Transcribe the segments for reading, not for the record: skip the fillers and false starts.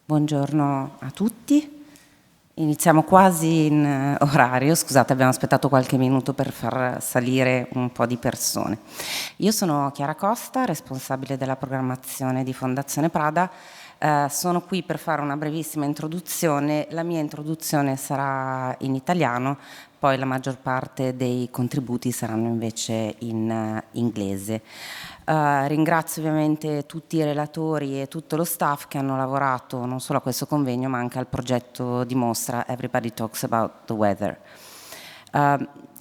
Buongiorno a tutti. Iniziamo quasi in orario, scusate, abbiamo aspettato qualche minuto per far salire un po' di persone. Io sono Chiara Costa, responsabile della programmazione di Fondazione Prada. Sono qui per fare una brevissima introduzione. La mia introduzione sarà in italiano, poi la maggior parte dei contributi saranno invece in inglese. Ringrazio ovviamente tutti i relatori e tutto lo staff che hanno lavorato non solo a questo convegno ma anche al progetto di mostra Everybody Talks About the Weather.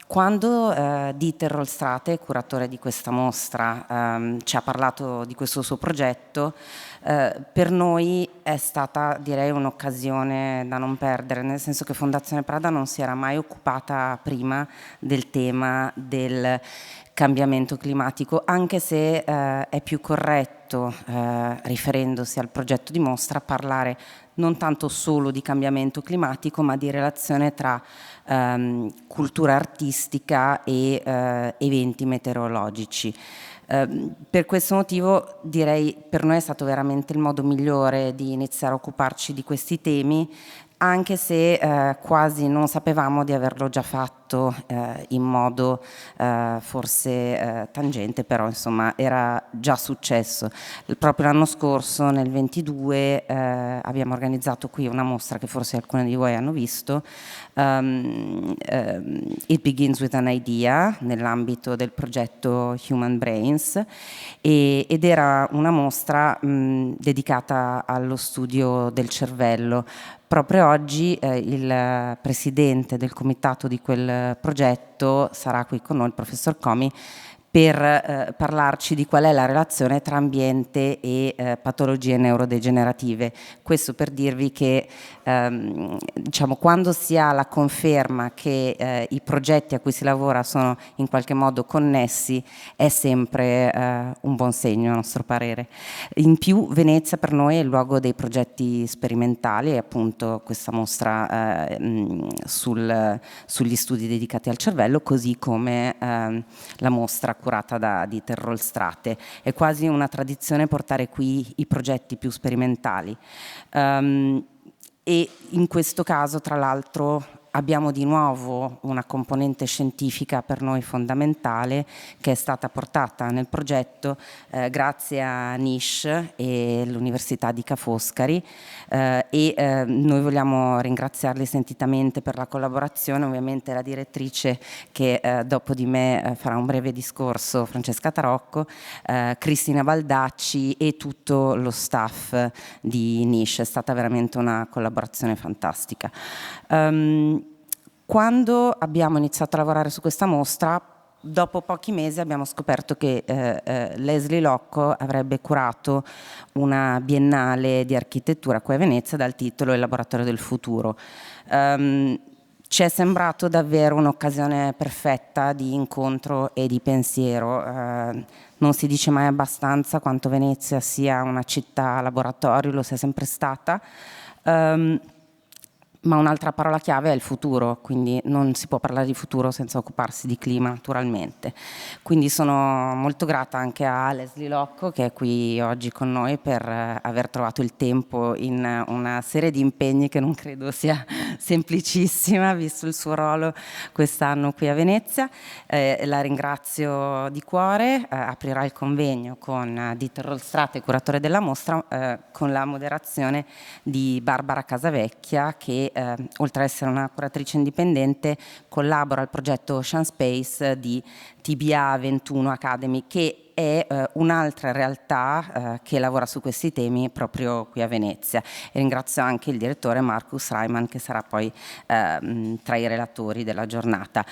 Quando Dieter Roelstraete, curatore di questa mostra, ci ha parlato di questo suo progetto, per noi è stata, direi, un'occasione da non perdere, nel senso che Fondazione Prada non si era mai occupata prima del tema del cambiamento climatico, anche se è più corretto, riferendosi al progetto di mostra, parlare non tanto solo di cambiamento climatico, ma di relazione tra cultura artistica e eventi meteorologici. Per questo motivo direi per noi è stato veramente il modo migliore di iniziare a occuparci di questi temi, anche se quasi non sapevamo di averlo già fatto in modo forse tangente, però insomma era già successo. Proprio l'anno scorso, nel 22, abbiamo organizzato qui una mostra che forse alcuni di voi hanno visto, It Begins with an Idea, nell'ambito del progetto Human Brains, ed era una mostra dedicata allo studio del cervello. Proprio oggi il presidente del comitato di quel progetto sarà qui con noi, il professor Comi, per parlarci di qual è la relazione tra ambiente e patologie neurodegenerative. Questo per dirvi che diciamo, quando si ha la conferma che i progetti a cui si lavora sono in qualche modo connessi, è sempre un buon segno a nostro parere. In più Venezia per noi è il luogo dei progetti sperimentali, e appunto questa mostra sugli studi dedicati al cervello, così come la mostra curata da Dieter Roelstraete. È quasi una tradizione portare qui i progetti più sperimentali. E in questo caso, tra l'altro, abbiamo di nuovo una componente scientifica per noi fondamentale che è stata portata nel progetto grazie a Niche e l'Università di Foscari noi vogliamo ringraziarli sentitamente per la collaborazione. Ovviamente la direttrice che dopo di me farà un breve discorso, Francesca Tarocco, Cristina Baldacci e tutto lo staff di Niche. È stata veramente una collaborazione fantastica. Quando abbiamo iniziato a lavorare su questa mostra, dopo pochi mesi abbiamo scoperto che Leslie Locco avrebbe curato una biennale di architettura qui a Venezia dal titolo Il laboratorio del futuro. Ci è sembrato davvero un'occasione perfetta di incontro e di pensiero. Non si dice mai abbastanza quanto Venezia sia una città laboratorio, lo sia sempre stata. Ma un'altra parola chiave è il futuro, quindi non si può parlare di futuro senza occuparsi di clima, naturalmente. Quindi sono molto grata anche a Leslie Locco, che è qui oggi con noi, per aver trovato il tempo in una serie di impegni che non credo sia semplicissima, visto il suo ruolo quest'anno qui a Venezia. La ringrazio di cuore. Aprirà il convegno con Dieter Roelstraete, curatore della mostra, con la moderazione di Barbara Casavecchia, che oltre ad essere una curatrice indipendente collabora al progetto Ocean Space di TBA 21 Academy, che è un'altra realtà che lavora su questi temi proprio qui a Venezia. E ringrazio anche il direttore Marcus Reimann, che sarà poi tra i relatori della giornata.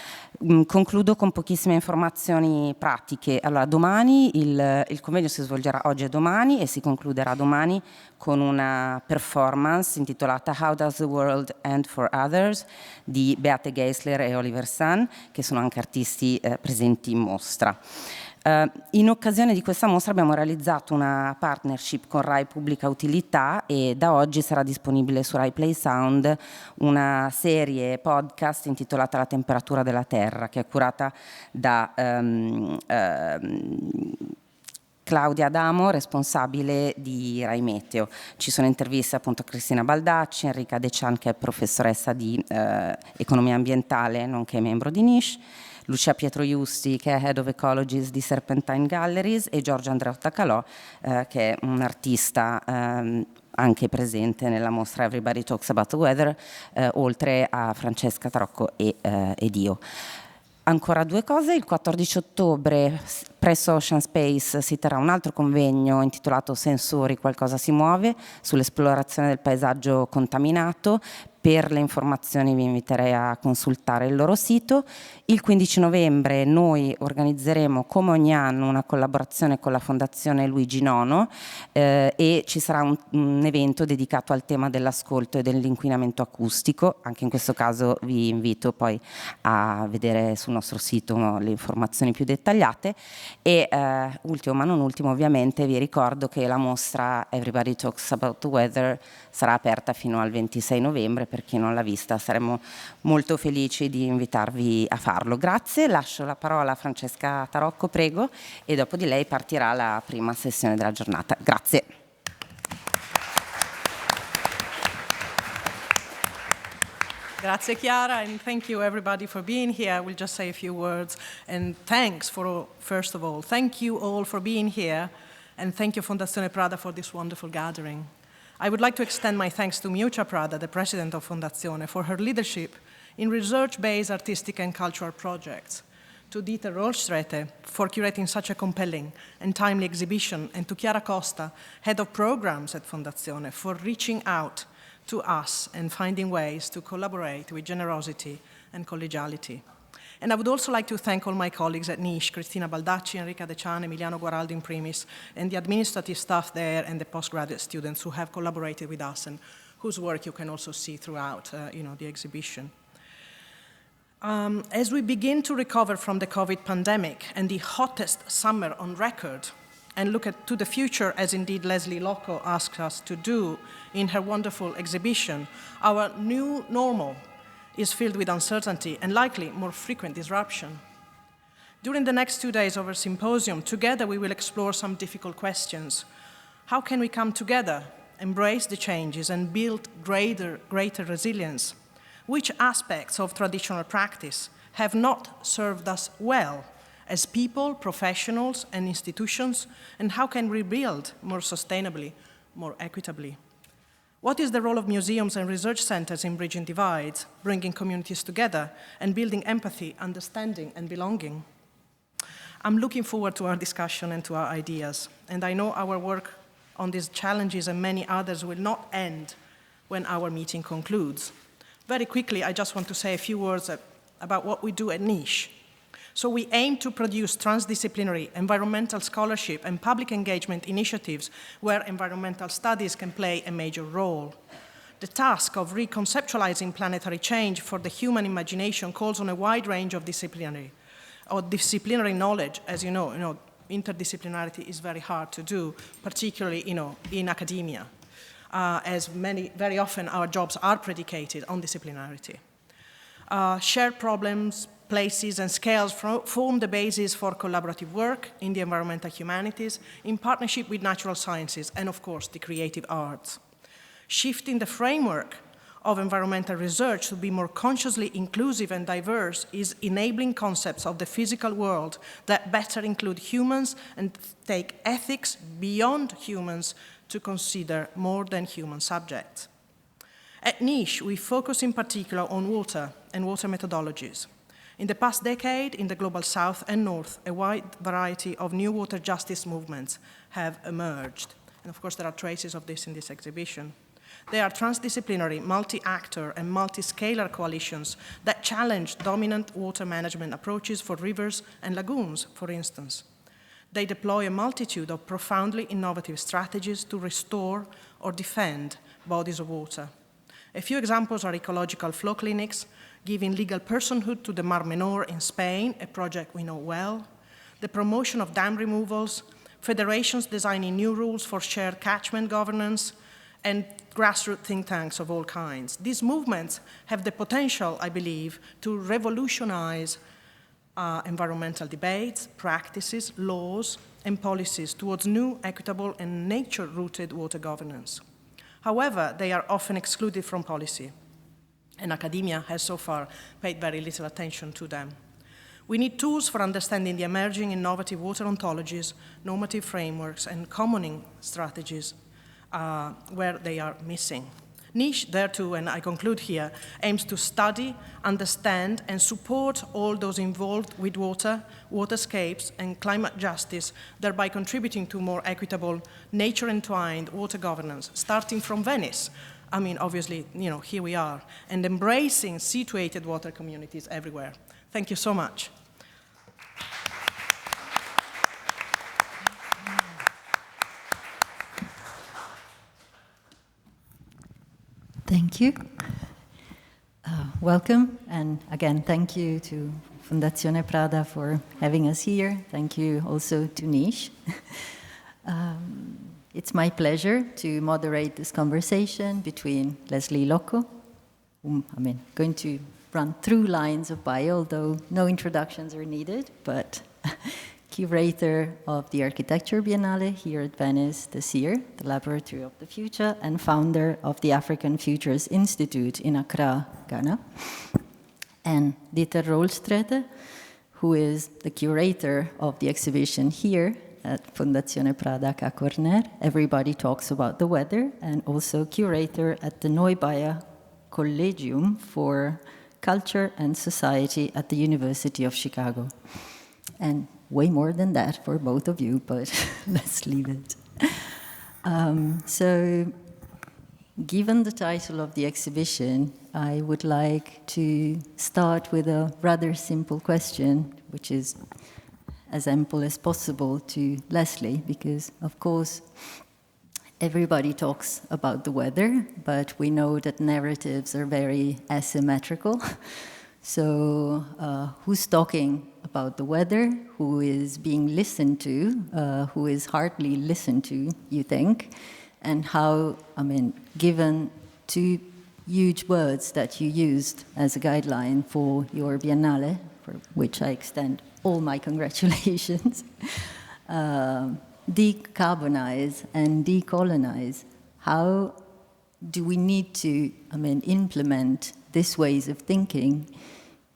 Concludo con pochissime informazioni pratiche. Allora, domani il convegno si svolgerà oggi e domani e si concluderà domani con una performance intitolata How Does the World End for Others di Beate Geisler e Oliver Sun, che sono anche artisti presenti in mostra. In occasione di questa mostra abbiamo realizzato una partnership con Rai Pubblica Utilità e da oggi sarà disponibile su Rai Play Sound una serie podcast intitolata La temperatura della Terra, che è curata da Claudia Adamo, responsabile di Rai Meteo. Ci sono interviste appunto a Cristina Baldacci, Enrica De Cian, che è professoressa di economia ambientale, nonché membro di Niche, Lucia Pietro Iusti, che è Head of Ecologies di Serpentine Galleries, e Giorgio Andreotta Calò, che è un artista anche presente nella mostra Everybody Talks About the Weather, oltre a Francesca Tarocco ed io. Ancora due cose: il 14 ottobre presso Ocean Space si terrà un altro convegno intitolato Sensori, qualcosa si muove, sull'esplorazione del paesaggio contaminato. Per le informazioni vi inviterei a consultare il loro sito. Il 15 novembre noi organizzeremo, come ogni anno, una collaborazione con la Fondazione Luigi Nono e ci sarà un evento dedicato al tema dell'ascolto e dell'inquinamento acustico. Anche in questo caso vi invito poi a vedere sul nostro sito le informazioni più dettagliate. E ultimo ma non ultimo, ovviamente vi ricordo che la mostra Everybody Talks About the Weather sarà aperta fino al 26 novembre. Per chi non l'ha vista, saremo molto felici di invitarvi a farlo. Grazie, lascio la parola a Francesca Tarocco, prego, e dopo di lei partirà la prima sessione della giornata. Grazie. Grazie Chiara, and thank you everybody for being here. I will just say a few words, and thanks first of all, thank you all for being here, and thank you Fondazione Prada for this wonderful gathering. I would like to extend my thanks to Miuccia Prada, the president of Fondazione, for her leadership in research-based artistic and cultural projects, to Dieter Roelstraete for curating such a compelling and timely exhibition, and to Chiara Costa, head of programs at Fondazione, for reaching out to us and finding ways to collaborate with generosity and collegiality. And I would also like to thank all my colleagues at Niche, Cristina Baldacci, Enrica De Cian, Emiliano Guaraldi in primis, and the administrative staff there and the postgraduate students who have collaborated with us and whose work you can also see throughout the exhibition. As we begin to recover from the COVID pandemic and the hottest summer on record, and look to the future, as indeed Leslie Locco asked us to do in her wonderful exhibition, our new normal is filled with uncertainty and likely more frequent disruption. During the next 2 days of our symposium, together we will explore some difficult questions. How can we come together, embrace the changes, and build greater resilience? Which aspects of traditional practice have not served us well as people, professionals, and institutions, and how can we build more sustainably, more equitably? What is the role of museums and research centers in bridging divides, bringing communities together, and building empathy, understanding, and belonging? I'm looking forward to our discussion and to our ideas, and I know our work on these challenges and many others will not end when our meeting concludes. Very quickly, I just want to say a few words about what we do at Niche. So we aim to produce transdisciplinary environmental scholarship and public engagement initiatives where environmental studies can play a major role. The task of reconceptualizing planetary change for the human imagination calls on a wide range of disciplinary knowledge. As you know, interdisciplinarity is very hard to do, particularly in academia, as very often our jobs are predicated on disciplinarity. Shared problems, places, and scales form the basis for collaborative work in the environmental humanities in partnership with natural sciences and, of course, the creative arts. Shifting the framework of environmental research to be more consciously inclusive and diverse is enabling concepts of the physical world that better include humans and take ethics beyond humans to consider more than human subjects. At Niche, we focus in particular on water and water methodologies. In the past decade, in the Global South and North, a wide variety of new water justice movements have emerged. And of course, there are traces of this in this exhibition. They are transdisciplinary, multi-actor, and multi-scalar coalitions that challenge dominant water management approaches for rivers and lagoons, for instance. They deploy a multitude of profoundly innovative strategies to restore or defend bodies of water. A few examples are ecological flow clinics, giving legal personhood to the Mar Menor in Spain, a project we know well, the promotion of dam removals, federations designing new rules for shared catchment governance, and grassroots think tanks of all kinds. These movements have the potential, I believe, to revolutionize environmental debates, practices, laws, and policies towards new, equitable, and nature-rooted water governance. However, they are often excluded from policy, and academia has so far paid very little attention to them. We need tools for understanding the emerging innovative water ontologies, normative frameworks, and commoning strategies where they are missing. Niche, there too, and I conclude here, aims to study, understand, and support all those involved with water, waterscapes, and climate justice, thereby contributing to more equitable, nature-entwined water governance, starting from Venice. I mean, obviously, here we are, and embracing situated water communities everywhere. Thank you so much. Thank you. Welcome, and again, thank you to Fondazione Prada for having us here. Thank you also to Niche. It's my pleasure to moderate this conversation between Leslie Locco, whom I'm going to run through lines of bio, although no introductions are needed, but curator of the Architecture Biennale here at Venice this year, the Laboratory of the Future, and founder of the African Futures Institute in Accra, Ghana. And Dieter Roelstraete, who is the curator of the exhibition here at Fondazione Prada Ca Corner, Everybody Talks About the Weather, and also curator at the Neubauer Collegium for Culture and Society at the University of Chicago. And way more than that for both of you, but let's leave it. So, given the title of the exhibition, I would like to start with a rather simple question, which is as ample as possible to Leslie, because, of course, everybody talks about the weather, but we know that narratives are very asymmetrical. So who's talking about the weather? Who is being listened to? Who is hardly listened to, you think? And how, given two huge words that you used as a guideline for your Biennale, for which I extend all my congratulations, decarbonize and decolonize, how do we need to, implement these ways of thinking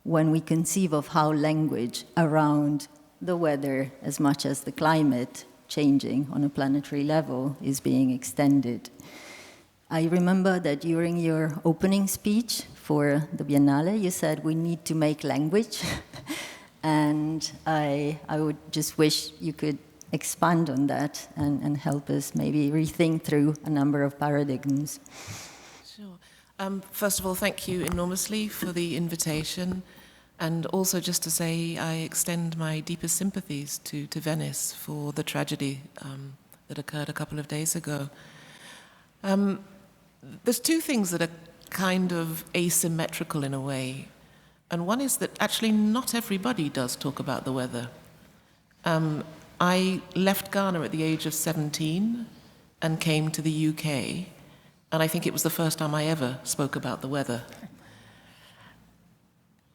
when we conceive of how language around the weather, as much as the climate changing on a planetary level, is being extended? I remember that during your opening speech for the Biennale, you said we need to make language. And I would just wish you could expand on that and help us maybe rethink through a number of paradigms. Sure. First of all, thank you enormously for the invitation. And also just to say, I extend my deepest sympathies to Venice for the tragedy that occurred a couple of days ago. There's two things that are kind of asymmetrical in a way. And one is that actually not everybody does talk about the weather. I left Ghana at the age of 17 and came to the UK. And I think it was the first time I ever spoke about the weather.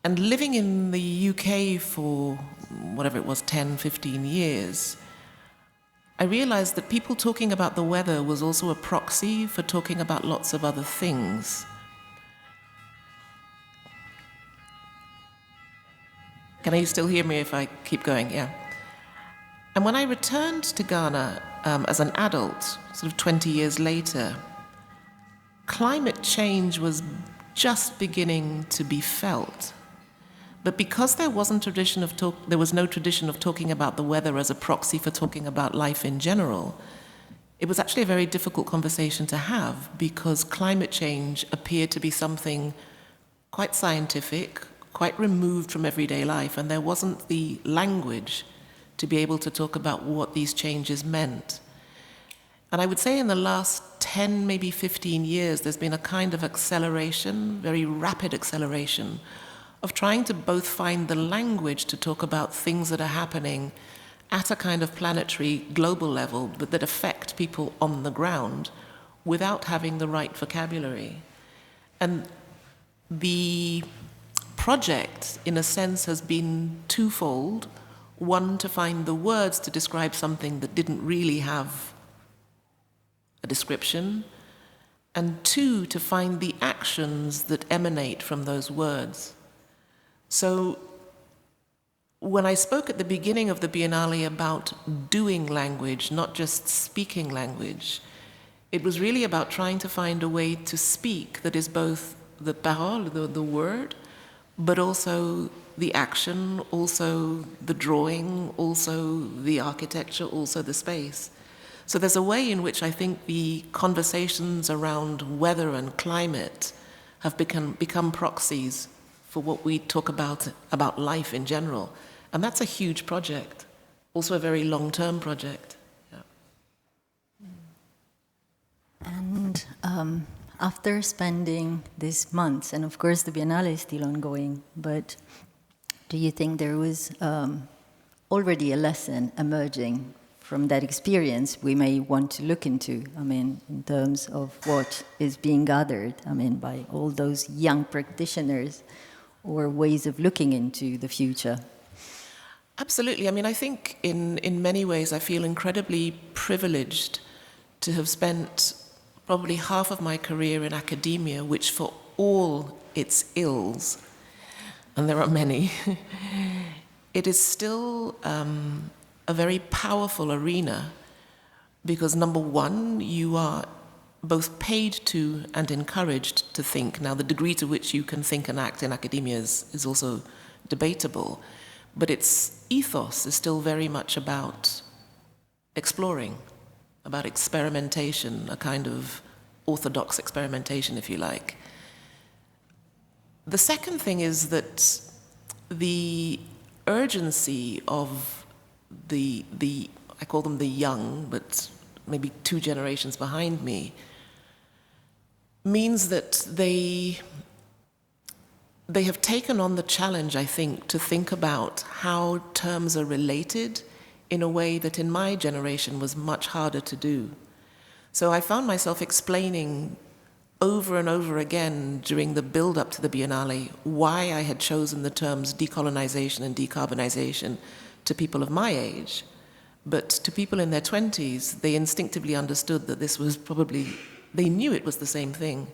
And living in the UK for whatever it was, 10, 15 years, I realized that people talking about the weather was also a proxy for talking about lots of other things. Can you still hear me if I keep going? Yeah. And when I returned to Ghana as an adult, sort of 20 years later, climate change was just beginning to be felt. But because there was no tradition of talking about the weather as a proxy for talking about life in general, it was actually a very difficult conversation to have, because climate change appeared to be something quite scientific, quite removed from everyday life, and there wasn't the language to be able to talk about what these changes meant. And I would say in the last 10, maybe 15 years, there's been a kind of acceleration, very rapid acceleration, of trying to both find the language to talk about things that are happening at a kind of planetary global level, but that affect people on the ground without having the right vocabulary. And the project, in a sense, has been twofold. One, to find the words to describe something that didn't really have a description, and two, to find the actions that emanate from those words. So when I spoke at the beginning of the Biennale about doing language, not just speaking language, it was really about trying to find a way to speak that is both the parole, the word, but also the action, also the drawing, also the architecture, also the space. So there's a way in which I think the conversations around weather and climate have become proxies for what we talk about life in general. And that's a huge project, also a very long-term project. Yeah. And after spending these months, and of course the Biennale is still ongoing, but do you think there was already a lesson emerging from that experience we may want to look into? I mean, in terms of what is being gathered, I mean, by all those young practitioners, or ways of looking into the future? Absolutely. I mean, I think in many ways I feel incredibly privileged to have spent probably half of my career in academia, which for all its ills, and there are many, it is still a very powerful arena because, number one, you are both paid to and encouraged to think. Now, the degree to which you can think and act in academia is also debatable, but its ethos is still very much about exploring, about experimentation, a kind of orthodox experimentation, if you like. The second thing is that the urgency of the I call them the young, but maybe 2 generations behind me, means that they have taken on the challenge, I think, to think about how terms are related in a way that in my generation was much harder to do. So I found myself explaining over and over again during the build-up to the Biennale why I had chosen the terms decolonization and decarbonization to people of my age. But to people in their 20s, they instinctively understood that this was probably, they knew it was the same thing.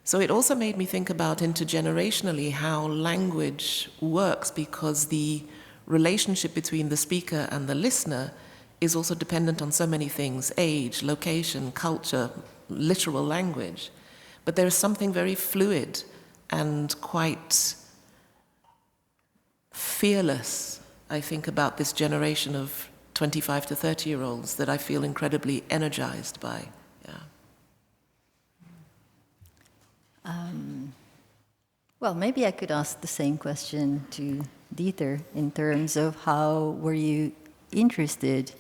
So it also made me think about intergenerationally how language works, because the relationship between the speaker and the listener is also dependent on so many things: age, location, culture, literal language. But there is something very fluid and quite fearless, I think, about this generation of 25 to 30-year-olds that I feel incredibly energized by. Well, maybe I could ask the same question to Dieter in terms of how were you interested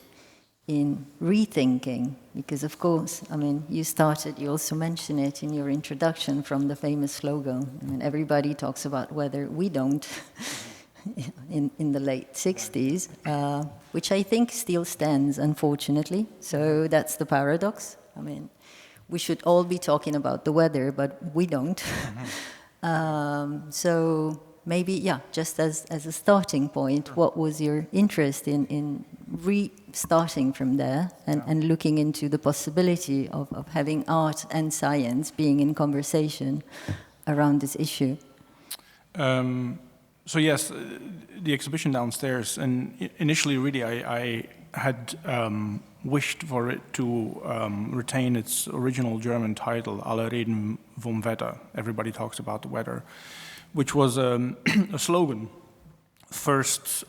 in rethinking? Because, of course, I mean, you also mentioned it in your introduction from the famous slogan. I mean, everybody talks about weather, we don't, in the late 60s, which I think still stands, unfortunately. So that's the paradox. I mean, we should all be talking about the weather, but we don't. So maybe, just as a starting point, what was your interest in restarting from there and looking into the possibility of having art and science being in conversation around this issue? So yes, the exhibition downstairs, and initially really I had wished for it to retain its original German title, Alle reden vom Wetter, everybody talks about the weather, which was a slogan first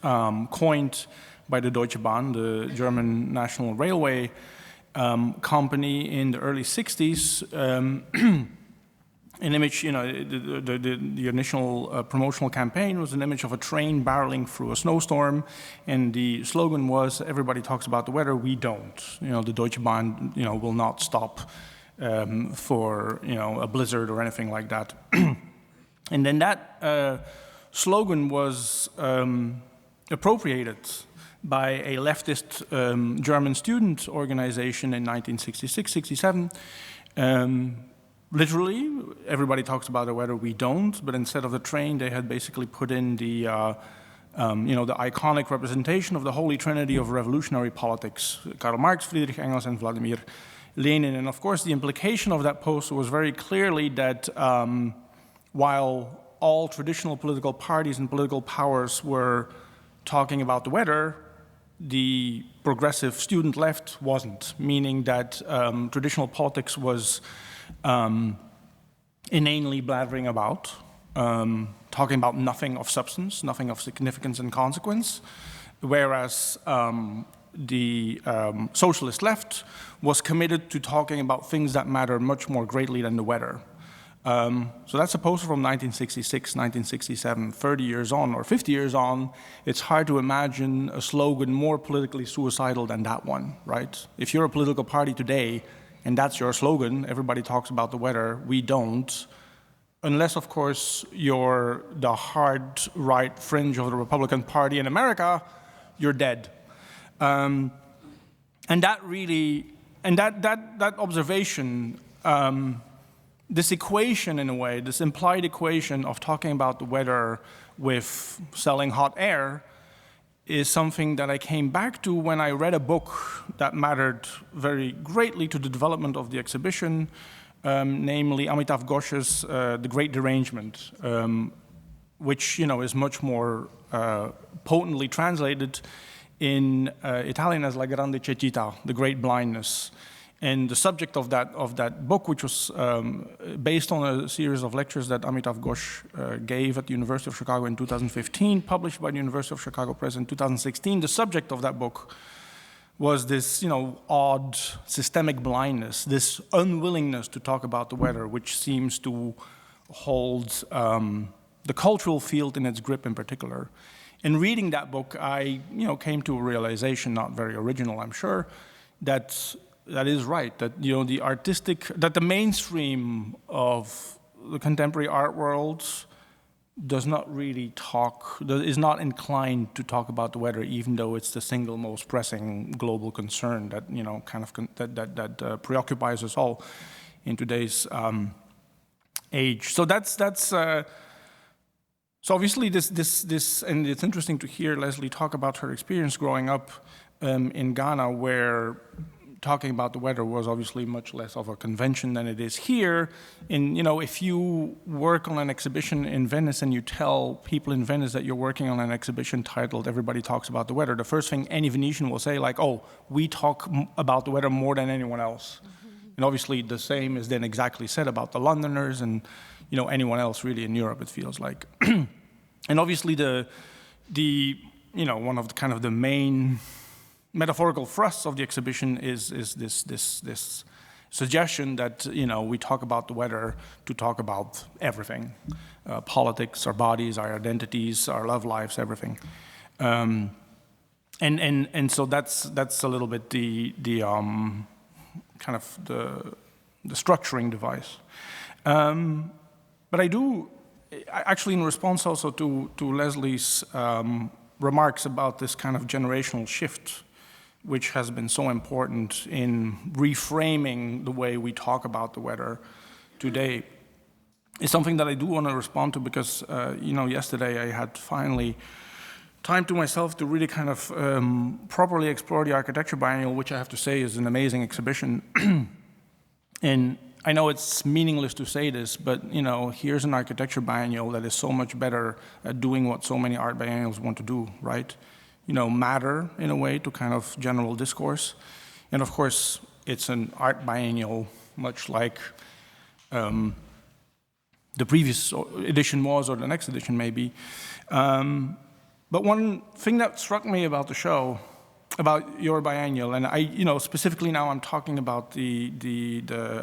coined by the Deutsche Bahn, the German National Railway company, in the early 60s. An image, the initial promotional campaign was an image of a train barreling through a snowstorm, and the slogan was, everybody talks about the weather, we don't. The Deutsche Bahn, will not stop for, a blizzard or anything like that. And then that slogan was appropriated by a leftist German student organization in 1966-67, literally, everybody talks about the weather, we don't, but instead of the train, they had basically put in the iconic representation of the Holy Trinity of revolutionary politics, Karl Marx, Friedrich Engels, and Vladimir Lenin. And of course, the implication of that poster was very clearly that while all traditional political parties and political powers were talking about the weather, the progressive student left wasn't, meaning that traditional politics was inanely blathering about, talking about nothing of substance, nothing of significance and consequence, whereas the socialist left was committed to talking about things that matter much more greatly than the weather. So that's a poster from 1966, 1967, 30 years on, or 50 years on. It's hard to imagine a slogan more politically suicidal than that one, right? If you're a political party today, and that's your slogan, everybody talks about the weather, we don't, unless, of course, you're the hard right fringe of the Republican Party in America, you're dead. And that really, and that observation, this equation in a way, this implied equation of talking about the weather with selling hot air is something that I came back to when I read a book that mattered very greatly to the development of the exhibition, namely Amitav Ghosh's The Great Derangement, which is much more potently translated in Italian as La Grande Cecità, The Great Blindness. And the subject of that book, which was based on a series of lectures that Amitav Ghosh gave at the University of Chicago in 2015, published by the University of Chicago Press in 2016, the subject of that book was this, odd systemic blindness, this unwillingness to talk about the weather, which seems to hold the cultural field in its grip in particular. In reading that book, I, came to a realization, not very original, I'm sure, that is right, that that the mainstream of the contemporary art world does not really is not inclined to talk about the weather, even though it's the single most pressing global concern that that preoccupies us all in today's age. So so obviously this, and it's interesting to hear Leslie talk about her experience growing up in Ghana, where talking about the weather was obviously much less of a convention than it is here. And if you work on an exhibition in Venice and you tell people in Venice that you're working on an exhibition titled "Everybody Talks About the Weather," the first thing any Venetian will say, like, "Oh, we talk about the weather more than anyone else." And obviously the same is then exactly said about the Londoners and anyone else really in Europe, it feels like. And obviously the one of the kind of the main metaphorical thrusts of the exhibition is this suggestion that we talk about the weather to talk about everything, politics, our bodies, our identities, our love lives, everything, and so that's a little bit the kind of the structuring device, but I do actually, in response also to Leslie's remarks about this kind of generational shift, which has been so important in reframing the way we talk about the weather today, is something that I do want to respond to because, yesterday I had finally time to myself to really kind of properly explore the Architecture Biennial, which I have to say is an amazing exhibition. And I know it's meaningless to say this, but here's an Architecture Biennial that is so much better at doing what so many art biennials want to do, right? Matter in a way to kind of general discourse. And of course, it's an art biennial, much like the previous edition was, or the next edition maybe. But one thing that struck me about the show, about your biennial, and I, specifically now I'm talking about the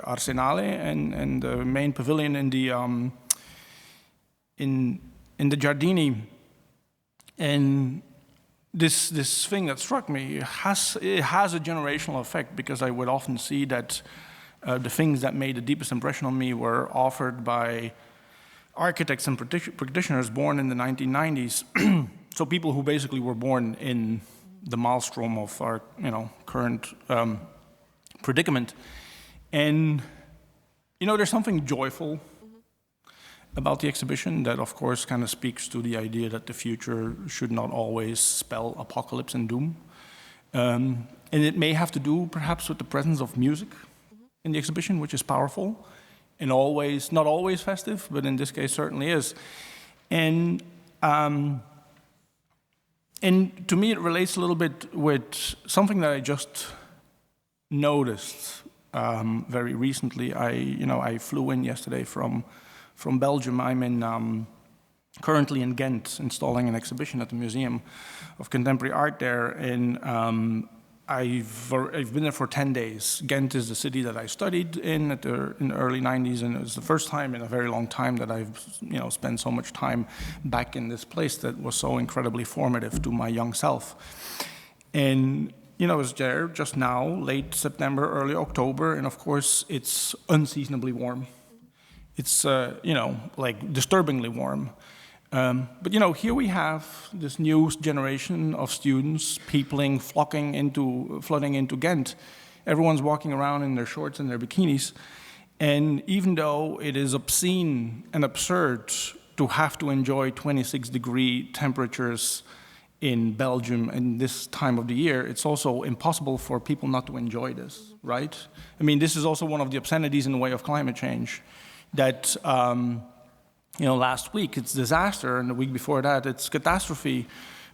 Arsenale and the main pavilion in the Giardini, and this thing that struck me, it has a generational effect, because I would often see that the things that made the deepest impression on me were offered by architects and practitioners born in the 1990s. So people who basically were born in the maelstrom of our current predicament. And There's something joyful about the exhibition that, of course, kind of speaks to the idea that the future should not always spell apocalypse and doom. And it may have to do, perhaps, with the presence of music in the exhibition, which is powerful and not always festive, but in this case certainly is. And to me, it relates a little bit with something that I just noticed very recently. I flew in yesterday from Belgium. I'm currently in Ghent, installing an exhibition at the Museum of Contemporary Art there, and I've been there for 10 days. Ghent is the city that I studied in in the early 90s, and it was the first time in a very long time that I've spent so much time back in this place that was so incredibly formative to my young self. And I was there just now, late September, early October, and of course it's unseasonably warm. It's like disturbingly warm. But here we have this new generation of students, flooding into Ghent. Everyone's walking around in their shorts and their bikinis. And even though it is obscene and absurd to have to enjoy 26-degree temperatures in Belgium in this time of the year, it's also impossible for people not to enjoy this, right? I mean, this is also one of the obscenities in the way of climate change, that last week it's disaster, and the week before that it's catastrophe.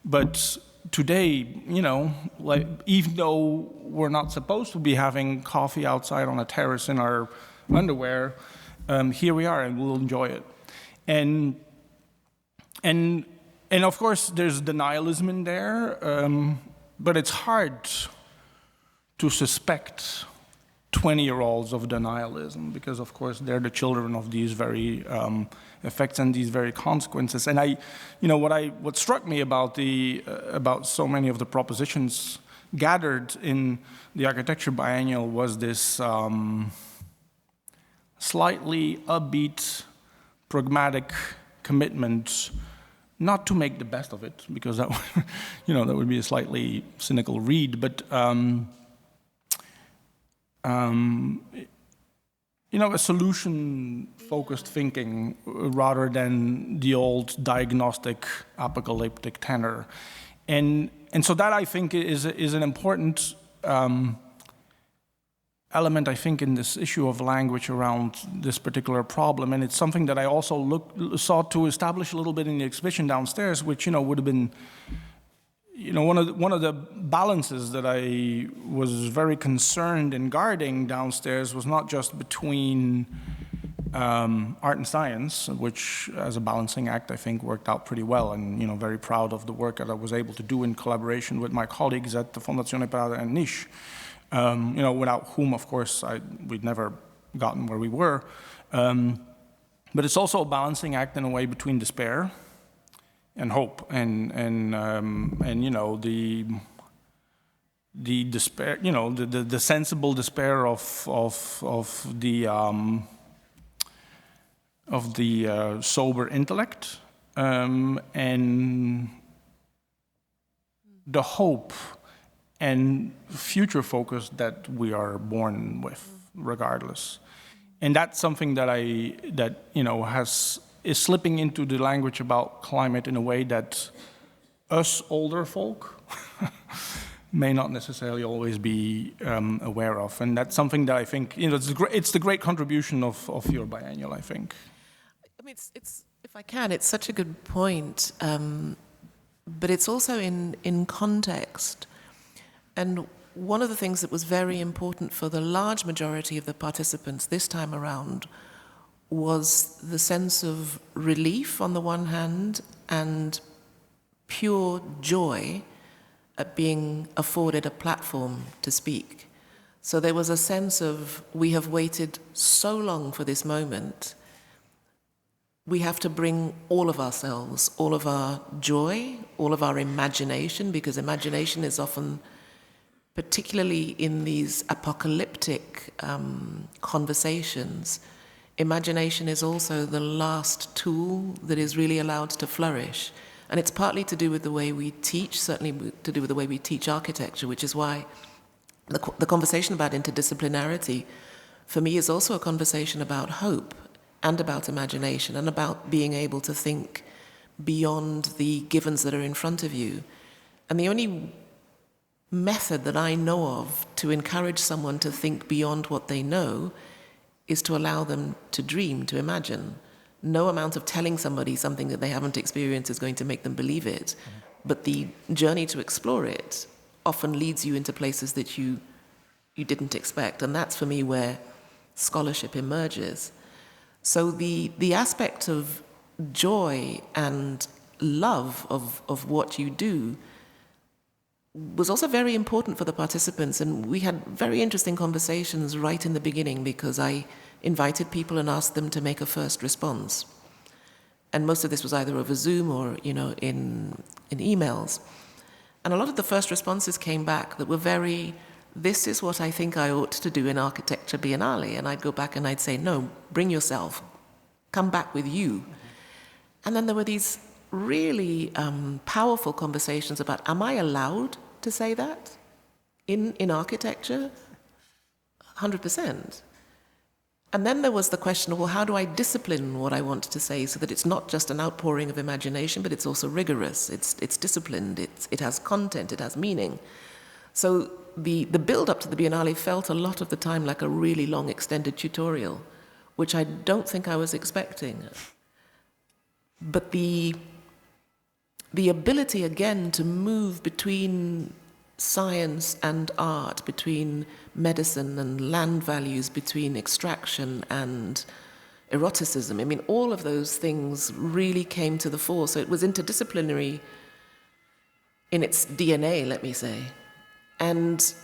But today, like, even though we're not supposed to be having coffee outside on a terrace in our underwear, here we are, and we'll enjoy it. And of course, there's denialism in there, but it's hard to suspect 20-year-olds of denialism, because of course they're the children of these very effects and these very consequences. And what struck me about so many of the propositions gathered in the architecture biennial was this slightly upbeat, pragmatic commitment not to make the best of it, because that that would be a slightly cynical read, but a solution-focused thinking rather than the old diagnostic, apocalyptic tenor. And so that, I think, is an important element, I think, in this issue of language around this particular problem. And it's something that I also sought to establish a little bit in the exhibition downstairs, which, would have been one of the balances that I was very concerned in guarding downstairs was not just between art and science, which as a balancing act I think worked out pretty well, and very proud of the work that I was able to do in collaboration with my colleagues at the Fondazione, Prada and Niche, without whom of course we'd never gotten where we were. But it's also a balancing act in a way between despair and hope, and the despair, the sensible despair of the sober intellect, and the hope and future focus that we are born with, regardless. And that's something that is slipping into the language about climate in a way that us older folk may not necessarily always be aware of. And that's something that I think, it's the great contribution of your biennial, I think. I mean, it's if I can, it's such a good point, but it's also in context. And one of the things that was very important for the large majority of the participants this time around was the sense of relief on the one hand and pure joy at being afforded a platform to speak. So there was a sense of, we have waited so long for this moment, we have to bring all of ourselves, all of our joy, all of our imagination, because imagination is often, particularly in these apocalyptic conversations, imagination is also the last tool that is really allowed to flourish. And it's partly to do with the way we teach, certainly to do with the way we teach architecture, which is why the conversation about interdisciplinarity for me is also a conversation about hope and about imagination and about being able to think beyond the givens that are in front of you. And the only method that I know of to encourage someone to think beyond what they know is to allow them to dream, to imagine. No amount of telling somebody something that they haven't experienced is going to make them believe it. But the journey to explore it often leads you into places that you didn't expect. And that's, for me, where scholarship emerges. So the aspect of joy and love of what you do was also very important for the participants. And we had very interesting conversations right in the beginning because I invited people and asked them to make a first response. And most of this was either over Zoom or, in emails. And a lot of the first responses came back that were very, this is what I think I ought to do in Architecture Biennale. And I'd go back and I'd say, no, bring yourself, come back with you. And then there were these really powerful conversations about, am I allowed to say that in architecture? 100%. And then there was the question of, well, how do I discipline what I want to say so that it's not just an outpouring of imagination, but it's also rigorous, it's disciplined, it has content, it has meaning. So the build-up to the Biennale felt a lot of the time like a really long extended tutorial, which I don't think I was expecting. But the ability, again, to move between science and art, between medicine and land values, between extraction and eroticism, I mean, all of those things really came to the fore. So it was interdisciplinary in its DNA, let me say. And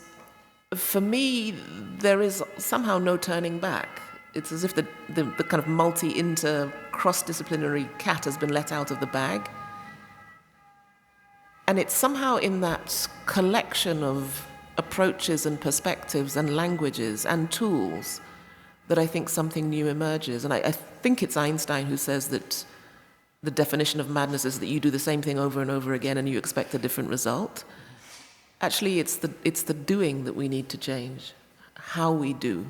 for me, there is somehow no turning back. It's as if the kind of cross-disciplinary cat has been let out of the bag. And it's somehow in that collection of approaches and perspectives and languages and tools that I think something new emerges. And I think it's Einstein who says that the definition of madness is that you do the same thing over and over again and you expect a different result. Actually, it's the doing that we need to change, how we do.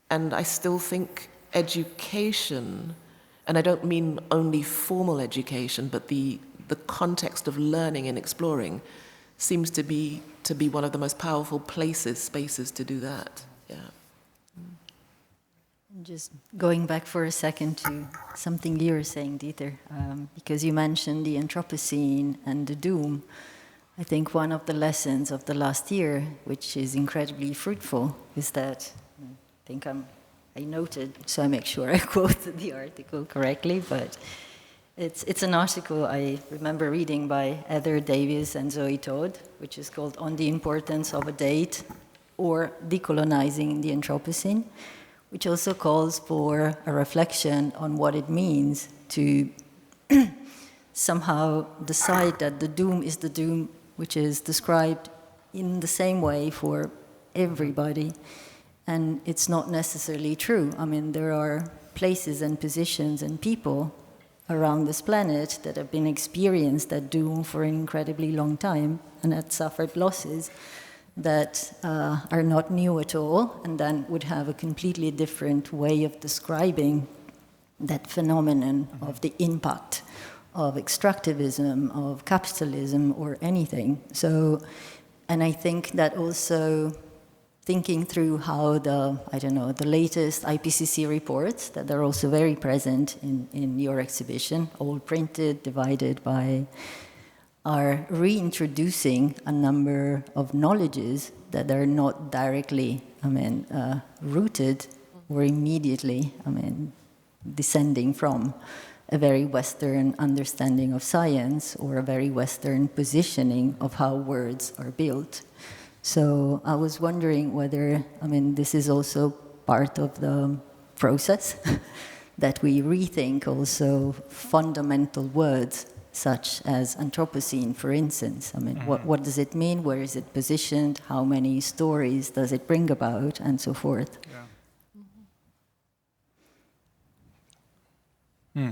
And I still think education, and I don't mean only formal education, but the context of learning and exploring seems to be one of the most powerful spaces to do that. Yeah. Just going back for a second to something you were saying, Dieter, because you mentioned the Anthropocene and the doom. I think one of the lessons of the last year, which is incredibly fruitful, is that I noted, so I make sure I quoted the article correctly, but it's an article I remember reading by Heather Davies and Zoe Todd, which is called On the Importance of a Date or Decolonizing the Anthropocene, which also calls for a reflection on what it means to somehow decide that the doom is the doom which is described in the same way for everybody. And it's not necessarily true. I mean, there are places and positions and people around this planet that have been experienced that doom for an incredibly long time and that suffered losses that are not new at all, and then would have a completely different way of describing that phenomenon of the impact of extractivism, of capitalism, or anything. So, and I think that also thinking through how the latest IPCC reports that are also very present in your exhibition, all printed, divided by, are reintroducing a number of knowledges that are not directly, rooted or immediately, descending from a very Western understanding of science or a very Western positioning of how words are built. So I was wondering whether, this is also part of the process that we rethink also fundamental words such as Anthropocene, for instance. What does it mean? Where is it positioned? How many stories does it bring about? And so forth. Yeah.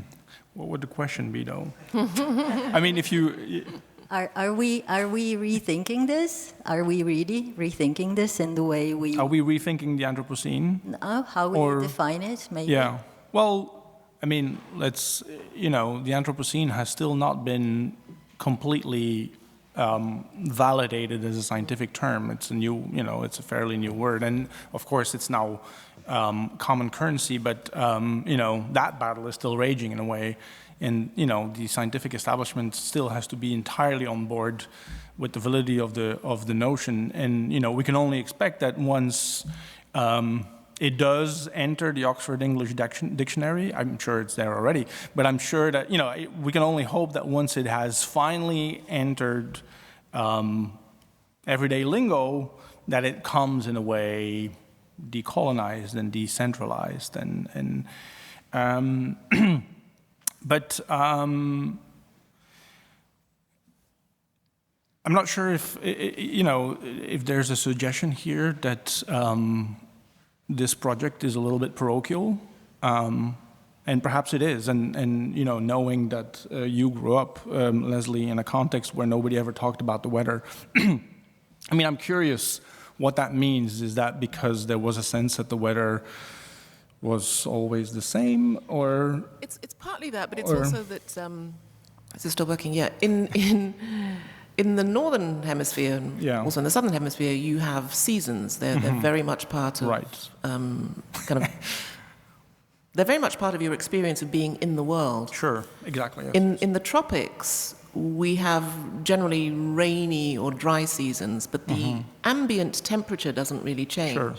What would the question be, though? I mean, if you... Are we rethinking this? Are we really rethinking this in the way we... Are we rethinking the Anthropocene? How we define it, maybe? Yeah. Well, I mean, let's, the Anthropocene has still not been completely validated as a scientific term. It's a new, it's a fairly new word. And of course, it's now common currency, but, that battle is still raging in a way. And, the scientific establishment still has to be entirely on board with the validity of the notion. And, we can only expect that once it does enter the Oxford English Dictionary, I'm sure it's there already, but I'm sure that, we can only hope that once it has finally entered everyday lingo, that it comes in a way decolonized and decentralized. But I'm not sure if there's a suggestion here that this project is a little bit parochial, and perhaps it is. And knowing that you grew up, Leslie, in a context where nobody ever talked about the weather, I mean, I'm curious what that means. Is that because there was a sense that the weather was always the same, or it's partly that, but it's also that is it still working? Yeah, in the northern hemisphere, and also in the southern hemisphere, you have seasons. They're very much part of they're very much part of your experience of being in the world. Sure, exactly. Yes. In the tropics, we have generally rainy or dry seasons, but the ambient temperature doesn't really change. Sure.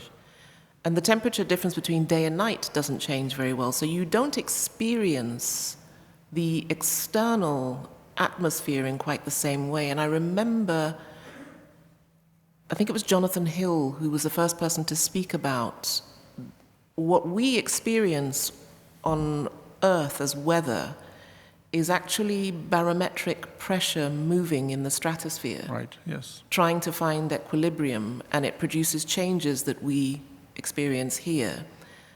And the temperature difference between day and night doesn't change very well. So you don't experience the external atmosphere in quite the same way. And I remember, I think it was Jonathan Hill who was the first person to speak about what we experience on Earth as weather is actually barometric pressure moving in the stratosphere. Right, yes. Trying to find equilibrium, and it produces changes that we experience here.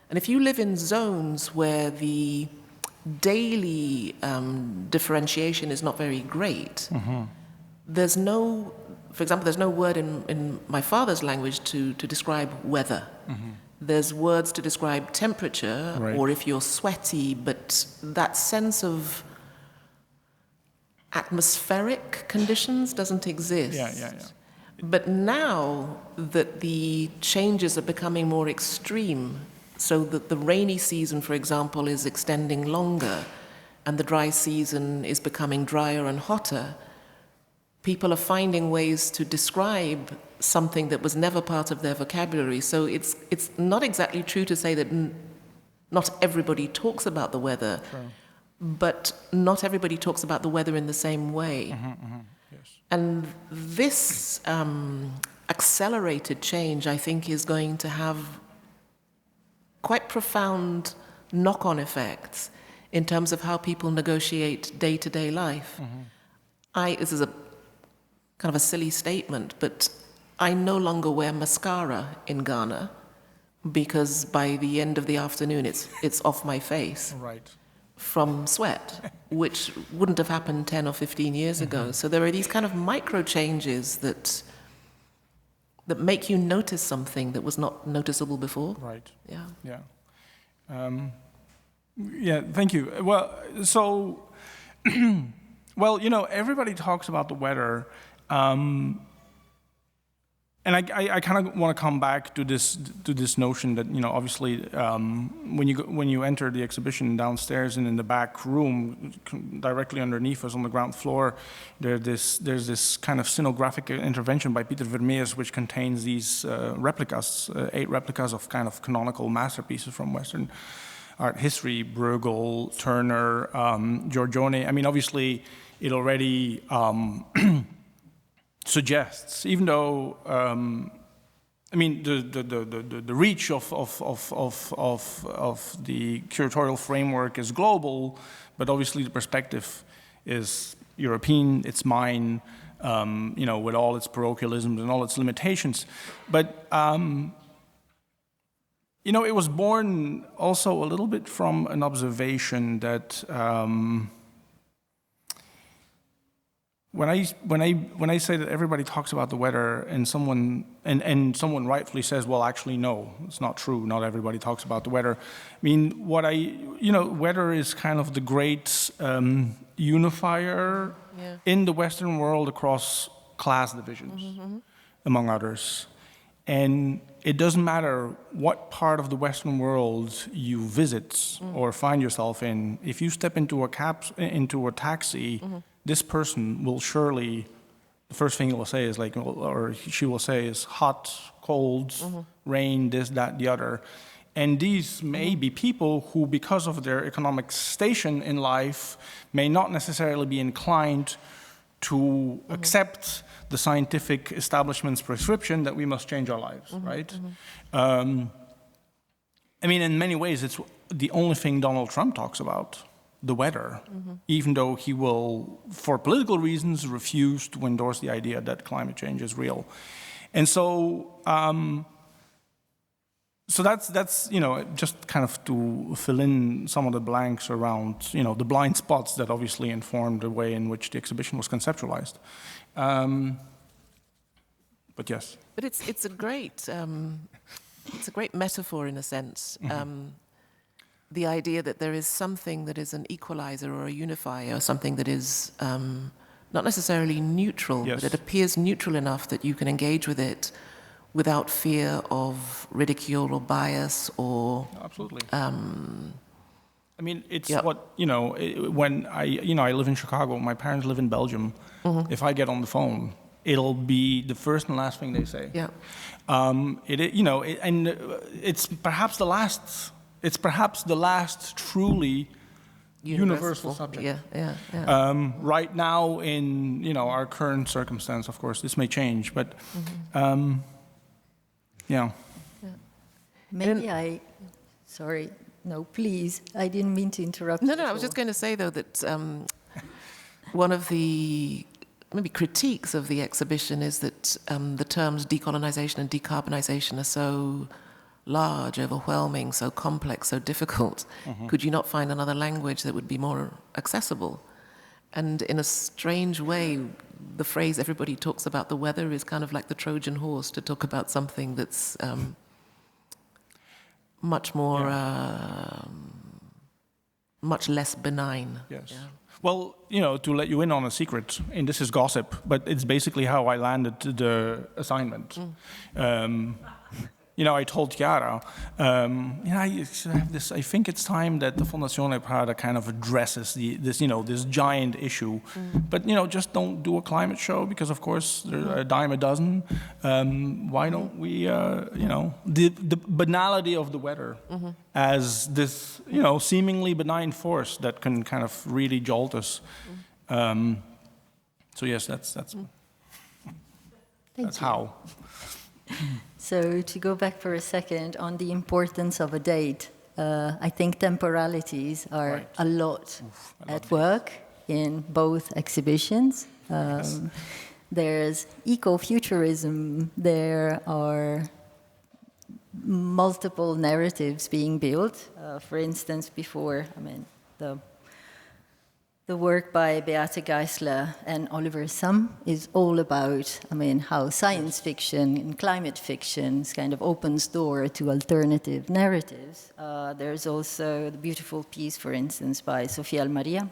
And if you live in zones where the daily differentiation is not very great, there's no, for example, there's no word in my father's language to describe weather. There's words to describe temperature, or if you're sweaty, but that sense of atmospheric conditions doesn't exist. Yeah. But now that the changes are becoming more extreme, so that the rainy season, for example, is extending longer, and the dry season is becoming drier and hotter, people are finding ways to describe something that was never part of their vocabulary. So it's not exactly true to say that not everybody talks about the weather, but not everybody talks about the weather in the same way. Yes. And this accelerated change, I think, is going to have quite profound knock-on effects in terms of how people negotiate day-to-day life. This is a kind of a silly statement, but I no longer wear mascara in Ghana because by the end of the afternoon it's off my face. Right. From sweat, which wouldn't have happened 10 or 15 years ago. So there are these kind of micro changes that make you notice something that was not noticeable before. Right. Yeah. Yeah, thank you. Well, so, everybody talks about the weather, and I kind of want to come back to this notion that obviously when you enter the exhibition downstairs and in the back room directly underneath us on the ground floor, there's this kind of scenographic intervention by Pieter Vermeers which contains these replicas, 8 replicas of kind of canonical masterpieces from Western art history: Bruegel, Turner, Giorgione. I mean, obviously it already suggests, even though the reach of the curatorial framework is global, but obviously the perspective is European. It's mine, with all its parochialisms and all its limitations. But it was born also a little bit from an observation that when I say that everybody talks about the weather and someone rightfully says, well, actually no, it's not true. Not everybody talks about the weather. I mean, weather is kind of the great unifier in the Western world across class divisions, among others. And it doesn't matter what part of the Western world you visit or find yourself in. If you step into a taxi, this person will surely, the first thing he will say is like, or she will say is hot, cold, rain, this, that, the other. And these may be people who, because of their economic station in life, may not necessarily be inclined to accept the scientific establishment's prescription that we must change our lives, right? I mean, in many ways, it's the only thing Donald Trump talks about, the weather, even though he will, for political reasons, refuse to endorse the idea that climate change is real. And so, so that's just kind of to fill in some of the blanks around, the blind spots that obviously informed the way in which the exhibition was conceptualized. But yes. But it's a great metaphor in a sense. The idea that there is something that is an equalizer or a unifier, or something that is not necessarily neutral, but it appears neutral enough that you can engage with it without fear of ridicule or bias or... Absolutely. I mean, it's what, when I live in Chicago, my parents live in Belgium. If I get on the phone, it'll be the first and last thing they say. Yeah. And it's perhaps the last... It's perhaps the last truly universal subject. Yeah. Right now, in our current circumstance, of course, this may change, but yeah. Maybe sorry, no, please. I didn't mean to interrupt. No, I was just going to say though that one of the maybe critiques of the exhibition is that the terms decolonization and decarbonization are so large, overwhelming, so complex, so difficult. Could you not find another language that would be more accessible? And in a strange way, the phrase everybody talks about the weather is kind of like the Trojan horse to talk about something that's much more, much less benign. Yes. Yeah. Well, to let you in on a secret, and this is gossip, but it's basically how I landed the assignment. I told Chiara, I think it's time that the Fondazione Prada kind of addresses this giant issue. But, just don't do a climate show because, of course, there's a dime a dozen. Why don't we, the banality of the weather as this, seemingly benign force that can kind of really jolt us. So, yes, that's how. So to go back for a second on the importance of a date, I think temporalities are a lot at work in both exhibitions. There's ecofuturism, there are multiple narratives being built. For instance, before, the work by Beate Geisler and Oliver Sum is all about, how science fiction and climate fiction kind of opens door to alternative narratives. There's also the beautiful piece, for instance, by Sofia Almaria,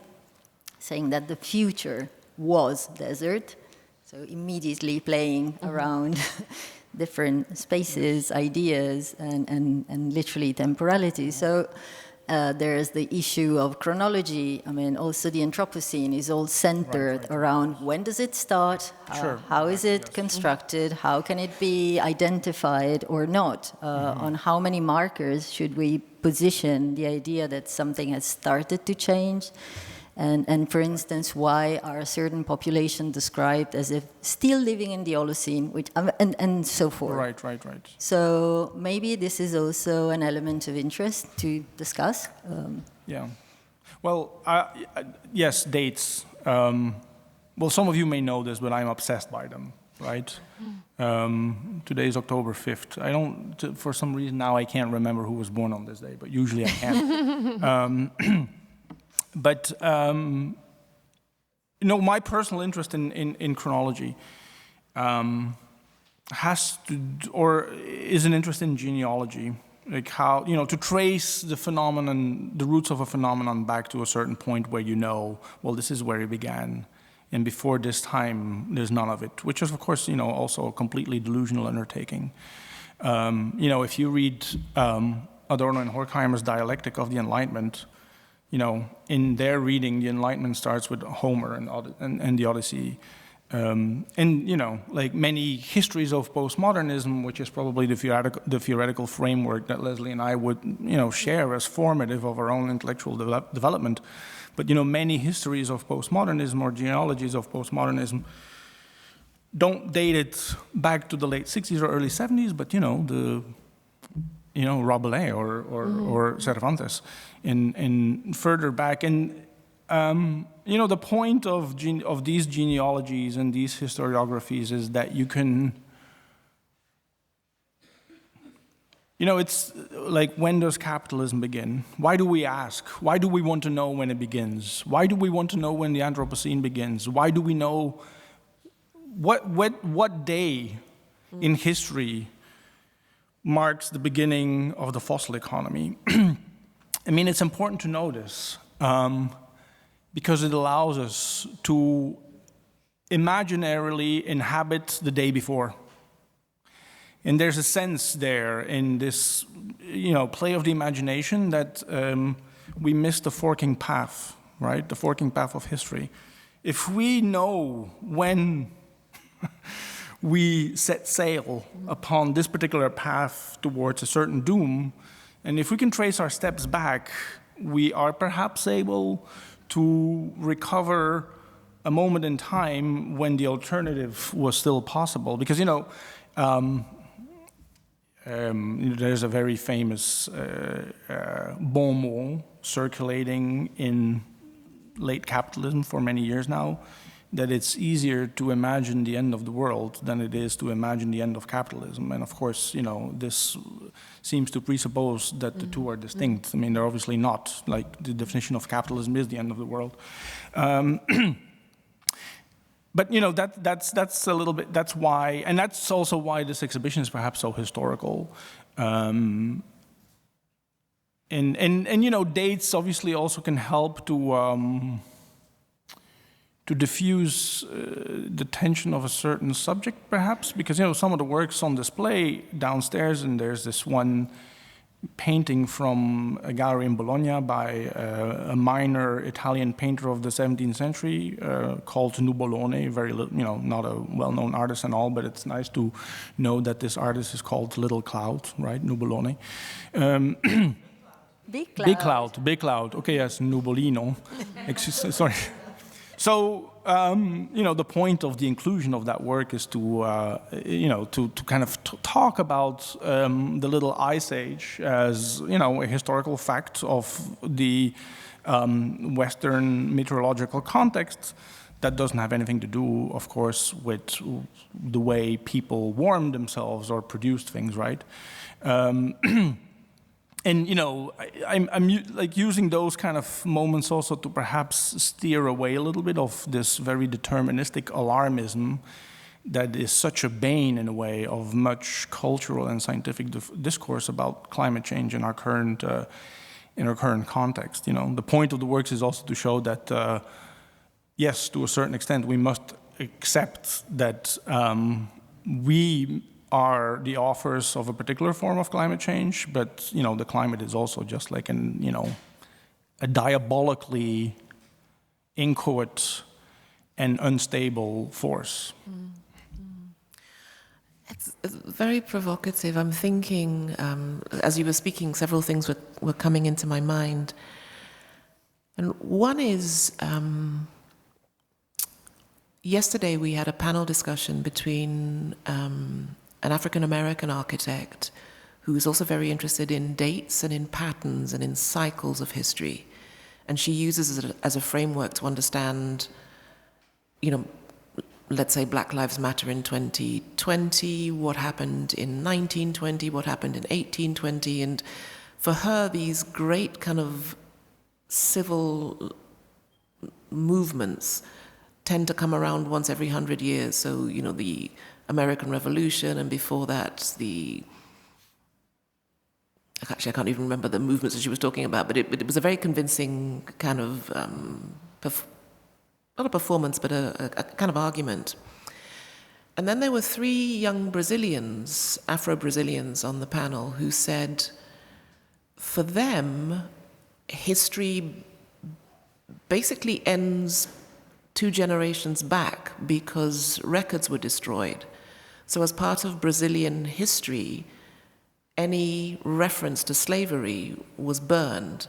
saying that the future was desert, so immediately playing around different spaces, ideas, and literally temporality. So. There's the issue of chronology. Also the Anthropocene is all centered around when does it start, how is it constructed, how can it be identified or not, on how many markers should we position the idea that something has started to change, and for instance, why are a certain population described as if still living in the Holocene, and so forth. Right. So maybe this is also an element of interest to discuss. Yeah. Well, yes, dates. Well, some of you may know this, but I'm obsessed by them, right? Today is October 5th. For some reason now I can't remember who was born on this day, but usually I can. But, my personal interest in chronology is an interest in genealogy, like how, to trace the phenomenon, the roots of a phenomenon back to a certain point where well, this is where it began. And before this time, there's none of it, which is, of course, also a completely delusional undertaking. If you read Adorno and Horkheimer's Dialectic of the Enlightenment, in their reading, the Enlightenment starts with Homer and the Odyssey. Like many histories of postmodernism, which is probably the theoretical framework that Leslie and I would, share as formative of our own intellectual development. But, many histories of postmodernism or genealogies of postmodernism don't date it back to the late 60s or early 70s, but, Rabelais or Cervantes in further back. And, the point of these genealogies and these historiographies is that you can, it's like, when does capitalism begin? Why do we ask? Why do we want to know when it begins? Why do we want to know when the Anthropocene begins? Why do we know what day in history marks the beginning of the fossil economy? I mean, it's important to know this because it allows us to imaginarily inhabit the day before. And there's a sense there in this, play of the imagination that we miss the forking path, right? The forking path of history. If we know when we set sail upon this particular path towards a certain doom, and if we can trace our steps back, we are perhaps able to recover a moment in time when the alternative was still possible. Because, there's a very famous bon mot circulating in late capitalism for many years now, that it's easier to imagine the end of the world than it is to imagine the end of capitalism. And of course, this seems to presuppose that the two are distinct. I mean, they're obviously not. Like, the definition of capitalism is the end of the world. But that's a little bit. That's why, and that's also why this exhibition is perhaps so historical. And dates obviously also can help to diffuse the tension of a certain subject, perhaps, because some of the works on display downstairs, and there's this one painting from a gallery in Bologna by a minor Italian painter of the 17th century called Nubolone. Very, not a well-known artist and all, but it's nice to know that this artist is called Little Cloud, right? Nubolone. Big Cloud. Okay, yes, Nubolino. Sorry. So, the point of the inclusion of that work is to kind of talk about the Little Ice Age as, a historical fact of the Western meteorological context that doesn't have anything to do, of course, with the way people warmed themselves or produced things, right? And I'm like using those kind of moments also to perhaps steer away a little bit of this very deterministic alarmism that is such a bane, in a way, of much cultural and scientific discourse about climate change in our current context. The point of the works is also to show that yes, to a certain extent, we must accept that we are the authors of a particular form of climate change, but the climate is also just like a diabolically inchoate and unstable force. It's very provocative. I'm thinking, as you were speaking, several things were coming into my mind. And one is, yesterday we had a panel discussion between an African-American architect who is also very interested in dates and in patterns and in cycles of history. And she uses it as a framework to understand, let's say Black Lives Matter in 2020, what happened in 1920, what happened in 1820. And for her, these great kind of civil movements tend to come around once every 100 years. So, you know, the American Revolution, and before that, actually, I can't even remember the movements that she was talking about, but it was a very convincing kind of, not a performance, but a kind of argument. And then there were 3 young Brazilians, Afro-Brazilians on the panel, who said, for them, history basically ends 2 generations back because records were destroyed. So as part of Brazilian history, any reference to slavery was burned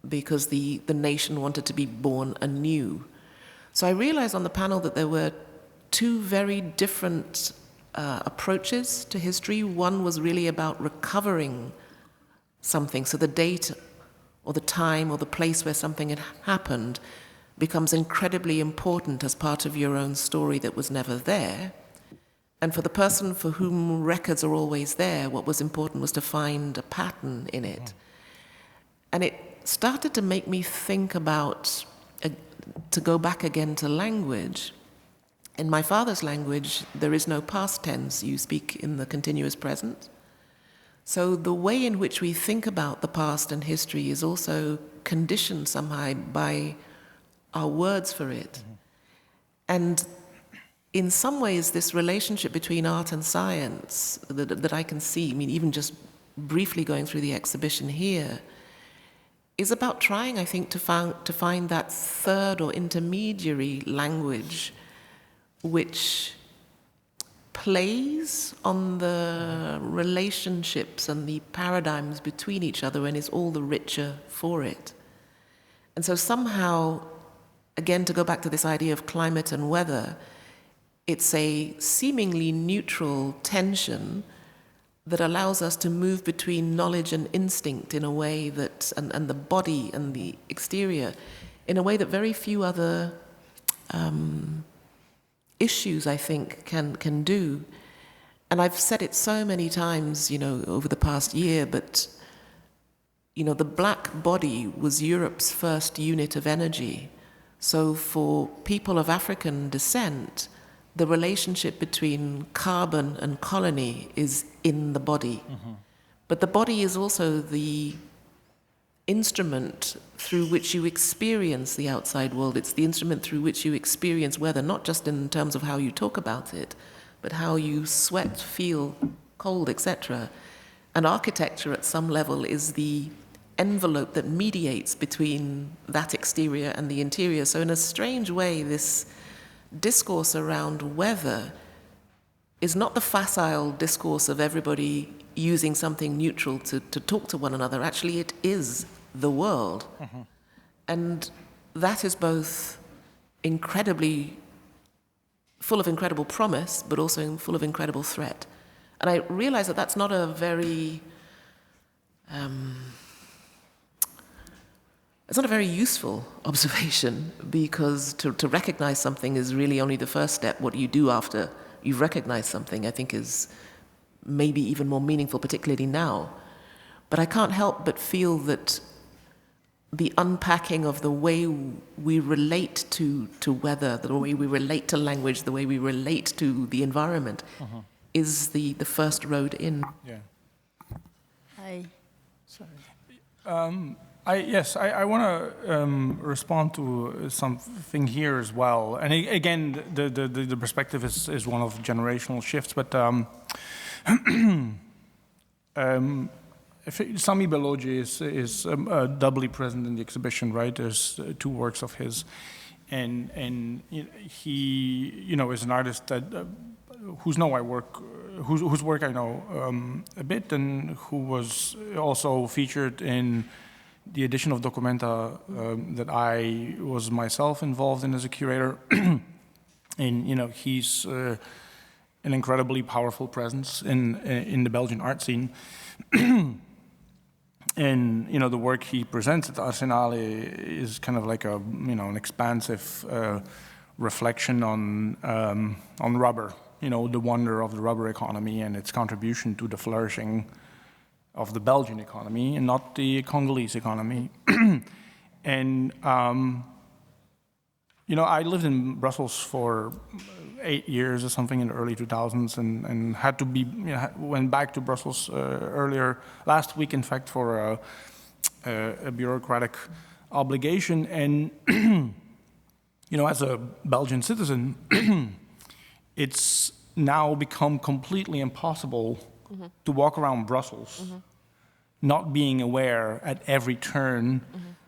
because the nation wanted to be born anew. So I realized on the panel that there were 2 very different approaches to history. One was really about recovering something, so the date or the time or the place where something had happened becomes incredibly important as part of your own story that was never there. And for the person for whom records are always there, what was important was to find a pattern in it. And it started to make me think about, to go back again to language. In my father's language, there is no past tense. You speak in the continuous present. So the way in which we think about the past and history is also conditioned somehow by our words for it. And in some ways, this relationship between art and science that I can see, I mean, even just briefly going through the exhibition here, is about trying, I think, to find that third or intermediary language which plays on the relationships and the paradigms between each other and is all the richer for it. And so somehow, again, to go back to this idea of climate and weather, it's a seemingly neutral tension that allows us to move between knowledge and instinct in a way that, and the body and the exterior, in a way that very few other issues, I think, can do. And I've said it so many times, you know, over the past year, but, you know, the black body was Europe's first unit of energy. So for people of African descent, the relationship between carbon and colony is in the body. But the body is also the instrument through which you experience the outside world. It's the instrument through which you experience weather, not just in terms of how you talk about it, but how you sweat, feel cold, etc. And architecture at some level is the envelope that mediates between that exterior and the interior. So in a strange way, this discourse around weather is not the facile discourse of everybody using something neutral to talk to one another. Actually, it is the world. And that is both incredibly full of incredible promise, but also full of incredible threat. And I realize that that's not a very it's not a very useful observation, because to recognize something is really only the first step. What you do after you've recognized something, I think, is maybe even more meaningful, particularly now. But I can't help but feel that the unpacking of the way we relate to weather, the way we relate to language, the way we relate to the environment, is the first road in. Yeah. Sorry. I want to respond to something here as well. And again, the perspective is one of generational shifts, but Sami Belogi is doubly present in the exhibition, right? There's 2 works of his, and he, you know, is an artist that whose work I know a bit, and who was also featured in the edition of Documenta that I was myself involved in as a curator. And you know, he's an incredibly powerful presence in the Belgian art scene. And you know, the work he presents at the Arsenale is kind of like a, you know, an expansive reflection on rubber. You know, the wonder of the rubber economy and its contribution to the flourishing of the Belgian economy and not the Congolese economy. And I lived in Brussels for 8 years or something in the early 2000s, and had to be, went back to Brussels earlier last week, in fact, for a bureaucratic obligation. And as a Belgian citizen, it's now become completely impossible to walk around Brussels not being aware at every turn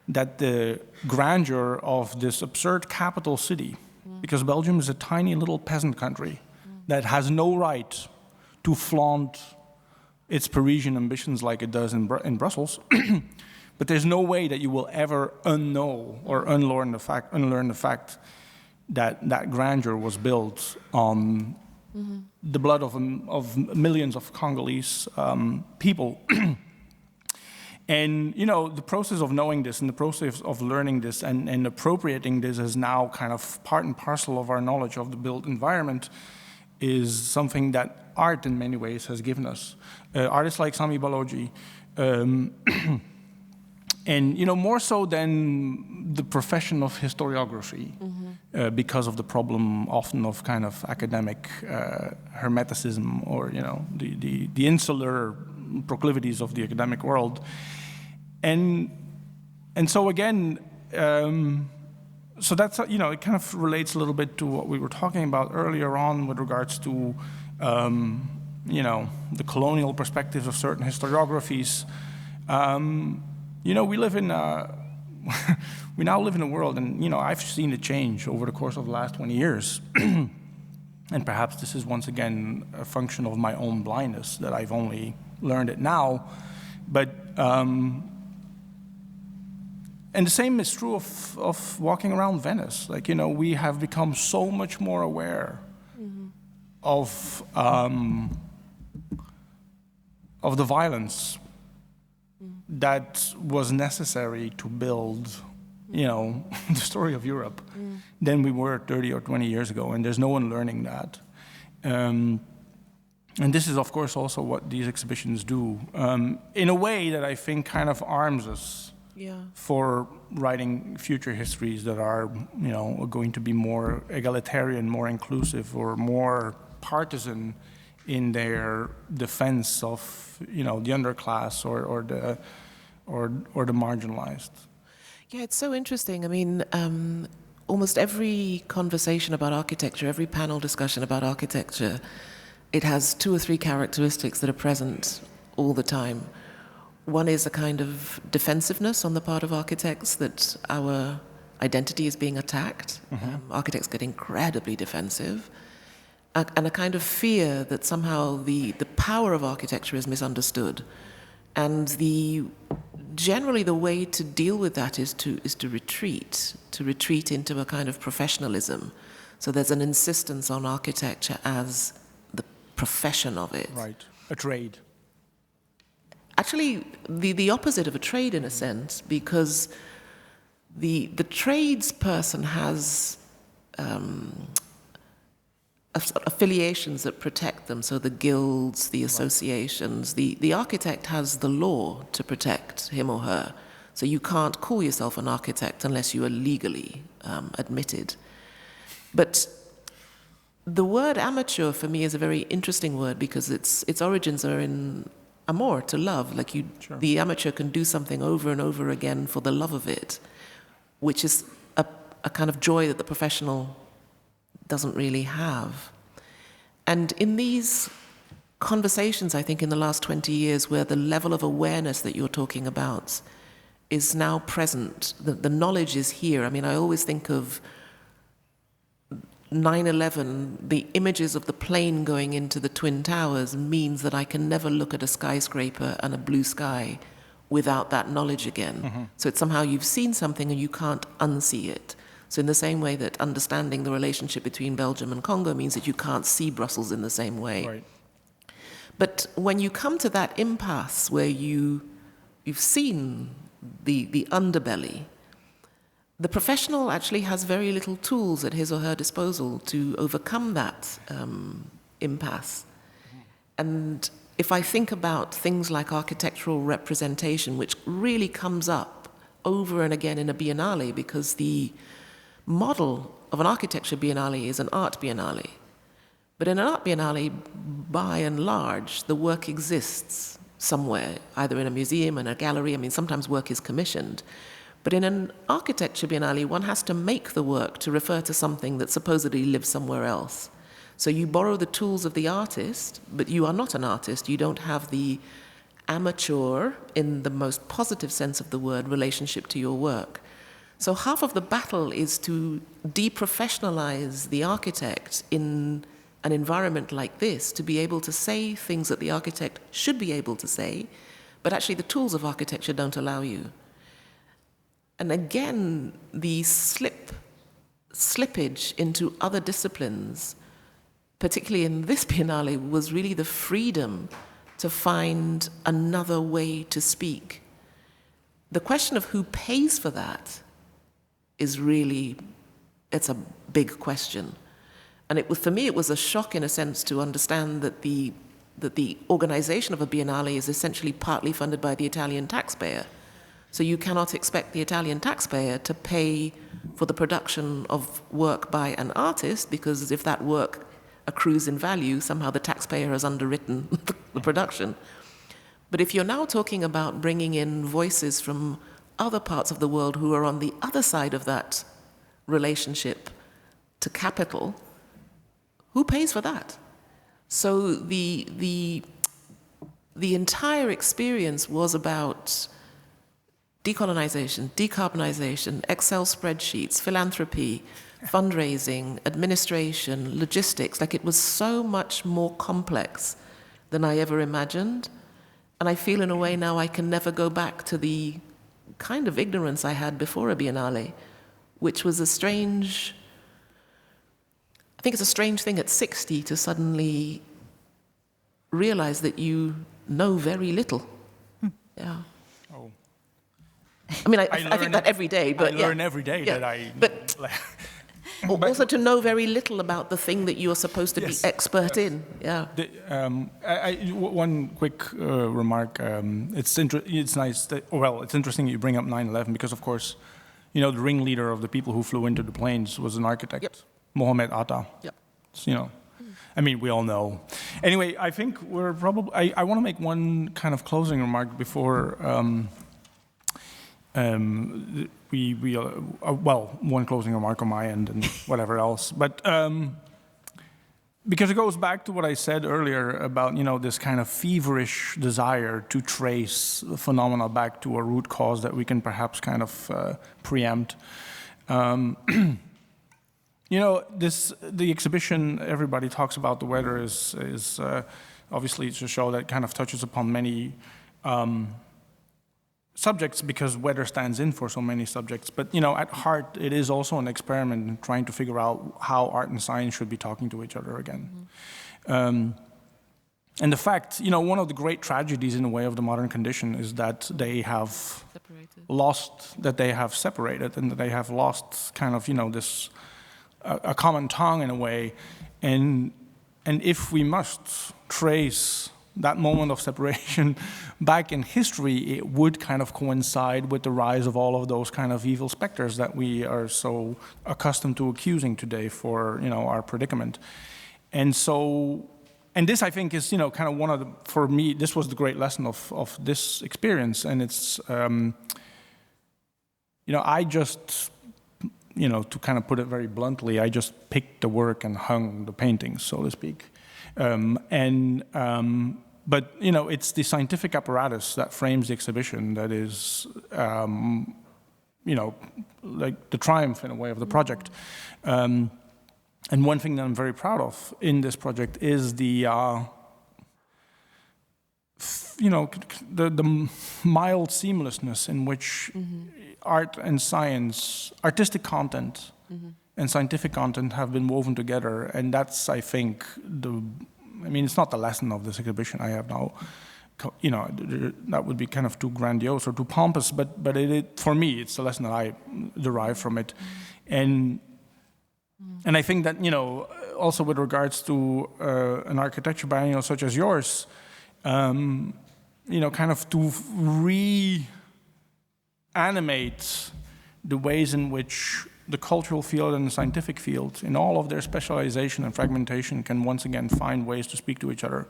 that the grandeur of this absurd capital city, because Belgium is a tiny little peasant country that has no right to flaunt its Parisian ambitions like it does in Brussels, but there's no way that you will ever unknow or unlearn the fact that that grandeur was built on the blood of millions of Congolese people. And the process of knowing this and the process of learning this and appropriating this as now kind of part and parcel of our knowledge of the built environment is something that art in many ways has given us. Artists like Sami Balogi, and more so than the profession of historiography, because of the problem often of kind of academic hermeticism or the insular proclivities of the academic world. And so again, so that's it kind of relates a little bit to what we were talking about earlier on with regards to the colonial perspectives of certain historiographies. We live in we now live in a world, and I've seen it change over the course of the last 20 years. And perhaps this is once again a function of my own blindness that I've only learned it now. But and the same is true of walking around Venice. Like, we have become so much more aware of the violence that was necessary to build, the story of Europe than we were 30 or 20 years ago. And there's no one learning that. And this is, of course, also what these exhibitions do, in a way that I think kind of arms us for writing future histories that are, going to be more egalitarian, more inclusive, or more partisan in their defense of, the underclass or the marginalized. Yeah, it's so interesting. I mean, almost every conversation about architecture, every panel discussion about architecture, it has 2 or 3 characteristics that are present all the time. One is a kind of defensiveness on the part of architects that our identity is being attacked. Architects get incredibly defensive. And a kind of fear that somehow the power of architecture is misunderstood. And generally the way to deal with that is to retreat into a kind of professionalism. So there's an insistence on architecture as the profession of it. Right, a trade. Actually, the opposite of a trade in a sense, because the tradesperson has affiliations that protect them, so the guilds, the associations. The architect has the law to protect him or her. So you can't call yourself an architect unless you are legally admitted. But the word amateur for me is a very interesting word because its origins are in amor, to love. Like the amateur can do something over and over again for the love of it, which is a kind of joy that the professional doesn't really have. And in these conversations, I think in the last 20 years, where the level of awareness that you're talking about is now present, the knowledge is here. I mean, I always think of 9/11, the images of the plane going into the Twin Towers means that I can never look at a skyscraper and a blue sky without that knowledge again. So it's somehow you've seen something and you can't unsee it. So in the same way that understanding the relationship between Belgium and Congo means that you can't see Brussels in the same way. Right. But when you come to that impasse where you've seen the underbelly, the professional actually has very little tools at his or her disposal to overcome that impasse. And if I think about things like architectural representation, which really comes up over and again in a biennale, because model of an architecture biennale is an art biennale. But in an art biennale, by and large, the work exists somewhere, either in a museum, in a gallery. I mean, sometimes work is commissioned. But in an architecture biennale, one has to make the work to refer to something that supposedly lives somewhere else. So you borrow the tools of the artist, but you are not an artist. You don't have the amateur, in the most positive sense of the word, relationship to your work. So half of the battle is to deprofessionalize the architect in an environment like this, to be able to say things that the architect should be able to say, but actually the tools of architecture don't allow you. And again, the slippage into other disciplines, particularly in this biennale, was really the freedom to find another way to speak. The question of who pays for that is really, it's a big question. And for me, it was a shock, in a sense, to understand that the organization of a biennale is essentially partly funded by the Italian taxpayer. So you cannot expect the Italian taxpayer to pay for the production of work by an artist, because if that work accrues in value, somehow the taxpayer has underwritten the production. But if you're now talking about bringing in voices from other parts of the world who are on the other side of that relationship to capital, who pays for that? So the entire experience was about decolonization, decarbonization, Excel spreadsheets, philanthropy, fundraising, administration, logistics. Like, it was so much more complex than I ever imagined. And I feel, in a way, now I can never go back to the kind of ignorance I had before a biennale, which was I think it's a strange thing at 60 to suddenly realize that you know very little. Yeah. Oh. I mean, I think that every day, but I learn every day that I... But also to know very little about the thing that you are supposed to be expert in. Yeah. One quick remark. It's nice that, it's interesting that you bring up 9/11, because, of course, you know, the ringleader of the people who flew into the planes was an architect. Yep. Mohammed Atta. Yep. You know, I mean, we all know. Anyway, I think we're probably. I want to make one kind of closing remark before one closing remark on my end and whatever else. But because it goes back to what I said earlier about, you know, this kind of feverish desire to trace phenomena back to a root cause that we can perhaps kind of preempt. You know, the exhibition, everybody talks about the weather is obviously it's a show that kind of touches upon many subjects, because weather stands in for so many subjects. But, you know, at heart, it is also an experiment in trying to figure out how art and science should be talking to each other again. Mm-hmm. And the fact, you know, one of the great tragedies in a way of the modern condition is that they have separated, and that they have lost kind of, you know, this a common tongue in a way, and if we must trace that moment of separation back in history, it would kind of coincide with the rise of all of those kind of evil specters that we are so accustomed to accusing today for, you know, our predicament. And so, and this, I think, is, you know, kind of one of the, for me, this was the great lesson of this experience, and it's, you know, I just, you know, to kind of put it very bluntly, I just picked the work and hung the paintings, so to speak. But, you know, it's the scientific apparatus that frames the exhibition that is, you know, like the triumph, in a way, of the project. And one thing that I'm very proud of in this project is the, you know, the mild seamlessness in which art and science, artistic content and scientific content have been woven together. And that's, I think, I mean, it's not the lesson of this exhibition I have now. You know, that would be kind of too grandiose or too pompous, but for me, it's the lesson that I derive from it. And I think that, you know, also with regards to an architecture biennial such as yours, you know, kind of to reanimate the ways in which the cultural field and the scientific field, in all of their specialization and fragmentation, can once again find ways to speak to each other,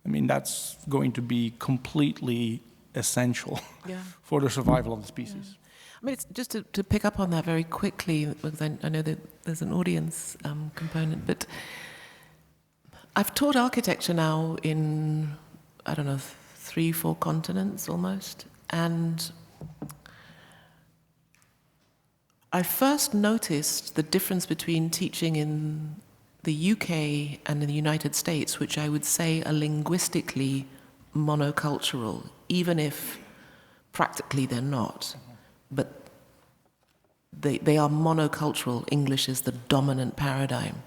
I mean, that's going to be completely essential for the survival of the species. I mean, it's just to pick up on that very quickly, because I know that there's an audience component, but I've taught architecture now in, I don't know, 3-4 continents almost, and I first noticed the difference between teaching in the UK and in the United States, which I would say are linguistically monocultural, even if practically they're not. But they are monocultural. English is the dominant paradigm.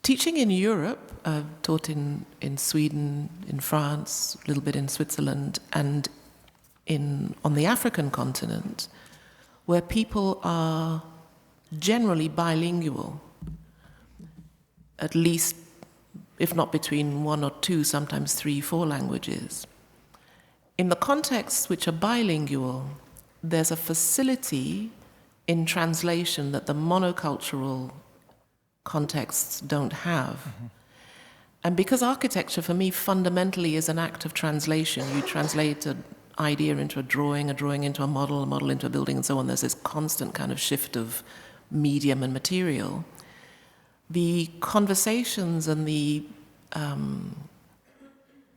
Teaching in Europe, I've taught in Sweden, in France, a little bit in Switzerland, and on the African continent, where people are generally bilingual, at least, if not between 1 or 2, sometimes 3, 4 languages. In the contexts which are bilingual, there's a facility in translation that the monocultural contexts don't have. And because architecture, for me, fundamentally is an act of translation, you translate an idea into a drawing into a model into a building, and so on. There's this constant kind of shift of medium and material. The conversations and the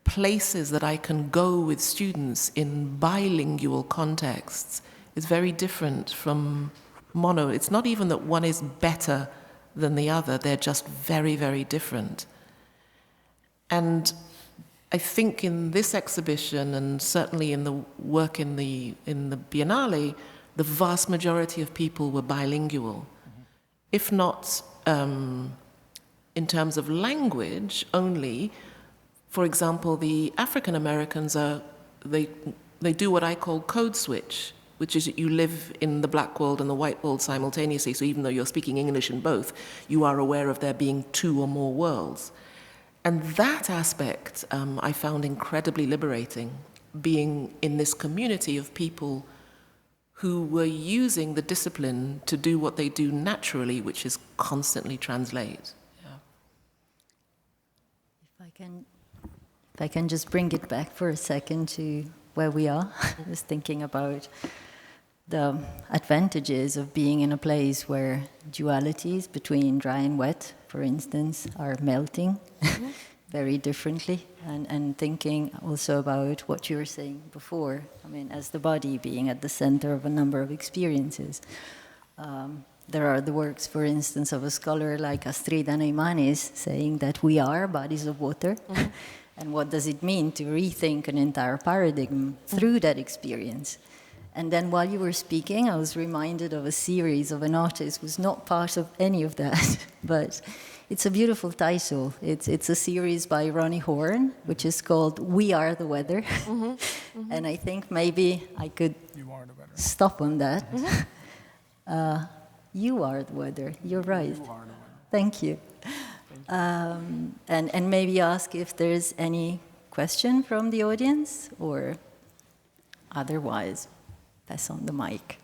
places that I can go with students in bilingual contexts is very different from mono. It's not even that one is better than the other, they're just very, very different. And I think in this exhibition, and certainly in the work in the Biennale, the vast majority of people were bilingual. If not in terms of language only. For example, the African Americans they do what I call code switch, which is that you live in the black world and the white world simultaneously. So even though you're speaking English in both, you are aware of there being 2 or more worlds. And that aspect I found incredibly liberating, being in this community of people who were using the discipline to do what they do naturally, which is constantly translate. If I can just bring it back for a second to where we are. I was thinking about the advantages of being in a place where dualities between dry and wet, for instance, are melting very differently, and thinking also about what you were saying before, I mean, as the body being at the center of a number of experiences. There are the works, for instance, of a scholar like Astrida Neymanis saying that we are bodies of water. And what does it mean to rethink an entire paradigm through that experience? And then while you were speaking, I was reminded of a series of an artist who's not part of any of that, but it's a beautiful title. It's a series by Ronnie Horn, which is called We Are the Weather. And I think maybe I could stop on that. You are the weather. You're right. You are the weather. Thank you. And maybe ask if there's any question from the audience, or otherwise pass on the mic.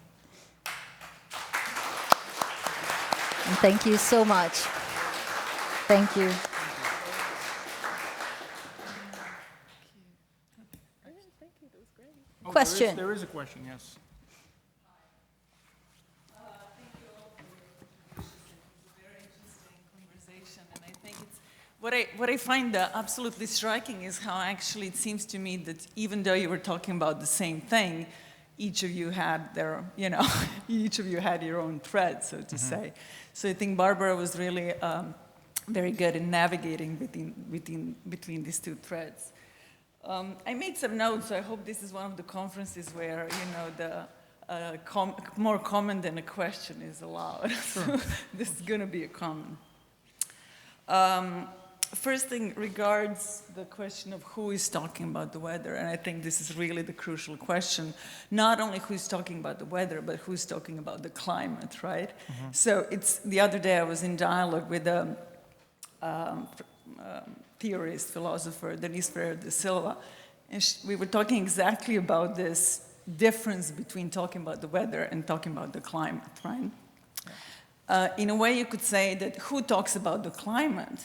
And thank you so much. Thank you. Question. There is a question, yes. What I find absolutely striking is how actually it seems to me that even though you were talking about the same thing, each of you had their, each of you had your own thread, so to say. So I think Barbara was really very good in navigating between these two threads. I made some notes, so I hope this is one of the conferences where, the more comment than a question is allowed. Sure. So this is going to be a comment. First thing regards the question of who is talking about the weather, and I think this is really the crucial question. Not only who's talking about the weather, but who's talking about the climate, right? So the other day I was in dialogue with a theorist, philosopher, Denise Ferrer de Silva, and we were talking exactly about this difference between talking about the weather and talking about the climate, right? In a way, you could say that who talks about the climate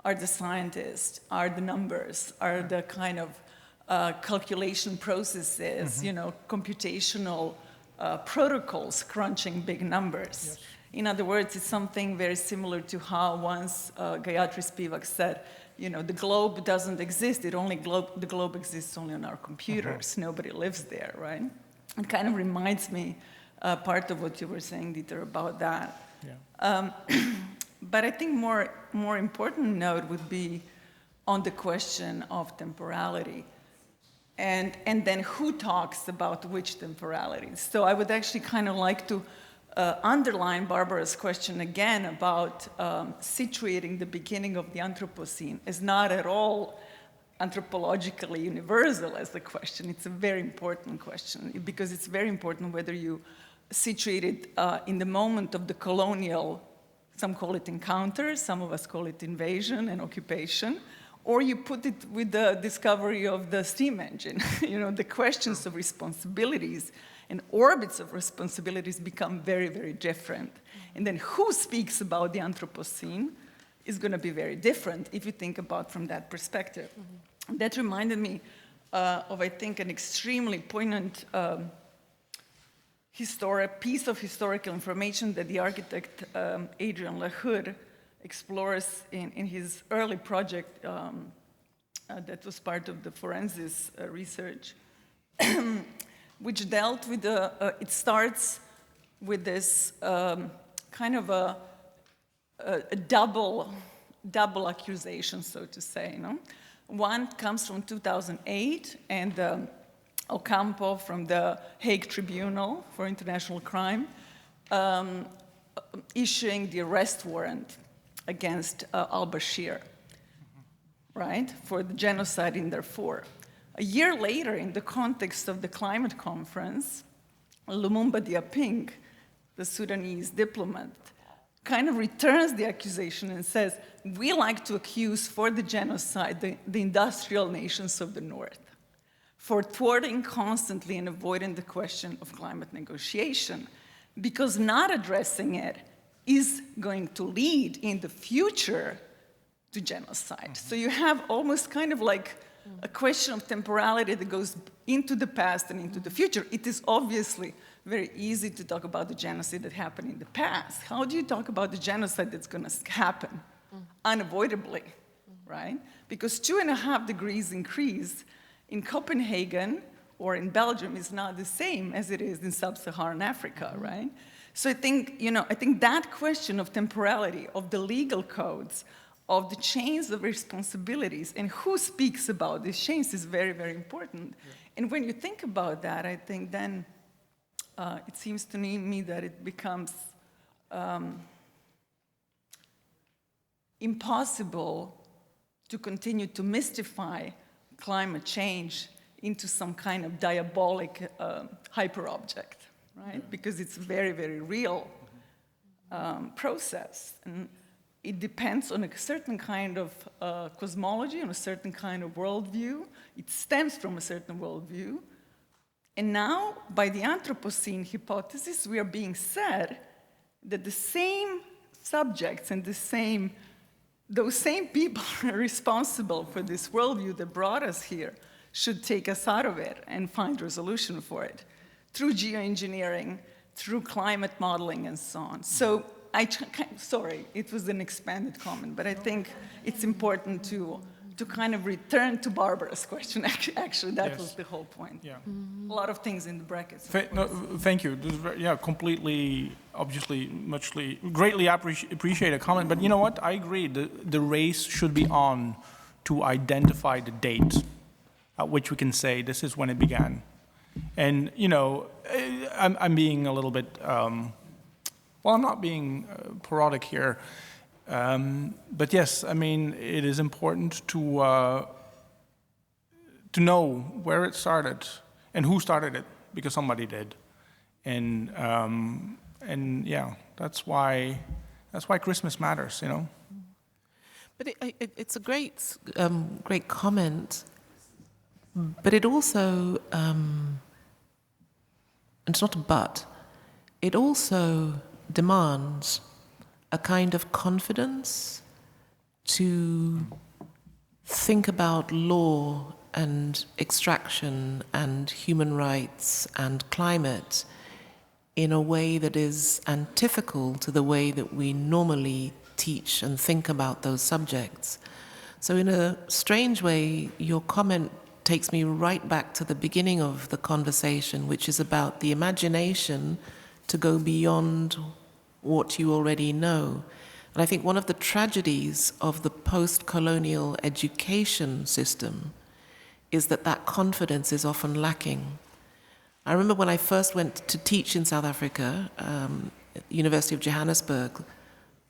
are the scientists, are the numbers, are the kind of calculation processes, computational protocols crunching big numbers. Yes. In other words, it's something very similar to how once Gayatri Spivak said, the globe doesn't exist. The globe exists only on our computers. Nobody lives there, right? It kind of reminds me part of what you were saying, Dieter, about that. Yeah. But I think more important note would be on the question of temporality. And then who talks about which temporalities? So I would actually kind of like to underline Barbara's question again about situating the beginning of the Anthropocene as not at all anthropologically universal as the question. It's a very important question because it's very important whether you situate it in the moment of the colonial, some call it encounter, some of us call it invasion and occupation, or you put it with the discovery of the steam engine. The questions of responsibilities and orbits of responsibilities become very, very different. And then who speaks about the Anthropocene is going to be very different if you think about from that perspective. Mm-hmm. That reminded me of, I think, an extremely poignant piece of historical information that the architect Adrian LaHood explores in his early project that was part of the forensics research, which dealt with it starts with this kind of a double accusation, so to say. One comes from 2008, and Ocampo from the Hague Tribunal for International Crime, issuing the arrest warrant against al-Bashir, right, for the genocide in Darfur. A year later, in the context of the climate conference, Lumumba Diaping, the Sudanese diplomat, kind of returns the accusation and says, we like to accuse for the genocide the industrial nations of the North for thwarting constantly and avoiding the question of climate negotiation, because not addressing it is going to lead in the future to genocide. Mm-hmm. So you have almost kind of like a question of temporality that goes into the past and into the future. It is obviously very easy to talk about the genocide that happened in the past. How do you talk about the genocide that's going to happen unavoidably, right? Because 2.5 degrees increase in Copenhagen or in Belgium is not the same as it is in sub-Saharan Africa, right? So I think that question of temporality, of the legal codes, of the chains of responsibilities, and who speaks about these chains is very, very important. Yeah. And when you think about that, I think then it seems to me that it becomes impossible to continue to mystify climate change into some kind of diabolic hyper-object, right? Yeah. Because it's a very, very real process. And it depends on a certain kind of cosmology, on a certain kind of worldview. It stems from a certain worldview. And now, by the Anthropocene hypothesis, we are being said that the same subjects and those same people are responsible for this worldview that brought us here should take us out of it and find resolution for it through geoengineering, through climate modeling, and so on. So, sorry, it was an expanded comment, but I think it's important to kind of return to Barbara's question. Actually, that was the whole point. Yeah. Mm-hmm. A lot of things in the brackets. Thank you. This is completely, obviously, greatly appreciate a comment. But you know what? I agree. The race should be on to identify the date at which we can say this is when it began. And I'm being a little bit. Well, I'm not being parodic here. But yes, I mean, it is important to know where it started and who started it, because somebody did, and yeah, that's why Christmas matters, But it's a great comment, but it also it's not a but, it also demands a kind of confidence to think about law and extraction and human rights and climate in a way that is antithetical to the way that we normally teach and think about those subjects. So in a strange way, your comment takes me right back to the beginning of the conversation, which is about the imagination to go beyond what you already know. And I think one of the tragedies of the post-colonial education system is that that confidence is often lacking. I remember when I first went to teach in South Africa, at the University of Johannesburg,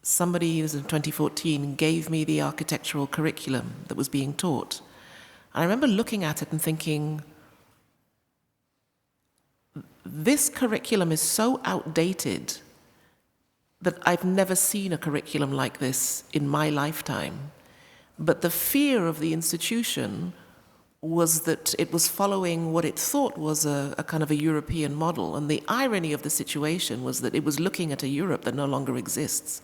somebody, it was in 2014, gave me the architectural curriculum that was being taught. I remember looking at it and thinking, this curriculum is so outdated that I've never seen a curriculum like this in my lifetime. But the fear of the institution was that it was following what it thought was a kind of a European model. And the irony of the situation was that it was looking at a Europe that no longer exists.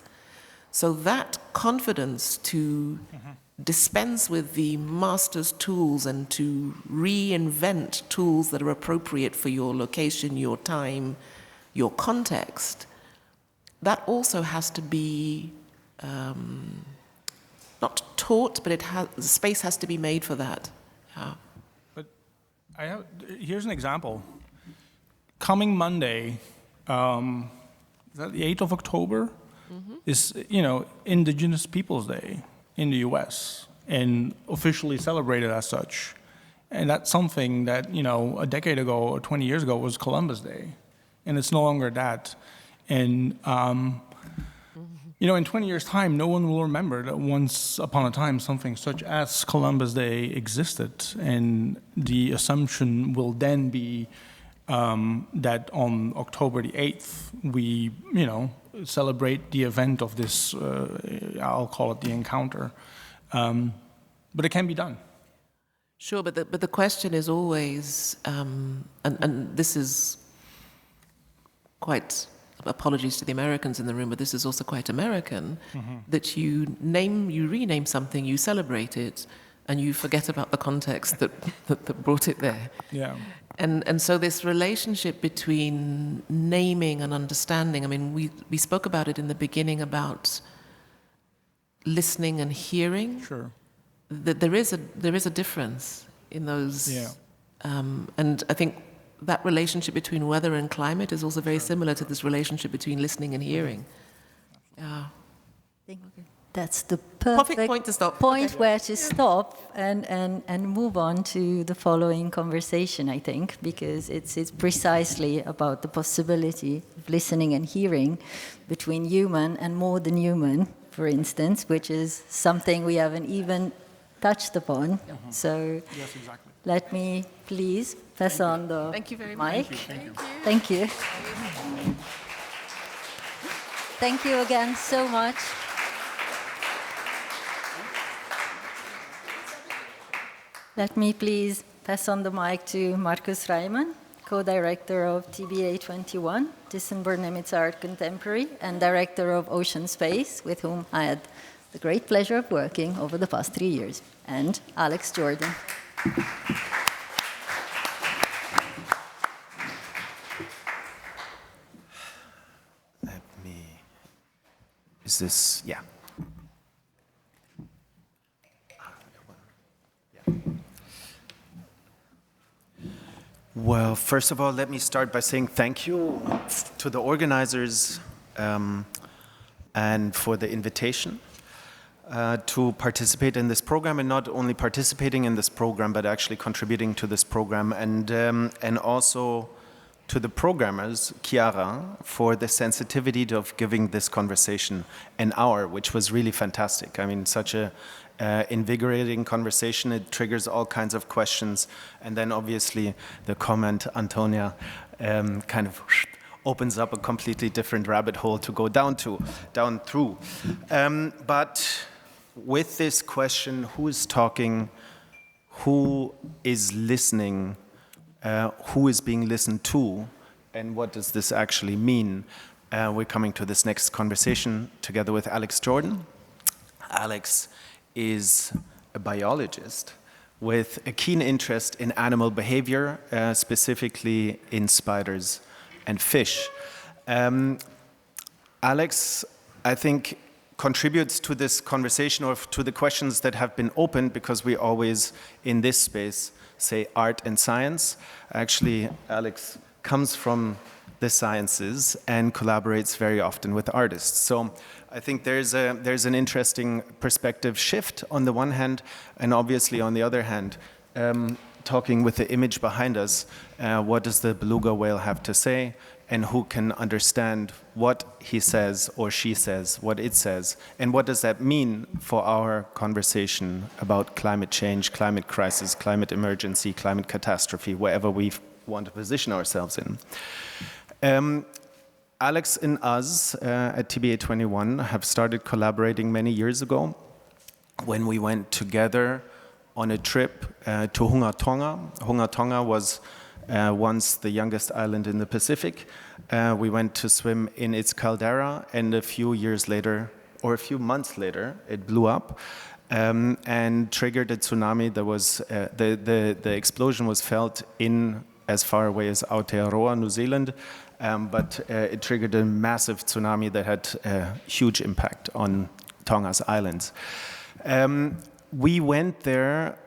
So that confidence to dispense with the master's tools and to reinvent tools that are appropriate for your location, your time, your context, that also has to be not taught, but the space has to be made for that. Yeah. But here's an example. Coming Monday, is that the 8th of October, is Indigenous Peoples Day in the U.S. and officially celebrated as such. And that's something that a decade ago or 20 years ago was Columbus Day, and it's no longer that. And in 20 years' time, no one will remember that once upon a time something such as Columbus Day existed, and the assumption will then be that on October the 8th, we, celebrate the event of this, I'll call it the encounter. But it can be done. Sure, but the question is always, and this is quite, apologies to the Americans in the room, but this is also quite American, that you rename something, you celebrate it, and you forget about the context that brought it there. Yeah. And so this relationship between naming and understanding, I mean, we spoke about it in the beginning about listening and hearing. Sure. That there is a difference in those. Yeah. And I think that relationship between weather and climate is also very similar to this relationship between listening and hearing. Yeah. That's the perfect point to stop. Point where to stop and move on to the following conversation, I think, because it's precisely about the possibility of listening and hearing between human and more than human, for instance, which is something we haven't even touched upon. So Yes, exactly. let me please pass on the Thank you very much. mic. Thank you. Thank you again so much. Let me please pass on the mic to Markus Reimann, co-director of TBA 21, Thyssen-Bornemisza Art Contemporary, and director of Ocean Space, with whom I had the great pleasure of working over the past 3 years, and Alex Jordan. Yeah. Well, first of all, let me start by saying thank you to the organizers and for the invitation to participate in this program, and not only participating in this program, but actually contributing to this program, and also to the programmers, Chiara, for the sensitivity of giving this conversation an hour, which was really fantastic. I mean, such a invigorating conversation. It triggers all kinds of questions. And then obviously the comment, Antonia, kind of opens up a completely different rabbit hole to go down through. But with this question, who is talking, who is listening, who is being listened to, and what does this actually mean? We're coming to this next conversation together with Alex Jordan. Alex is a biologist with a keen interest in animal behavior, specifically in spiders and fish. Alex, I think, contributes to this conversation or to the questions that have been opened, because we always, in this space, say art and science. Actually, Alex comes from the sciences and collaborates very often with artists. So I think there's an interesting perspective shift on the one hand, and obviously on the other hand, talking with the image behind us, what does the beluga whale have to say, and who can understand what he says or she says, what it says, and what does that mean for our conversation about climate change, climate crisis, climate emergency, climate catastrophe, wherever we want to position ourselves in. Alex and us at TBA 21 have started collaborating many years ago when we went together on a trip to Hunga Tonga. Hunga Tonga was once the youngest island in the Pacific. We went to swim in its caldera, and a few years later, or a few months later, it blew up and triggered a tsunami. That was the explosion was felt in as far away as Aotearoa, New Zealand, but it triggered a massive tsunami that had a huge impact on Tonga's islands. We went there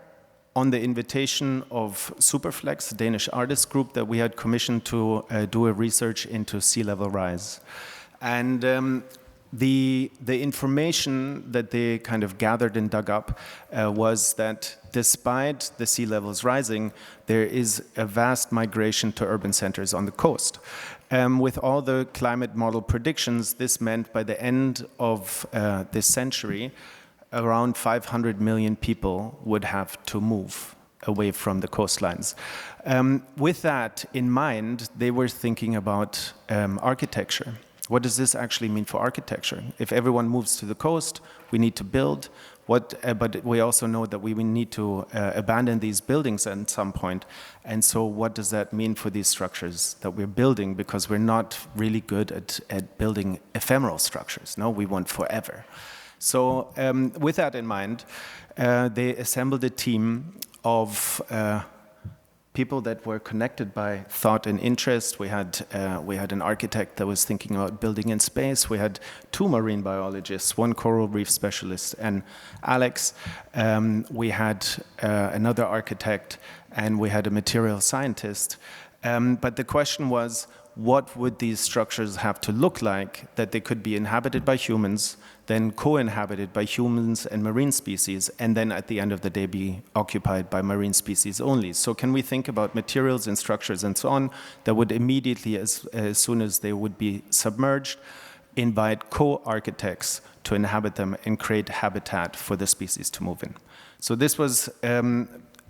on the invitation of Superflex, a Danish artist group that we had commissioned to do a research into sea level rise. And the information that they kind of gathered and dug up was that despite the sea levels rising, there is a vast migration to urban centers on the coast. With all the climate model predictions, this meant by the end of this century, around 500 million people would have to move away from the coastlines. With that in mind, they were thinking about architecture. What does this actually mean for architecture? If everyone moves to the coast, we need to build. But we also know that we need to abandon these buildings at some point. And so what does that mean for these structures that we're building? Because we're not really good at building ephemeral structures. No, we want forever. So with that in mind, they assembled a team of people that were connected by thought and interest. We had an architect that was thinking about building in space. We had 2 marine biologists, 1 coral reef specialist, and Alex. We had another architect, and we had a material scientist. But the question was, what would these structures have to look like that they could be inhabited by humans, then co-inhabited by humans and marine species, and then at the end of the day be occupied by marine species only? So can we think about materials and structures and so on that would immediately, as soon as they would be submerged, invite co-architects to inhabit them and create habitat for the species to move in? So this was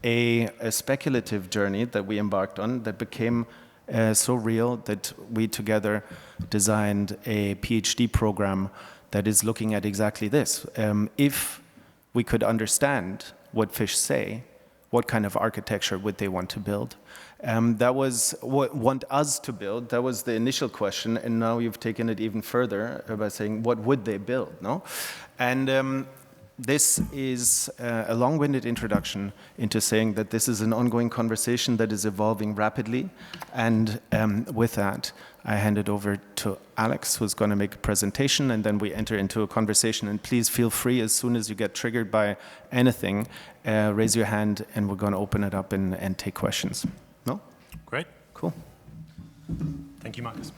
a speculative journey that we embarked on that became so real that we together designed a PhD program that is looking at exactly this. If we could understand what fish say, what kind of architecture would they want to build? That was what want us to build. That was the initial question, and now you've taken it even further by saying, what would they build? No, and this is a long-winded introduction into saying that this is an ongoing conversation that is evolving rapidly. And with that, I hand it over to Alex, who's going to make a presentation, and then we enter into a conversation. And please feel free, as soon as you get triggered by anything, raise your hand, and we're going to open it up and take questions. No? Great. Cool. Thank you, Marcus.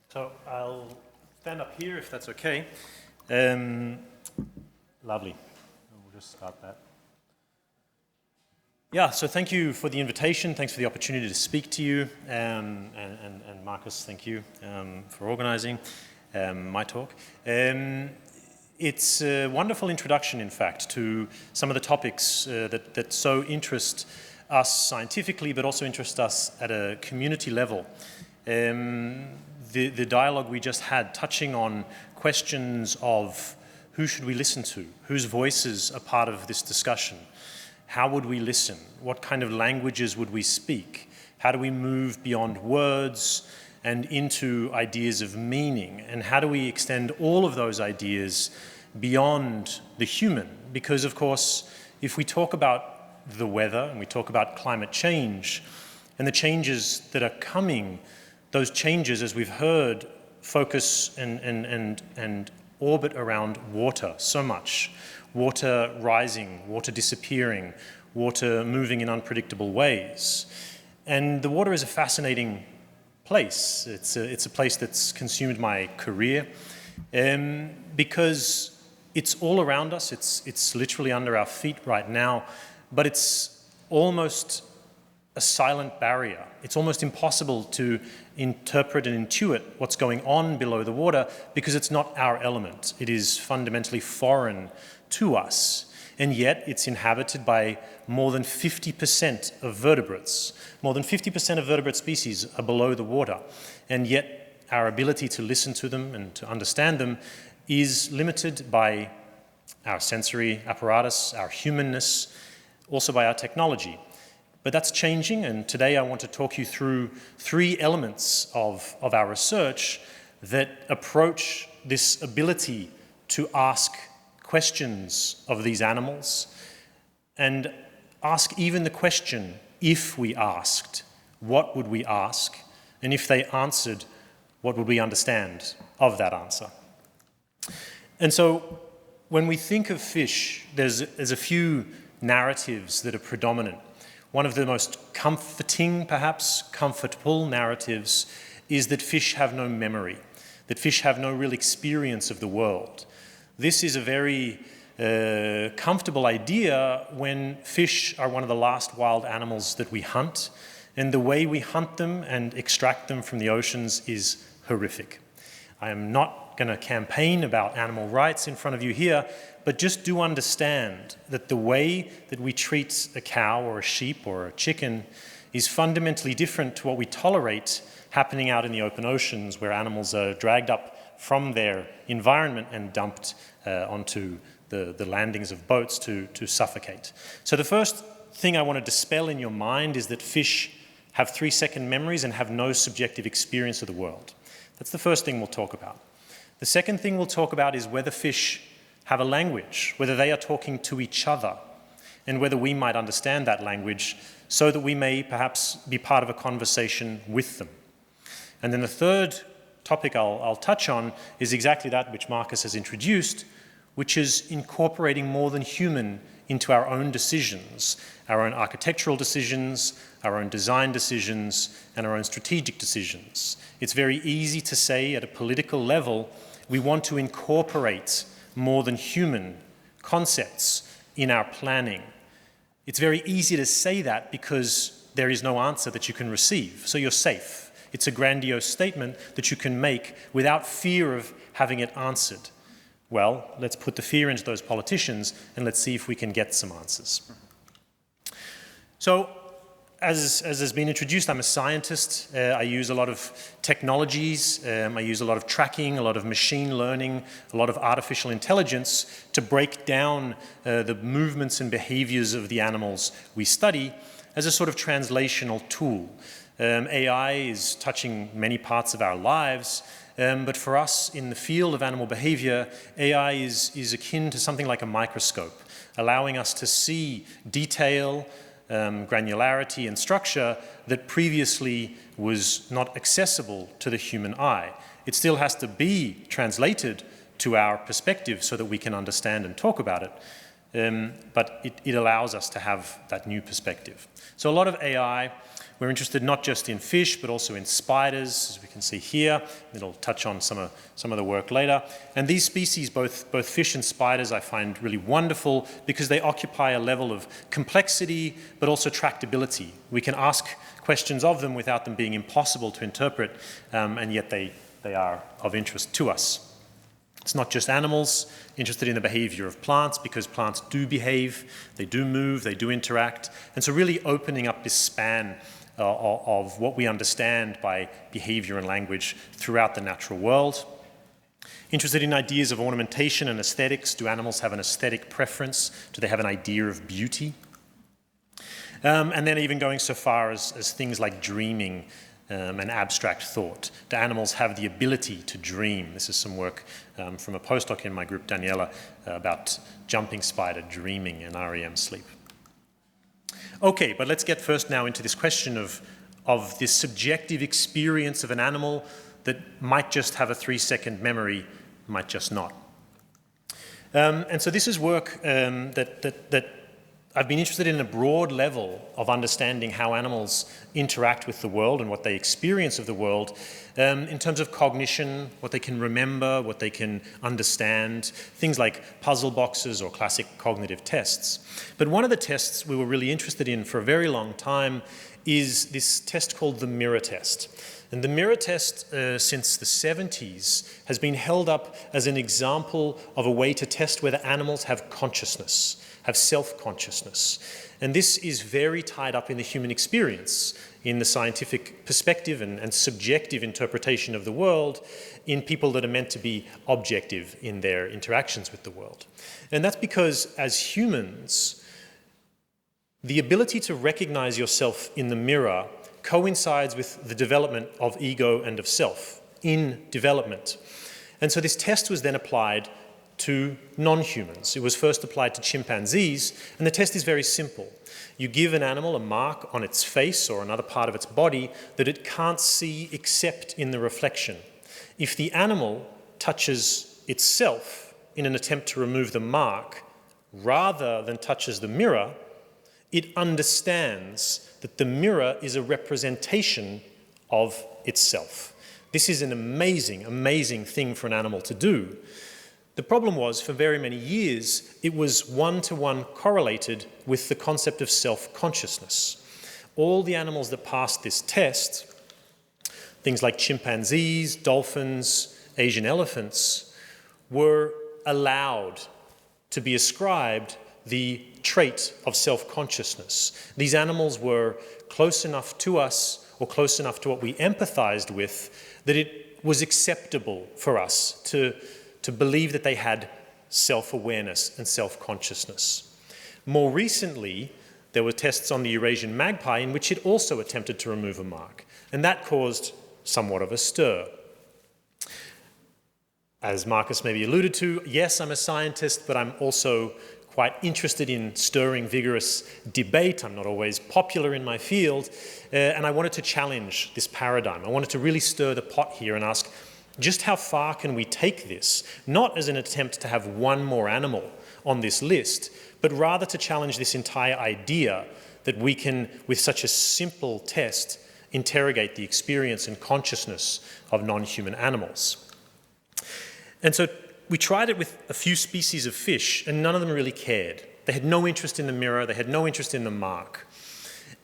So I'll stand up here, if that's okay. Lovely. We'll just start that. Yeah, so thank you for the invitation. Thanks for the opportunity to speak to you. And Marcus, thank you for organizing my talk. It's a wonderful introduction, in fact, to some of the topics that so interest us scientifically, but also interest us at a community level. The dialogue we just had, touching on questions of who should we listen to? Whose voices are part of this discussion? How would we listen? What kind of languages would we speak? How do we move beyond words and into ideas of meaning? And how do we extend all of those ideas beyond the human? Because, of course, if we talk about the weather and we talk about climate change and the changes that are coming, those changes, as we've heard, focus and orbit around water so much. Water rising, water disappearing, water moving in unpredictable ways. And the water is a fascinating place. It's a place that's consumed my career because it's all around us. It's literally under our feet right now, but it's almost a silent barrier. It's almost impossible to interpret and intuit what's going on below the water because it's not our element. It is fundamentally foreign to us. And yet it's inhabited by more than 50% of vertebrates. More than 50% of vertebrate species are below the water. And yet our ability to listen to them and to understand them is limited by our sensory apparatus, our humanness, also by our technology. But that's changing, and today I want to talk you through 3 elements of our research that approach this ability to ask questions of these animals and ask even the question, if we asked, what would we ask? And if they answered, what would we understand of that answer? And so when we think of fish, there's a few narratives that are predominant. One of the most comforting, perhaps comfortable narratives is that fish have no memory, that fish have no real experience of the world. This is a very comfortable idea when fish are one of the last wild animals that we hunt, and the way we hunt them and extract them from the oceans is horrific. I am not going to campaign about animal rights in front of you here, but just do understand that the way that we treat a cow or a sheep or a chicken is fundamentally different to what we tolerate happening out in the open oceans, where animals are dragged up from their environment and dumped onto the landings of boats to suffocate. So the first thing I want to dispel in your mind is that fish have 3-second memories and have no subjective experience of the world. That's the first thing we'll talk about. The second thing we'll talk about is whether fish have a language, whether they are talking to each other, and whether we might understand that language so that we may perhaps be part of a conversation with them. And then the third topic I'll touch on is exactly that which Marcus has introduced, which is incorporating more than human into our own decisions, our own architectural decisions, our own design decisions, and our own strategic decisions. It's very easy to say at a political level, we want to incorporate more than human concepts in our planning. It's very easy to say that because there is no answer that you can receive, so you're safe. It's a grandiose statement that you can make without fear of having it answered. Well, let's put the fear into those politicians and let's see if we can get some answers. So, as has been introduced, I'm a scientist. I use a lot of technologies. I use a lot of tracking, a lot of machine learning, a lot of artificial intelligence to break down the movements and behaviors of the animals we study as a sort of translational tool. AI is touching many parts of our lives, but for us in the field of animal behavior, AI is akin to something like a microscope, allowing us to see detail, granularity and structure that previously was not accessible to the human eye. It still has to be translated to our perspective so that we can understand and talk about it, but it allows us to have that new perspective. So a lot of AI, we're interested not just in fish, but also in spiders, as we can see here. It'll touch on some of the work later. And these species, both fish and spiders, I find really wonderful because they occupy a level of complexity, but also tractability. We can ask questions of them without them being impossible to interpret, and yet they are of interest to us. It's not just animals interested in the behavior of plants, because plants do behave, they do move, they do interact. And so really opening up this span of what we understand by behavior and language throughout the natural world. Interested in ideas of ornamentation and aesthetics. Do animals have an aesthetic preference? Do they have an idea of beauty? And then even going so far as things like dreaming and abstract thought. Do animals have the ability to dream? This is some work from a postdoc in my group, Daniela, about jumping spider dreaming and REM sleep. Okay, but let's get first now into this question of this subjective experience of an animal that might just have a 3-second memory, might just not. And so this is work that I've been interested in a broad level of understanding how animals interact with the world and what they experience of the world in terms of cognition, what they can remember, what they can understand, things like puzzle boxes or classic cognitive tests. But one of the tests we were really interested in for a very long time is this test called the mirror test. And the mirror test, since the 70s, has been held up as an example of a way to test whether animals have consciousness, have self-consciousness. And this is very tied up in the human experience, in the scientific perspective and subjective interpretation of the world, in people that are meant to be objective in their interactions with the world. And that's because, as humans, the ability to recognize yourself in the mirror coincides with the development of ego and of self in development. And so this test was then applied to non-humans. It was first applied to chimpanzees, and the test is very simple. You give an animal a mark on its face or another part of its body that it can't see except in the reflection. If the animal touches itself in an attempt to remove the mark rather than touches the mirror, it understands that the mirror is a representation of itself. This is an amazing, amazing thing for an animal to do. The problem was, for very many years, it was one-to-one correlated with the concept of self-consciousness. All the animals that passed this test, things like chimpanzees, dolphins, Asian elephants, were allowed to be ascribed the trait of self-consciousness. These animals were close enough to us, or close enough to what we empathized with, that it was acceptable for us to believe that they had self-awareness and self-consciousness. More recently, there were tests on the Eurasian magpie in which it also attempted to remove a mark, and that caused somewhat of a stir. As Marcus maybe alluded to, yes, I'm a scientist, but I'm also quite interested in stirring vigorous debate. I'm not always popular in my field, and I wanted to challenge this paradigm. I wanted to really stir the pot here and ask, just how far can we take this? Not as an attempt to have one more animal on this list, but rather to challenge this entire idea that we can, with such a simple test, interrogate the experience and consciousness of non-human animals. And so we tried it with a few species of fish, and none of them really cared. They had no interest in the mirror, they had no interest in the mark.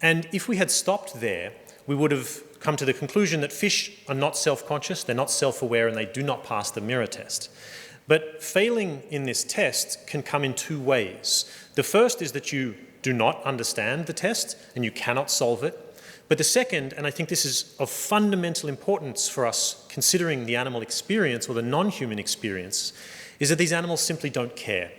And if we had stopped there, we would have come to the conclusion that fish are not self-conscious, they're not self-aware, and they do not pass the mirror test. But failing in this test can come in two ways. The first is that you do not understand the test, and you cannot solve it. But the second, and I think this is of fundamental importance for us considering the animal experience or the non-human experience, is that these animals simply don't care.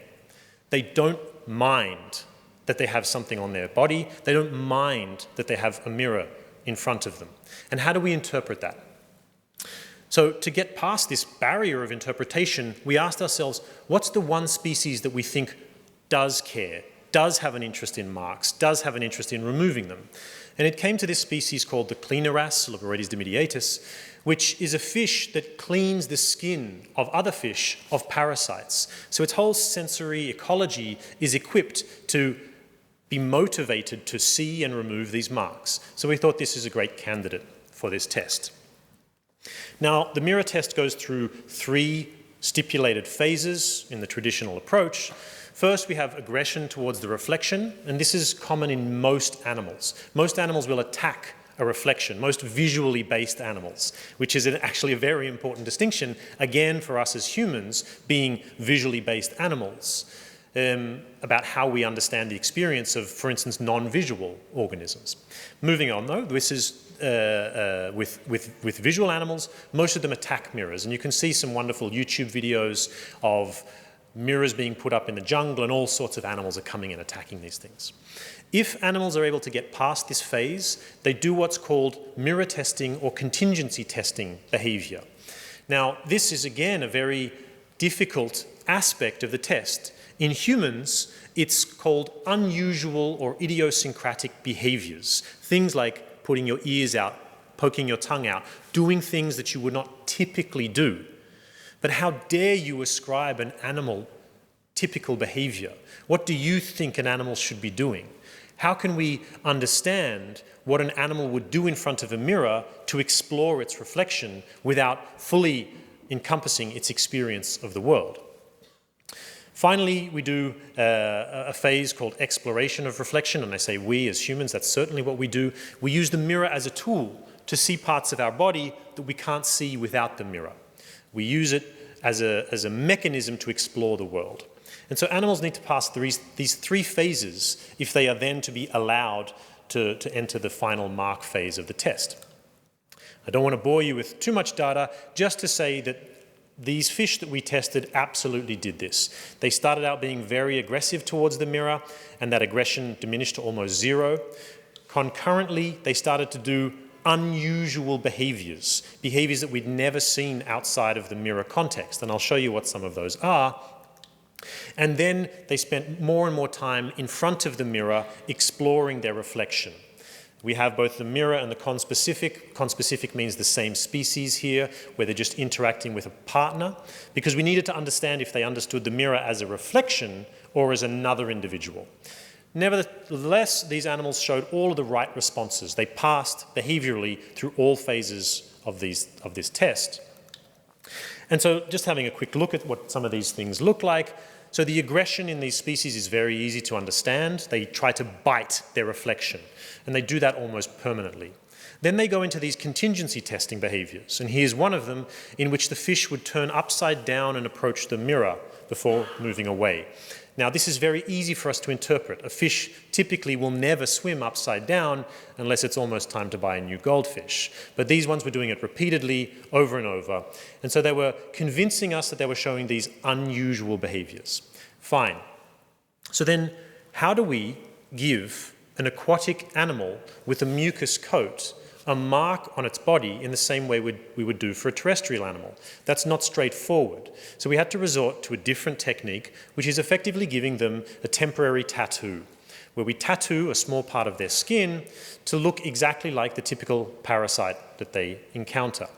They don't mind that they have something on their body. They don't mind that they have a mirror in front of them. And how do we interpret that? So to get past this barrier of interpretation, we asked ourselves, what's the one species that we think does care, does have an interest in marks, does have an interest in removing them? And it came to this species called the Cleanoras, Loboretes dimidiatus, which is a fish that cleans the skin of other fish of parasites. So its whole sensory ecology is equipped to be motivated to see and remove these marks. So we thought this is a great candidate for this test. Now, the mirror test goes through 3 stipulated phases in the traditional approach. First, we have aggression towards the reflection, and this is common in most animals. Most animals will attack a reflection, most visually based animals, which is actually a very important distinction, again, for us as humans, being visually based animals, about how we understand the experience of, for instance, non-visual organisms. Moving on, though, this is with visual animals, most of them attack mirrors, and you can see some wonderful YouTube videos of mirrors being put up in the jungle, and all sorts of animals are coming and attacking these things. If animals are able to get past this phase, they do what's called mirror testing or contingency testing behavior. Now, this is again a very difficult aspect of the test. In humans, it's called unusual or idiosyncratic behaviors. Things like putting your ears out, poking your tongue out, doing things that you would not typically do. But how dare you ascribe an animal typical behavior? What do you think an animal should be doing? How can we understand what an animal would do in front of a mirror to explore its reflection without fully encompassing its experience of the world? Finally, we do a phase called exploration of reflection, and I say we as humans, that's certainly what we do. We use the mirror as a tool to see parts of our body that we can't see without the mirror. We use it as a mechanism to explore the world. And so animals need to pass these three phases if they are then to be allowed to enter the final mark phase of the test. I don't want to bore you with too much data, just to say that these fish that we tested absolutely did this. They started out being very aggressive towards the mirror, and that aggression diminished to almost zero. Concurrently, they started to do unusual behaviors that we'd never seen outside of the mirror context, and I'll show you what some of those are. And then they spent more and more time in front of the mirror exploring their reflection. We have both the mirror and the conspecific. Conspecific means the same species here, where they're just interacting with a partner, because we needed to understand if they understood the mirror as a reflection or as another individual. Nevertheless, these animals showed all of the right responses. They passed behaviorally through all phases of this test. And so just having a quick look at what some of these things look like. So the aggression in these species is very easy to understand. They try to bite their reflection, and they do that almost permanently. Then they go into these contingency testing behaviors, and here's one of them in which the fish would turn upside down and approach the mirror before moving away. Now, this is very easy for us to interpret. A fish typically will never swim upside down unless it's almost time to buy a new goldfish. But these ones were doing it repeatedly, over and over. And so they were convincing us that they were showing these unusual behaviors. Fine. So then, how do we give an aquatic animal with a mucus coat a mark on its body in the same way we would do for a terrestrial animal? That's not straightforward. So we had to resort to a different technique, which is effectively giving them a temporary tattoo, where we tattoo a small part of their skin to look exactly like the typical parasite that they encounter.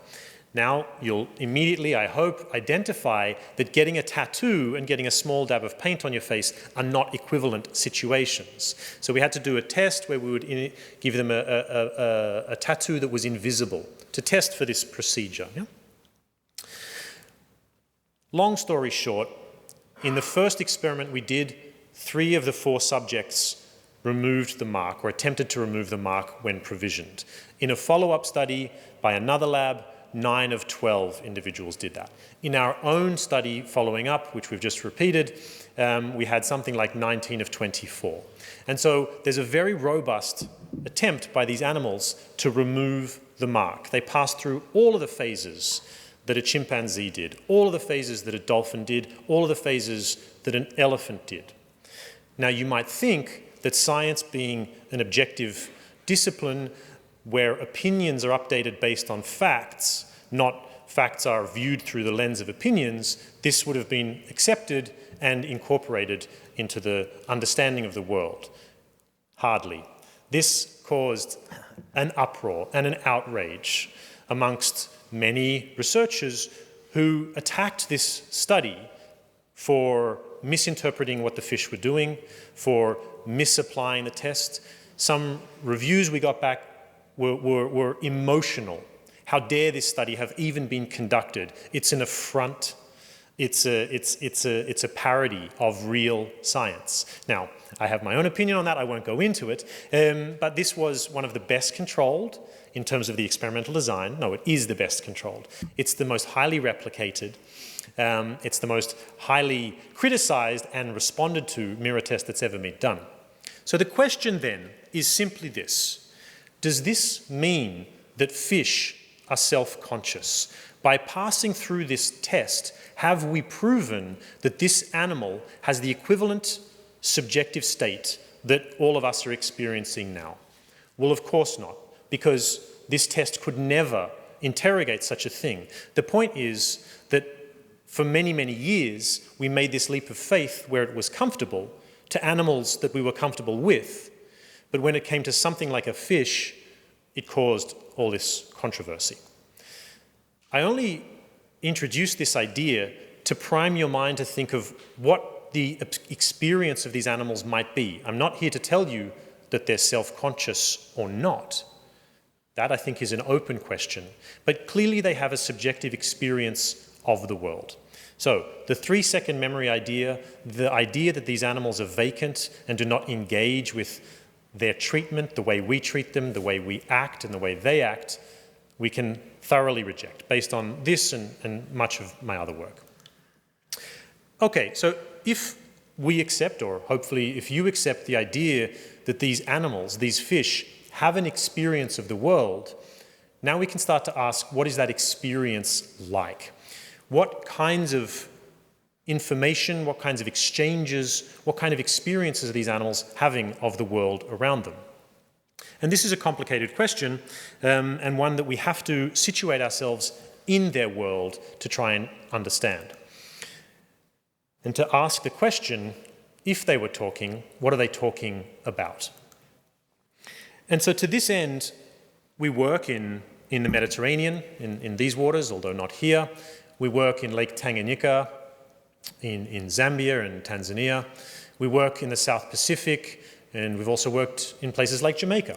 Now, you'll immediately, I hope, identify that getting a tattoo and getting a small dab of paint on your face are not equivalent situations. So we had to do a test where we would give them a tattoo that was invisible to test for this procedure. Yeah? Long story short, in the first experiment we did, 3 of the 4 subjects removed the mark or attempted to remove the mark when provisioned. In a follow-up study by another lab, 9 of 12 individuals did that. In our own study following up, which we've just repeated, we had something like 19 of 24. And so there's a very robust attempt by these animals to remove the mark. They passed through all of the phases that a chimpanzee did, all of the phases that a dolphin did, all of the phases that an elephant did. Now, you might think that science being an objective discipline where opinions are updated based on facts, not facts are viewed through the lens of opinions, this would have been accepted and incorporated into the understanding of the world. Hardly. This caused an uproar and an outrage amongst many researchers who attacked this study for misinterpreting what the fish were doing, for misapplying the test. Some reviews we got back were emotional. How dare this study have even been conducted? It's an affront. It's a parody of real science. Now, I have my own opinion on that. I won't go into it. But this was one of the best controlled in terms of the experimental design. No, it is the best controlled. It's the most highly replicated. It's the most highly criticized and responded to mirror test that's ever been done. So the question then is simply this. Does this mean that fish are self-conscious. By passing through this test, have we proven that this animal has the equivalent subjective state that all of us are experiencing now? Well, of course not, because this test could never interrogate such a thing. The point is that for many, many years, we made this leap of faith where it was comfortable to animals that we were comfortable with, but when it came to something like a fish, it caused all this controversy. I only introduced this idea to prime your mind to think of what the experience of these animals might be. I'm not here to tell you that they're self-conscious or not. That, I think, is an open question. But clearly they have a subjective experience of the world. So the 3-second memory idea, the idea that these animals are vacant and do not engage with their treatment, the way we treat them, the way we act and the way they act, we can thoroughly reject based on this and much of my other work. Okay, so if we accept, or hopefully if you accept the idea that these animals, these fish, have an experience of the world, now we can start to ask, what is that experience like? What kinds of information, what kinds of exchanges, what kind of experiences are these animals having of the world around them? And this is a complicated question, and one that we have to situate ourselves in their world to try and understand. And to ask the question, if they were talking, what are they talking about? And so to this end, we work in the Mediterranean, in these waters, although not here. We work in Lake Tanganyika, in Zambia and Tanzania. We work in the South Pacific, and we've also worked in places like Jamaica.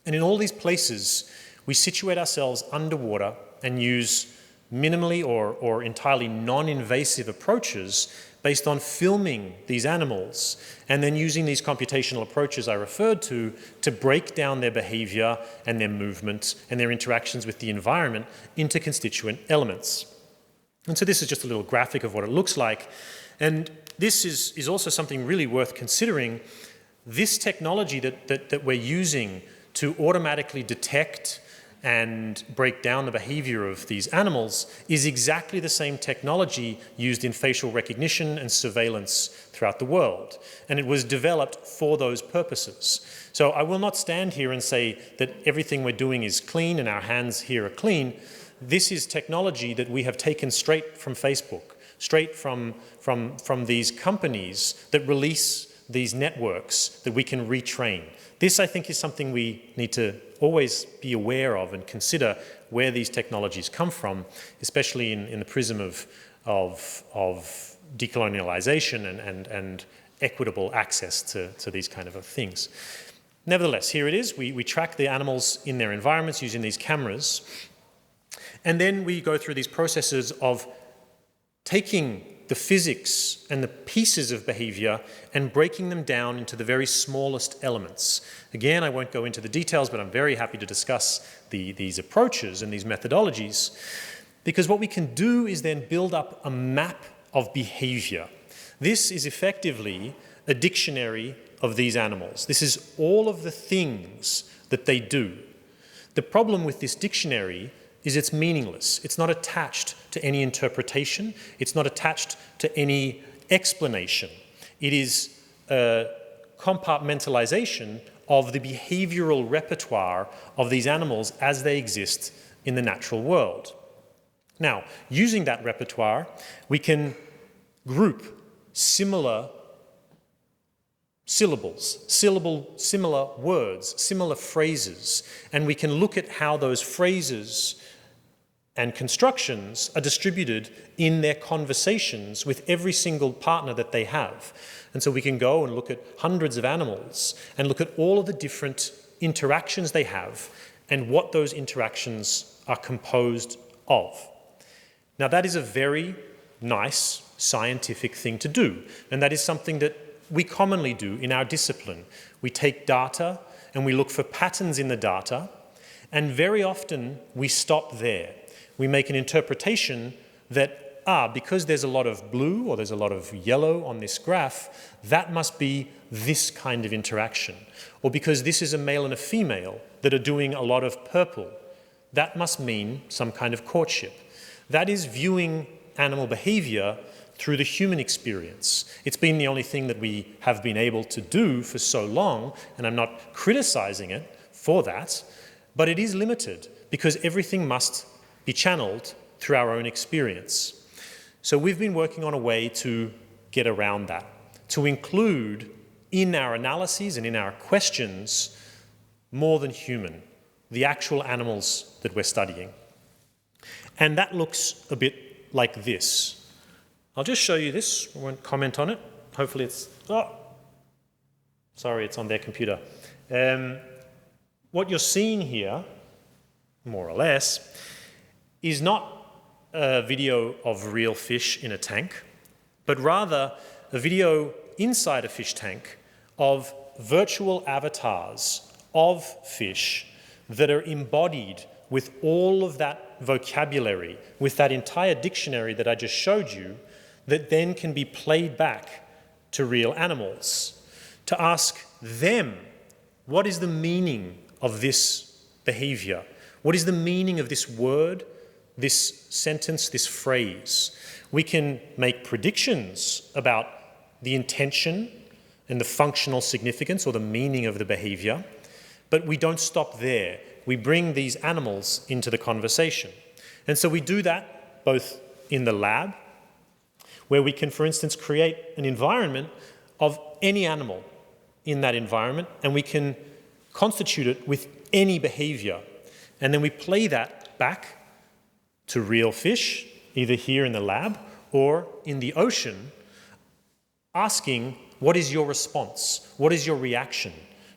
And in all these places, we situate ourselves underwater and use minimally or entirely non-invasive approaches based on filming these animals and then using these computational approaches I referred to break down their behavior and their movements and their interactions with the environment into constituent elements. And so this is just a little graphic of what it looks like. And this is also something really worth considering. This technology that we're using to automatically detect and break down the behavior of these animals is exactly the same technology used in facial recognition and surveillance throughout the world. And it was developed for those purposes. So I will not stand here and say that everything we're doing is clean and our hands here are clean. This is technology that we have taken straight from Facebook, straight from these companies that release these networks that we can retrain. This, I think, is something we need to always be aware of and consider where these technologies come from, especially in the prism of decolonialization and equitable access to these kind of things. Nevertheless, here it is. We track the animals in their environments using these cameras, and then we go through these processes of taking the physics and the pieces of behavior and breaking them down into the very smallest elements. Again, I won't go into the details, but I'm very happy to discuss these approaches and these methodologies, because what we can do is then build up a map of behavior. This is effectively a dictionary of these animals. This is all of the things that they do. The problem with this dictionary is it's meaningless. It's not attached to any interpretation. It's not attached to any explanation. It is a compartmentalization of the behavioral repertoire of these animals as they exist in the natural world. Now, using that repertoire, we can group similar syllables, similar words, similar phrases, and we can look at how those phrases and constructions are distributed in their conversations with every single partner that they have. And so we can go and look at hundreds of animals and look at all of the different interactions they have and what those interactions are composed of. Now, that is a very nice scientific thing to do, and that is something that we commonly do in our discipline. We take data and we look for patterns in the data, and very often we stop there. We make an interpretation that, because there's a lot of blue or there's a lot of yellow on this graph, that must be this kind of interaction. Or because this is a male and a female that are doing a lot of purple, that must mean some kind of courtship. That is viewing animal behavior through the human experience. It's been the only thing that we have been able to do for so long, and I'm not criticizing it for that, but it is limited because everything must be channeled through our own experience. So we've been working on a way to get around that, to include in our analyses and in our questions more than human, the actual animals that we're studying. And that looks a bit like this. I'll just show you this. I won't comment on it. Hopefully it's... Oh, sorry, it's on their computer. What you're seeing here, more or less, is not a video of real fish in a tank, but rather a video inside a fish tank of virtual avatars of fish that are embodied with all of that vocabulary, with that entire dictionary that I just showed you, that then can be played back to real animals, to ask them, what is the meaning of this behavior? What is the meaning of this word, this sentence, this phrase? We can make predictions about the intention and the functional significance or the meaning of the behavior, but we don't stop there. We bring these animals into the conversation. And so we do that both in the lab, where we can, for instance, create an environment of any animal in that environment, and we can constitute it with any behavior. And then we play that back to real fish, either here in the lab or in the ocean, asking, what is your response? What is your reaction?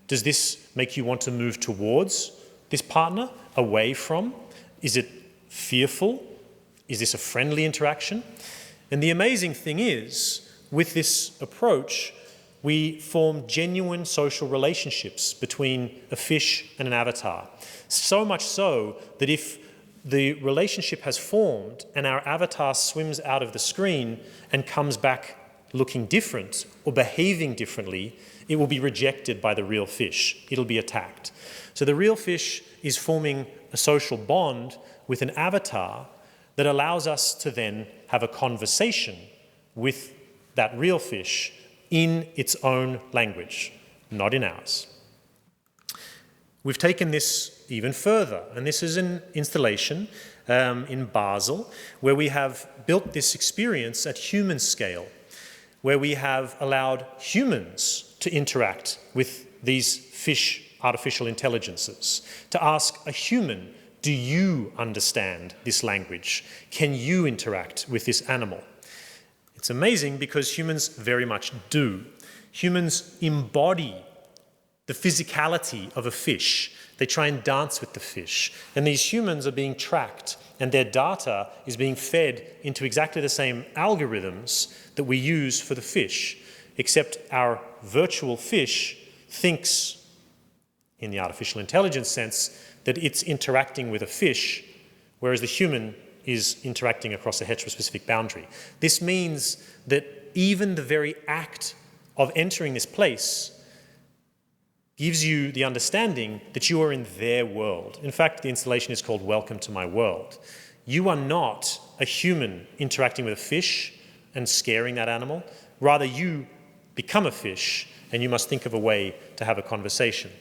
Does this make you want to move towards this partner, away from? Is it fearful? Is this a friendly interaction? And the amazing thing is, with this approach, we form genuine social relationships between a fish and an avatar. So much so that if the relationship has formed and our avatar swims out of the screen and comes back looking different or behaving differently, it will be rejected by the real fish. It'll be attacked. So the real fish is forming a social bond with an avatar that allows us to then have a conversation with that real fish in its own language, not in ours. We've taken this even further, and this is an installation in Basel, where we have built this experience at human scale, where we have allowed humans to interact with these fish artificial intelligences, to ask a human, do you understand this language? Can you interact with this animal? It's amazing because humans very much do. Humans embody the physicality of a fish. They try and dance with the fish. And these humans are being tracked, and their data is being fed into exactly the same algorithms that we use for the fish, except our virtual fish thinks, in the artificial intelligence sense, that it's interacting with a fish, whereas the human is interacting across a heterospecific boundary. This means that even the very act of entering this place gives you the understanding that you are in their world. In fact, the installation is called Welcome to My World. You are not a human interacting with a fish and scaring that animal. Rather, you become a fish, and you must think of a way to have a conversation.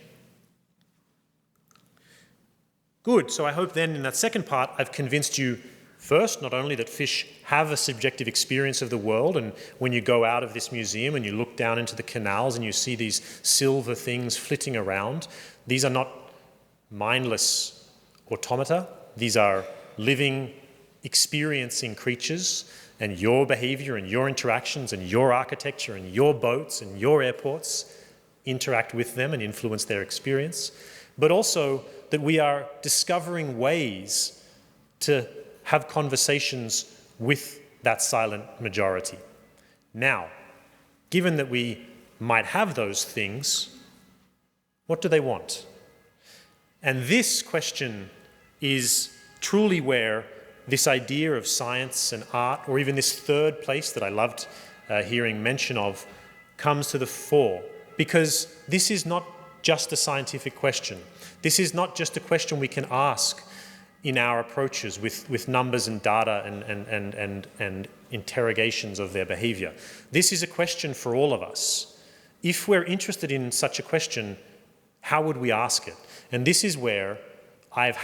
Good, so I hope then in that second part I've convinced you first, not only that fish have a subjective experience of the world, and when you go out of this museum and you look down into the canals and you see these silver things flitting around, these are not mindless automata, these are living, experiencing creatures, and your behavior and your interactions and your architecture and your boats and your airports interact with them and influence their experience, but also that we are discovering ways to have conversations with that silent majority. Now, given that we might have those things, what do they want? And this question is truly where this idea of science and art, or even this third place that I loved hearing mention of, comes to the fore. Because this is not just a scientific question. This is not just a question we can ask in our approaches with numbers and data and interrogations of their behavior. This is a question for all of us. If we're interested in such a question, how would we ask it? And this is where I've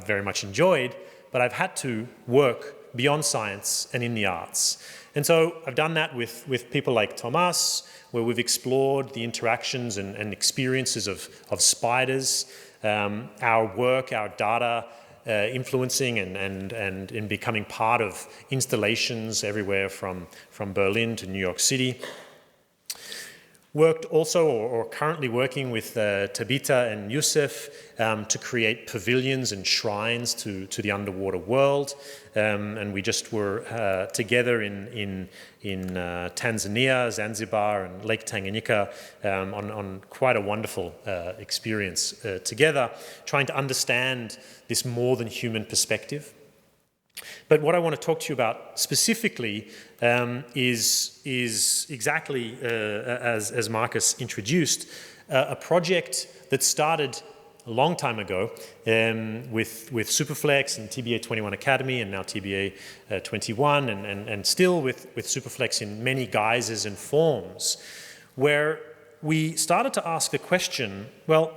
very much enjoyed, but I've had to work beyond science and in the arts. And so I've done that with people like Thomas, where we've explored the interactions and experiences of spiders, our work, our data, influencing and in becoming part of installations everywhere from Berlin to New York City. Worked also, or currently working with Tabitha and Youssef to create pavilions and shrines to the underwater world. And we just were together in Tanzania, Zanzibar, and Lake Tanganyika on quite a wonderful experience together, trying to understand this more than human perspective. But what I want to talk to you about specifically is exactly as Marcus introduced, a project that started a long time ago with Superflex and TBA 21 Academy and now TBA 21 and still with Superflex in many guises and forms, where we started to ask the question, well,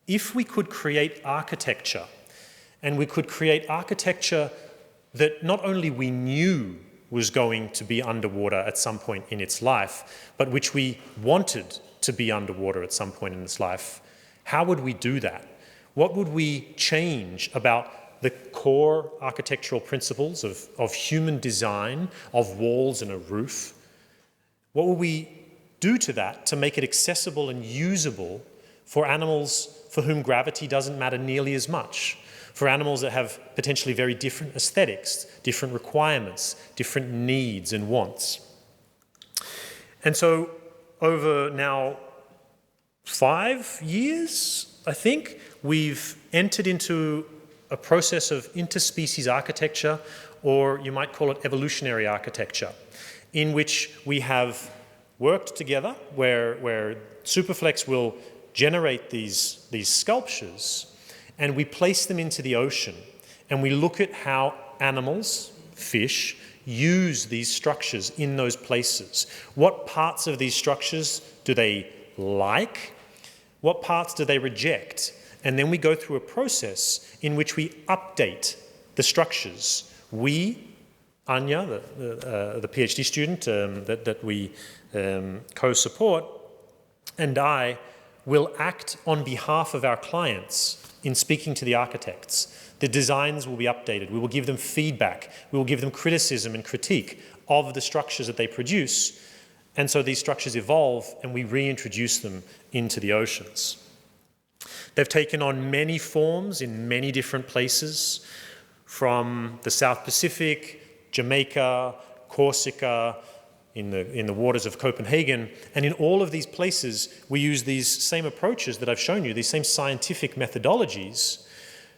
if we could create architecture, and we could create architecture that not only we knew was going to be underwater at some point in its life, but which we wanted to be underwater at some point in its life, how would we do that? What would we change about the core architectural principles of human design, of walls and a roof? What would we do to that to make it accessible and usable for animals for whom gravity doesn't matter nearly as much? For animals that have potentially very different aesthetics, different requirements, different needs and wants. And so over now 5 years, I think, we've entered into a process of interspecies architecture, or you might call it evolutionary architecture, in which we have worked together, where Superflex will generate these sculptures, and we place them into the ocean, and we look at how animals, fish, use these structures in those places. What parts of these structures do they like? What parts do they reject? And then we go through a process in which we update the structures. We, Anya, the PhD student that we co-support, and I will act on behalf of our clients in speaking to the architects. The designs will be updated. We will give them feedback. We will give them criticism and critique of the structures that they produce. And so these structures evolve and we reintroduce them into the oceans. They've taken on many forms in many different places, from the South Pacific, Jamaica, Corsica, in the waters of Copenhagen. And in all of these places, we use these same approaches that I've shown you, these same scientific methodologies,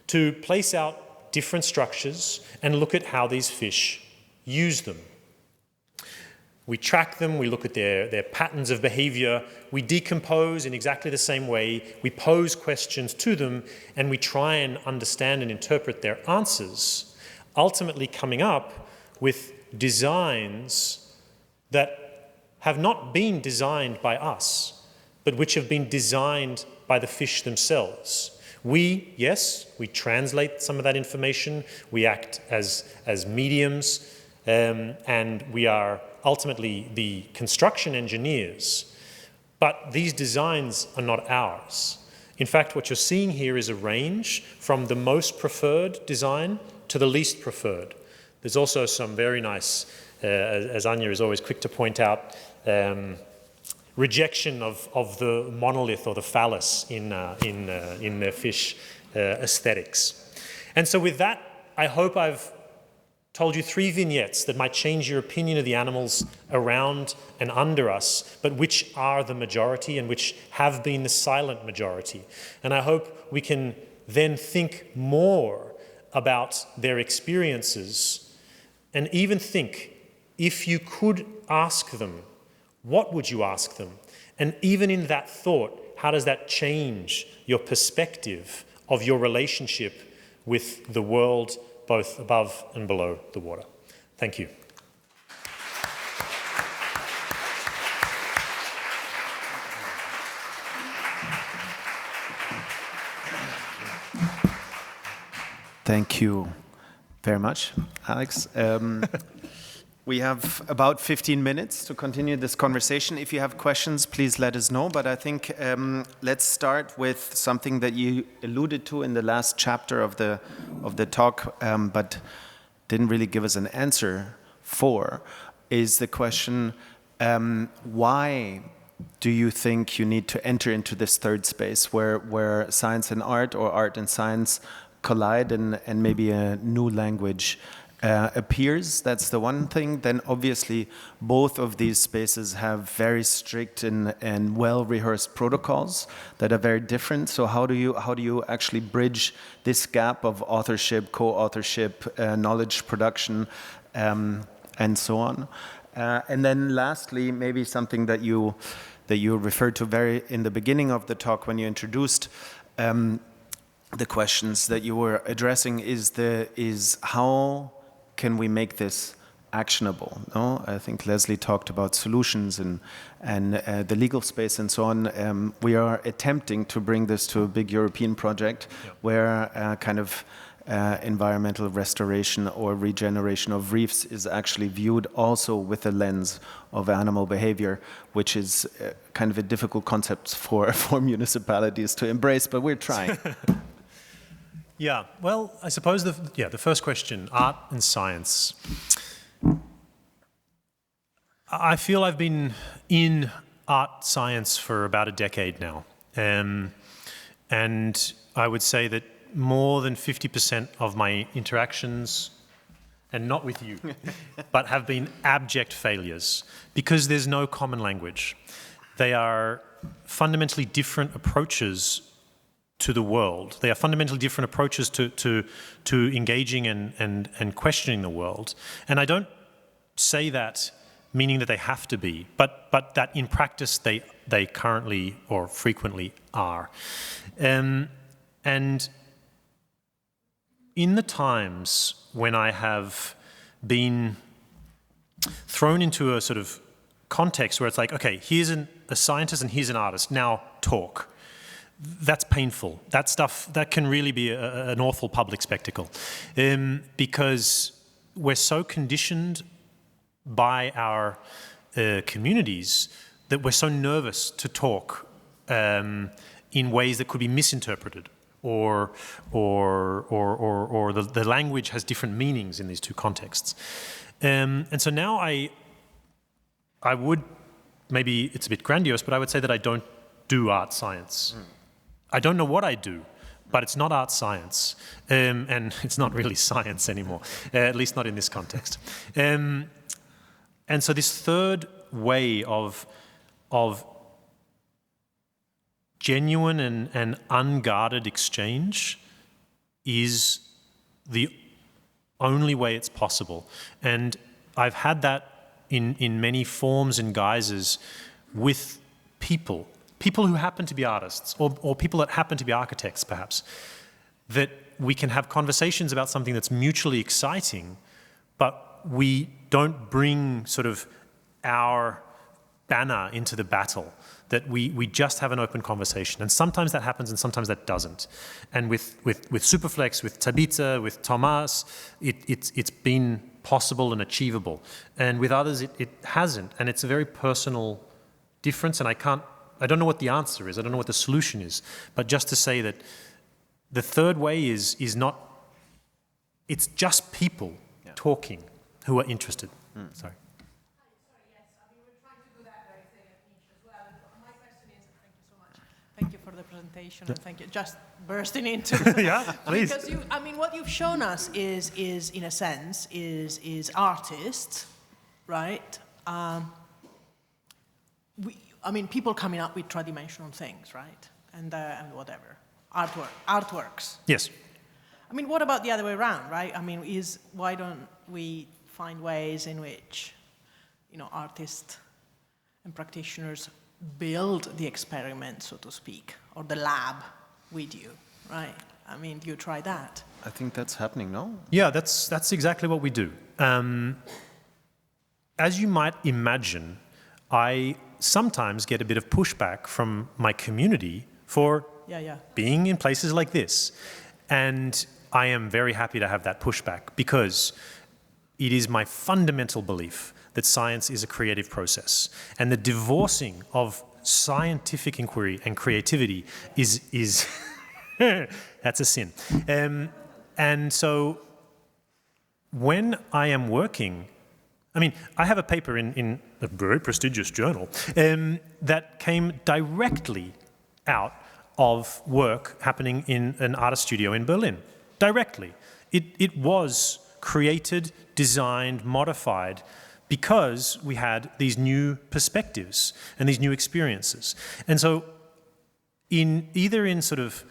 to place out different structures and look at how these fish use them. We track them, we look at their patterns of behavior, we decompose in exactly the same way, we pose questions to them, and we try and understand and interpret their answers, ultimately coming up with designs that have not been designed by us, but which have been designed by the fish themselves. We translate some of that information, we act as mediums, and we are ultimately the construction engineers. But these designs are not ours. In fact, what you're seeing here is a range from the most preferred design to the least preferred. There's also some very nice, as Anya is always quick to point out, rejection of the monolith or the phallus in their fish aesthetics. And so with that, I hope I've told you 3 vignettes that might change your opinion of the animals around and under us, but which are the majority and which have been the silent majority. And I hope we can then think more about their experiences and even think, if you could ask them, what would you ask them? And even in that thought, how does that change your perspective of your relationship with the world both above and below the water. Thank you. Thank you very much, Alex. We have about 15 minutes to continue this conversation. If you have questions, please let us know. But I think let's start with something that you alluded to in the last chapter of the talk, but didn't really give us an answer for, is the question, why do you think you need to enter into this third space where science and art, or art and science, collide, and maybe a new language appears? That's the one thing. Then obviously both of these spaces have very strict and well-rehearsed protocols that are very different. So how do you actually bridge this gap of authorship, co-authorship, knowledge production, and so on? And then lastly, maybe something that you referred to very in the beginning of the talk when you introduced the questions that you were addressing, is how can we make this actionable? No, I think Leslie talked about solutions and the legal space and so on. We are attempting to bring this to a big European project where kind of environmental restoration or regeneration of reefs is actually viewed also with the lens of animal behavior, which is kind of a difficult concept for municipalities to embrace, but we're trying. Yeah, well, I suppose the first question, art and science. I feel I've been in art science for about a decade now. And I would say that more than 50% of my interactions, and not with you, but have been abject failures because there's no common language. They are fundamentally different approaches to the world. They are fundamentally different approaches to engaging and questioning the world. And I don't say that meaning that they have to be, but that in practice they currently or frequently are. And in the times when I have been thrown into a sort of context where it's like, okay, here's a scientist and here's an artist, now talk. That's painful. That stuff, that can really be an awful public spectacle. Because we're so conditioned by our communities that we're so nervous to talk in ways that could be misinterpreted, or the language has different meanings in these two contexts. And so now I would, maybe it's a bit grandiose, but I would say that I don't do art science. I don't know what I do, but it's not art science, and it's not really science anymore, at least not in this context. And so this third way of genuine and unguarded exchange is the only way it's possible. And I've had that in many forms and guises with people who happen to be artists, or people that happen to be architects, perhaps, that we can have conversations about something that's mutually exciting, but we don't bring sort of our banner into the battle, that we just have an open conversation. And sometimes that happens and sometimes that doesn't. And with Superflex, with Tabitha, with Thomas, it's been possible and achievable. And with others, it hasn't. And it's a very personal difference, and I don't know what the answer is. I don't know what the solution is. But just to say that the third way is not, it's just people talking who are interested. Sorry. Sorry, yes. I mean, we're trying to do that very thing at Niche as well. My question is, thank you so much. Thank you for the presentation, and thank you. Just bursting into Yeah, please. Because what you've shown us is in a sense, is artists, right? People coming up with tridimensional things, right? And whatever, artworks. Yes. I mean, what about the other way around, right? I mean, why don't we find ways in which, artists and practitioners build the experiment, so to speak, or the lab with you, right? I mean, you try that. I think that's happening, no? Yeah, that's exactly what we do. As you might imagine, I sometimes get a bit of pushback from my community for being in places like this. And I am very happy to have that pushback, because it is my fundamental belief that science is a creative process. And the divorcing of scientific inquiry and creativity is that's a sin. And so when I am working, I mean, I have a paper in a very prestigious journal that came directly out of work happening in an artist studio in Berlin. Directly. It was created, designed, modified, because we had these new perspectives and these new experiences. And so either in sort of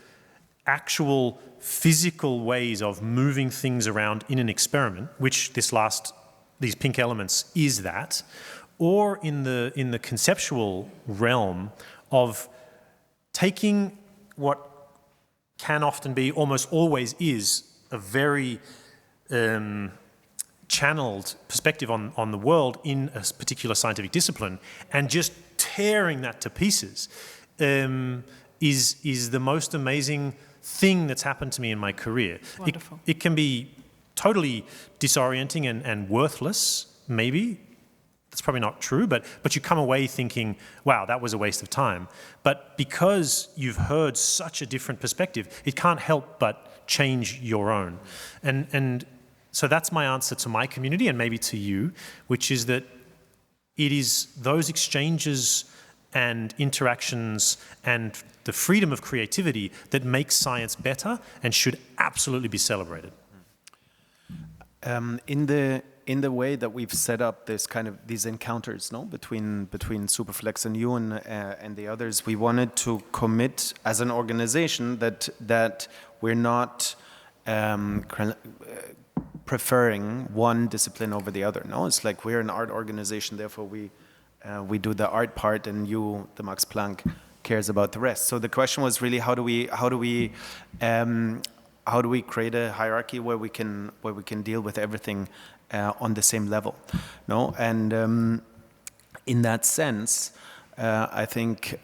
actual physical ways of moving things around in an experiment, which these pink elements is that, or in the conceptual realm of taking what can often be, almost always is, a very channeled perspective on the world in a particular scientific discipline, and just tearing that to pieces is the most amazing thing that's happened to me in my career. Wonderful. It can be totally disorienting and worthless, maybe. That's probably not true, but you come away thinking, wow, that was a waste of time. But because you've heard such a different perspective, it can't help but change your own. And so that's my answer to my community, and maybe to you, which is that it is those exchanges and interactions and the freedom of creativity that makes science better and should absolutely be celebrated. In the way that we've set up this kind of these encounters, no, between Superflex and you and the others, we wanted to commit as an organization that we're not preferring one discipline over the other. No, it's like we're an art organization, therefore we do the art part, and you, the Max Planck, cares about the rest. So the question was really how do we create a hierarchy where we can deal with everything on the same level, no? And in that sense, I think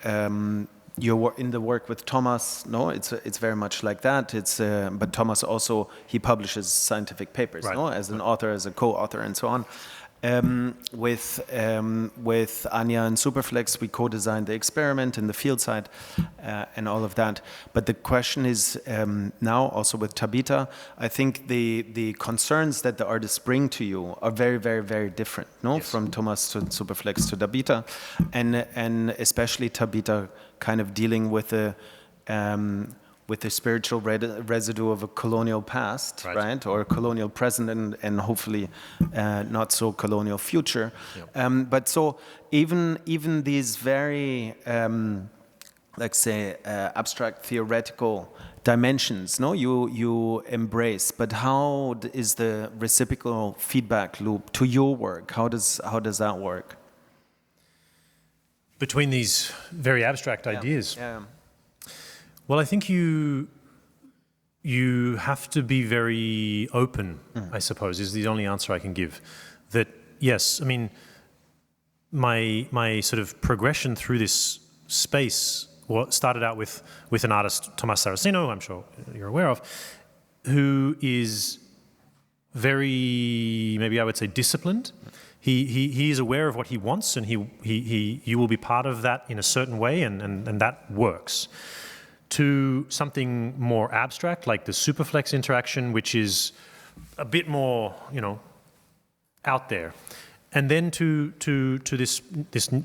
you're in the work with Thomas. No, it's very much like that. But Thomas also, he publishes scientific papers, right, no, as an author, as a co-author, and so on. With Anja and Superflex, we co-designed the experiment in the field side and all of that. But the question is now also with Tabita, I think the concerns that the artists bring to you are very, very, very different, no? Yes. From Thomas to Superflex to Tabita, and especially Tabita kind of dealing with the spiritual residue of a colonial past, right? Or a colonial present, and hopefully not so colonial future. Yep. But so even these very, let's say, abstract theoretical dimensions, no, you embrace. But how is the reciprocal feedback loop to your work? How does that work? Between these very abstract ideas. Yeah. Well, I think you have to be very open, I suppose, is the only answer I can give. That, yes, I mean, my sort of progression through this space started out with an artist, Tomás Saraceno, who I'm sure you're aware of, who is very, maybe I would say, disciplined. He is aware of what he wants, and you will be part of that in a certain way, and that works. To something more abstract, like the Superflex interaction, which is a bit more, out there. And then to this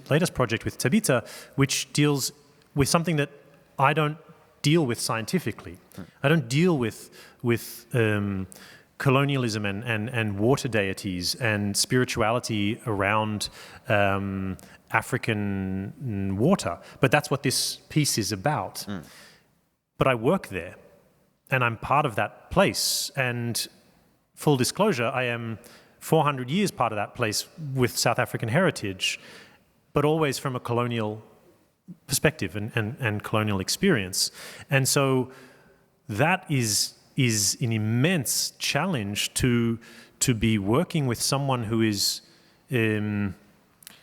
latest project with Tabita, which deals with something that I don't deal with scientifically. I don't deal with colonialism and water deities and spirituality around African water. But that's what this piece is about. But I work there, and I'm part of that place. And full disclosure, I am 400 years part of that place with South African heritage, but always from a colonial perspective and colonial experience. And so that is an immense challenge to be working with someone who is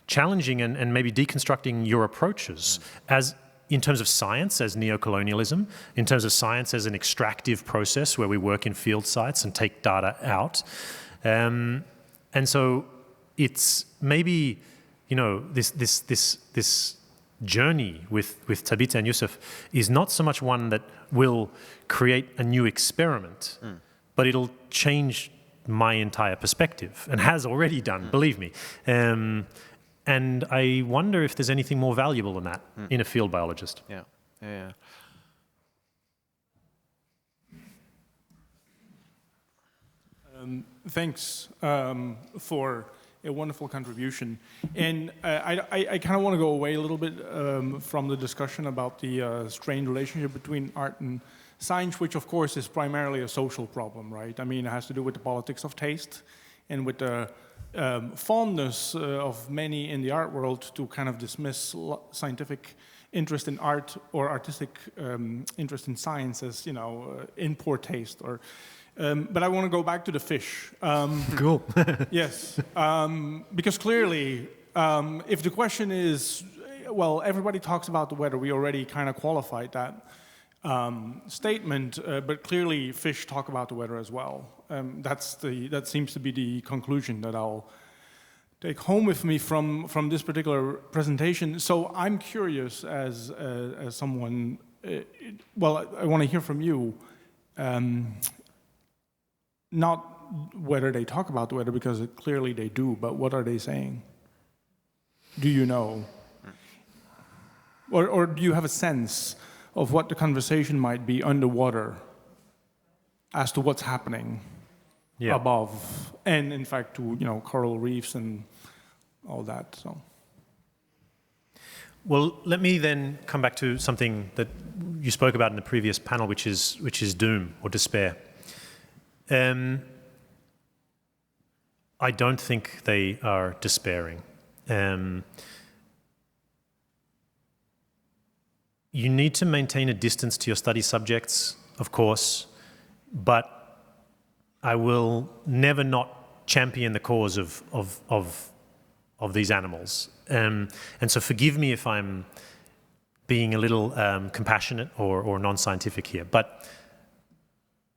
challenging and maybe deconstructing your approaches as in terms of science as neocolonialism, in terms of science as an extractive process where we work in field sites and take data out. And so it's maybe, you know, this journey with Tabitha and Yusuf is not so much one that will create a new experiment, but it'll change my entire perspective, and has already done, believe me. And I wonder if there's anything more valuable than that in a field biologist. Yeah, yeah. Thanks for a wonderful contribution. And I kind of want to go away a little bit from the discussion about the strained relationship between art and science, which of course is primarily a social problem, right? I mean, it has to do with the politics of taste and with the fondness of many in the art world to kind of dismiss scientific interest in art or artistic interest in science as, you know, in poor taste. Or, but I want to go back to the fish. Cool. Yes, because clearly, if the question is, well, everybody talks about the weather, we already kind of qualified that statement, but clearly fish talk about the weather as well. That seems to be the conclusion that I'll take home with me from this particular presentation. So I'm curious as someone, well, I want to hear from you, not whether they talk about the weather, because clearly they do, but what are they saying? Do you know? Or do you have a sense of what the conversation might be underwater as to what's happening above, and in fact to, you know, coral reefs and all that? So, well, let me then come back to something that you spoke about in the previous panel, which is doom or despair. I don't think they are despairing. You need to maintain a distance to your study subjects, of course, but I will never not champion the cause of these animals. And so forgive me if I'm being a little compassionate or non-scientific here. But,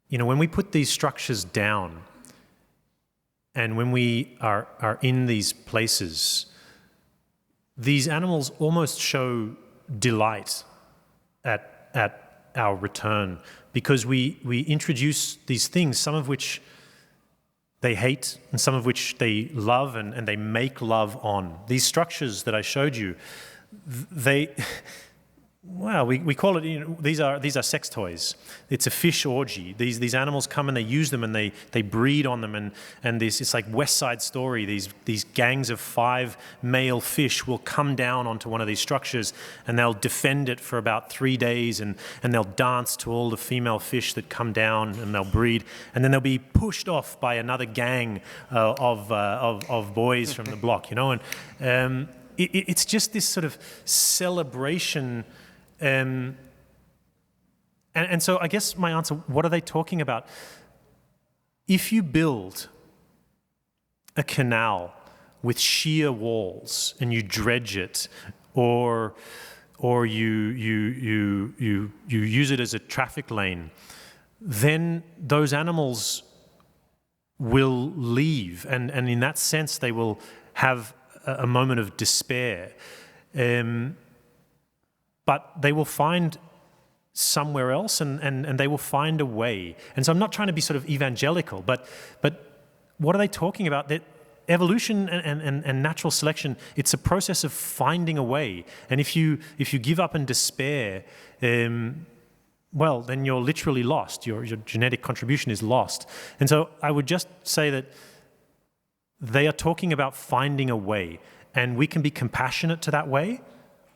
you know, when we put these structures down and when we are in these places, these animals almost show delight at our return, because we introduce these things, some of which they hate and some of which they love, and they make love on. These structures that I showed you, well, we call it, you know, these are sex toys. It's a fish orgy. These animals come and they use them and they breed on them, and this, it's like West Side Story. These gangs of 5 male fish will come down onto one of these structures and they'll defend it for about 3 days, and they'll dance to all the female fish that come down, and they'll breed, and then they'll be pushed off by another gang of boys from the block, you know. And it's just this sort of celebration. And so I guess my answer, what are they talking about? If you build a canal with sheer walls and you dredge it, or you use it as a traffic lane, then those animals will leave, and in that sense they will have a moment of despair. But they will find somewhere else, and they will find a way. And so I'm not trying to be sort of evangelical, but what are they talking about? That evolution and natural selection, it's a process of finding a way. And if you give up in despair, well, then you're literally lost. Your genetic contribution is lost. And so I would just say that they are talking about finding a way, and we can be compassionate to that way,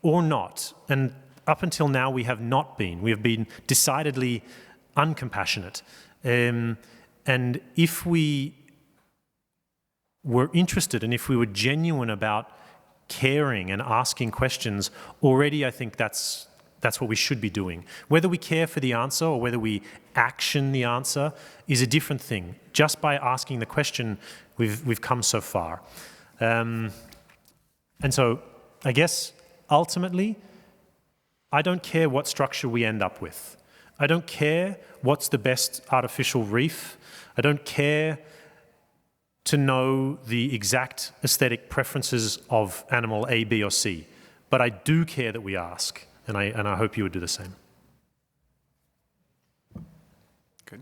or not. And up until now, we have not been. We have been decidedly uncompassionate. And if we were interested, and if we were genuine about caring and asking questions, already I think that's That's what we should be doing. Whether we care for the answer or whether we action the answer is a different thing. Just by asking the question, we've come so far. And so I guess ultimately, I don't care what structure we end up with. I don't care what's the best artificial reef. I don't care to know the exact aesthetic preferences of animal A, B, or C. But I do care that we ask. And I hope you would do the same. Good.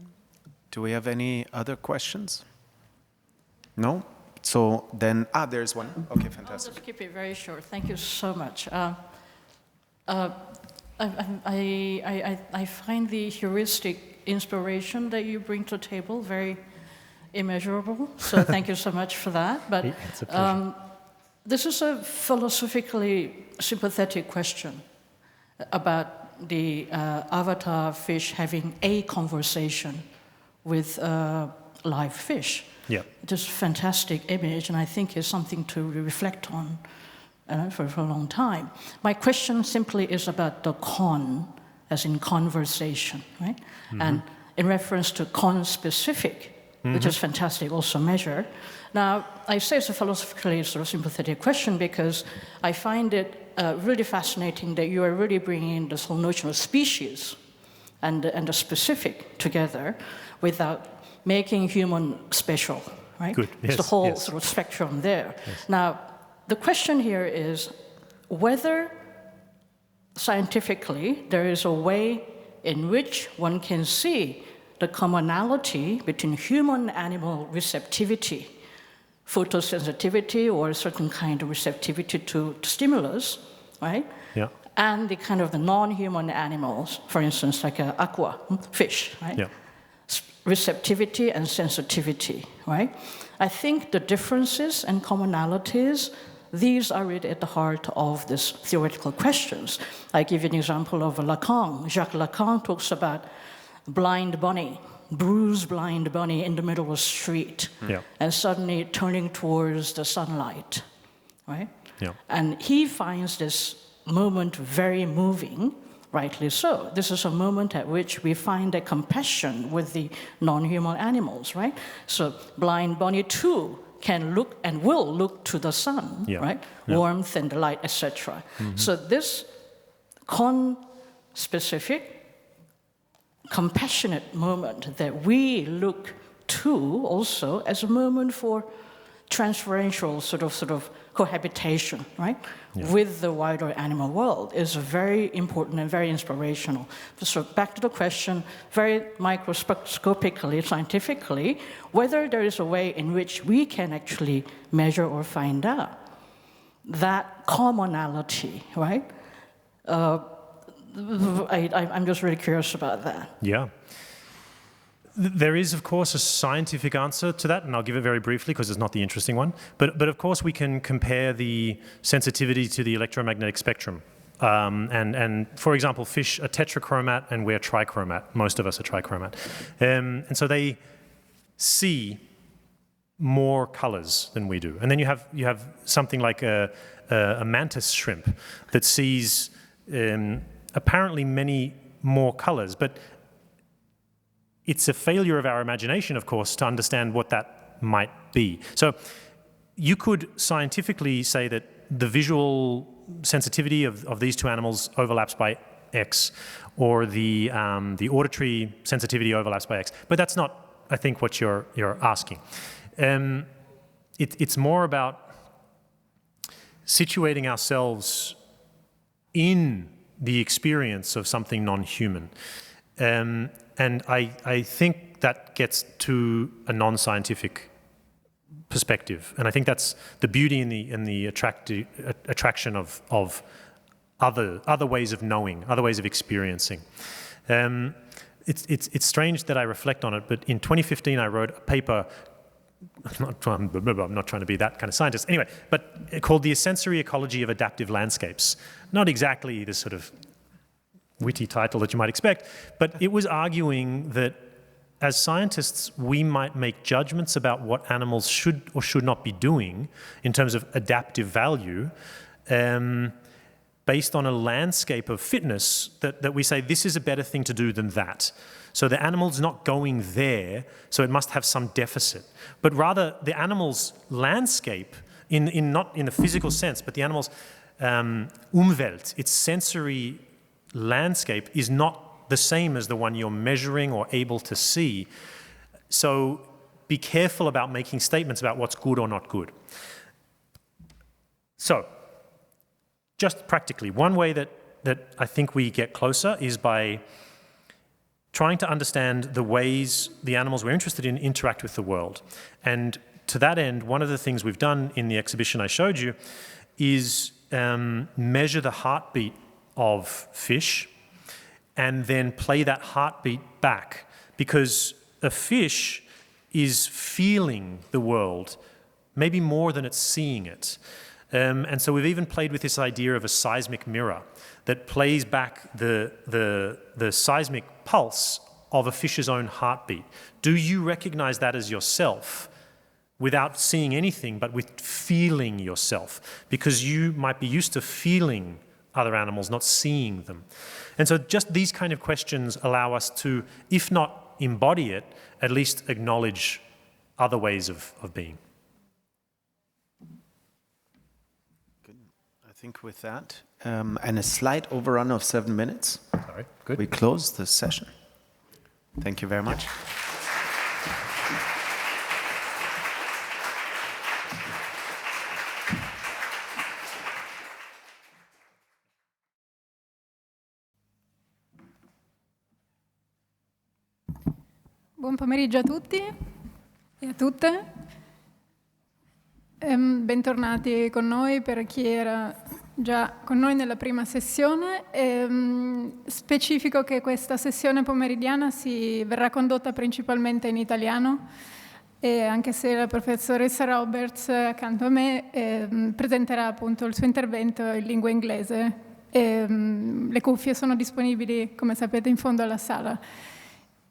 Do we have any other questions? No? So then, there's one. Okay, fantastic. I'll just keep it very short. Thank you so much. I find the heuristic inspiration that you bring to the table very immeasurable. So thank you so much for that. But it's a pleasure. This is a philosophically sympathetic question about the avatar fish having a conversation with live fish. Yeah. It is a fantastic image, and I think it's something to reflect on for a long time. My question simply is about the con, as in conversation, right? Mm-hmm. And in reference to con-specific, which is fantastic, also measure. Now, I say it's a philosophically sort of sympathetic question because I find it really fascinating that you are really bringing this whole notion of species and the specific together without making human special, right? Good. Yes, it's the whole yes. sort of spectrum there. Yes. Now, the question here is whether scientifically there is a way in which one can see the commonality between human-animal receptivity, photosensitivity or a certain kind of receptivity to stimulus, right? Yeah. And the kind of the non-human animals, for instance, like aqua, fish, right? Yeah. Receptivity and sensitivity, right? I think the differences and commonalities, these are really at the heart of these theoretical questions. I give you an example of Lacan. Jacques Lacan talks about blind bunny, bruised blind bunny in the middle of a street, and suddenly turning towards the sunlight, right? Yeah. And he finds this moment very moving, rightly so. This is a moment at which we find a compassion with the non-human animals, right? So blind bunny too can look and will look to the sun, right? Yeah. Warmth and the light, etc. So this con-specific, compassionate moment that we look to also as a moment for transferential sort of cohabitation, right, with the wider animal world is very important and very inspirational. So back to the question, very microscopically, scientifically, whether there is a way in which we can actually measure or find out that commonality, right? I'm just really curious about that. Yeah. There is, of course, a scientific answer to that, and I'll give it very briefly because it's not the interesting one. But of course, we can compare the sensitivity to the electromagnetic spectrum. And for example, fish are tetrachromat and we're trichromat. Most of us are trichromat. And so they see more colors than we do. And then you have something like a mantis shrimp that sees apparently many more colors, but it's a failure of our imagination, of course, to understand what that might be. So you could scientifically say that the visual sensitivity of these two animals overlaps by X, or the auditory sensitivity overlaps by X. But that's not, I think, what you're asking. It's more about situating ourselves in the experience of something non-human. And I think that gets to a non-scientific perspective. And I think that's the beauty in the attraction of other ways of knowing, other ways of experiencing. It's strange that I reflect on it, but in 2015 I wrote a paper, I'm not trying to be that kind of scientist, anyway, but called The Sensory Ecology of Adaptive Landscapes. Not exactly the sort of witty title that you might expect, but it was arguing that as scientists, we might make judgments about what animals should or should not be doing in terms of adaptive value based on a landscape of fitness that we say this is a better thing to do than that. So the animal's not going there, so it must have some deficit. But rather, the animal's landscape, not in the physical sense, but the animal's Umwelt, its sensory landscape, is not the same as the one you're measuring or able to see. So be careful about making statements about what's good or not good. So, just practically, one way that I think we get closer is by trying to understand the ways the animals we're interested in interact with the world. And to that end, one of the things we've done in the exhibition I showed you is measure the heartbeat of fish and then play that heartbeat back, because a fish is feeling the world maybe more than it's seeing it. And so we've even played with this idea of a seismic mirror that plays back the seismic pulse of a fish's own heartbeat. Do you recognize that as yourself without seeing anything, but with feeling yourself? Because you might be used to feeling other animals, not seeing them. And so just these kind of questions allow us to, if not embody it, at least acknowledge other ways of being. I think with that, and a slight overrun of 7 minutes, Sorry, good. we close the session. Thank you very much. Buon pomeriggio a tutti e a tutte. Bentornati con noi per chi era già con noi nella prima sessione. Specifico che questa sessione pomeridiana verrà condotta principalmente in italiano, e anche se la professoressa Roberts accanto a me presenterà appunto il suo intervento in lingua inglese. Le cuffie sono disponibili, come sapete, in fondo alla sala.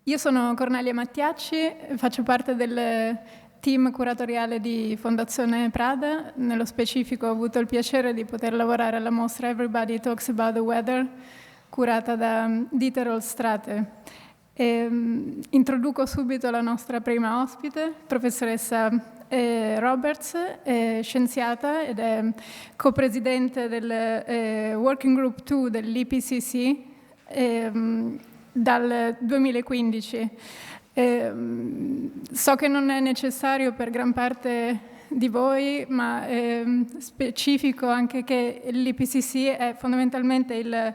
Io sono Cornelia Mattiacci, faccio parte del team curatoriale di Fondazione Prada. Nello specifico ho avuto il piacere di poter lavorare alla mostra Everybody Talks About the Weather, curata da Dieter Roelstraete. Introduco subito la nostra prima ospite, professoressa Roberts, è scienziata ed è copresidente del Working Group 2 dell'IPCC dal 2015. So che non è necessario per gran parte di voi, ma specifico anche che l'IPCC è fondamentalmente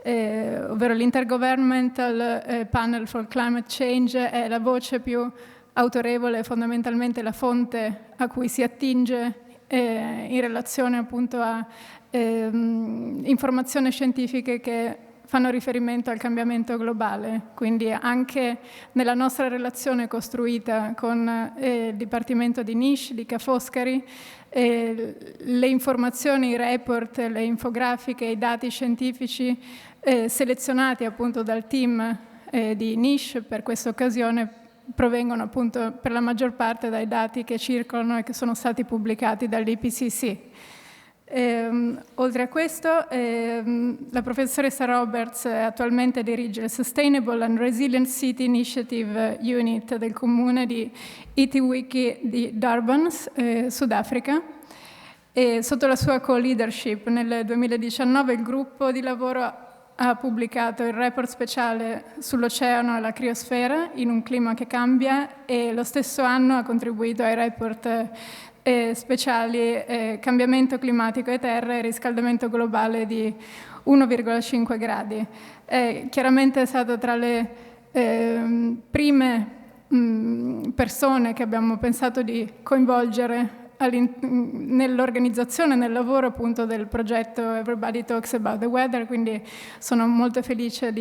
ovvero l'Intergovernmental Panel for Climate Change, è la voce più autorevole, fondamentalmente la fonte a cui si attinge in relazione appunto a informazioni scientifiche che fanno riferimento al cambiamento globale. Quindi anche nella nostra relazione costruita con il Dipartimento di Niche, di Foscari, le informazioni, i report, le infografiche, i dati scientifici selezionati appunto dal team di Niche per questa occasione provengono appunto per la maggior parte dai dati che circolano e che sono stati pubblicati dall'IPCC. Oltre a questo, la professoressa Roberts attualmente dirige il Sustainable and Resilient City Initiative Unit del comune di Itiwiki di Durban, Sudafrica. E sotto la sua co-leadership nel 2019 il gruppo di lavoro ha pubblicato il report speciale sull'oceano e la criosfera in un clima che cambia, e lo stesso anno ha contribuito ai report speciali cambiamento climatico e terra e riscaldamento globale di 1,5 gradi. Chiaramente è stata tra le prime persone che abbiamo pensato di coinvolgere nell'organizzazione, nel lavoro appunto del progetto Everybody Talks About the Weather, quindi sono molto felice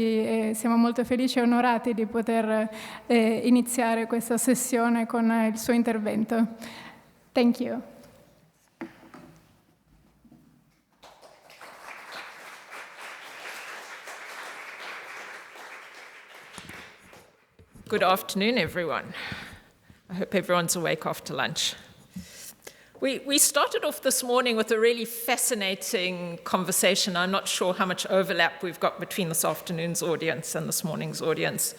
siamo molto felici e onorati di poter iniziare questa sessione con il suo intervento. Thank you. Good afternoon, everyone. I hope everyone's awake after lunch. We started off this morning with a really fascinating conversation. I'm not sure how much overlap we've got between this afternoon's audience and this morning's audience,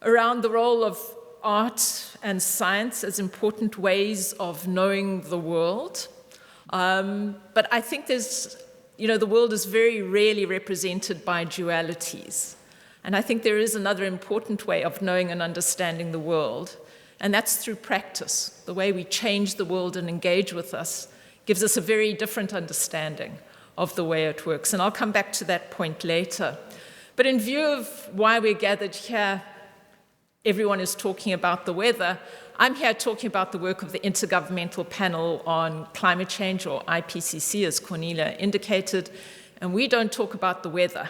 around the role of art and science as important ways of knowing the world. But I think the world is very rarely represented by dualities. And I think there is another important way of knowing and understanding the world, and that's through practice. The way we change the world and engage with us gives us a very different understanding of the way it works. And I'll come back to that point later. But in view of why we're gathered here, everyone is talking about the weather. I'm here talking about the work of the Intergovernmental Panel on Climate Change, or IPCC, as Cornelia indicated. And we don't talk about the weather.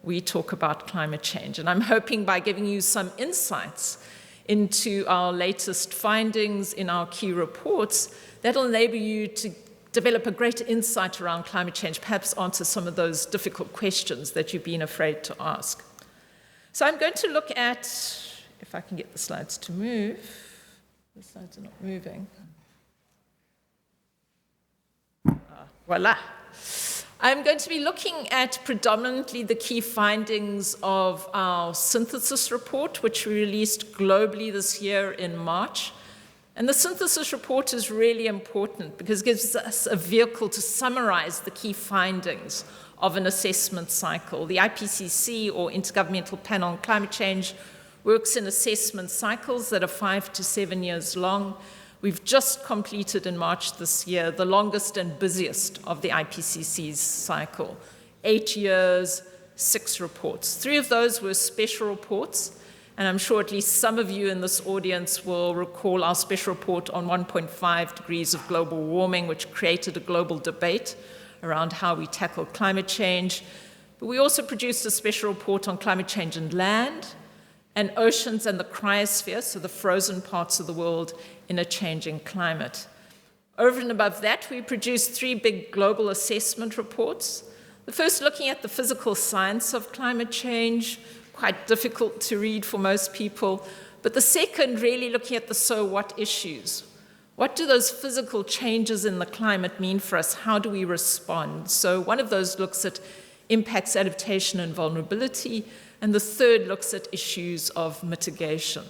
We talk about climate change. And I'm hoping by giving you some insights into our latest findings in our key reports, that'll enable you to develop a greater insight around climate change, perhaps answer some of those difficult questions that you've been afraid to ask. So I'm going to look at, if I can get the slides to move. The slides are not moving. Voila. I'm going to be looking at predominantly the key findings of our synthesis report, which we released globally this year in March. And the synthesis report is really important because it gives us a vehicle to summarize the key findings of an assessment cycle. The IPCC, or Intergovernmental Panel on Climate Change, works in assessment cycles that are 5 to 7 years long. We've just completed in March this year the longest and busiest of the IPCC's cycle. 8 years, 6 reports. 3 of those were special reports, and I'm sure at least some of you in this audience will recall our special report on 1.5 degrees of global warming, which created a global debate around how we tackle climate change. But we also produced a special report on climate change and land, and oceans and the cryosphere, so the frozen parts of the world in a changing climate. Over and above that, we produced 3 big global assessment reports. The first looking at the physical science of climate change, quite difficult to read for most people, but the second really looking at the so what issues. What do those physical changes in the climate mean for us? How do we respond? So one of those looks at impacts, adaptation, and vulnerability, and the third looks at issues of mitigation.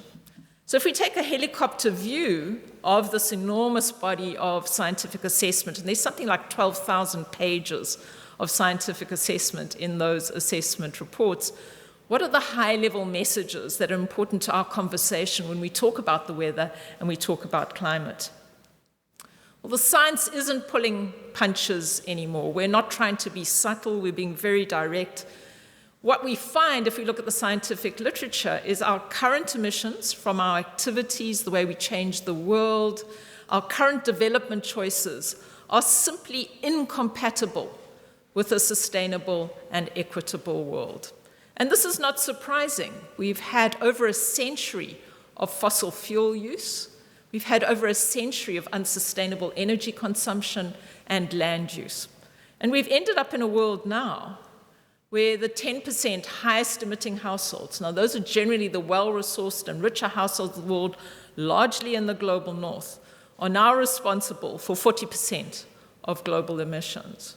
So if we take a helicopter view of this enormous body of scientific assessment, and there's something like 12,000 pages of scientific assessment in those assessment reports, what are the high-level messages that are important to our conversation when we talk about the weather and we talk about climate? Well, the science isn't pulling punches anymore. We're not trying to be subtle, we're being very direct. What we find, if we look at the scientific literature, is our current emissions from our activities, the way we change the world, our current development choices are simply incompatible with a sustainable and equitable world. And this is not surprising. We've had over a century of fossil fuel use. We've had over a century of unsustainable energy consumption and land use. And we've ended up in a world now where the 10% highest emitting households, now those are generally the well-resourced and richer households of the world, largely in the global north, are now responsible for 40% of global emissions.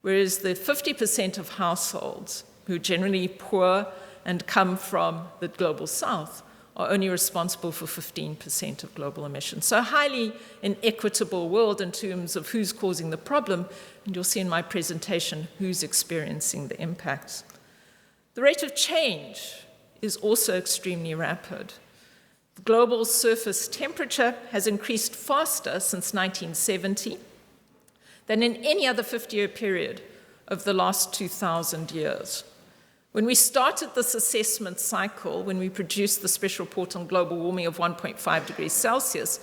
Whereas the 50% of households who are generally poor and come from the global south are only responsible for 15% of global emissions. So a highly inequitable world in terms of who's causing the problem, and you'll see in my presentation who's experiencing the impacts. The rate of change is also extremely rapid. The global surface temperature has increased faster since 1970 than in any other 50-year period of the last 2,000 years. When we started this assessment cycle, when we produced the special report on global warming of 1.5 degrees Celsius,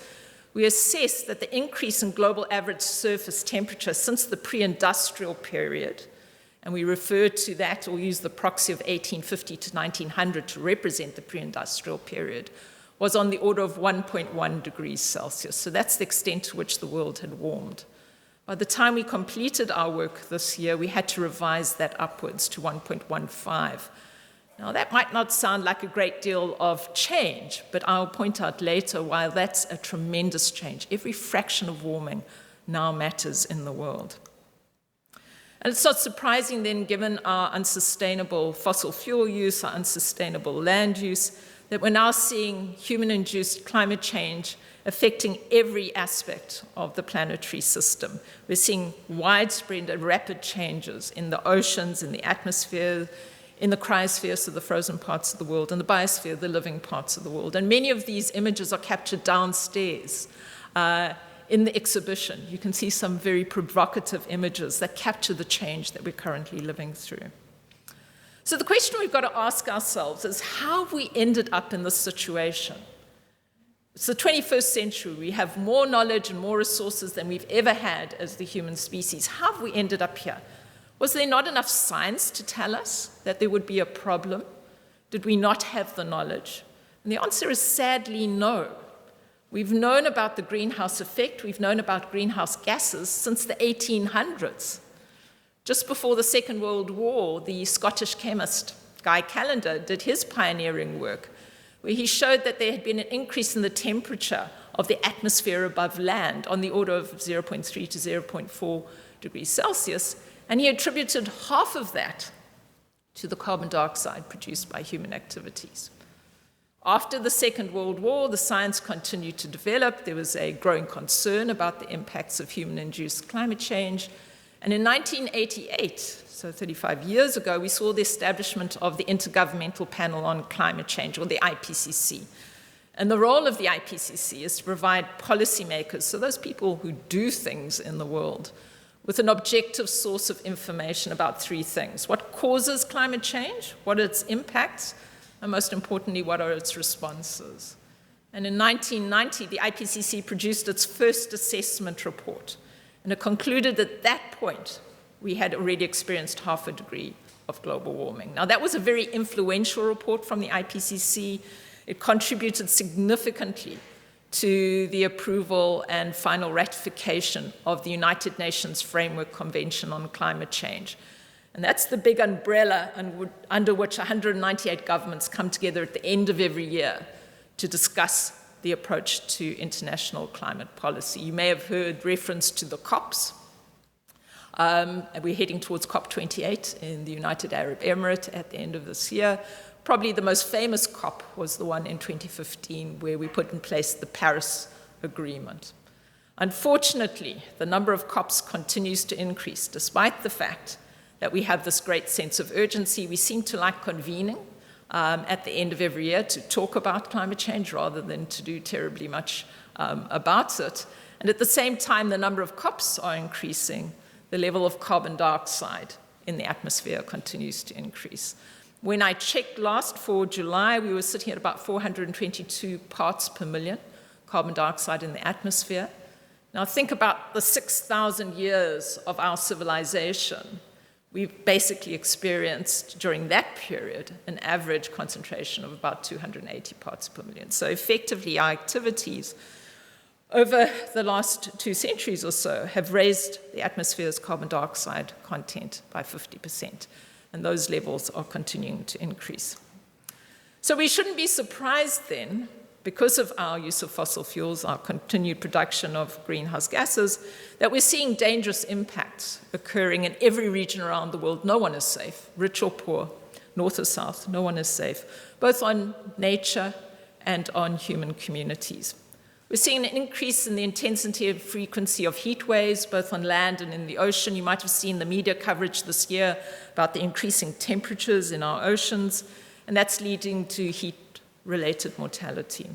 we assessed that the increase in global average surface temperature since the pre-industrial period, and we refer to that or use the proxy of 1850 to 1900 to represent the pre-industrial period, was on the order of 1.1 degrees Celsius. So that's the extent to which the world had warmed. By the time we completed our work this year, we had to revise that upwards to 1.15. Now, that might not sound like a great deal of change, but I'll point out later why that's a tremendous change. Every fraction of warming now matters in the world. And it's not surprising then, given our unsustainable fossil fuel use, our unsustainable land use, that we're now seeing human-induced climate change affecting every aspect of the planetary system. We're seeing widespread and rapid changes in the oceans, in the atmosphere, in the cryosphere, so the frozen parts of the world, and the biosphere, the living parts of the world. And many of these images are captured downstairs in the exhibition. You can see some very provocative images that capture the change that we're currently living through. So the question we've got to ask ourselves is, how have we ended up in this situation? It's the 21st century. We have more knowledge and more resources than we've ever had as the human species. How have we ended up here? Was there not enough science to tell us that there would be a problem? Did we not have the knowledge? And the answer is sadly no. We've known about the greenhouse effect. We've known about greenhouse gases since the 1800s. Just before the Second World War, the Scottish chemist Guy Callendar did his pioneering work, where he showed that there had been an increase in the temperature of the atmosphere above land on the order of 0.3 to 0.4 degrees Celsius, and he attributed half of that to the carbon dioxide produced by human activities. After the Second World War, the science continued to develop. There was a growing concern about the impacts of human-induced climate change. And in 1988, so 35 years ago, we saw the establishment of the Intergovernmental Panel on Climate Change, or the IPCC. And the role of the IPCC is to provide policymakers, so those people who do things in the world, with an objective source of information about three things: what causes climate change, what are its impacts, and most importantly, what are its responses. And in 1990, the IPCC produced its first assessment report, and it concluded at that point we had already experienced 0.5 degree of global warming. Now, that was a very influential report from the IPCC. It contributed significantly to the approval and final ratification of the United Nations Framework Convention on Climate Change. And that's the big umbrella under which 198 governments come together at the end of every year to discuss the approach to international climate policy. You may have heard reference to the COPs. We're heading towards COP28 in the United Arab Emirates at the end of this year. Probably the most famous COP was the one in 2015, where we put in place the Paris Agreement. Unfortunately, the number of COPs continues to increase, despite the fact that we have this great sense of urgency. We seem to like convening at the end of every year to talk about climate change rather than to do terribly much about it. And at the same time, the number of COPs are increasing. The level of carbon dioxide in the atmosphere continues to increase. When I checked last for July, we were sitting at about 422 parts per million carbon dioxide in the atmosphere. Now think about the 6,000 years of our civilization. We've basically experienced, during that period, an average concentration of about 280 parts per million. So effectively, our activities over the last 2 centuries or so have raised the atmosphere's carbon dioxide content by 50%. And those levels are continuing to increase. So we shouldn't be surprised then, because of our use of fossil fuels, our continued production of greenhouse gases, that we're seeing dangerous impacts occurring in every region around the world. No one is safe, rich or poor, north or south, no one is safe, both on nature and on human communities. We're seeing an increase in the intensity and frequency of heat waves, both on land and in the ocean. You might have seen the media coverage this year about the increasing temperatures in our oceans, and that's leading to heat-related mortality.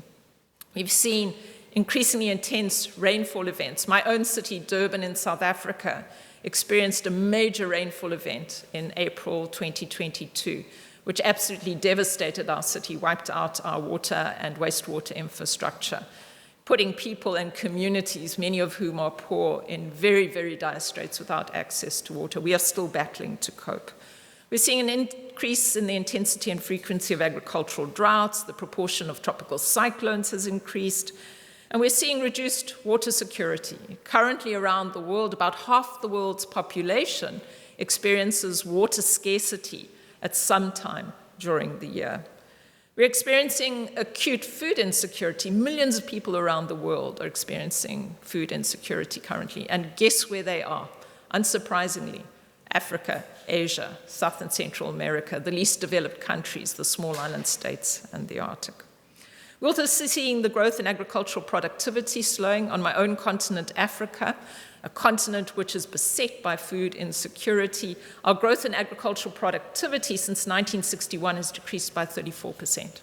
We've seen increasingly intense rainfall events. My own city, Durban in South Africa, experienced a major rainfall event in April 2022, which absolutely devastated our city, wiped out our water and wastewater infrastructure, putting people and communities, many of whom are poor, in very, very dire straits without access to water. We are still battling to cope. We're seeing an increase in the intensity and frequency of agricultural droughts. The proportion of tropical cyclones has increased. And we're seeing reduced water security. Currently around the world, about half the world's population experiences water scarcity at some time during the year. We're experiencing acute food insecurity. Millions of people around the world are experiencing food insecurity currently. And guess where they are? Unsurprisingly, Africa, Asia, South and Central America, the least developed countries, the small island states, and the Arctic. We're also seeing the growth in agricultural productivity slowing on my own continent, Africa, a continent which is beset by food insecurity. Our growth in agricultural productivity since 1961 has decreased by 34%.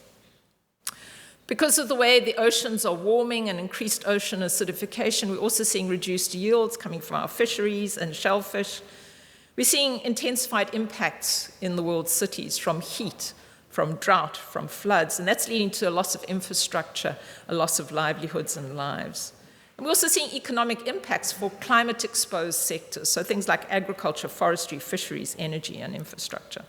Because of the way the oceans are warming and increased ocean acidification, we're also seeing reduced yields coming from our fisheries and shellfish. We're seeing intensified impacts in the world's cities from heat, from drought, from floods, and that's leading to a loss of infrastructure, a loss of livelihoods and lives. And we're also seeing economic impacts for climate-exposed sectors, so things like agriculture, forestry, fisheries, energy, and infrastructure.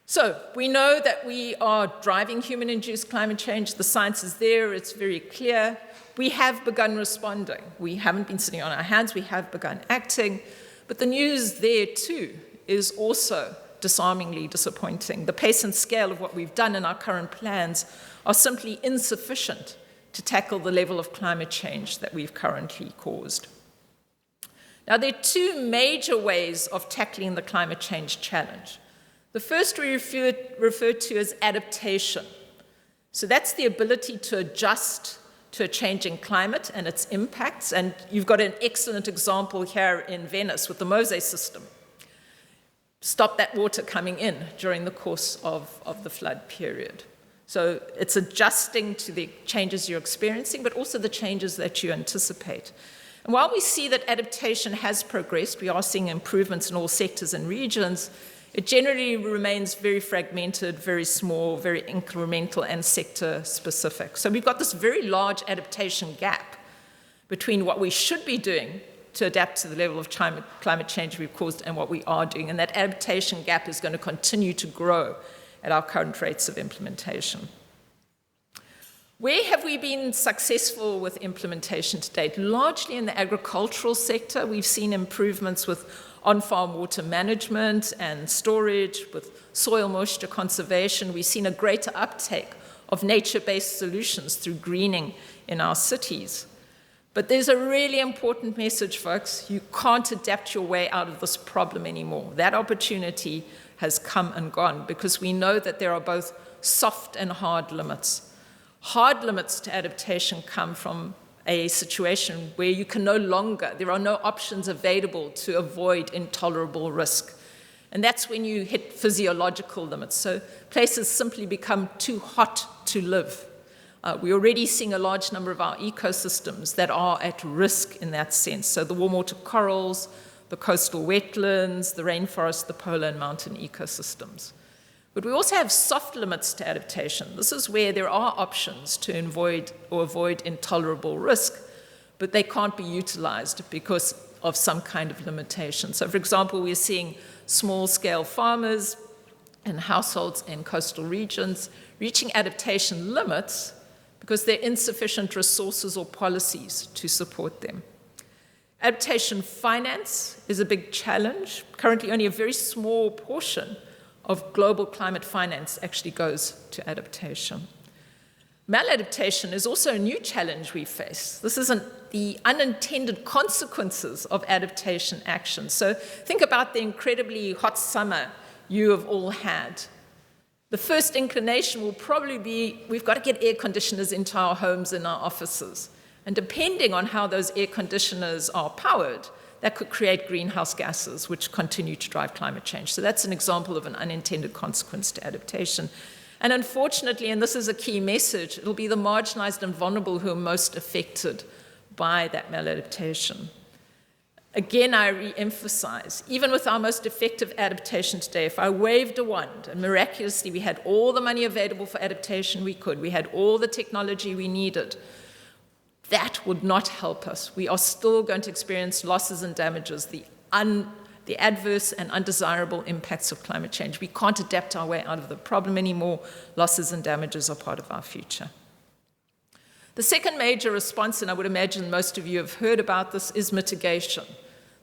So we know that we are driving human-induced climate change. The science is there, it's very clear. We have begun responding. We haven't been sitting on our hands, we have begun acting. But the news there, too, is also disarmingly disappointing. The pace and scale of what we've done in our current plans are simply insufficient to tackle the level of climate change that we've currently caused. Now, there are two major ways of tackling the climate change challenge. The first we refer to as adaptation. So that's the ability to adjust to a changing climate and its impacts. And you've got an excellent example here in Venice with the Mose system. Stop that water coming in during the course of the flood period. So it's adjusting to the changes you're experiencing, but also the changes that you anticipate. And while we see that adaptation has progressed, we are seeing improvements in all sectors and regions, it generally remains very fragmented, very small, very incremental, and sector-specific. So we've got this very large adaptation gap between what we should be doing to adapt to the level of climate change we've caused and what we are doing. And that adaptation gap is going to continue to grow at our current rates of implementation. Where have we been successful with implementation to date? Largely in the agricultural sector. We've seen improvements with on-farm water management and storage, with soil moisture conservation. We've seen a greater uptake of nature-based solutions through greening in our cities. But there's a really important message, folks. You can't adapt your way out of this problem anymore. That opportunity has come and gone because we know that there are both soft and hard limits. Hard limits to adaptation come from a situation where you can no longer, there are no options available to avoid intolerable risk. And that's when you hit physiological limits. So places simply become too hot to live. We're already seeing a large number of our ecosystems that are at risk in that sense. So the warm water corals, the coastal wetlands, the rainforest, the polar and mountain ecosystems. But we also have soft limits to adaptation. This is where there are options to avoid intolerable risk, but they can't be utilized because of some kind of limitation. So, for example, we're seeing small-scale farmers and households in coastal regions reaching adaptation limits because there are insufficient resources or policies to support them. Adaptation finance is a big challenge. Currently, only a very small portion of global climate finance actually goes to adaptation. Maladaptation is also a new challenge we face. This isn't the unintended consequences of adaptation action. So think about the incredibly hot summer you have all had. The first inclination will probably be, we've got to get air conditioners into our homes and our offices. And depending on how those air conditioners are powered, that could create greenhouse gases, which continue to drive climate change. So that's an example of an unintended consequence to adaptation. And unfortunately, and this is a key message, it'll be the marginalized and vulnerable who are most affected by that maladaptation. Again, I re-emphasize, even with our most effective adaptation today, if I waved a wand and miraculously we had all the money available for adaptation we had all the technology we needed, that would not help us. We are still going to experience losses and damages, the adverse and undesirable impacts of climate change. We can't adapt our way out of the problem anymore. Losses and damages are part of our future. The second major response, and I would imagine most of you have heard about this, is mitigation.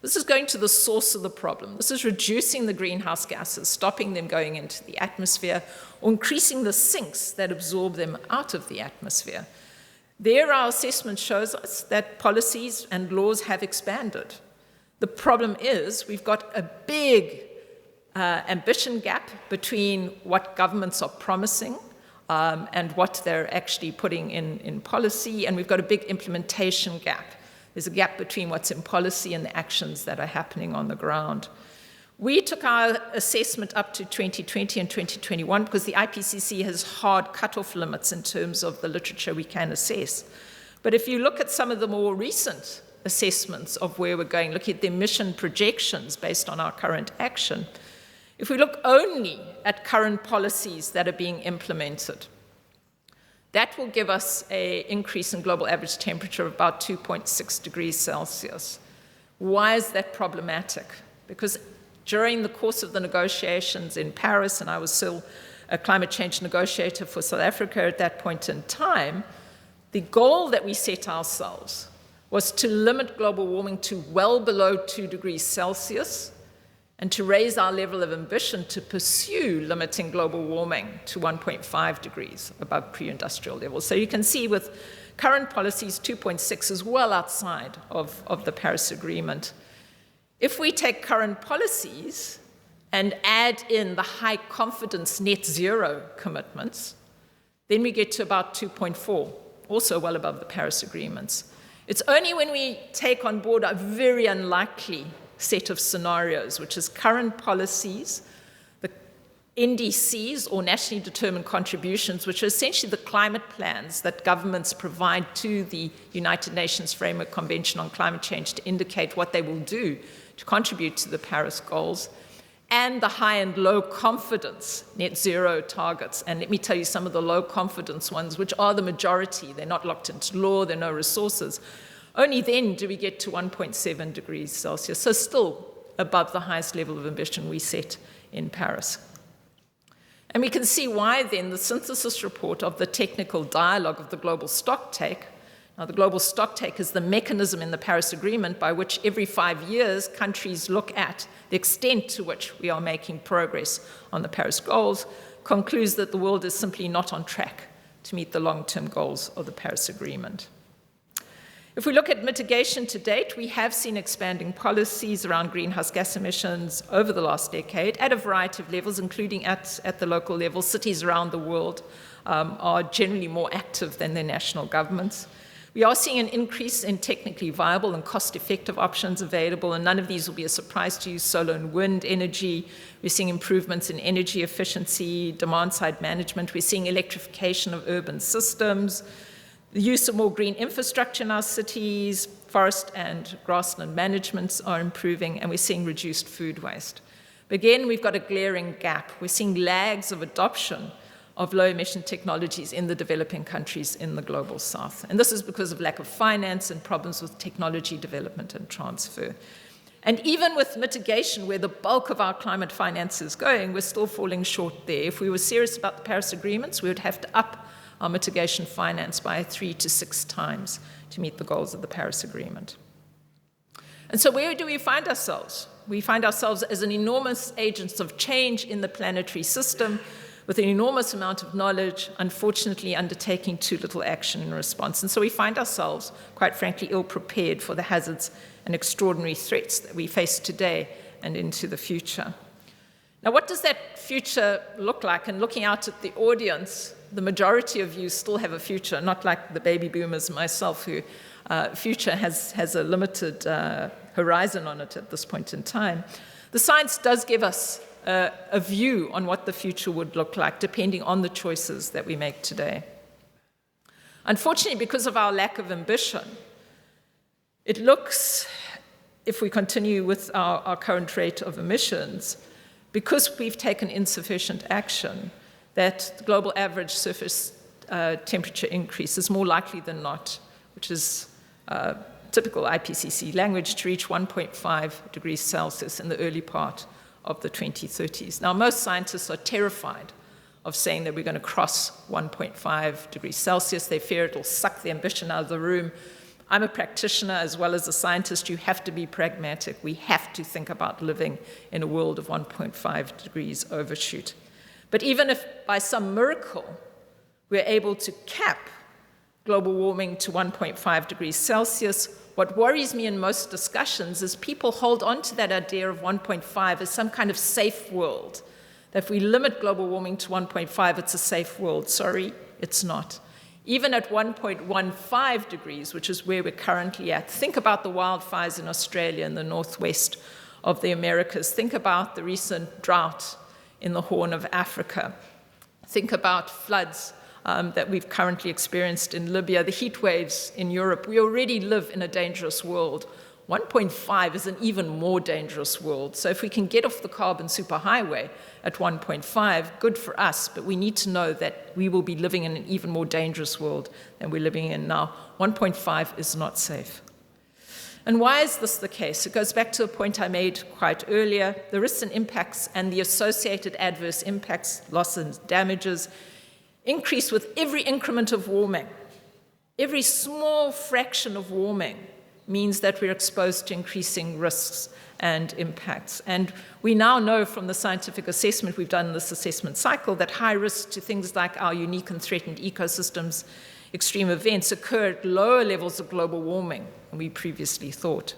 This is going to the source of the problem. This is reducing the greenhouse gases, stopping them going into the atmosphere, or increasing the sinks that absorb them out of the atmosphere. There, our assessment shows us that policies and laws have expanded. The problem is we've got a big ambition gap between what governments are promising and what they're actually putting in policy, and we've got a big implementation gap. There's a gap between what's in policy and the actions that are happening on the ground. We took our assessment up to 2020 and 2021 because the IPCC has hard cutoff limits in terms of the literature we can assess. But if you look at some of the more recent assessments of where we're going, look at the emission projections based on our current action, if we look only at current policies that are being implemented, that will give us an increase in global average temperature of about 2.6 degrees Celsius. Why is that problematic? Because during the course of the negotiations in Paris, and I was still a climate change negotiator for South Africa at that point in time, the goal that we set ourselves was to limit global warming to well below 2 degrees Celsius and to raise our level of ambition to pursue limiting global warming to 1.5 degrees above pre-industrial levels. So you can see with current policies, 2.6 is well outside of the Paris Agreement. If we take current policies and add in the high confidence net zero commitments, then we get to about 2.4, also well above the Paris agreements. It's only when we take on board a very unlikely set of scenarios, which is current policies, the NDCs, or nationally determined contributions, which are essentially the climate plans that governments provide to the United Nations Framework Convention on Climate Change to indicate what they will do to contribute to the Paris goals, and the high and low confidence net zero targets. And let me tell you some of the low confidence ones, which are the majority. They're not locked into law, there are no resources. Only then do we get to 1.7 degrees Celsius, so still above the highest level of ambition we set in Paris. And we can see why then the synthesis report of the technical dialogue of the global stocktake. Now, the global stocktake is the mechanism in the Paris Agreement by which every 5 years countries look at the extent to which we are making progress on the Paris goals, concludes that the world is simply not on track to meet the long-term goals of the Paris Agreement. If we look at mitigation to date, we have seen expanding policies around greenhouse gas emissions over the last decade at a variety of levels, including at the local level. Cities around the world are generally more active than their national governments. We are seeing an increase in technically viable and cost-effective options available, and none of these will be a surprise to you. Solar and wind energy. We're seeing improvements in energy efficiency, demand-side management. We're seeing electrification of urban systems, the use of more green infrastructure in our cities, forest and grassland managements are improving, and we're seeing reduced food waste. But again, we've got a glaring gap. We're seeing lags of adoption of low-emission technologies in the developing countries in the global south. And this is because of lack of finance and problems with technology development and transfer. And even with mitigation, where the bulk of our climate finance is going, we're still falling short there. If we were serious about the Paris agreements, we would have to up our mitigation finance by 3 to 6 times to meet the goals of the Paris Agreement. And so where do we find ourselves? We find ourselves as an enormous agent of change in the planetary system with an enormous amount of knowledge, unfortunately undertaking too little action in response. And so we find ourselves, quite frankly, ill-prepared for the hazards and extraordinary threats that we face today and into the future. Now, what does that future look like? And looking out at the audience, the majority of you still have a future, not like the baby boomers myself, who future has a limited horizon on it at this point in time. The science does give us a view on what the future would look like, depending on the choices that we make today. Unfortunately, because of our lack of ambition, it looks, if we continue with our current rate of emissions, because we've taken insufficient action, that the global average surface temperature increase is more likely than not, which is typical IPCC language, to reach 1.5 degrees Celsius in the early part of the 2030s. Now, most scientists are terrified of saying that we're going to cross 1.5 degrees Celsius. They fear it'll suck the ambition out of the room. I'm a practitioner as well as a scientist. You have to be pragmatic. We have to think about living in a world of 1.5 degrees overshoot. But even if by some miracle we're able to cap global warming to 1.5 degrees Celsius, what worries me in most discussions is people hold on to that idea of 1.5 as some kind of safe world. That if we limit global warming to 1.5, it's a safe world. Sorry, it's not. Even at 1.15 degrees, which is where we're currently at, think about the wildfires in Australia and the northwest of the Americas. Think about the recent drought in the Horn of Africa. Think about floods that we've currently experienced in Libya, the heat waves in Europe. We already live in a dangerous world. 1.5 is an even more dangerous world. So if we can get off the carbon superhighway at 1.5, good for us, but we need to know that we will be living in an even more dangerous world than we're living in now. 1.5 is not safe. And why is this the case? It goes back to a point I made quite earlier. The risks and impacts and the associated adverse impacts, loss and damages, increase with every increment of warming. Every small fraction of warming means that we're exposed to increasing risks and impacts. And we now know from the scientific assessment we've done in this assessment cycle that high risks to things like our unique and threatened ecosystems, extreme events, occur at lower levels of global warming than we previously thought.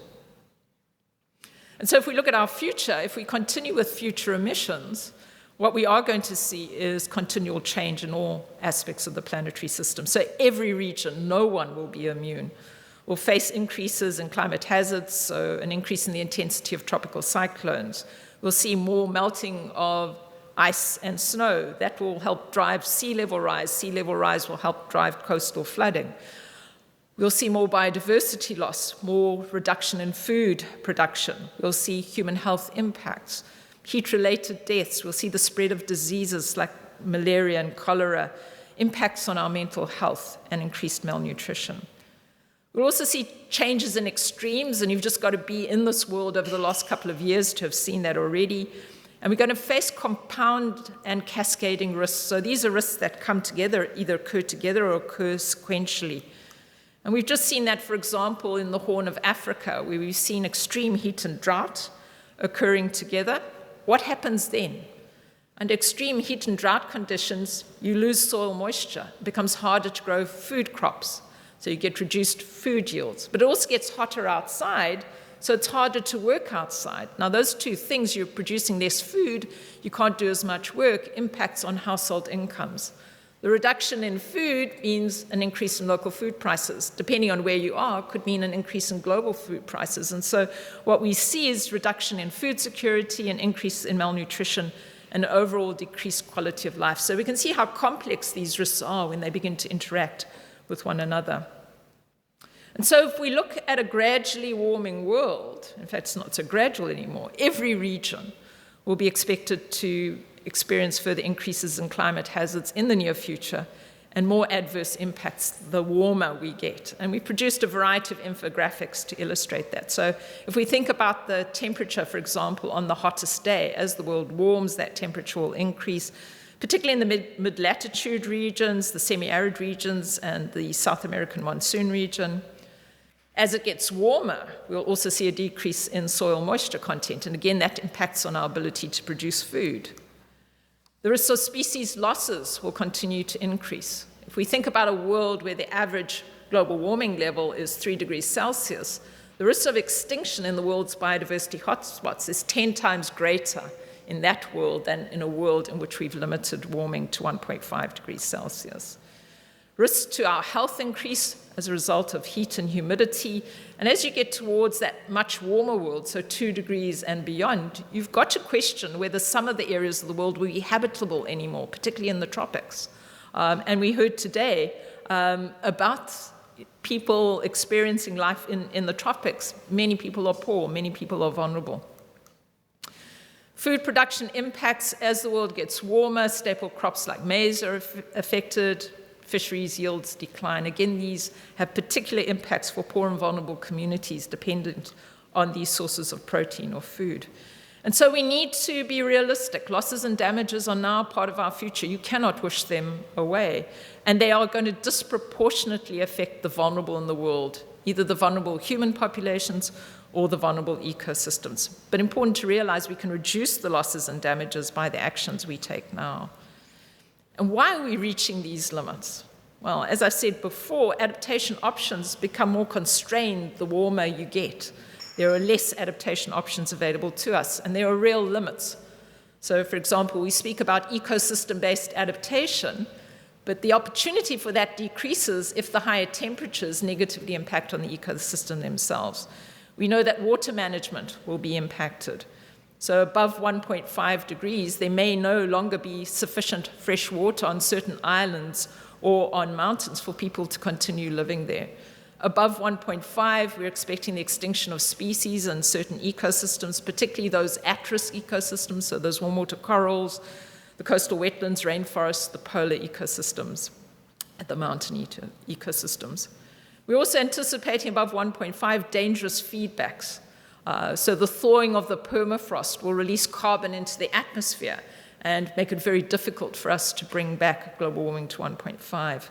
And so if we look at our future, if we continue with future emissions, what we are going to see is continual change in all aspects of the planetary system. So every region, no one will be immune, will face increases in climate hazards, so an increase in the intensity of tropical cyclones. We'll see more melting of ice and snow. That will help drive sea level rise. Sea level rise will help drive coastal flooding. We'll see more biodiversity loss, more reduction in food production. We'll see human health impacts, heat-related deaths. We'll see the spread of diseases like malaria and cholera, impacts on our mental health, and increased malnutrition. We'll also see changes in extremes, and you've just got to be in this world over the last couple of years to have seen that already. And we're going to face compound and cascading risks. So these are risks that come together, either occur together or occur sequentially. And we've just seen that, for example, in the Horn of Africa, where we've seen extreme heat and drought occurring together. What happens then? Under extreme heat and drought conditions, you lose soil moisture. It becomes harder to grow food crops. So you get reduced food yields. But it also gets hotter outside, so it's harder to work outside. Now, those two things, you're producing less food, you can't do as much work, impacts on household incomes. The reduction in food means an increase in local food prices. Depending on where you are, could mean an increase in global food prices. And so what we see is reduction in food security, an increase in malnutrition, and overall decreased quality of life. So we can see how complex these risks are when they begin to interact with one another. And so if we look at a gradually warming world, in fact, it's not so gradual anymore, every region will be expected to experience further increases in climate hazards in the near future and more adverse impacts the warmer we get. And we produced a variety of infographics to illustrate that. So if we think about the temperature, for example, on the hottest day, as the world warms, that temperature will increase, particularly in the mid-latitude regions, the semi-arid regions, and the South American monsoon region. As it gets warmer, we'll also see a decrease in soil moisture content, and again, that impacts on our ability to produce food. The risk of species losses will continue to increase. If we think about a world where the average global warming level is 3 degrees Celsius, the risk of extinction in the world's biodiversity hotspots is 10 times greater in that world than in a world in which we've limited warming to 1.5 degrees Celsius. Risks to our health increase as a result of heat and humidity. And as you get towards that much warmer world, so 2 degrees and beyond, you've got to question whether some of the areas of the world will be habitable anymore, particularly in the tropics. And we heard today about people experiencing life in the tropics. Many people are poor, many people are vulnerable. Food production impacts as the world gets warmer. Staple crops like maize are affected. Fisheries yields decline. Again, these have particular impacts for poor and vulnerable communities dependent on these sources of protein or food. And so we need to be realistic. Losses and damages are now part of our future. You cannot wish them away. And they are going to disproportionately affect the vulnerable in the world, either the vulnerable human populations or the vulnerable ecosystems. But important to realize we can reduce the losses and damages by the actions we take now. And why are we reaching these limits? Well, as I said before, adaptation options become more constrained the warmer you get. There are less adaptation options available to us, and there are real limits. So, for example, we speak about ecosystem-based adaptation, but the opportunity for that decreases if the higher temperatures negatively impact on the ecosystem themselves. We know that water management will be impacted. So above 1.5 degrees, there may no longer be sufficient fresh water on certain islands or on mountains for people to continue living there. Above 1.5, we're expecting the extinction of species and certain ecosystems, particularly those at-risk ecosystems, so those warm water corals, the coastal wetlands, rainforests, the polar ecosystems, and the mountain ecosystems. We're also anticipating above 1.5 dangerous feedbacks. So the thawing of the permafrost will release carbon into the atmosphere and make it very difficult for us to bring back global warming to 1.5.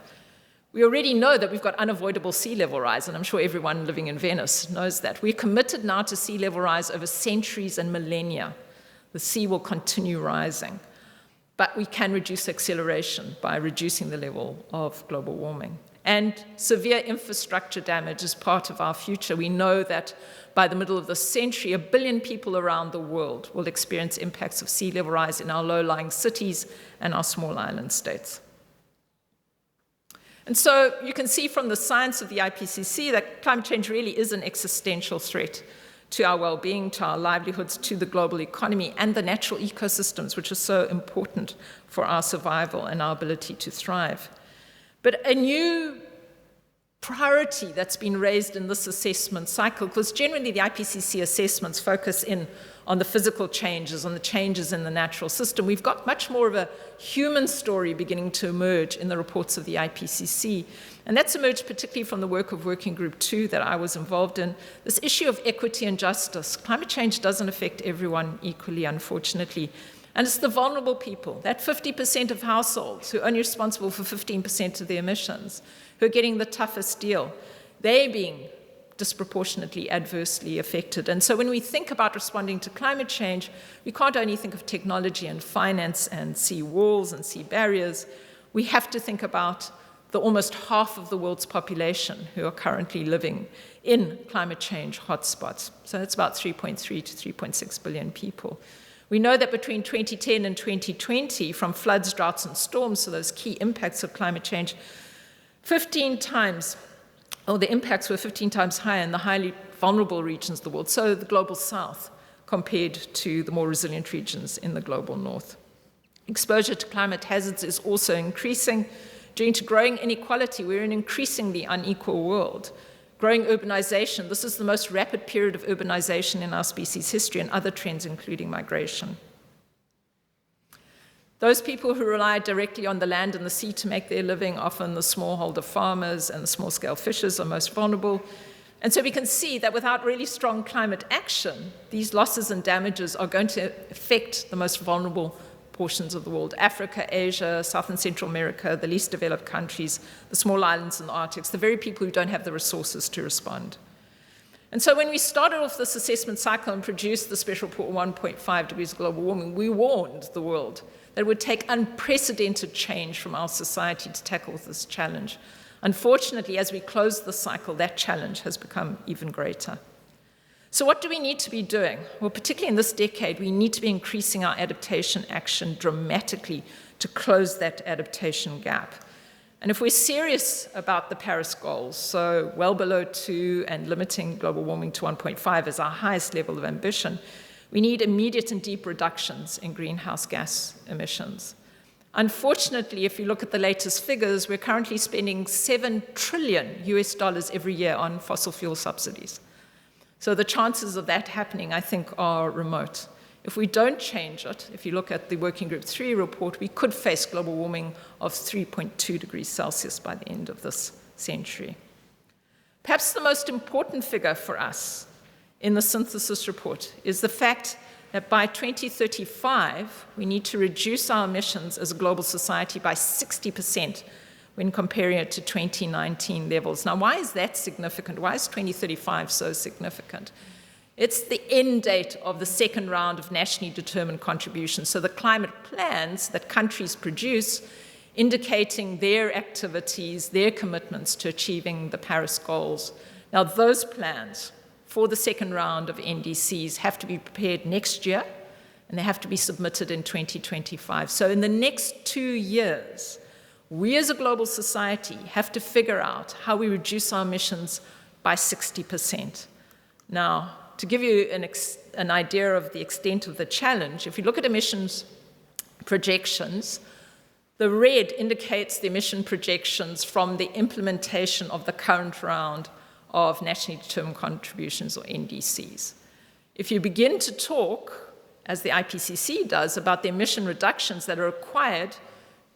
We already know that we've got unavoidable sea level rise, and I'm sure everyone living in Venice knows that. We're committed now to sea level rise over centuries and millennia. The sea will continue rising, but we can reduce acceleration by reducing the level of global warming. And severe infrastructure damage is part of our future. We know that by the middle of the century, 1 billion people around the world will experience impacts of sea level rise in our low-lying cities and our small island states. And so you can see from the science of the IPCC that climate change really is an existential threat to our well-being, to our livelihoods, to the global economy, and the natural ecosystems, which are so important for our survival and our ability to thrive. But a new priority that's been raised in this assessment cycle, because generally the IPCC assessments focus in on the physical changes, on the changes in the natural system. We've got much more of a human story beginning to emerge in the reports of the IPCC. And that's emerged particularly from the work of Working Group 2 that I was involved in. This issue of equity and justice. Climate change doesn't affect everyone equally, unfortunately. And it's the vulnerable people, that 50% of households who are only responsible for 15% of the emissions, who are getting the toughest deal. They're being disproportionately adversely affected. And so when we think about responding to climate change, we can't only think of technology and finance and sea walls and sea barriers. We have to think about the almost half of the world's population who are currently living in climate change hotspots. So that's about 3.3 to 3.6 billion people. We know that between 2010 and 2020, from floods, droughts, and storms, so those key impacts of climate change, 15 times, the impacts were 15 times higher in the highly vulnerable regions of the world, so the global south, compared to the more resilient regions in the global north. Exposure to climate hazards is also increasing. Due to growing inequality, we're in an increasingly unequal world. Growing urbanization, this is the most rapid period of urbanization in our species' history, and other trends, including migration. Those people who rely directly on the land and the sea to make their living, often the smallholder farmers and the small-scale fishers, are most vulnerable. And so we can see that without really strong climate action, these losses and damages are going to affect the most vulnerable portions of the world: Africa, Asia, South and Central America, the least developed countries, the small islands in the Arctic, the very people who don't have the resources to respond. And so when we started off this assessment cycle and produced the special report 1.5 degrees global warming, we warned the world that it would take unprecedented change from our society to tackle this challenge. Unfortunately, as we close the cycle, that challenge has become even greater. So what do we need to be doing? Well, particularly in this decade, we need to be increasing our adaptation action dramatically to close that adaptation gap. And if we're serious about the Paris goals, so well below 2 and limiting global warming to 1.5 as our highest level of ambition, we need immediate and deep reductions in greenhouse gas emissions. Unfortunately, if you look at the latest figures, we're currently spending $7 trillion every year on fossil fuel subsidies. So the chances of that happening, I think, are remote. If we don't change it, if you look at the Working Group 3 report, we could face global warming of 3.2 degrees Celsius by the end of this century. Perhaps the most important figure for us in the synthesis report is the fact that by 2035, we need to reduce our emissions as a global society by 60% when comparing it to 2019 levels. Now, why is that significant? Why is 2035 so significant? It's the end date of the second round of nationally determined contributions. So the climate plans that countries produce indicating their activities, their commitments to achieving the Paris goals. Now, those plans for the second round of NDCs have to be prepared next year, and they have to be submitted in 2025. So in the next 2 years, we as a global society have to figure out how we reduce our emissions by 60%. Now, to give you an idea of the extent of the challenge, if you look at emissions projections, the red indicates the emission projections from the implementation of the current round of nationally determined contributions, or NDCs. If you begin to talk, as the IPCC does, about the emission reductions that are required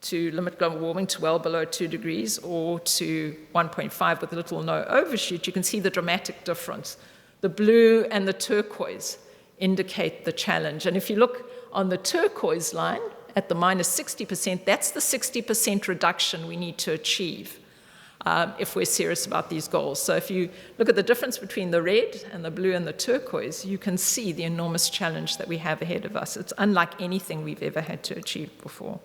to limit global warming to well below 2 degrees or to 1.5 with little or no overshoot, you can see the dramatic difference. The blue and the turquoise indicate the challenge. And if you look on the turquoise line at the minus 60%, that's the 60% reduction we need to achieve if we're serious about these goals. So if you look at the difference between the red and the blue and the turquoise, you can see the enormous challenge that we have ahead of us. It's unlike anything we've ever had to achieve before.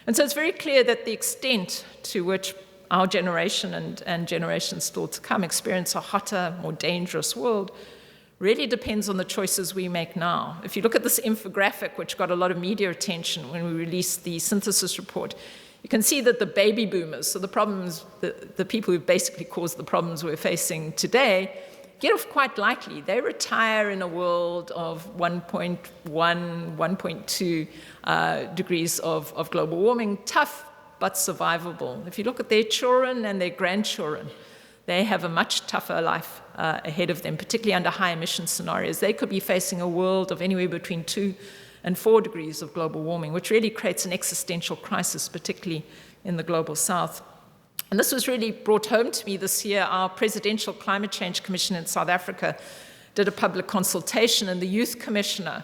And so it's very clear that the extent to which our generation and generations still to come experience a hotter, more dangerous world really depends on the choices we make now. If you look at this infographic, which got a lot of media attention when we released the synthesis report, you can see that the baby boomers, so the problems, the people who basically caused the problems we're facing today, get off quite lightly. They retire in a world of 1.1, 1.2 degrees of global warming, tough but survivable. If you look at their children and their grandchildren, they have a much tougher life ahead of them, particularly under high emission scenarios. They could be facing a world of anywhere between 2 and 4 degrees of global warming, which really creates an existential crisis, particularly in the global south. And this was really brought home to me this year. Our Presidential Climate Change Commission in South Africa did a public consultation, and the Youth Commissioner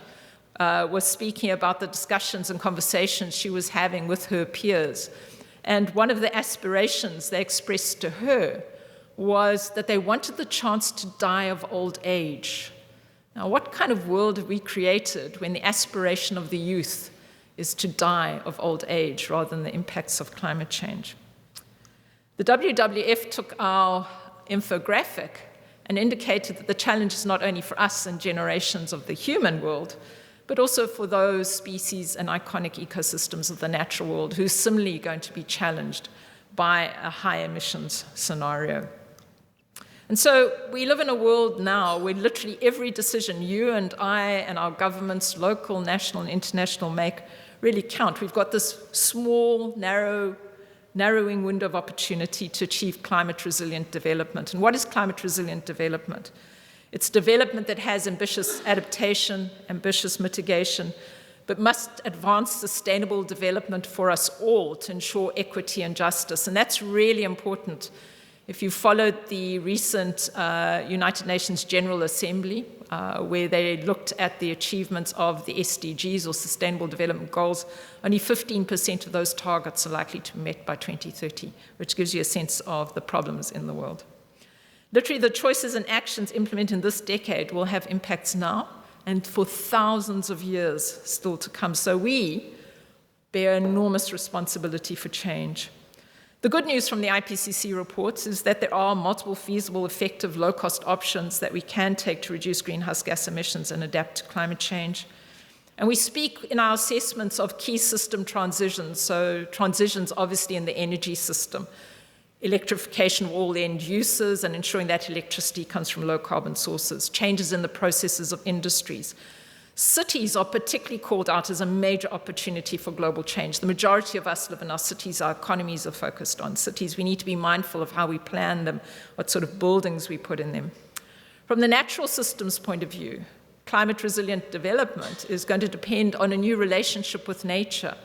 was speaking about the discussions and conversations she was having with her peers. And one of the aspirations they expressed to her was that they wanted the chance to die of old age. Now, what kind of world have we created when the aspiration of the youth is to die of old age rather than the impacts of climate change? The WWF took our infographic and indicated that the challenge is not only for us and generations of the human world, but also for those species and iconic ecosystems of the natural world who are similarly going to be challenged by a high emissions scenario. And so we live in a world now where literally every decision you and I and our governments, local, national, and international, make really count. We've got this small, narrowing window of opportunity to achieve climate-resilient development. And what is climate-resilient development? It's development that has ambitious adaptation, ambitious mitigation, but must advance sustainable development for us all to ensure equity and justice. And that's really important. If you followed the recent United Nations General Assembly, where they looked at the achievements of the SDGs, or Sustainable Development Goals, only 15% of those targets are likely to be met by 2030, which gives you a sense of the problems in the world. Literally, the choices and actions implemented in this decade will have impacts now and for thousands of years still to come. So we bear enormous responsibility for change. The good news from the IPCC reports is that there are multiple feasible, effective, low-cost options that we can take to reduce greenhouse gas emissions and adapt to climate change. And we speak in our assessments of key system transitions, so transitions obviously in the energy system, electrification of all end uses and ensuring that electricity comes from low-carbon sources, changes in the processes of industries. Cities are particularly called out as a major opportunity for global change. The majority of us live in our cities. Our economies are focused on cities. We need to be mindful of how we plan them, what sort of buildings we put in them. From the natural systems point of view, climate-resilient development is going to depend on a new relationship with nature,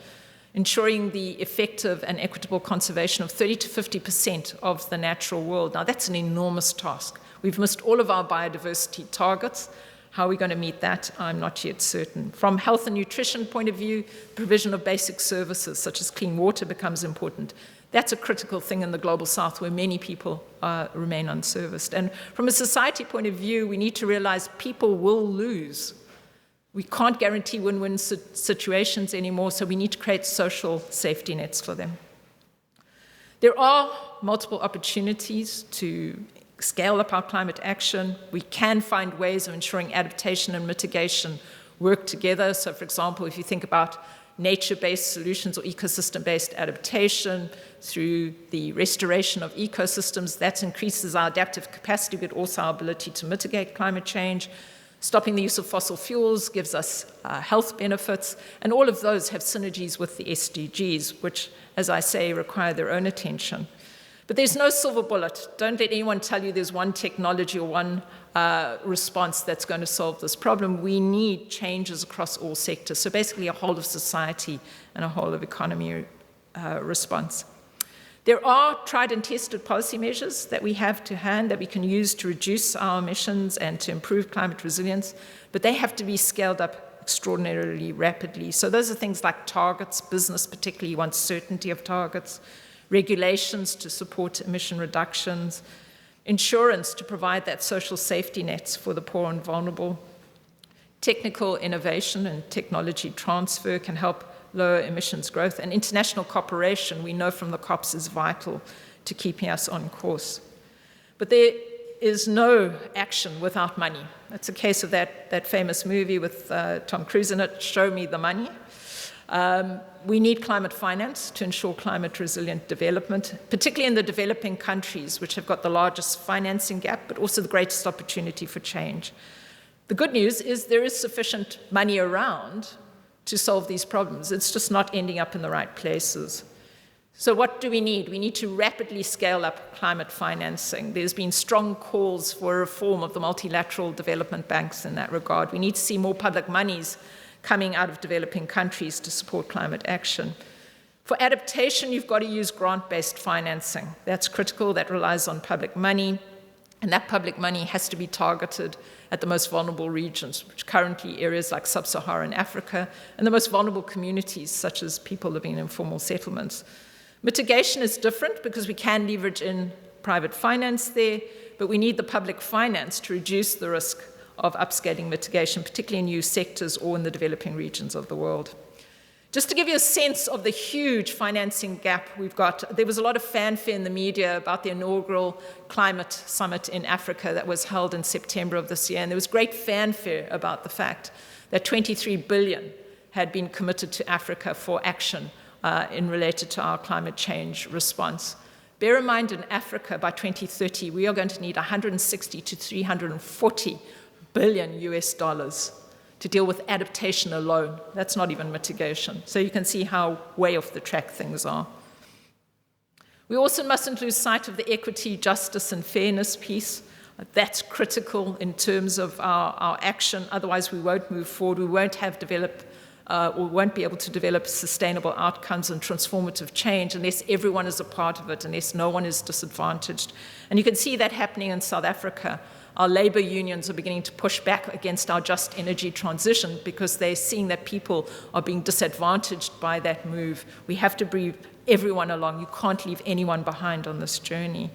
ensuring the effective and equitable conservation of 30 to 50% of the natural world. Now, that's an enormous task. We've missed all of our biodiversity targets. How are we going to meet that? I'm not yet certain. From health and nutrition point of view, provision of basic services such as clean water becomes important. That's a critical thing in the global south where many people remain unserviced. And from a society point of view, we need to realize people will lose. We can't guarantee win-win situations anymore, so we need to create social safety nets for them. There are multiple opportunities to scale up our climate action. We can find ways of ensuring adaptation and mitigation work together. So, for example, if you think about nature-based solutions or ecosystem-based adaptation through the restoration of ecosystems, that increases our adaptive capacity, but also our ability to mitigate climate change. Stopping the use of fossil fuels gives us health benefits, and all of those have synergies with the SDGs, which, as I say, require their own attention. But there's no silver bullet. Don't let anyone tell you there's one technology or one response that's going to solve this problem. We need changes across all sectors. So basically a whole of society and a whole of economy response. There are tried and tested policy measures that we have to hand that we can use to reduce our emissions and to improve climate resilience, but they have to be scaled up extraordinarily rapidly. So those are things like targets. Business particularly wants certainty of targets. Regulations to support emission reductions, insurance to provide that social safety nets for the poor and vulnerable. Technical innovation and technology transfer can help lower emissions growth, and international cooperation, we know from the COPs, is vital to keeping us on course. But there is no action without money. That's a case of that famous movie with Tom Cruise in it, Show Me the Money. We need climate finance to ensure climate resilient development, particularly in the developing countries, which have got the largest financing gap, but also the greatest opportunity for change. The good news is there is sufficient money around to solve these problems. It's just not ending up in the right places. So what do we need? We need to rapidly scale up climate financing. There's been strong calls for reform of the multilateral development banks in that regard. We need to see more public monies coming out of developing countries to support climate action. For adaptation, you've got to use grant-based financing. That's critical. That relies on public money, and that public money has to be targeted at the most vulnerable regions, which currently areas like sub-Saharan Africa, and the most vulnerable communities, such as people living in informal settlements. Mitigation is different because we can leverage in private finance there, but we need the public finance to reduce the risk of upscaling mitigation, particularly in new sectors or in the developing regions of the world. Just to give you a sense of the huge financing gap we've got, there was a lot of fanfare in the media about the inaugural climate summit in Africa that was held in September of this year, and there was great fanfare about the fact that 23 billion had been committed to Africa for action in related to our climate change response. Bear in mind, in Africa, by 2030, we are going to need 160 to 340 billion US dollars to deal with adaptation alone. That's not even mitigation. So you can see how way off the track things are. We also mustn't lose sight of the equity, justice, and fairness piece. That's critical in terms of our action. Otherwise, we won't move forward. We won't won't be able to develop sustainable outcomes and transformative change unless everyone is a part of it, unless no one is disadvantaged. And you can see that happening in South Africa. Our labor unions are beginning to push back against our just energy transition because they're seeing that people are being disadvantaged by that move. We have to bring everyone along. You can't leave anyone behind on this journey.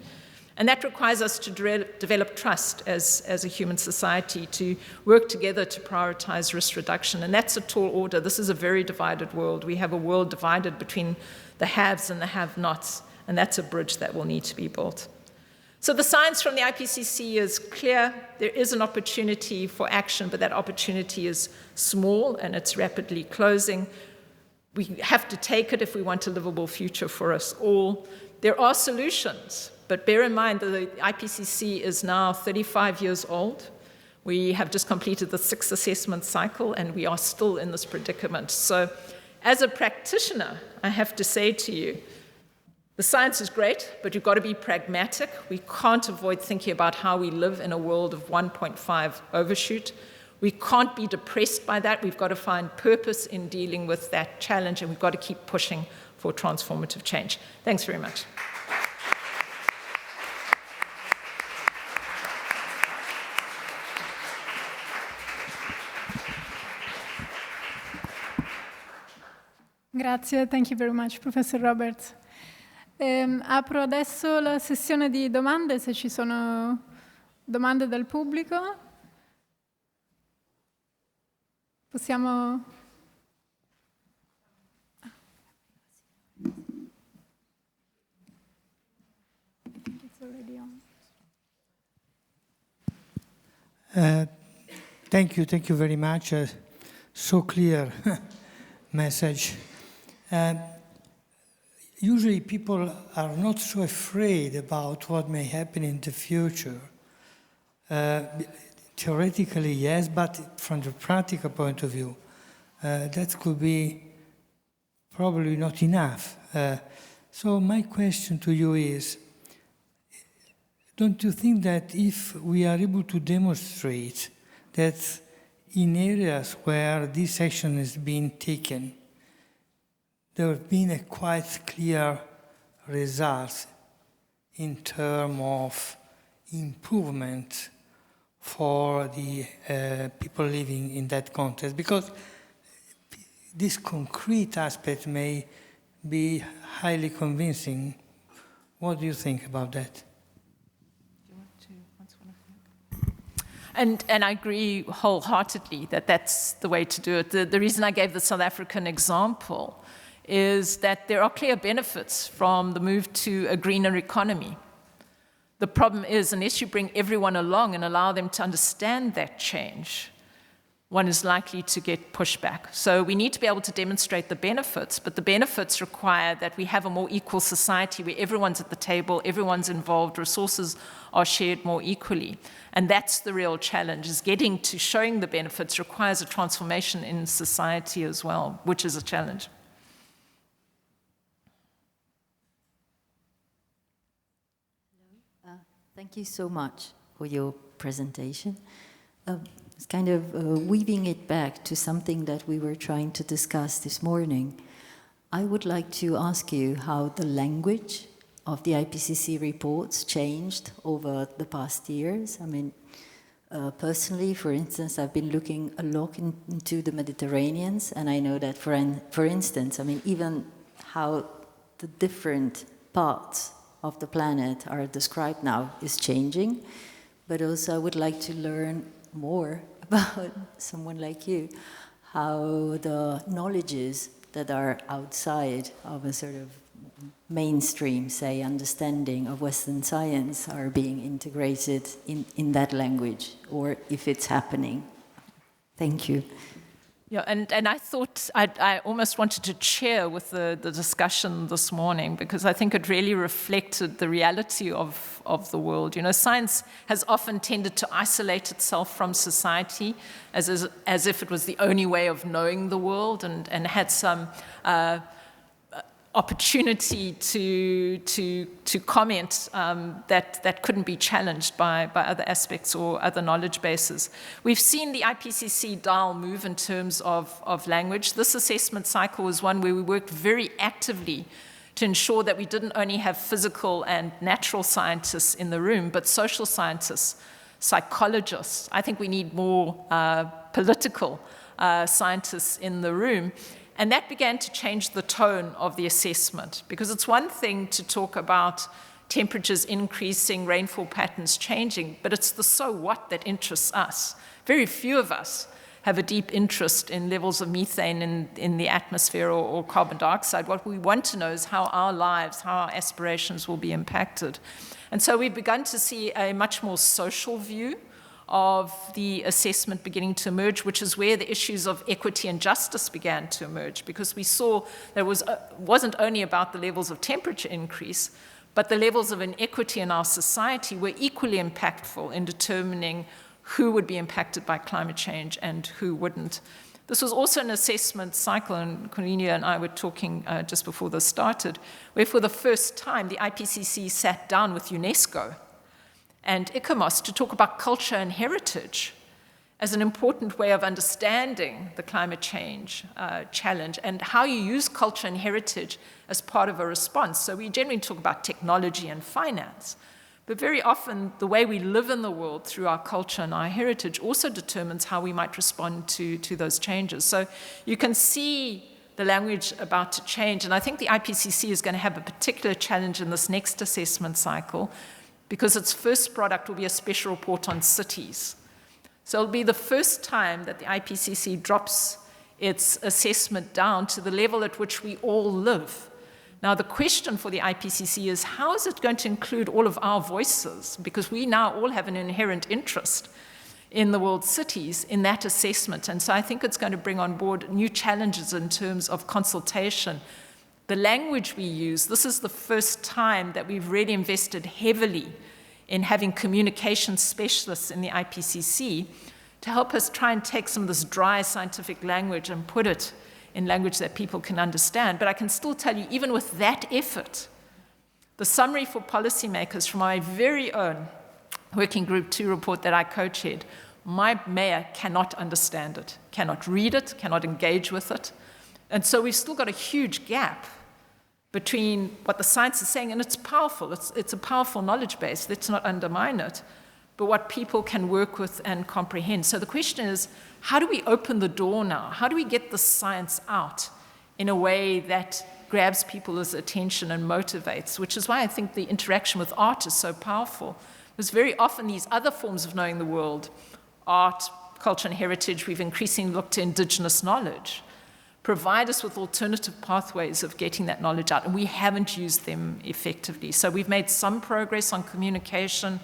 And that requires us to develop trust as a human society, to work together to prioritize risk reduction. And that's a tall order. This is a very divided world. We have a world divided between the haves and the have-nots, and that's a bridge that will need to be built. So the science from the IPCC is clear. There is an opportunity for action, but that opportunity is small and it's rapidly closing. We have to take it if we want a livable future for us all. There are solutions, but bear in mind that the IPCC is now 35 years old. We have just completed the 6th assessment cycle, and we are still in this predicament. So as a practitioner, I have to say to you, the science is great, but you've got to be pragmatic. We can't avoid thinking about how we live in a world of 1.5 overshoot. We can't be depressed by that. We've got to find purpose in dealing with that challenge, and we've got to keep pushing for transformative change. Thanks very much. Grazie, thank you very much, Professor Roberts. Apro adesso la sessione di domande, se ci sono domande dal pubblico. Possiamo... Thank you very much. So clear message. Usually people are not so afraid about what may happen in the future. Theoretically, yes, but from the practical point of view, that could be probably not enough. So my question to you is, don't you think that if we are able to demonstrate that in areas where this action has been taken, there have been a quite clear results in terms of improvement for the people living in that context? Because this concrete aspect may be highly convincing. What do you think about that? And I agree wholeheartedly that that's the way to do it. The reason I gave the South African example is that there are clear benefits from the move to a greener economy. The problem is, unless you bring everyone along and allow them to understand that change, one is likely to get pushback. So we need to be able to demonstrate the benefits, but the benefits require that we have a more equal society where everyone's at the table, everyone's involved, resources are shared more equally. And that's the real challenge, is getting to showing the benefits requires a transformation in society as well, which is a challenge. Thank you so much for your presentation. It's kind of weaving it back to something that we were trying to discuss this morning. I would like to ask you how the language of the IPCC reports changed over the past years. I mean, personally, for instance, I've been looking a lot into the Mediterraneans, and I know that, for instance, I mean, even how the different parts of the planet are described now is changing. But also I would like to learn more about someone like you, how the knowledges that are outside of a sort of mainstream, say, understanding of Western science are being integrated in that language, or if it's happening. Thank you. Yeah, and I thought I almost wanted to cheer with the discussion this morning, because I think it really reflected the reality of the world. You know, science has often tended to isolate itself from society as if it was the only way of knowing the world, and had some opportunity to comment that couldn't be challenged by other aspects or other knowledge bases. We've seen the IPCC dial move in terms of language. This assessment cycle was one where we worked very actively to ensure that we didn't only have physical and natural scientists in the room, but social scientists, psychologists. I think we need more political scientists in the room. And that began to change the tone of the assessment, because it's one thing to talk about temperatures increasing, rainfall patterns changing, but it's the so what that interests us. Very few of us have a deep interest in levels of methane in the atmosphere or carbon dioxide. What we want to know is how our lives, how our aspirations will be impacted. And so we've begun to see a much more social view of the assessment beginning to emerge, which is where the issues of equity and justice began to emerge, because we saw that it wasn't only about the levels of temperature increase, but the levels of inequity in our society were equally impactful in determining who would be impacted by climate change and who wouldn't. This was also an assessment cycle, and Cornelia and I were talking just before this started, where for the first time the IPCC sat down with UNESCO and ICOMOS to talk about culture and heritage as an important way of understanding the climate change challenge, and how you use culture and heritage as part of a response. So we generally talk about technology and finance, but very often the way we live in the world through our culture and our heritage also determines how we might respond to those changes. So you can see the language about to change. And I think the IPCC is going to have a particular challenge in this next assessment cycle because its first product will be a special report on cities. So it'll be the first time that the IPCC drops its assessment down to the level at which we all live. Now, the question for the IPCC is, how is it going to include all of our voices? Because we now all have an inherent interest in the world's cities in that assessment. And so I think it's going to bring on board new challenges in terms of consultation. The language we use, this is the first time that we've really invested heavily in having communication specialists in the IPCC to help us try and take some of this dry scientific language and put it in language that people can understand. But I can still tell you, even with that effort, the summary for policymakers from my very own Working Group 2 report that I co-chaired, my mayor cannot understand it, cannot read it, cannot engage with it. And so we've still got a huge gap between what the science is saying, and it's powerful, it's a powerful knowledge base, let's not undermine it, but what people can work with and comprehend. So the question is, how do we open the door now? How do we get the science out in a way that grabs people's attention and motivates, which is why I think the interaction with art is so powerful. Because very often these other forms of knowing the world, art, culture and heritage, we've increasingly looked to indigenous knowledge, provide us with alternative pathways of getting that knowledge out, and we haven't used them effectively. So we've made some progress on communication,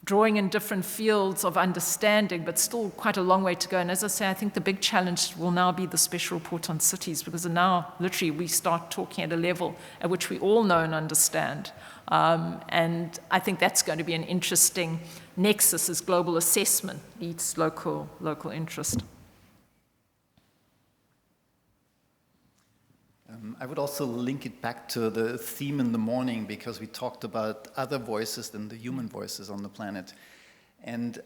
drawing in different fields of understanding, but still quite a long way to go. And as I say, I think the big challenge will now be the special report on cities, because now, literally, we start talking at a level at which we all know and understand. And I think that's going to be an interesting nexus as global assessment meets local interest. I would also link it back to the theme in the morning, because we talked about other voices than the human voices on the planet. And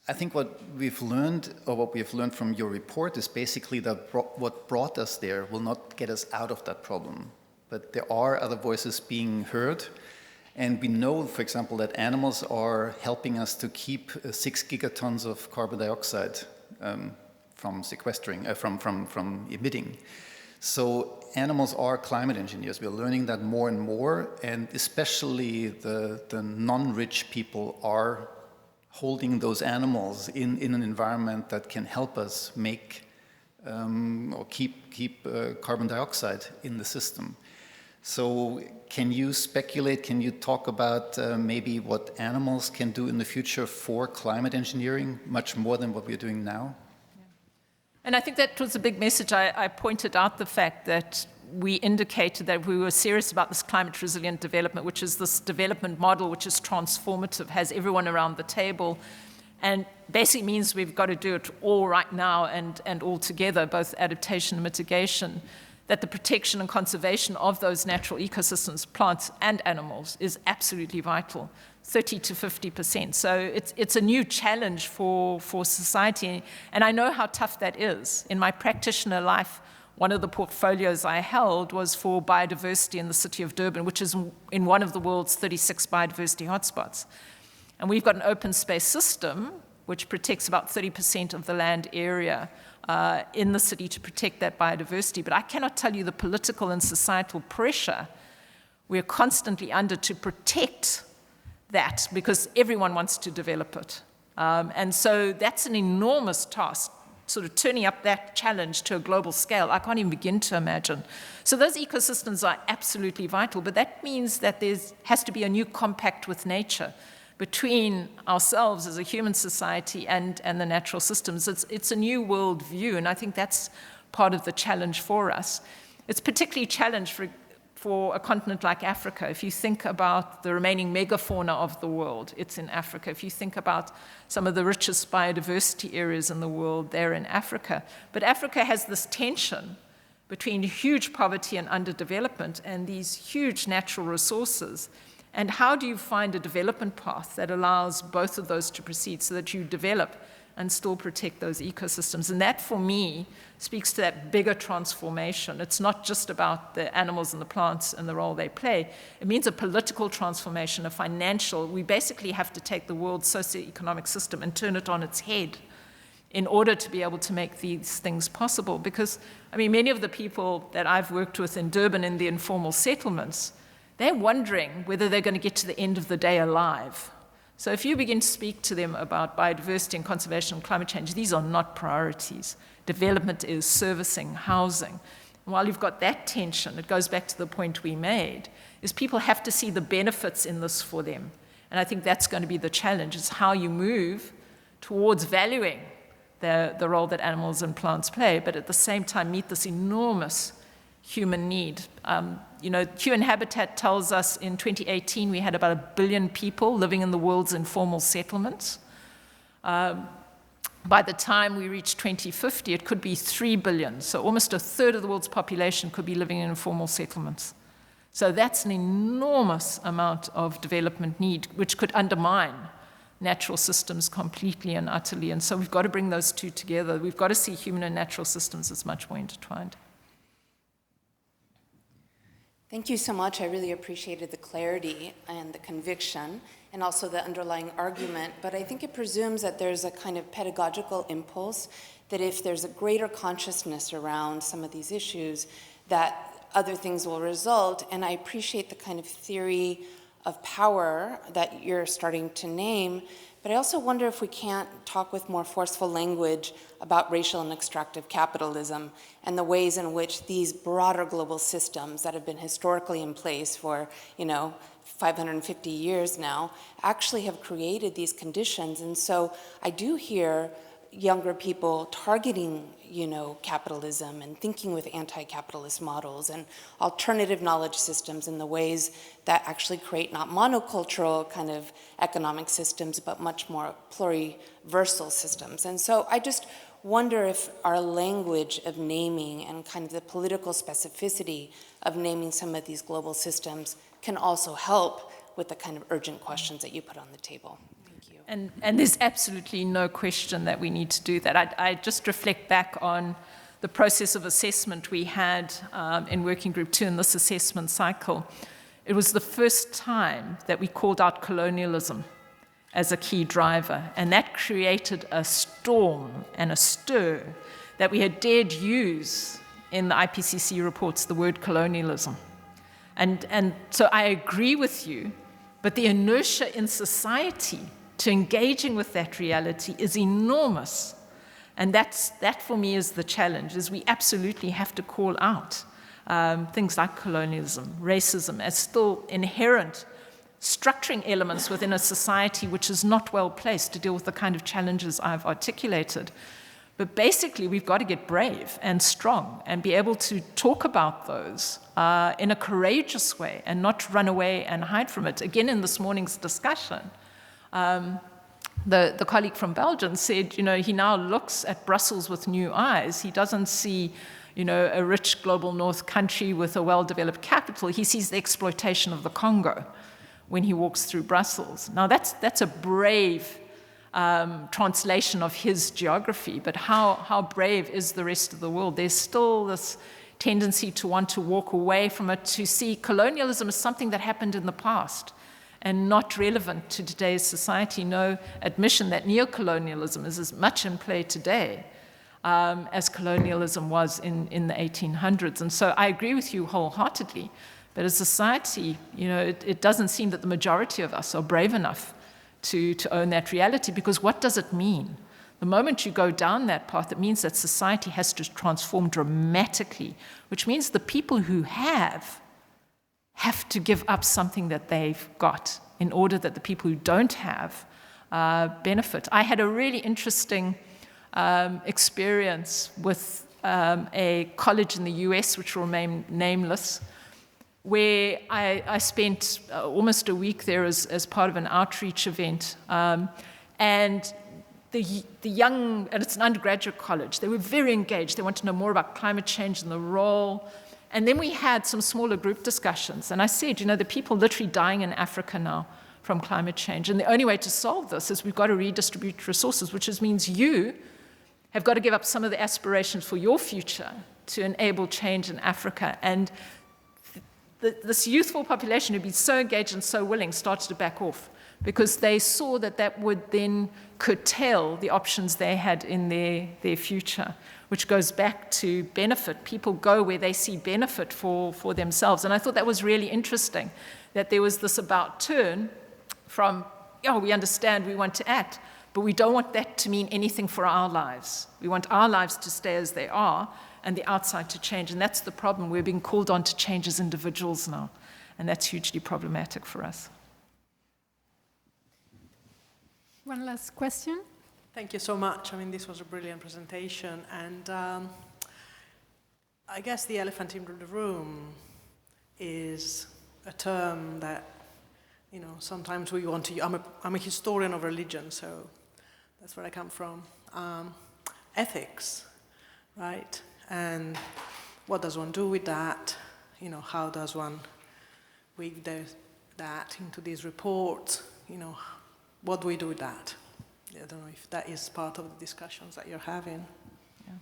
I think what we've learned, or what we have learned from your report, is basically that what brought us there will not get us out of that problem. But there are other voices being heard. And we know, for example, that animals are helping us to keep 6 gigatons of carbon dioxide from sequestering, from emitting. So animals are climate engineers. We're learning that more and more, and especially the non-rich people are holding those animals in an environment that can help us make or keep carbon dioxide in the system. So can you speculate, can you talk about maybe what animals can do in the future for climate engineering, much more than what we're doing now? And I think that was a big message. I pointed out the fact that we indicated that we were serious about this climate resilient development, which is this development model which is transformative, has everyone around the table, and basically means we've got to do it all right now and all together, both adaptation and mitigation, that the protection and conservation of those natural ecosystems, plants and animals, is absolutely vital. 30 to 50%. So it's a new challenge for society. And I know how tough that is. In my practitioner life, one of the portfolios I held was for biodiversity in the city of Durban, which is in one of the world's 36 biodiversity hotspots. And we've got an open space system which protects about 30% of the land area in the city to protect that biodiversity. But I cannot tell you the political and societal pressure we're constantly under to protect that, because everyone wants to develop it. And so that's an enormous task, sort of turning up that challenge to a global scale. I can't even begin to imagine. So those ecosystems are absolutely vital, but that means that there has to be a new compact with nature between ourselves as a human society and the natural systems. It's a new world view, and I think that's part of the challenge for us. It's particularly challenged for a continent like Africa. If you think about the remaining megafauna of the world, it's in Africa. If you think about some of the richest biodiversity areas in the world, they're in Africa. But Africa has this tension between huge poverty and underdevelopment and these huge natural resources. And how do you find a development path that allows both of those to proceed so that you develop and still protect those ecosystems? And that, for me, speaks to that bigger transformation. It's not just about the animals and the plants and the role they play. It means a political transformation, a financial. We basically have to take the world's socioeconomic system and turn it on its head in order to be able to make these things possible. Because, I mean, many of the people that I've worked with in Durban in the informal settlements, they're wondering whether they're going to get to the end of the day alive. So if you begin to speak to them about biodiversity and conservation and climate change, these are not priorities. Development is servicing, housing. And while you've got that tension, it goes back to the point we made, is people have to see the benefits in this for them. And I think that's going to be the challenge, is how you move towards valuing the role that animals and plants play, but at the same time meet this enormous human need. UN Habitat tells us in 2018 we had about 1 billion people living in the world's informal settlements. By the time we reach 2050, it could be 3 billion. So almost a third of the world's population could be living in informal settlements. So that's an enormous amount of development need, which could undermine natural systems completely and utterly. And so we've got to bring those two together. We've got to see human and natural systems as much more intertwined. Thank you so much. I really appreciated the clarity and the conviction and also the underlying argument. But I think it presumes that there's a kind of pedagogical impulse that if there's a greater consciousness around some of these issues, that other things will result. And I appreciate the kind of theory of power that you're starting to name, but I also wonder if we can't talk with more forceful language about racial and extractive capitalism and the ways in which these broader global systems that have been historically in place for, 550 years now actually have created these conditions. And so I do hear younger people targeting, capitalism and thinking with anti-capitalist models and alternative knowledge systems in the ways that actually create not monocultural kind of economic systems, but much more pluriversal systems. And so I just wonder if our language of naming and kind of the political specificity of naming some of these global systems can also help with the kind of urgent questions that you put on the table. And there's absolutely no question that we need to do that. I just reflect back on the process of assessment we had in Working Group 2 in this assessment cycle. It was the first time that we called out colonialism as a key driver, and that created a storm and a stir that we had dared use in the IPCC reports, the word colonialism. And so I agree with you, but the inertia in society to engaging with that reality is enormous. And that for me is the challenge, is we absolutely have to call out things like colonialism, racism, as still inherent structuring elements within a society which is not well placed to deal with the kind of challenges I've articulated. But basically, we've got to get brave and strong and be able to talk about those in a courageous way and not run away and hide from it. Again, in this morning's discussion, the colleague from Belgium said, he now looks at Brussels with new eyes. He doesn't see, a rich global north country with a well-developed capital. He sees the exploitation of the Congo when he walks through Brussels. Now, that's a brave translation of his geography, but how brave is the rest of the world? There's still this tendency to want to walk away from it, to see colonialism as something that happened in the past and not relevant to today's society. No admission that neocolonialism is as much in play today as colonialism was in the 1800s. And so I agree with you wholeheartedly, but as a society, it doesn't seem that the majority of us are brave enough to own that reality, because what does it mean? The moment you go down that path, it means that society has to transform dramatically, which means the people who have to give up something that they've got in order that the people who don't have benefit. I had a really interesting experience with a college in the US, which will remain nameless, where I spent almost a week there as part of an outreach event. And the young, and it's an undergraduate college, they were very engaged. They wanted to know more about climate change and the role. And then we had some smaller group discussions. And I said, there are people literally dying in Africa now from climate change. And the only way to solve this is we've got to redistribute resources, which means you have got to give up some of the aspirations for your future to enable change in Africa. And this youthful population who'd been so engaged and so willing started to back off because they saw that that would then curtail the options they had in their future, which goes back to benefit. People go where they see benefit for themselves. And I thought that was really interesting, that there was this about turn from, oh, we understand, we want to act, but we don't want that to mean anything for our lives. We want our lives to stay as they are and the outside to change. And that's the problem. We're being called on to change as individuals now. And that's hugely problematic for us. One last question. Thank you so much. I mean, this was a brilliant presentation. And I guess the elephant in the room is a term that, you know, sometimes we want to, I'm a historian of religion, so that's where I come from. Ethics, right? And what does one do with that? You know, how does one weave that into these reports? You know, what do we do with that? I don't know if that is part of the discussions that you're having. Yeah.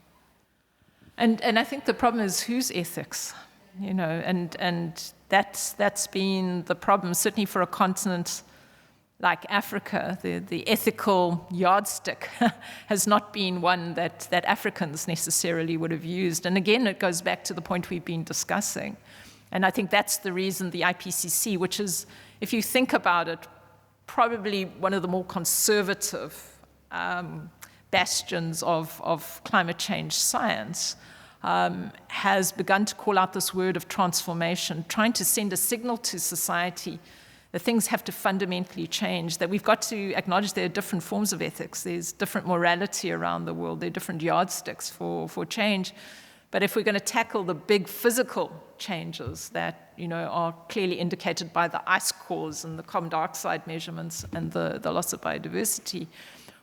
And I think the problem is whose ethics, you know, and that's been the problem, certainly for a continent like Africa. The ethical yardstick has not been one that Africans necessarily would have used. And again, it goes back to the point we've been discussing. And I think that's the reason the IPCC, which is, if you think about it, probably one of the more conservative bastions of climate change science, has begun to call out this word of transformation, trying to send a signal to society that things have to fundamentally change, that we've got to acknowledge there are different forms of ethics, there's different morality around the world, there are different yardsticks for change. But if we're going to tackle the big physical changes that, you know, are clearly indicated by the ice cores and the carbon dioxide measurements and the loss of biodiversity,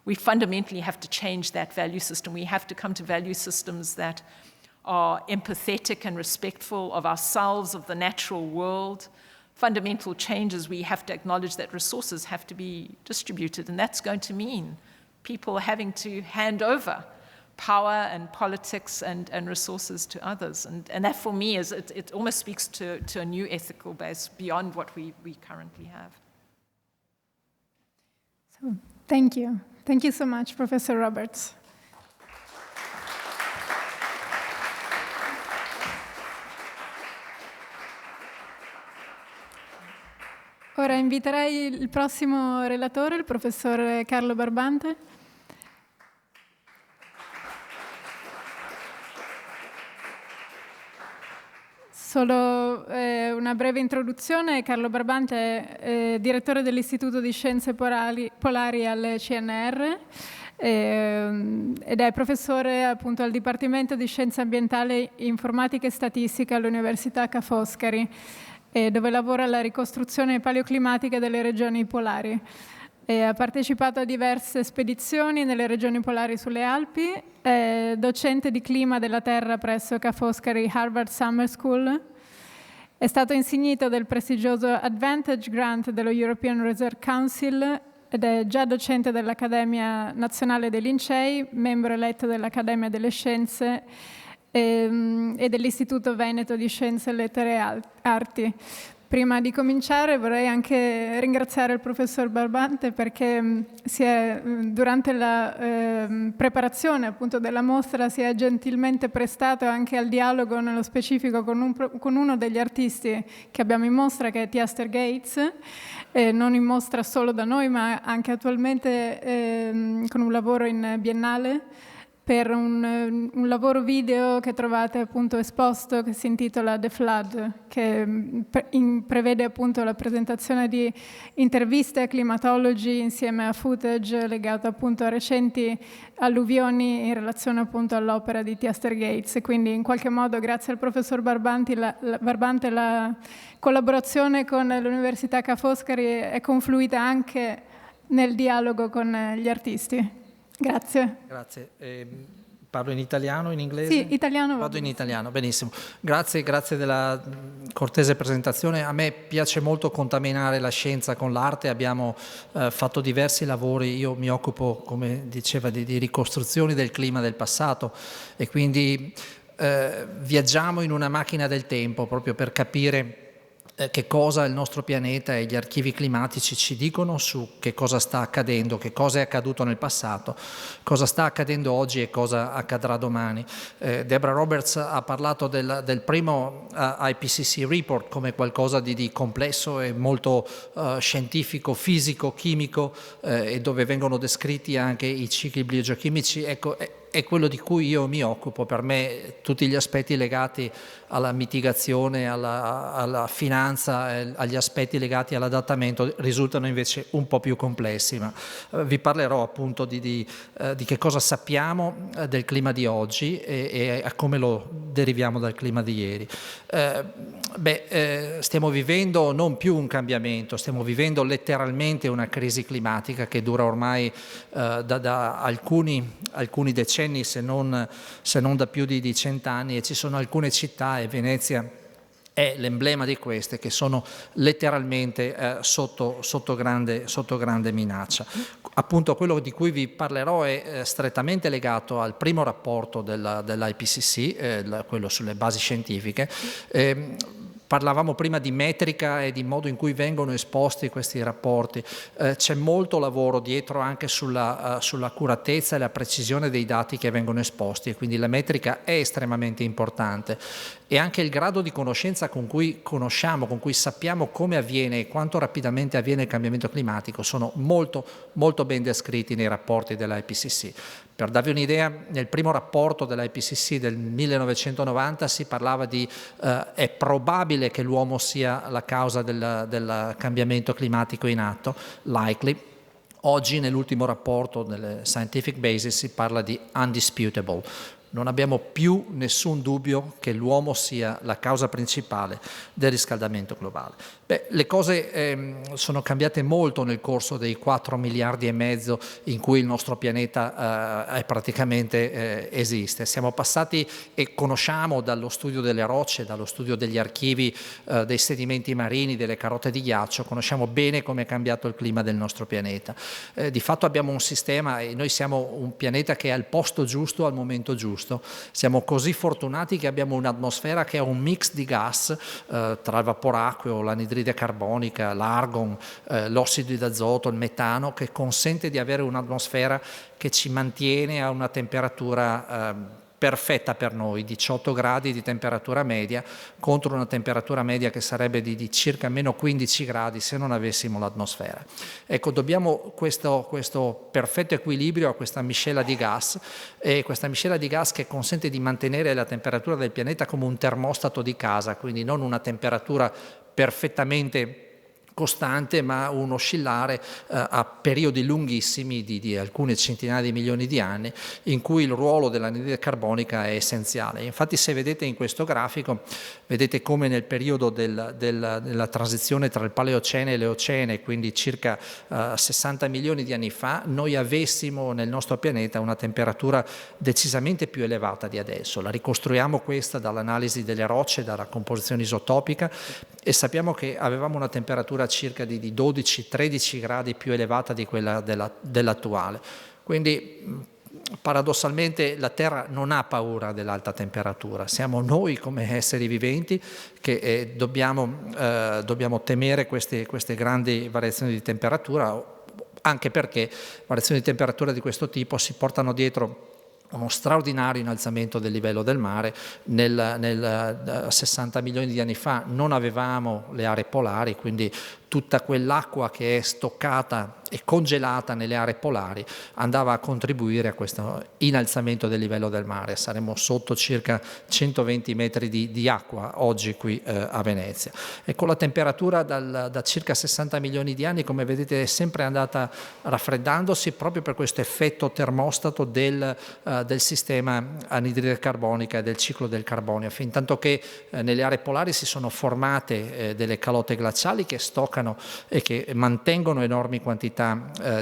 we fundamentally have to change that value system. We have to come to value systems that are empathetic and respectful of ourselves, of the natural world. Fundamental changes, we have to acknowledge that resources have to be distributed, and that's going to mean people having to hand over power and politics and resources to others. And that for me is, it almost speaks to a new ethical base beyond what we currently have. So, thank you. Thank you so much, Professor Roberts. Ora inviterei il prossimo relatore, il professor Carlo Barbante. Solo una breve introduzione. Carlo Barbante è direttore dell'Istituto di Scienze Polari al CNR ed è professore appunto al Dipartimento di Scienze Ambientali, Informatica e Statistica all'Università Ca' Foscari, dove lavora alla ricostruzione paleoclimatica delle regioni polari. Ha partecipato a diverse spedizioni nelle regioni polari sulle Alpi, è docente di clima della Terra presso Ca' Foscari Harvard Summer School, è stato insignito del prestigioso Advantage Grant dello European Research Council ed è già docente dell'Accademia Nazionale dei Lincei, membro eletto dell'Accademia delle Scienze e dell'Istituto Veneto di Scienze, Lettere e Arti. Prima di cominciare vorrei anche ringraziare il professor Barbante perché durante la preparazione appunto della mostra si è gentilmente prestato anche al dialogo nello specifico con uno degli artisti che abbiamo in mostra, che è Tiaster Gates, non in mostra solo da noi ma anche attualmente con un lavoro in biennale, per un lavoro video che trovate appunto esposto che si intitola The Flood, che prevede appunto la presentazione di interviste a climatologi insieme a footage legato appunto a recenti alluvioni in relazione appunto all'opera di Tiaster Gates. Quindi in qualche modo grazie al professor Barbante la collaborazione con l'Università Ca' Foscari è confluita anche nel dialogo con gli artisti. Grazie. Grazie. Parlo in italiano o in inglese? Sì, italiano. Vado in italiano, benissimo. Grazie della cortese presentazione. A me piace molto contaminare la scienza con l'arte, abbiamo fatto diversi lavori, io mi occupo, come diceva, di ricostruzioni del clima del passato e quindi viaggiamo in una macchina del tempo proprio per capire che cosa il nostro pianeta e gli archivi climatici ci dicono su che cosa sta accadendo, che cosa è accaduto nel passato, cosa sta accadendo oggi e cosa accadrà domani. Deborah Roberts ha parlato del primo IPCC report come qualcosa di complesso e molto scientifico, fisico, chimico, e dove vengono descritti anche i cicli biogeochimici. Ecco, è quello di cui io mi occupo. Per me tutti gli aspetti legati alla mitigazione, alla finanza, agli aspetti legati all'adattamento risultano invece un po' più complessi, ma vi parlerò appunto di che cosa sappiamo del clima di oggi e a come lo deriviamo dal clima di ieri. Stiamo vivendo non più un cambiamento, stiamo vivendo letteralmente una crisi climatica che dura ormai da alcuni decenni, se non da più di 100 anni, e ci sono alcune città, e Venezia è l'emblema di queste, che sono letteralmente sotto grande minaccia. Appunto quello di cui vi parlerò è strettamente legato al primo rapporto dell'IPCC, quello sulle basi scientifiche. Parlavamo prima di metrica e di modo in cui vengono esposti questi rapporti. C'è molto lavoro dietro anche sulla accuratezza e la precisione dei dati che vengono esposti, e quindi la metrica è estremamente importante. E anche il grado di conoscenza con cui sappiamo come avviene e quanto rapidamente avviene il cambiamento climatico sono molto, molto ben descritti nei rapporti dell'IPCC. Per darvi un'idea, nel primo rapporto dell'IPCC del 1990 si parlava di è probabile che l'uomo sia la causa del cambiamento climatico in atto, likely. Oggi nell'ultimo rapporto delle Scientific Basis si parla di undisputable. Non abbiamo più nessun dubbio che l'uomo sia la causa principale del riscaldamento globale. Le cose sono cambiate molto nel corso dei 4 miliardi e mezzo in cui il nostro pianeta praticamente esiste. Siamo passati, e conosciamo dallo studio delle rocce, dallo studio degli archivi dei sedimenti marini, delle carote di ghiaccio, conosciamo bene come è cambiato il clima del nostro pianeta. Di fatto abbiamo un sistema, e noi siamo un pianeta che è al posto giusto al momento giusto. Siamo così fortunati che abbiamo un'atmosfera che è un mix di gas tra il vaporacqueo, l'anidride carbonica, l'argon, l'ossido d'azoto, il metano, che consente di avere un'atmosfera che ci mantiene a una temperatura perfetta per noi, 18 gradi di temperatura media, contro una temperatura media che sarebbe di circa meno 15 gradi se non avessimo l'atmosfera. Ecco, dobbiamo questo perfetto equilibrio a questa miscela di gas, e questa miscela di gas che consente di mantenere la temperatura del pianeta come un termostato di casa, quindi non una temperatura perfettamente costante, ma un oscillare a periodi lunghissimi di alcune centinaia di milioni di anni, in cui il ruolo dell'anidride carbonica è essenziale. Infatti, se vedete in questo grafico, vedete come nel periodo della transizione tra il Paleocene e l'Eocene, quindi circa 60 milioni di anni fa, noi avessimo nel nostro pianeta una temperatura decisamente più elevata di adesso. La ricostruiamo questa dall'analisi delle rocce, dalla composizione isotopica, e sappiamo che avevamo una temperatura circa di 12-13 gradi più elevata di quella dell'attuale. Quindi paradossalmente la Terra non ha paura dell'alta temperatura, siamo noi come esseri viventi che dobbiamo temere queste grandi variazioni di temperatura, anche perché variazioni di temperatura di questo tipo si portano dietro uno straordinario innalzamento del livello del mare. Nel 60 milioni di anni fa non avevamo le aree polari, quindi tutta quell'acqua che è stoccata e congelata nelle aree polari andava a contribuire a questo innalzamento del livello del mare. Saremo sotto circa 120 metri di acqua oggi qui a Venezia. E con la temperatura da circa 60 milioni di anni, come vedete, è sempre andata raffreddandosi proprio per questo effetto termostato del sistema anidride carbonica e del ciclo del carbonio, fin tanto che nelle aree polari si sono formate delle calotte glaciali che stoccano e che mantengono enormi quantità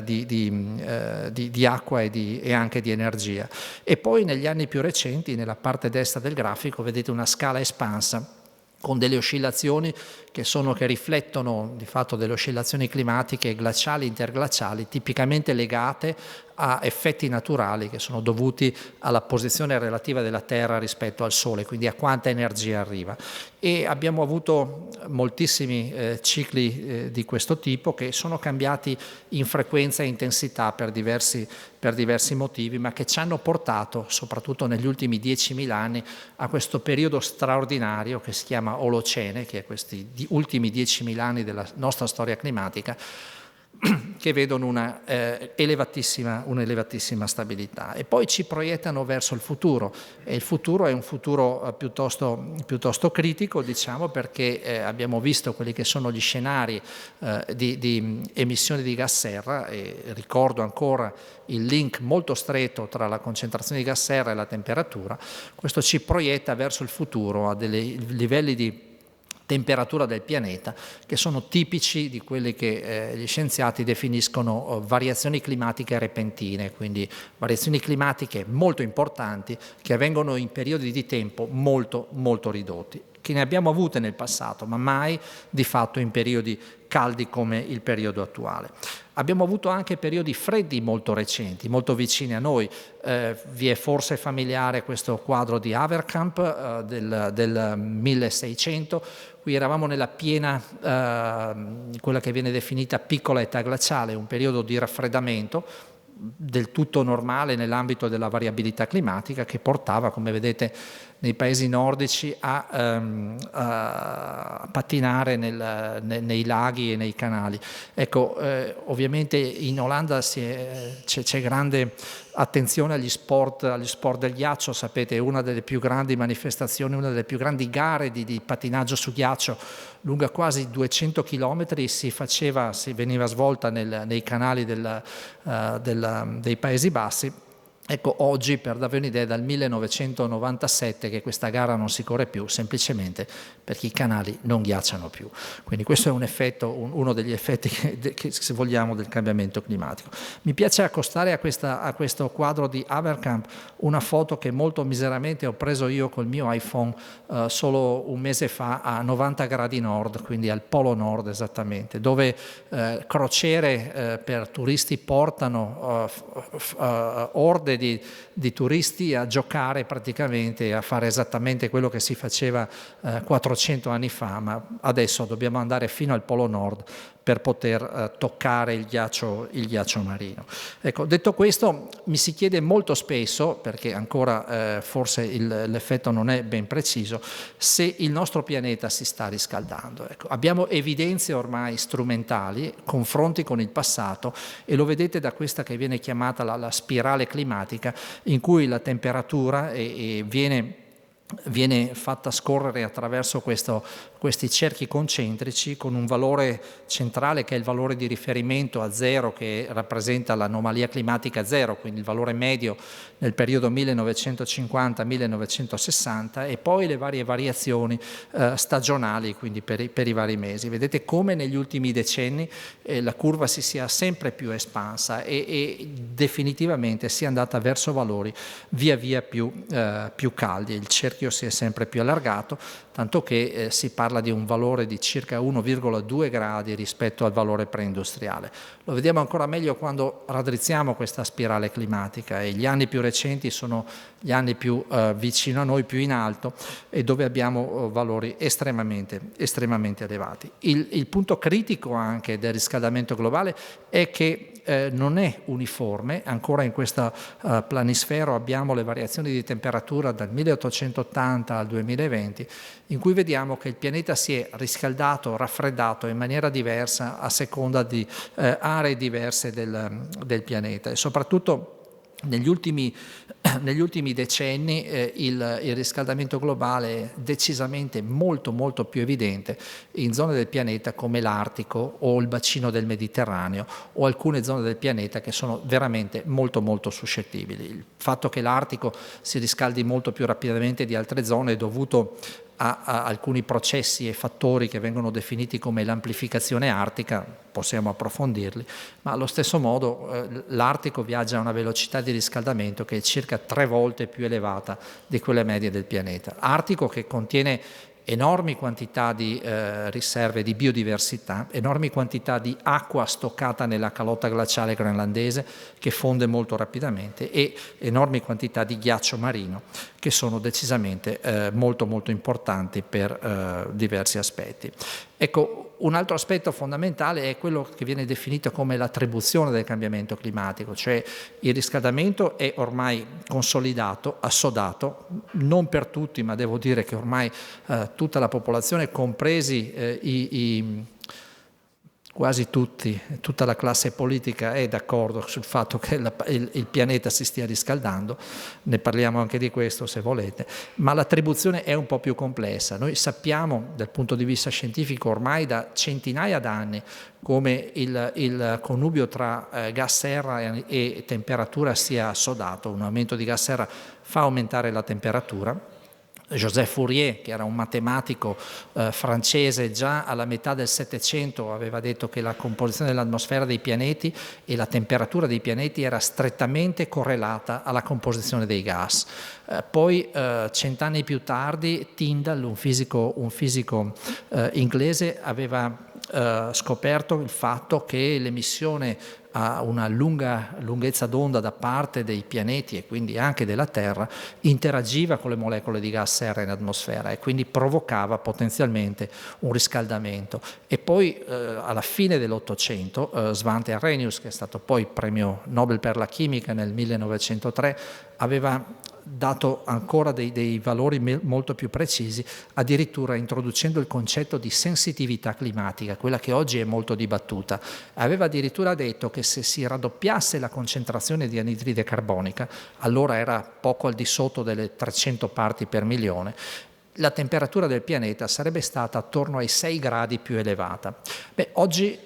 di acqua e anche di energia. E poi negli anni più recenti, nella parte destra del grafico, vedete una scala espansa con delle oscillazioni che riflettono di fatto delle oscillazioni climatiche glaciali e interglaciali tipicamente legate a effetti naturali che sono dovuti alla posizione relativa della Terra rispetto al Sole, quindi a quanta energia arriva. E abbiamo avuto moltissimi cicli di questo tipo che sono cambiati in frequenza e intensità per diversi motivi, ma che ci hanno portato, soprattutto negli ultimi 10.000 anni, a questo periodo straordinario che si chiama Olocene, che è questi ultimi 10.000 anni della nostra storia climatica, che vedono una elevatissima stabilità e poi ci proiettano verso il futuro, e il futuro è un futuro piuttosto critico, diciamo, perché abbiamo visto quelli che sono gli scenari di emissioni di gas serra, e ricordo ancora il link molto stretto tra la concentrazione di gas serra e la temperatura. Questo ci proietta verso il futuro a dei livelli di temperatura del pianeta che sono tipici di quelli che gli scienziati definiscono variazioni climatiche repentine, quindi variazioni climatiche molto importanti che avvengono in periodi di tempo molto molto ridotti, che ne abbiamo avute nel passato, ma mai di fatto in periodi caldi come il periodo attuale. Abbiamo avuto anche periodi freddi molto recenti, molto vicini a noi. Vi è forse familiare questo quadro di Haverkamp del 1600. Qui eravamo nella piena, quella che viene definita piccola età glaciale, un periodo di raffreddamento del tutto normale nell'ambito della variabilità climatica, che portava, come vedete nei paesi nordici, a pattinare nei laghi e nei canali. Ecco, ovviamente in Olanda c'è grande attenzione agli sport del ghiaccio. Sapete, è una delle più grandi manifestazioni, una delle più grandi gare di pattinaggio su ghiaccio, lunga quasi 200 chilometri, si veniva svolta nei canali dei Paesi Bassi. Ecco, oggi, per darvi un'idea, è dal 1997 che questa gara non si corre più, semplicemente perché i canali non ghiacciano più. Quindi questo è un effetto, uno degli effetti che se vogliamo, del cambiamento climatico. Mi piace accostare a questo quadro di Haverkamp una foto che molto miseramente ho preso io col mio iPhone solo un mese fa a 90 gradi nord, quindi al polo nord esattamente, dove crociere per turisti portano orde di turisti a giocare praticamente, a fare esattamente quello che si faceva 400 anni fa, ma adesso dobbiamo andare fino al Polo Nord per poter toccare il ghiaccio marino. Ecco, detto questo, mi si chiede molto spesso, perché ancora forse l'effetto non è ben preciso, se il nostro pianeta si sta riscaldando. Ecco, abbiamo evidenze ormai strumentali, confronti con il passato, e lo vedete da questa che viene chiamata la spirale climatica, in cui la temperatura viene fatta scorrere attraverso questi cerchi concentrici, con un valore centrale che è il valore di riferimento a zero, che rappresenta l'anomalia climatica zero, quindi il valore medio nel periodo 1950-1960, e poi le varie variazioni stagionali, quindi per i vari mesi. Vedete come negli ultimi decenni la curva si sia sempre più espansa e definitivamente sia andata verso valori via via più caldi. Il cerchio si è sempre più allargato, tanto che si parla di un valore di circa 1,2 gradi rispetto al valore preindustriale. Lo vediamo ancora meglio quando raddrizziamo questa spirale climatica, e gli anni più recenti sono gli anni più vicino a noi, più in alto, e dove abbiamo valori estremamente elevati. Il punto critico anche del riscaldamento globale è che non è uniforme. Ancora in questo planisfero abbiamo le variazioni di temperatura dal 1880 al 2020, in cui vediamo che il pianeta si è riscaldato, raffreddato in maniera diversa a seconda di aree diverse del pianeta, e soprattutto negli ultimi decenni il riscaldamento globale è decisamente molto molto più evidente in zone del pianeta come l'Artico o il bacino del Mediterraneo, o alcune zone del pianeta che sono veramente molto molto suscettibili. Il fatto che l'Artico si riscaldi molto più rapidamente di altre zone è dovuto a alcuni processi e fattori che vengono definiti come l'amplificazione artica, possiamo approfondirli, ma allo stesso modo l'Artico viaggia a una velocità di riscaldamento che è circa 3 volte più elevata di quelle medie del pianeta. Artico che contiene enormi quantità di riserve di biodiversità, enormi quantità di acqua stoccata nella calotta glaciale groenlandese che fonde molto rapidamente e enormi quantità di ghiaccio marino che sono decisamente molto molto importanti per diversi aspetti. Ecco, un altro aspetto fondamentale è quello che viene definito come l'attribuzione del cambiamento climatico, cioè il riscaldamento è ormai consolidato, assodato, non per tutti, ma devo dire che ormai tutta la popolazione, compresi quasi tutti, tutta la classe politica è d'accordo sul fatto che il pianeta si stia riscaldando, ne parliamo anche di questo se volete, ma l'attribuzione è un po' più complessa. Noi sappiamo dal punto di vista scientifico ormai da centinaia d'anni come il connubio tra gas serra e temperatura sia assodato, un aumento di gas serra fa aumentare la temperatura. Joseph Fourier, che era un matematico francese, già alla metà del Settecento aveva detto che la composizione dell'atmosfera dei pianeti e la temperatura dei pianeti era strettamente correlata alla composizione dei gas. Poi 100 anni più tardi Tyndall, un fisico inglese, aveva scoperto il fatto che l'emissione a una lunghezza d'onda da parte dei pianeti e quindi anche della Terra interagiva con le molecole di gas serra in atmosfera e quindi provocava potenzialmente un riscaldamento. E poi alla fine dell'Ottocento Svante Arrhenius, che è stato poi premio Nobel per la chimica nel 1903, aveva dato ancora dei valori molto più precisi, addirittura introducendo il concetto di sensitività climatica, quella che oggi è molto dibattuta. Aveva addirittura detto che se si raddoppiasse la concentrazione di anidride carbonica, allora era poco al di sotto delle 300 parti per milione, la temperatura del pianeta sarebbe stata attorno ai 6 gradi più elevata. Oggi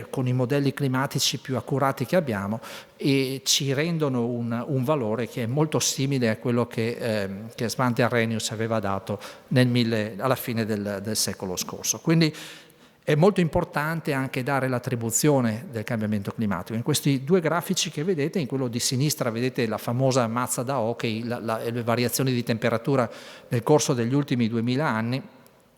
con i modelli climatici più accurati che abbiamo ci rendono un valore che è molto simile a quello che Svante Arrhenius aveva dato alla fine del secolo scorso. Quindi è molto importante anche dare l'attribuzione del cambiamento climatico. In questi due grafici che vedete, in quello di sinistra vedete la famosa mazza da hockey, le variazioni di temperatura nel corso degli ultimi 2000 anni,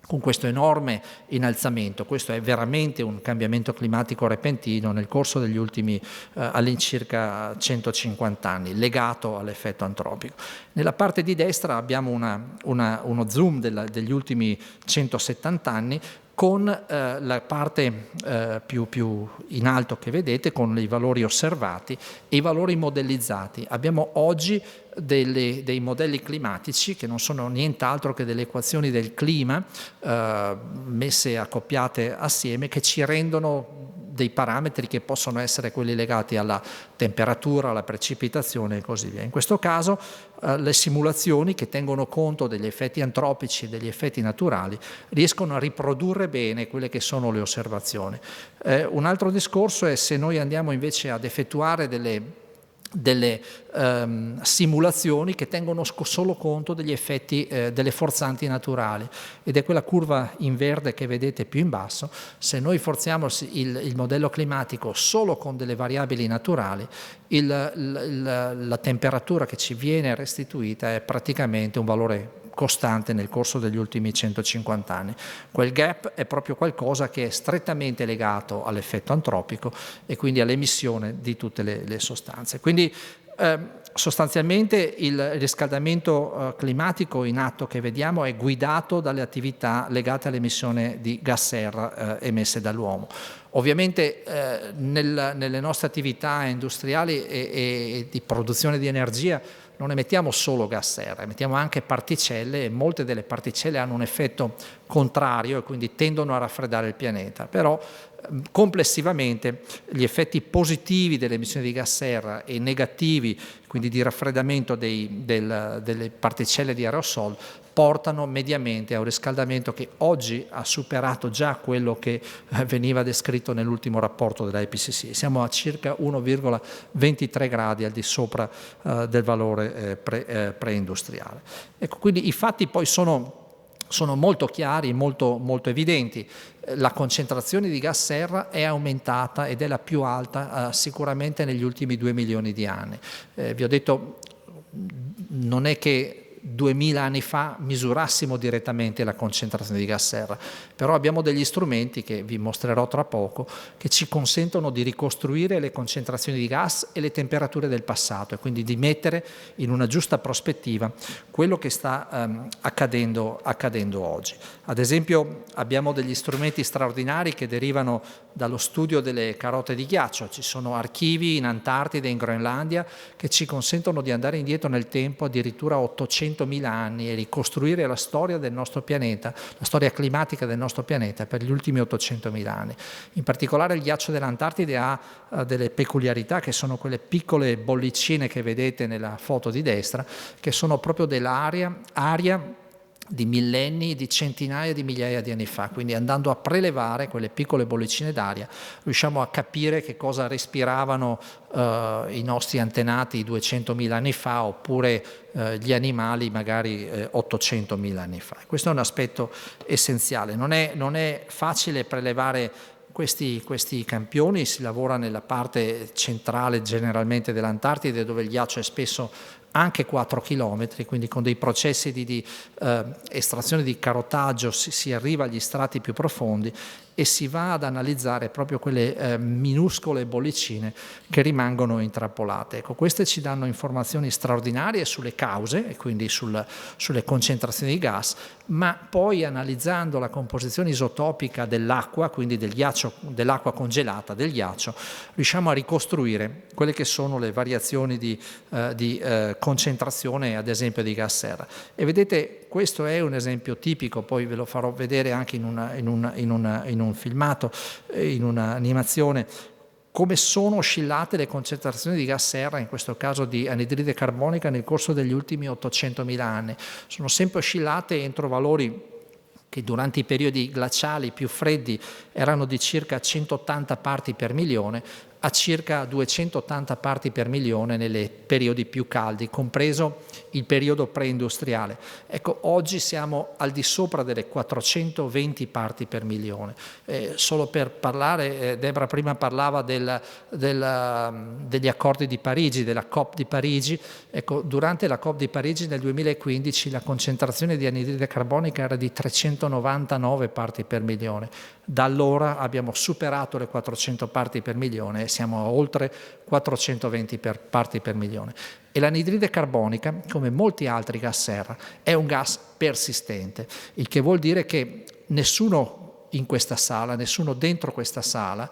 con questo enorme innalzamento. Questo è veramente un cambiamento climatico repentino nel corso degli ultimi all'incirca 150 anni, legato all'effetto antropico. Nella parte di destra abbiamo uno zoom degli ultimi 170 anni, con la parte più in alto che vedete, con i valori osservati e i valori modellizzati. Abbiamo oggi dei modelli climatici che non sono nient'altro che delle equazioni del clima messe accoppiate assieme, che ci rendono dei parametri che possono essere quelli legati alla temperatura, alla precipitazione e così via. In questo caso le simulazioni, che tengono conto degli effetti antropici e degli effetti naturali, riescono a riprodurre bene quelle che sono le osservazioni. Un altro discorso è se noi andiamo invece ad effettuare delle simulazioni che tengono solo conto degli effetti delle forzanti naturali, ed è quella curva in verde che vedete più in basso. Se noi forziamo il modello climatico solo con delle variabili naturali, la temperatura che ci viene restituita è praticamente un valore costante nel corso degli ultimi 150 anni. Quel gap è proprio qualcosa che è strettamente legato all'effetto antropico e quindi all'emissione di tutte le sostanze. Quindi sostanzialmente il riscaldamento climatico in atto che vediamo è guidato dalle attività legate all'emissione di gas serra emesse dall'uomo. Ovviamente nelle nostre attività industriali e di produzione di energia non emettiamo solo gas serra, emettiamo anche particelle, e molte delle particelle hanno un effetto contrario e quindi tendono a raffreddare il pianeta. Però complessivamente gli effetti positivi delle emissioni di gas serra e negativi, quindi di raffreddamento delle particelle di aerosol, portano mediamente a un riscaldamento che oggi ha superato già quello che veniva descritto nell'ultimo rapporto dell'IPCC. Siamo a circa 1,23 gradi al di sopra del valore preindustriale. Ecco, quindi i fatti poi sono molto chiari, molto evidenti. La concentrazione di gas serra è aumentata ed è la più alta sicuramente negli ultimi 2 milioni di anni. Vi ho detto, non è che 2000 anni fa misurassimo direttamente la concentrazione di gas serra, però abbiamo degli strumenti che vi mostrerò tra poco che ci consentono di ricostruire le concentrazioni di gas e le temperature del passato e quindi di mettere in una giusta prospettiva quello che sta accadendo oggi. Ad esempio abbiamo degli strumenti straordinari che derivano dallo studio delle carote di ghiaccio. Ci sono archivi in Antartide e in Groenlandia che ci consentono di andare indietro nel tempo addirittura 800.000 anni e ricostruire la storia del nostro pianeta, la storia climatica del nostro pianeta per gli ultimi 800.000 anni. In particolare il ghiaccio dell'Antartide ha delle peculiarità che sono quelle piccole bollicine che vedete nella foto di destra, che sono proprio aria di millenni, di centinaia di migliaia di anni fa, quindi andando a prelevare quelle piccole bollicine d'aria riusciamo a capire che cosa respiravano i nostri antenati 200.000 anni fa oppure gli animali magari 800.000 anni fa. Questo è un aspetto essenziale, non è facile prelevare questi campioni, si lavora nella parte centrale generalmente dell'Antartide dove il ghiaccio è spesso anche 4 chilometri, quindi con dei processi di estrazione di carotaggio si arriva agli strati più profondi e si va ad analizzare proprio quelle minuscole bollicine che rimangono intrappolate. Ecco, queste ci danno informazioni straordinarie sulle cause e quindi sulle concentrazioni di gas, ma poi analizzando la composizione isotopica dell'acqua, quindi del ghiaccio, dell'acqua congelata, del ghiaccio, riusciamo a ricostruire quelle che sono le variazioni di concentrazione, ad esempio, di gas serra. E vedete, questo è un esempio tipico, poi ve lo farò vedere anche in un filmato, in un'animazione, come sono oscillate le concentrazioni di gas serra, in questo caso di anidride carbonica, nel corso degli ultimi 800.000 anni. Sono sempre oscillate entro valori che durante i periodi glaciali più freddi erano di circa 180 parti per milione, a circa 280 parti per milione nei periodi più caldi, compreso il periodo preindustriale. Ecco, oggi siamo al di sopra delle 420 parti per milione. Solo per parlare, Debra prima parlava degli accordi di Parigi, della COP di Parigi. Ecco, durante la COP di Parigi nel 2015 la concentrazione di anidride carbonica era di 399 parti per milione. Da allora abbiamo superato le 400 parti per milione e siamo a oltre 420 parti per milione. E l'anidride carbonica, come molti altri gas serra, è un gas persistente, il che vuol dire che nessuno in questa sala, nessuno dentro questa sala,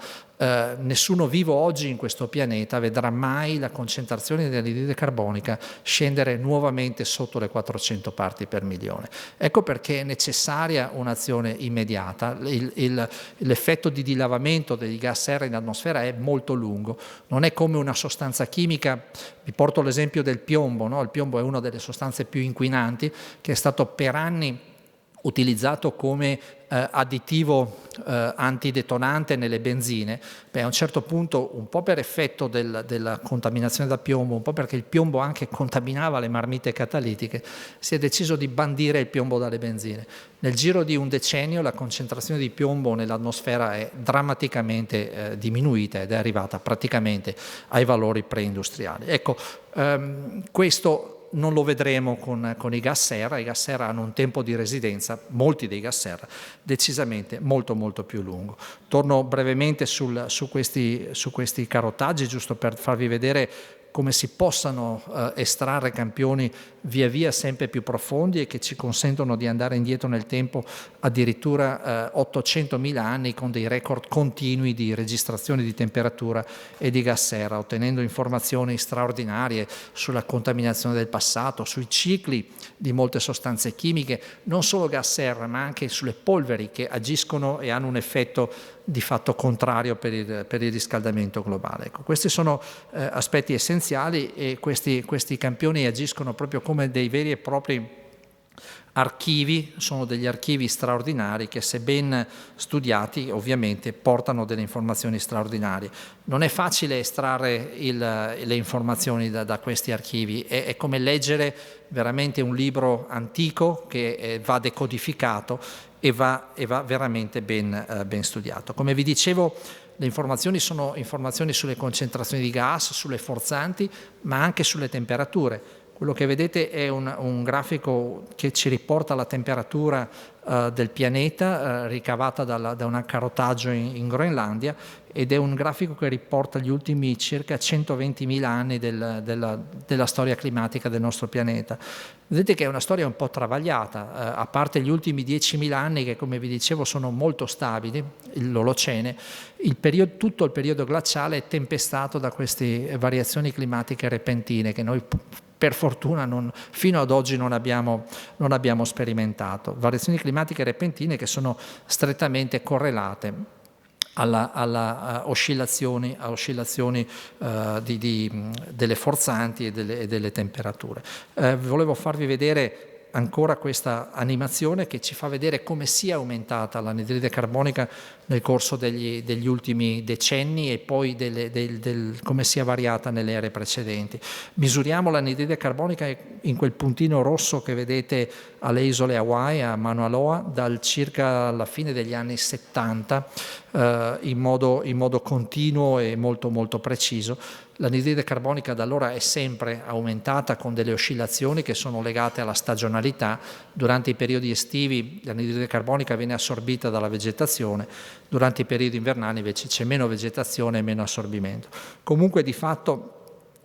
nessuno vivo oggi in questo pianeta vedrà mai la concentrazione di anidride carbonica scendere nuovamente sotto le 400 parti per milione. Ecco perché è necessaria un'azione immediata. L'effetto di dilavamento dei gas serra in atmosfera è molto lungo, non è come una sostanza chimica. Vi porto l'esempio del piombo, no? Il piombo è una delle sostanze più inquinanti che è stato per anni utilizzato come additivo antidetonante nelle benzine. A un certo punto, un po' per effetto della contaminazione da piombo, un po' perché il piombo anche contaminava le marmite catalitiche, si è deciso di bandire il piombo dalle benzine. Nel giro di un decennio la concentrazione di piombo nell'atmosfera è drammaticamente diminuita ed è arrivata praticamente ai valori preindustriali. Ecco, questo non lo vedremo con i gas serra. I gas serra hanno un tempo di residenza, molti dei gas serra, decisamente molto molto più lungo. Torno brevemente su questi carotaggi, giusto per farvi vedere come si possano estrarre campioni via via sempre più profondi e che ci consentono di andare indietro nel tempo addirittura 800.000 anni con dei record continui di registrazione di temperatura e di gas serra, ottenendo informazioni straordinarie sulla contaminazione del passato, sui cicli di molte sostanze chimiche, non solo gas serra ma anche sulle polveri che agiscono e hanno un effetto di fatto contrario per il riscaldamento globale. Ecco, questi sono aspetti essenziali e questi campioni agiscono proprio come dei veri e propri archivi, sono degli archivi straordinari che, se ben studiati, ovviamente portano delle informazioni straordinarie. Non è facile estrarre le informazioni da questi archivi, è come leggere veramente un libro antico che va decodificato e va veramente ben studiato. Come vi dicevo, le informazioni sono informazioni sulle concentrazioni di gas, sulle forzanti, ma anche sulle temperature. Quello che vedete è un grafico che ci riporta la temperatura del pianeta ricavata da un accarotaggio in Groenlandia, ed è un grafico che riporta gli ultimi circa 120.000 anni della storia climatica del nostro pianeta. Vedete che è una storia un po' travagliata, a parte gli ultimi 10.000 anni che, come vi dicevo, sono molto stabili, l'Olocene, tutto il periodo glaciale è tempestato da queste variazioni climatiche repentine che noi per fortuna fino ad oggi non abbiamo sperimentato. Variazioni climatiche repentine che sono strettamente correlate alla oscillazioni delle forzanti e delle temperature. Volevo farvi vedere ancora questa animazione che ci fa vedere come sia aumentata l'anidride carbonica nel corso degli ultimi decenni e poi come sia variata nelle ere precedenti. Misuriamo l'anidride carbonica in quel puntino rosso che vedete alle isole Hawaii, a Mauna Loa, dal circa alla fine degli anni 70, in modo continuo e molto molto preciso. L'anidride carbonica da allora è sempre aumentata con delle oscillazioni che sono legate alla stagionalità. Durante i periodi estivi l'anidride carbonica viene assorbita dalla vegetazione, durante i periodi invernali invece c'è meno vegetazione e meno assorbimento. Comunque di fatto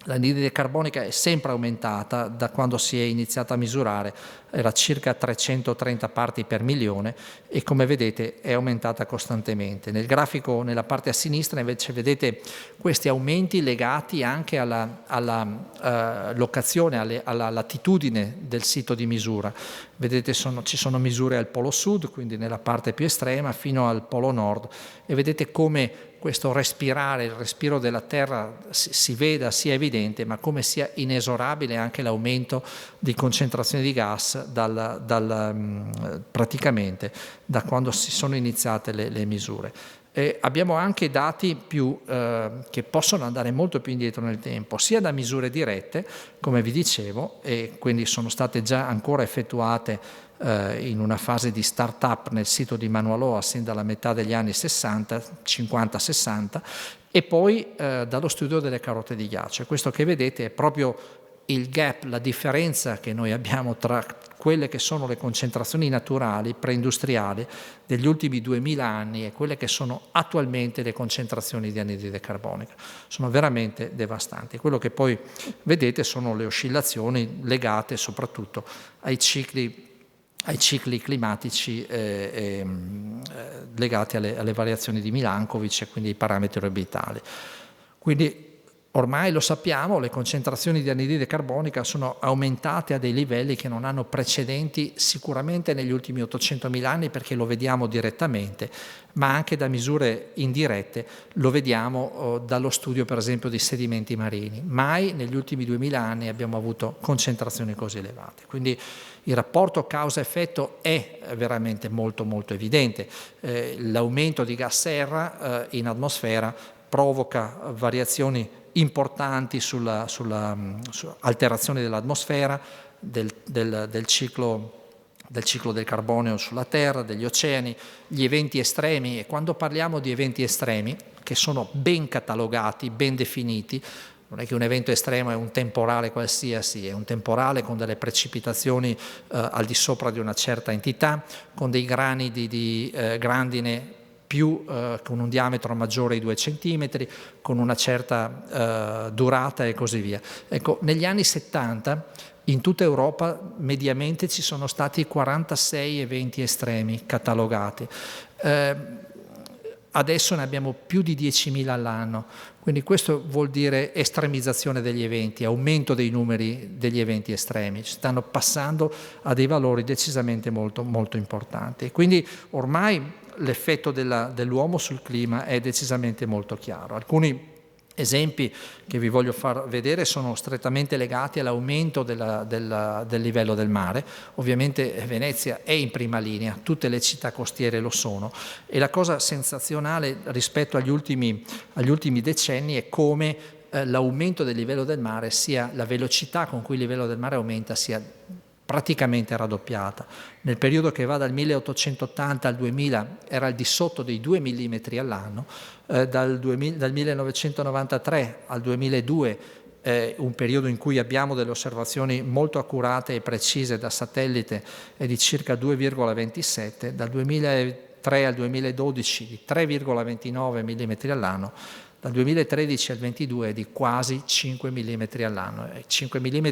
l'anidride carbonica è sempre aumentata da quando si è iniziata a misurare, era circa 330 parti per milione e come vedete è aumentata costantemente. Nel grafico nella parte a sinistra invece vedete questi aumenti legati anche alla locazione, alla latitudine del sito di misura. Vedete ci sono misure al polo sud, quindi nella parte più estrema, fino al polo nord, e vedete come questo respirare, il respiro della terra si veda, sia evidente, ma come sia inesorabile anche l'aumento di concentrazione di gas praticamente da quando si sono iniziate le misure. Abbiamo anche dati che possono andare molto più indietro nel tempo, sia da misure dirette, come vi dicevo, e quindi sono state già ancora effettuate in una fase di start-up nel sito di Mauna Loa sin dalla metà degli anni 60, 50-60, e poi dallo studio delle carote di ghiaccio. Questo che vedete è proprio il gap, la differenza che noi abbiamo tra quelle che sono le concentrazioni naturali, preindustriali, degli ultimi 2000 anni e quelle che sono attualmente le concentrazioni di anidride carbonica. Sono veramente devastanti. Quello che poi vedete sono le oscillazioni legate soprattutto ai cicli climatici legati alle variazioni di Milankovic e quindi ai parametri orbitali. Quindi ormai lo sappiamo, le concentrazioni di anidride carbonica sono aumentate a dei livelli che non hanno precedenti sicuramente negli ultimi 800.000 anni, perché lo vediamo direttamente, ma anche da misure indirette, lo vediamo dallo studio per esempio di sedimenti marini. Mai negli ultimi 2000 anni abbiamo avuto concentrazioni così elevate. Quindi il rapporto causa-effetto è veramente molto molto evidente. L'aumento di gas serra in atmosfera provoca variazioni importanti sulla alterazione dell'atmosfera, del ciclo del carbonio sulla Terra, degli oceani, gli eventi estremi. E quando parliamo di eventi estremi, che sono ben catalogati, ben definiti, non è che un evento estremo è un temporale qualsiasi, è un temporale con delle precipitazioni al di sopra di una certa entità, con dei grani di grandine con un diametro maggiore ai 2 centimetri, con una certa durata e così via. Ecco, negli anni 70 in tutta Europa mediamente ci sono stati 46 eventi estremi catalogati. Adesso ne abbiamo più di 10.000 all'anno, quindi questo vuol dire estremizzazione degli eventi, aumento dei numeri degli eventi estremi, stanno passando a dei valori decisamente molto, molto importanti. E quindi ormai l'effetto dell'uomo sul clima è decisamente molto chiaro. Alcuni esempi che vi voglio far vedere sono strettamente legati all'aumento del livello del mare. Ovviamente Venezia è in prima linea, tutte le città costiere lo sono, e la cosa sensazionale rispetto agli ultimi decenni è come l'aumento del livello del mare sia, la velocità con cui il livello del mare aumenta sia praticamente raddoppiata. Nel periodo che va dal 1880 al 2000 era al di sotto dei 2 mm all'anno, dal 1993 al 2002 un periodo in cui abbiamo delle osservazioni molto accurate e precise da satellite è di circa 2,27, dal 2003 al 2012 di 3,29 mm all'anno, dal 2013 al 2022 è di quasi 5 mm all'anno. 5 mm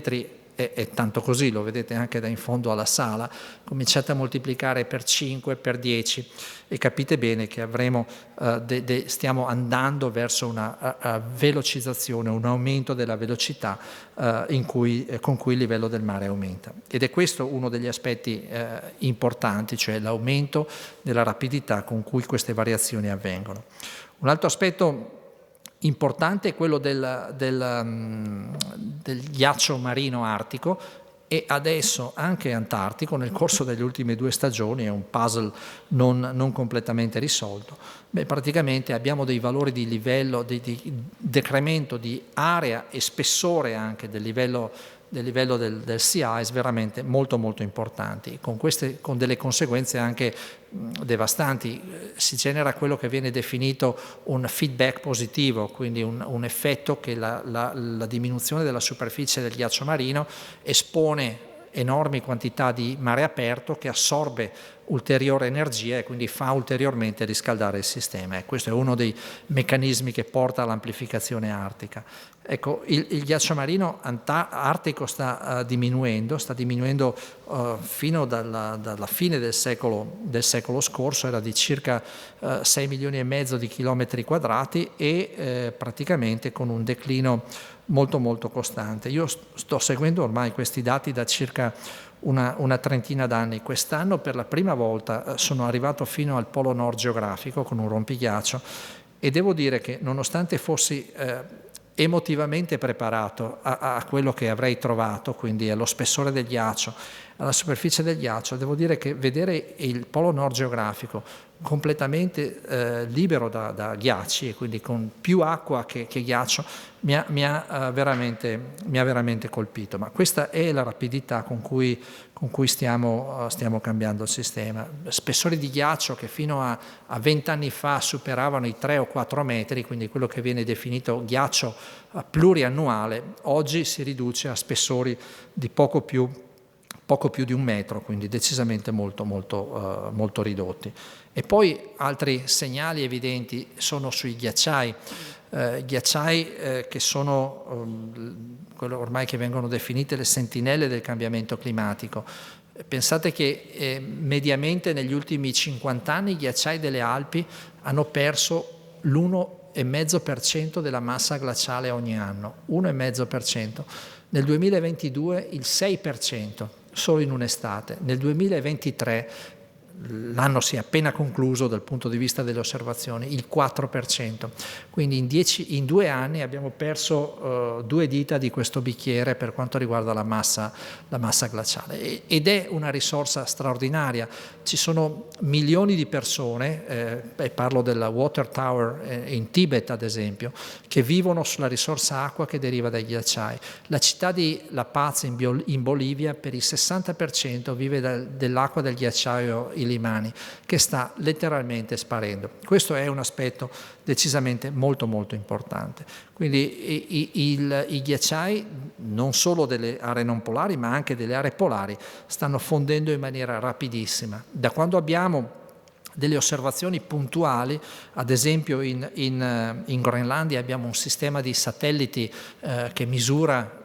è tanto così, lo vedete anche da in fondo alla sala, cominciate a moltiplicare per 5, per 10 e capite bene che stiamo andando verso una velocizzazione, un aumento della velocità con cui il livello del mare aumenta. Ed è questo uno degli aspetti importanti, cioè l'aumento della rapidità con cui queste variazioni avvengono. Un altro aspetto importante è quello del ghiaccio marino artico e adesso anche antartico. Nel corso delle ultime 2 stagioni è un puzzle non completamente risolto. Praticamente abbiamo dei valori di livello, di decremento di area e spessore anche del livello del sea ice veramente molto molto importanti, con delle conseguenze anche devastanti. Si genera quello che viene definito un feedback positivo, quindi un effetto che la diminuzione della superficie del ghiaccio marino espone enormi quantità di mare aperto che assorbe ulteriore energia e quindi fa ulteriormente riscaldare il sistema. E questo è uno dei meccanismi che porta all'amplificazione artica. Ecco, il ghiaccio marino artico sta diminuendo fino dalla fine del secolo scorso, era di circa 6 milioni e mezzo di chilometri quadrati e praticamente con un declino molto molto costante. Io sto seguendo ormai questi dati da circa una trentina d'anni. Quest'anno per la prima volta sono arrivato fino al polo nord geografico con un rompighiaccio e devo dire che nonostante fossi emotivamente preparato a quello che avrei trovato, quindi allo spessore del ghiaccio, alla superficie del ghiaccio, devo dire che vedere il polo nord geografico completamente libero da ghiacci e quindi con più acqua che ghiaccio mi ha veramente colpito. Ma questa è la rapidità con cui stiamo cambiando il sistema. Spessori di ghiaccio che fino a 20 anni fa superavano i 3 o 4 metri, quindi quello che viene definito ghiaccio pluriannuale, oggi si riduce a spessori di poco più di 1 metro, quindi decisamente molto ridotti. E poi altri segnali evidenti sono sui ghiacciai, che sono quello ormai che vengono definite le sentinelle del cambiamento climatico. Pensate che mediamente negli ultimi 50 anni i ghiacciai delle Alpi hanno perso l'1,5% della massa glaciale ogni anno, 1,5%. Nel 2022 il 6%, solo in un'estate. Nel 2023, l'anno si è appena concluso dal punto di vista delle osservazioni, il 4%. Quindi in 2 anni abbiamo perso 2 dita di questo bicchiere per quanto riguarda la massa glaciale. Ed è una risorsa straordinaria. Ci sono milioni di persone, parlo della Water Tower in Tibet ad esempio, che vivono sulla risorsa acqua che deriva dai ghiacciai. La città di La Paz in Bolivia per il 60% vive dell'acqua del ghiacciaio Limani, che sta letteralmente sparendo. Questo è un aspetto decisamente molto importante. Quindi i ghiacciai, non solo delle aree non polari, ma anche delle aree polari, stanno fondendo in maniera rapidissima. Da quando abbiamo delle osservazioni puntuali, ad esempio in Groenlandia abbiamo un sistema di che misura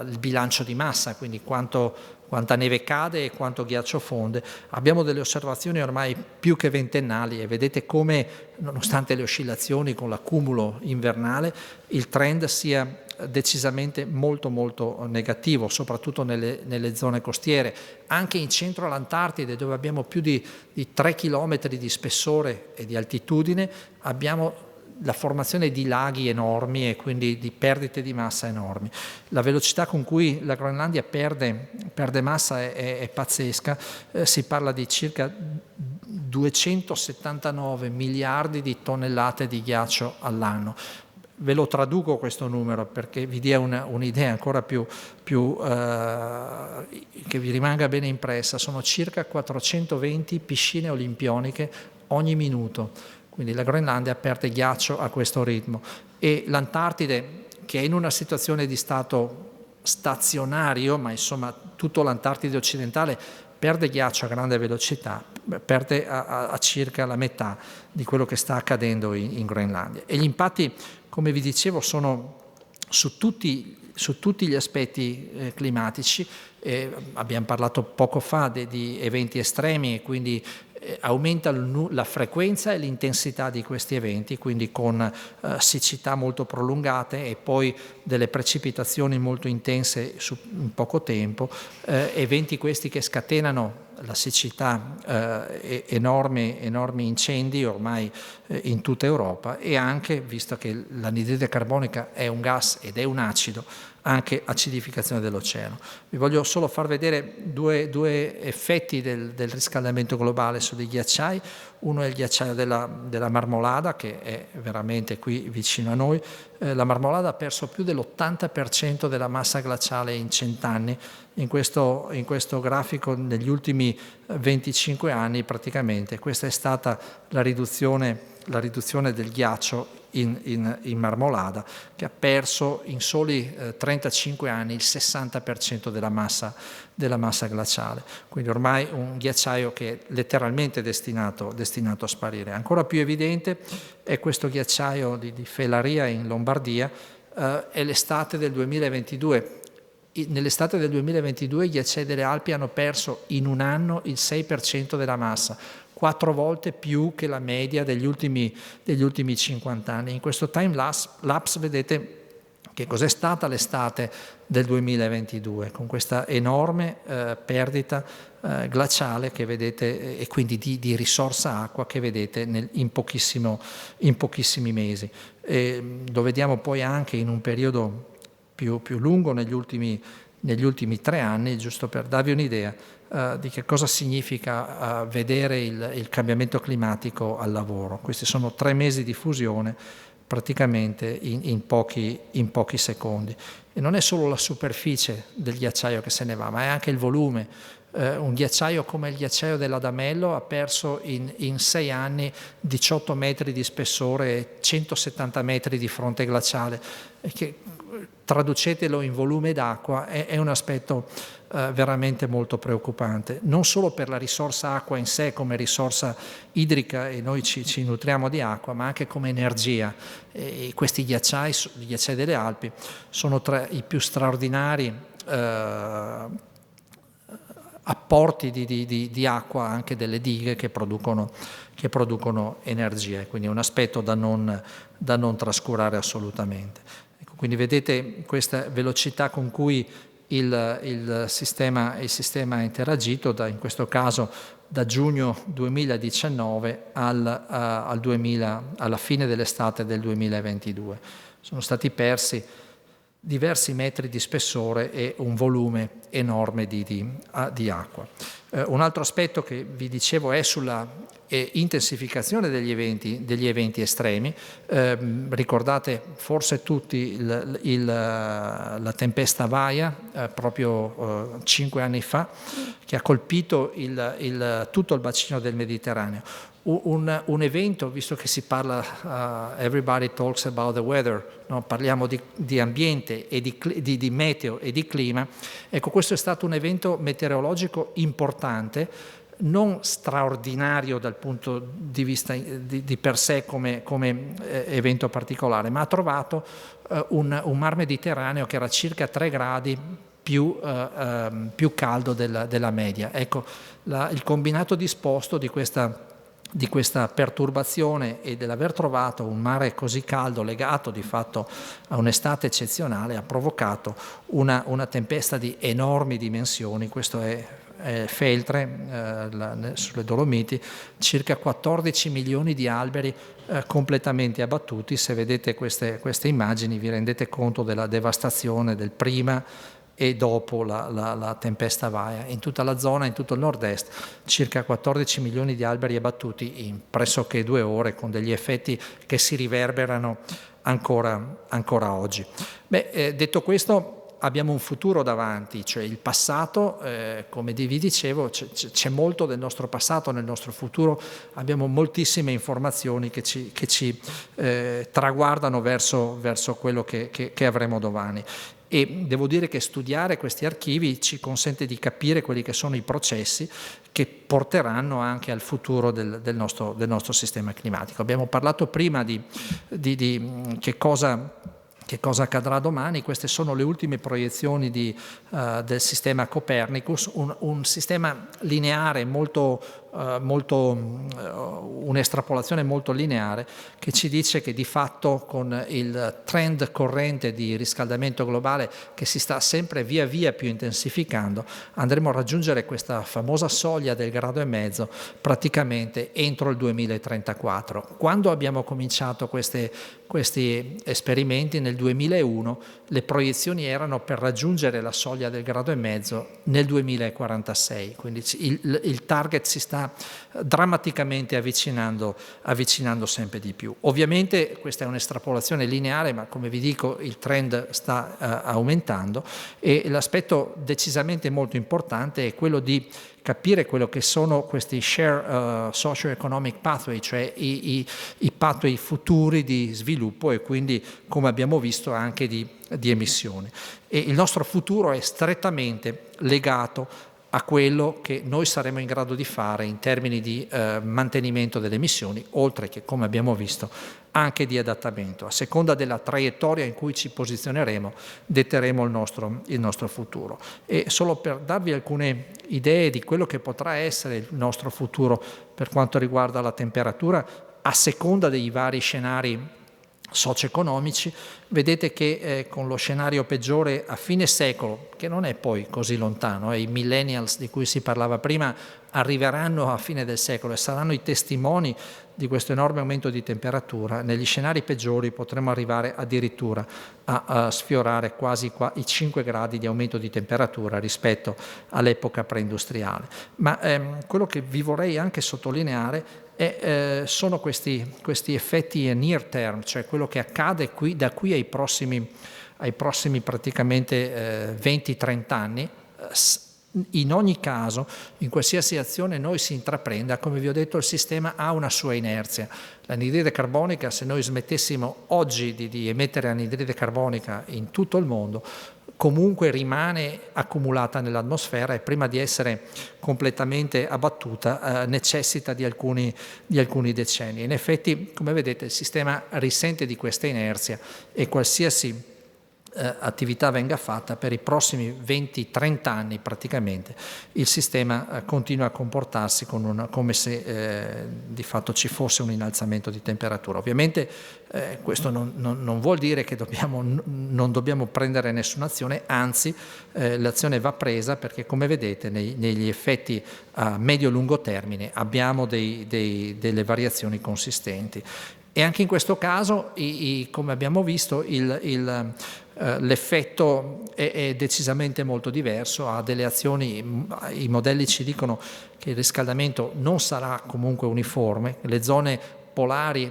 il bilancio di massa, quindi quanta neve cade e quanto ghiaccio fonde. Abbiamo delle osservazioni ormai più che ventennali e vedete come, nonostante le oscillazioni con l'accumulo invernale, il trend sia decisamente molto negativo, soprattutto nelle zone costiere. Anche in centro all'Antartide, dove abbiamo più di 3 chilometri di spessore e di altitudine, abbiamo la formazione di laghi enormi e quindi di perdite di massa enormi. La velocità con cui la Groenlandia perde massa è pazzesca, si parla di circa 279 miliardi di tonnellate di ghiaccio all'anno. Ve lo traduco questo numero perché vi dia un'idea ancora più che vi rimanga bene impressa. Sono circa 420 piscine olimpioniche ogni minuto. Quindi la Groenlandia perde ghiaccio a questo ritmo e l'Antartide che è in una situazione di stato stazionario, ma insomma tutto l'Antartide occidentale perde ghiaccio a grande velocità, perde a circa la metà di quello che sta accadendo in Groenlandia. E gli impatti, come vi dicevo, sono su tutti gli aspetti climatici. Abbiamo parlato poco fa di eventi estremi e quindi aumenta la frequenza e l'intensità di questi eventi, quindi con siccità molto prolungate e poi delle precipitazioni molto intense in poco tempo, eventi questi che scatenano la siccità, enormi incendi ormai in tutta Europa, e anche, visto che l'anidride carbonica è un gas ed è un acido, anche acidificazione dell'oceano. Vi voglio solo far vedere due effetti del riscaldamento globale sui ghiacciai. Uno è il ghiacciaio della Marmolada, che è veramente qui vicino a noi. La Marmolada ha perso più dell'80% della massa glaciale in 100 anni. In questo grafico, negli ultimi 25 anni praticamente, questa è stata la riduzione del ghiaccio in Marmolada, che ha perso in soli 35 anni il 60% della massa glaciale. Quindi ormai un ghiacciaio che è letteralmente destinato a sparire. Ancora più evidente è questo ghiacciaio di Felaria in Lombardia, è l'estate del 2022. Nell'estate del 2022 i ghiacciai delle Alpi hanno perso in un anno il 6% della massa, 4 volte più che la media degli ultimi 50 anni. In questo time lapse vedete che cos'è stata l'estate del 2022, con questa enorme perdita glaciale che vedete, e quindi di risorsa acqua che vedete in pochissimi mesi. Lo vediamo poi anche in un periodo più lungo negli ultimi 3 anni, giusto per darvi un'idea di che cosa significa vedere il cambiamento climatico al lavoro. Questi sono 3 mesi di fusione praticamente in pochi secondi. E non è solo la superficie del ghiacciaio che se ne va, ma è anche il volume. Un ghiacciaio come il ghiacciaio dell'Adamello ha perso in 6 anni 18 metri di spessore e 170 metri di fronte glaciale, che traducetelo in volume d'acqua, è un aspetto veramente molto preoccupante, non solo per la risorsa acqua in sé come risorsa idrica, e noi ci nutriamo di acqua, ma anche come energia. E questi ghiacciai delle Alpi sono tra i più straordinari apporti di acqua anche delle dighe che producono energia, quindi è un aspetto da non trascurare assolutamente. Ecco, quindi vedete questa velocità con cui il sistema ha interagito, in questo caso da giugno 2019 alla fine dell'estate del 2022. Sono stati persi diversi metri di spessore e un volume enorme di acqua. Un altro aspetto che vi dicevo è sulla intensificazione degli eventi estremi. Ricordate forse tutti la tempesta Vaia, proprio 5 anni fa, che ha colpito tutto il bacino del Mediterraneo. Un evento, visto che si parla, everybody talks about the weather, no? Parliamo di ambiente e di meteo e di clima. Ecco, questo è stato un evento meteorologico importante, non straordinario dal punto di vista di per sé come evento particolare, ma ha trovato un mar Mediterraneo che era circa 3 gradi più caldo della media. Ecco, il combinato disposto di questa perturbazione e dell'aver trovato un mare così caldo legato di fatto a un'estate eccezionale ha provocato una tempesta di enormi dimensioni. Questo è Feltre sulle Dolomiti, circa 14 milioni di alberi completamente abbattuti. Se vedete queste immagini vi rendete conto della devastazione del prima e dopo la tempesta Vaia. In tutta la zona, in tutto il nord-est, circa 14 milioni di alberi abbattuti in pressoché 2 ore, con degli effetti che si riverberano ancora oggi. Detto questo, abbiamo un futuro davanti, cioè il passato, come vi dicevo, c'è molto del nostro passato nel nostro futuro, abbiamo moltissime informazioni che ci traguardano verso quello che avremo domani. E devo dire che studiare questi archivi ci consente di capire quelli che sono i processi che porteranno anche al futuro del nostro sistema climatico. Abbiamo parlato prima di che cosa accadrà domani. Queste sono le ultime proiezioni del sistema Copernicus, un sistema lineare un'estrapolazione molto lineare che ci dice che di fatto con il trend corrente di riscaldamento globale che si sta sempre via via più intensificando, andremo a raggiungere questa famosa soglia del 1,5 gradi praticamente entro il 2034. Quando abbiamo cominciato questi esperimenti nel 2001, le proiezioni erano per raggiungere la soglia del 1,5 gradi nel 2046, quindi il target si sta drammaticamente avvicinando sempre di più. Ovviamente questa è un'estrapolazione lineare, ma come vi dico il trend sta aumentando, e l'aspetto decisamente molto importante è quello di capire quello che sono questi share socio-economic pathway, cioè i pathway futuri di sviluppo e quindi, come abbiamo visto, anche di emissioni. E il nostro futuro è strettamente legato a quello che noi saremo in grado di fare in termini di mantenimento delle emissioni, oltre che, come abbiamo visto, anche di adattamento. A seconda della traiettoria in cui ci posizioneremo, detteremo il nostro futuro. E solo per darvi alcune idee di quello che potrà essere il nostro futuro per quanto riguarda la temperatura, a seconda dei vari scenari socio-economici, vedete che con lo scenario peggiore a fine secolo, che non è poi così lontano, i millennials di cui si parlava prima arriveranno a fine del secolo e saranno i testimoni di questo enorme aumento di temperatura. Negli scenari peggiori potremo arrivare addirittura a sfiorare quasi i 5 gradi di aumento di temperatura rispetto all'epoca preindustriale. Ma quello che vi vorrei anche sottolineare sono questi effetti near term, cioè quello che accade da qui ai prossimi praticamente 20-30 anni. In ogni caso, in qualsiasi azione noi si intraprenda, come vi ho detto, il sistema ha una sua inerzia. L'anidride carbonica, se noi smettessimo oggi di emettere anidride carbonica in tutto il mondo, comunque rimane accumulata nell'atmosfera e prima di essere completamente abbattuta necessita di alcuni decenni. In effetti, come vedete, il sistema risente di questa inerzia e qualsiasi attività venga fatta per i prossimi 20-30 anni praticamente il sistema continua a comportarsi come se di fatto ci fosse un innalzamento di temperatura. Ovviamente questo non vuol dire che non dobbiamo prendere nessuna azione, anzi l'azione va presa perché, come vedete, negli effetti a medio-lungo termine abbiamo delle variazioni consistenti. E anche in questo caso, come abbiamo visto, l'effetto è decisamente molto diverso, ha delle azioni, i modelli ci dicono che il riscaldamento non sarà comunque uniforme, le zone polari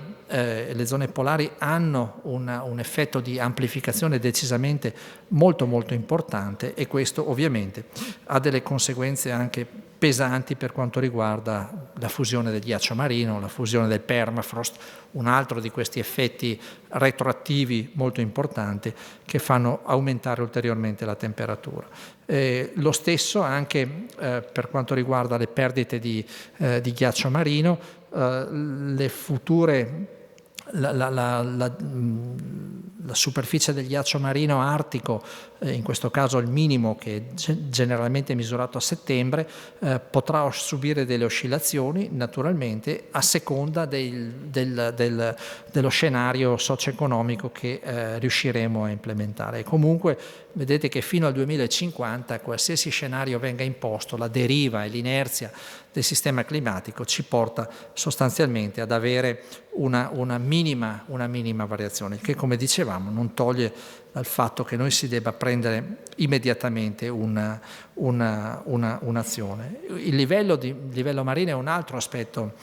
hanno un effetto di amplificazione decisamente molto molto importante, e questo ovviamente ha delle conseguenze anche pesanti per quanto riguarda la fusione del ghiaccio marino, la fusione del permafrost, un altro di questi effetti retroattivi molto importanti che fanno aumentare ulteriormente la temperatura. Lo stesso anche per quanto riguarda le perdite di ghiaccio marino, le future la superficie del ghiaccio marino artico, in questo caso il minimo che è generalmente misurato a settembre, potrà subire delle oscillazioni naturalmente a seconda dello scenario socio-economico che riusciremo a implementare. E comunque vedete che fino al 2050 qualsiasi scenario venga imposto, la deriva e l'inerzia del sistema climatico ci porta sostanzialmente ad avere una minima variazione, che, come dicevamo, non toglie dal fatto che noi si debba intraprendere immediatamente un'azione. Il livello marino è un altro aspetto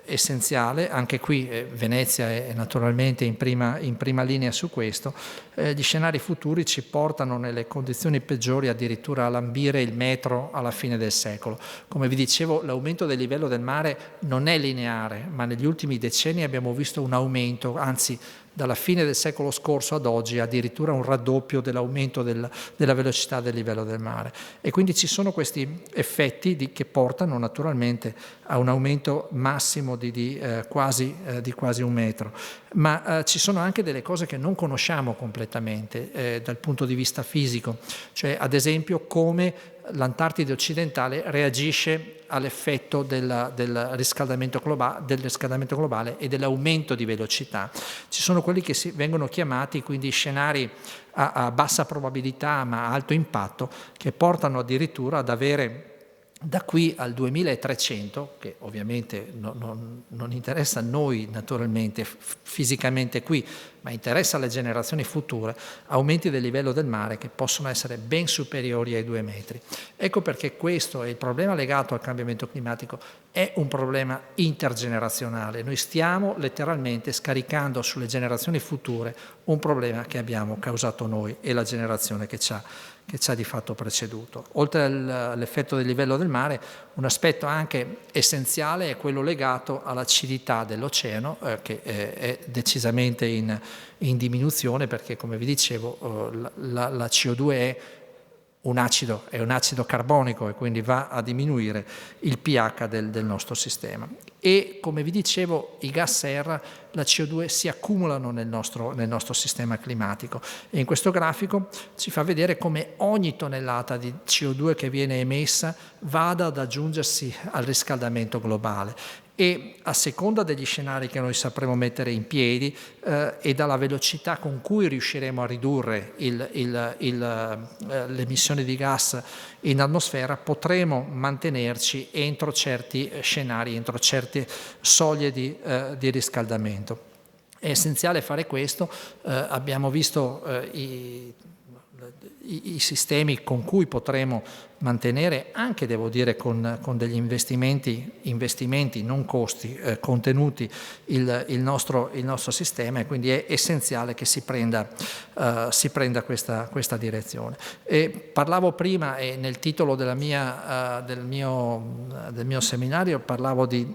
essenziale, anche qui Venezia è naturalmente in prima linea su questo. Gli scenari futuri ci portano nelle condizioni peggiori addirittura a lambire il metro alla fine del secolo. Come vi dicevo, l'aumento del livello del mare non è lineare, ma negli ultimi decenni abbiamo visto un aumento, anzi dalla fine del secolo scorso ad oggi addirittura un raddoppio dell'aumento della velocità del livello del mare. E quindi ci sono questi effetti che portano naturalmente a un aumento massimo di quasi 1 metro. Ma ci sono anche delle cose che non conosciamo completamente dal punto di vista fisico, cioè ad esempio come l'Antartide occidentale reagisce all'effetto del riscaldamento globale e dell'aumento di velocità. Ci sono quelli che vengono chiamati quindi scenari a bassa probabilità ma alto impatto, che portano addirittura ad avere da qui al 2300, che ovviamente non interessa a noi naturalmente fisicamente qui, ma interessa alle generazioni future, aumenti del livello del mare che possono essere ben superiori ai 2 metri. Ecco perché questo è il problema legato al cambiamento climatico, è un problema intergenerazionale. Noi stiamo letteralmente scaricando sulle generazioni future un problema che abbiamo causato noi e la generazione che ci ha di fatto preceduto. Oltre all'effetto del livello del mare, un aspetto anche essenziale è quello legato all'acidità dell'oceano, che è decisamente in diminuzione, perché come vi dicevo la CO2 è un acido carbonico e quindi va a diminuire il pH del nostro sistema. E come vi dicevo, i gas serra, la CO2 si accumulano nel nostro sistema climatico, e in questo grafico ci fa vedere come ogni tonnellata di CO2 che viene emessa vada ad aggiungersi al riscaldamento globale. E a seconda degli scenari che noi sapremo mettere in piedi e dalla velocità con cui riusciremo a ridurre l'emissione di gas in atmosfera, potremo mantenerci entro certi scenari, entro certe soglie di riscaldamento. È essenziale fare questo. Abbiamo visto i sistemi con cui potremo mantenere, anche devo dire con degli investimenti non costi, contenuti, il nostro sistema, e quindi è essenziale che si prenda questa direzione. E parlavo prima, e nel titolo del mio seminario parlavo di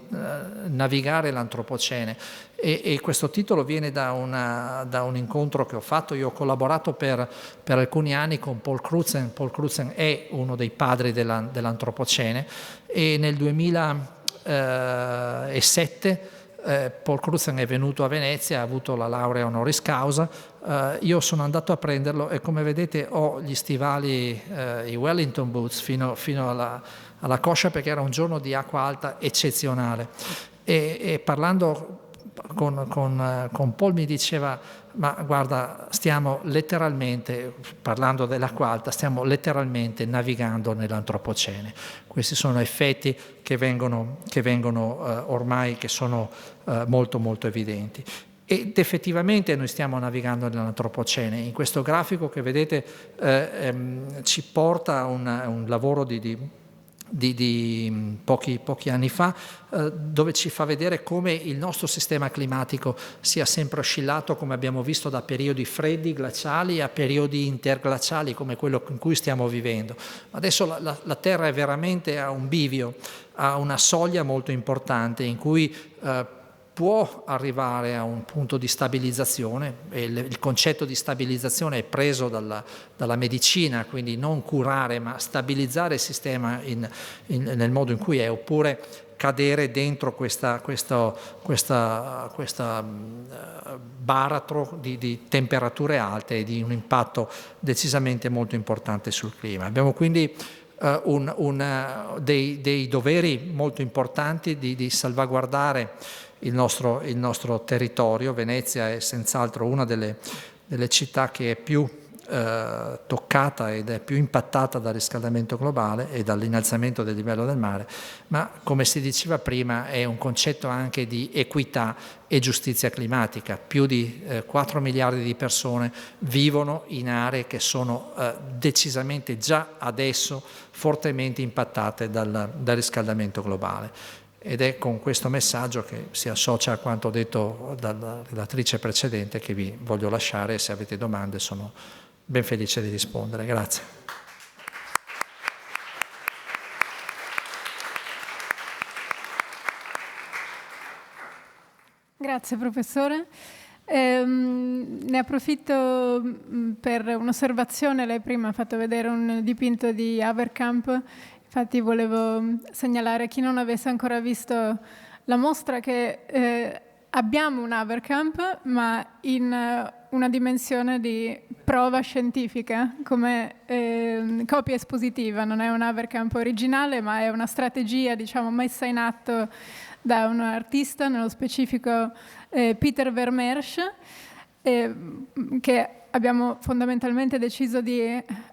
navigare l'antropocene, e questo titolo viene da un incontro che ho fatto. Io ho collaborato per alcuni anni con Paul Crutzen. Paul Crutzen è uno dei padri dell'antropocene, e nel 2007 Paul Crutzen è venuto a Venezia, ha avuto la laurea honoris causa. Io sono andato a prenderlo e, come vedete, ho gli stivali, i Wellington boots fino alla coscia, perché era un giorno di acqua alta eccezionale. E parlando con Paul mi diceva: ma guarda, stiamo letteralmente, parlando dell'acqua alta, stiamo letteralmente navigando nell'antropocene. Questi sono effetti che vengono ormai, che sono molto molto evidenti. Ed effettivamente noi stiamo navigando nell'antropocene. In questo grafico che vedete ci porta a un lavoro di pochi anni fa, dove ci fa vedere come il nostro sistema climatico sia sempre oscillato, come abbiamo visto, da periodi freddi glaciali a periodi interglaciali come quello in cui stiamo vivendo. Adesso la Terra è veramente a un bivio, a una soglia molto importante in cui può arrivare a un punto di stabilizzazione, e il concetto di stabilizzazione è preso dalla medicina, quindi non curare ma stabilizzare il sistema nel modo in cui è, oppure cadere dentro questa baratro di temperature alte e di un impatto decisamente molto importante sul clima. Abbiamo quindi dei doveri molto importanti di salvaguardare il nostro territorio. Venezia è senz'altro una delle città che è più toccata ed è più impattata dal riscaldamento globale e dall'innalzamento del livello del mare, ma come si diceva prima è un concetto anche di equità e giustizia climatica. Più di 4 miliardi di persone vivono in aree che sono decisamente già adesso fortemente impattate dal riscaldamento globale. Ed è con questo messaggio, che si associa a quanto detto dalla relatrice precedente, che vi voglio lasciare, e se avete domande sono ben felice di rispondere. Grazie. Grazie professore. Ne approfitto per un'osservazione. Lei prima ha fatto vedere un dipinto di Haverkamp. Infatti volevo segnalare a chi non avesse ancora visto la mostra che abbiamo un Haverkamp, ma in una dimensione di prova scientifica, come copia espositiva. Non è un Haverkamp originale, ma è una strategia, diciamo, messa in atto da un artista, nello specifico Peter Vermeersch, che abbiamo fondamentalmente deciso di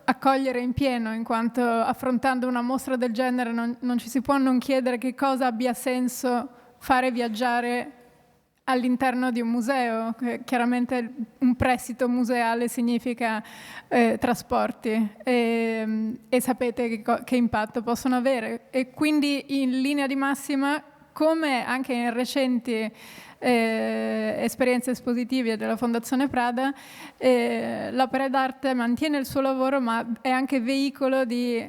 accogliere in pieno, in quanto affrontando una mostra del genere non ci si può non chiedere che cosa abbia senso fare viaggiare all'interno di un museo. Chiaramente un prestito museale significa trasporti e sapete che impatto possono avere, e quindi in linea di massima, come anche in recenti esperienze espositive della Fondazione Prada, l'opera d'arte mantiene il suo lavoro, ma è anche veicolo di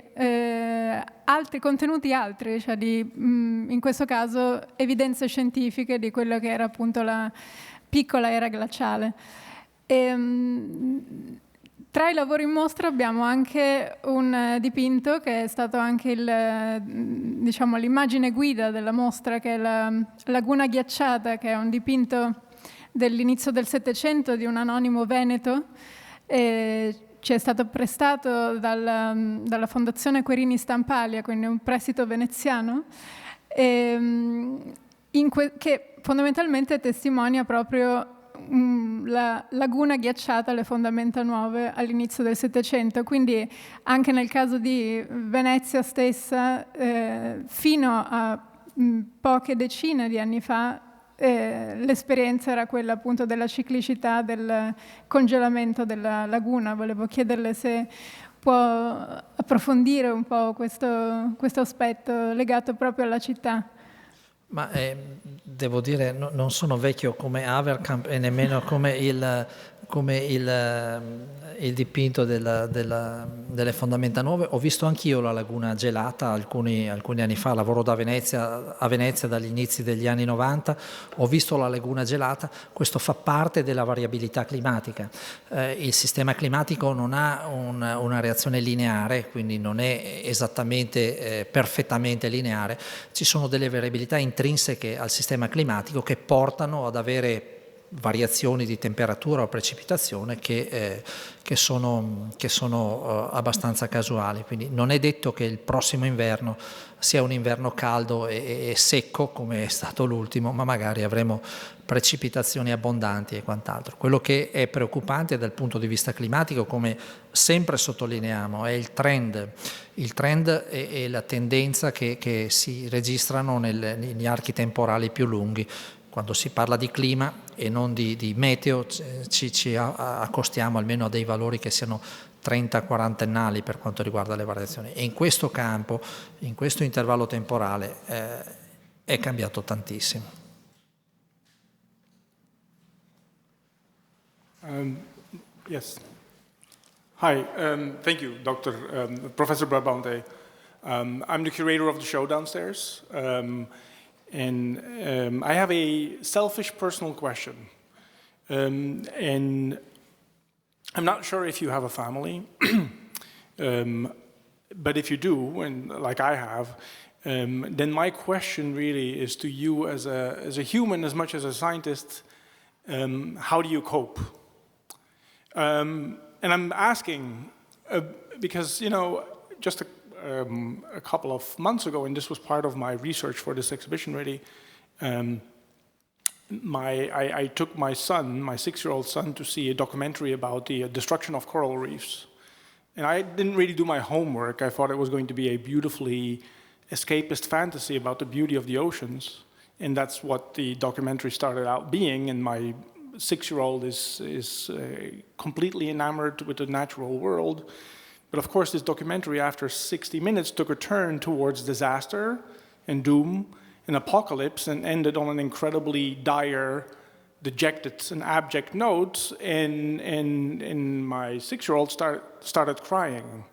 altri contenuti, cioè in questo caso evidenze scientifiche di quello che era appunto la piccola era glaciale. Tra i lavori in mostra abbiamo anche un dipinto che è stato anche l'immagine guida della mostra, che è la Laguna ghiacciata, che è un dipinto dell'inizio del Settecento di un anonimo veneto. Ci è stato prestato dalla Fondazione Querini Stampalia, quindi un prestito veneziano, che fondamentalmente testimonia proprio la laguna ghiacciata, le fondamenta nuove all'inizio del Settecento. Quindi anche nel caso di Venezia stessa, fino a poche decine di anni fa, l'esperienza era quella appunto della ciclicità, del congelamento della laguna. Volevo chiederle se può approfondire un po' questo aspetto legato proprio alla città. Ma devo dire, non sono vecchio come Haverkamp e nemmeno come il dipinto delle fondamenta nuove. Ho visto anch'io la laguna gelata alcuni anni fa, lavoro a Venezia dagli inizi degli anni 90, ho visto la laguna gelata. Questo fa parte della variabilità climatica. Il sistema climatico non ha una reazione lineare, quindi non è esattamente perfettamente lineare. Ci sono delle variabilità intrinseche al sistema climatico che portano ad avere variazioni di temperatura o precipitazione che sono abbastanza casuali. Quindi non è detto che il prossimo inverno sia un inverno caldo e secco come è stato l'ultimo, ma magari avremo precipitazioni abbondanti e quant'altro. Quello che è preoccupante dal punto di vista climatico, come sempre sottolineiamo, è il trend. Il trend è la tendenza che si registrano negli archi temporali più lunghi. Quando si parla di clima e non di meteo, ci accostiamo almeno a dei valori che siano 30-40ennali per quanto riguarda le variazioni. E in questo campo, in questo intervallo temporale, è cambiato tantissimo. Yes. Hi, thank you, Professor Brabante. I'm the curator of the show downstairs. And I have a selfish personal question. And I'm not sure if you have a family, but if you do, and like I have, then my question really is to you as a human as much as a scientist, how do you cope? And I'm asking because, just a couple of months ago, and this was part of my research for this exhibition really, I took my son, my 6-year-old son, to see a documentary about the destruction of coral reefs. And I didn't really do my homework. I thought it was going to be a beautifully escapist fantasy about the beauty of the oceans. And that's what the documentary started out being. And my 6-year-old is completely enamored with the natural world. But of course, this documentary, after 60 minutes, took a turn towards disaster and doom and apocalypse and ended on an incredibly dire, dejected and abject note. And my 6-year-old started crying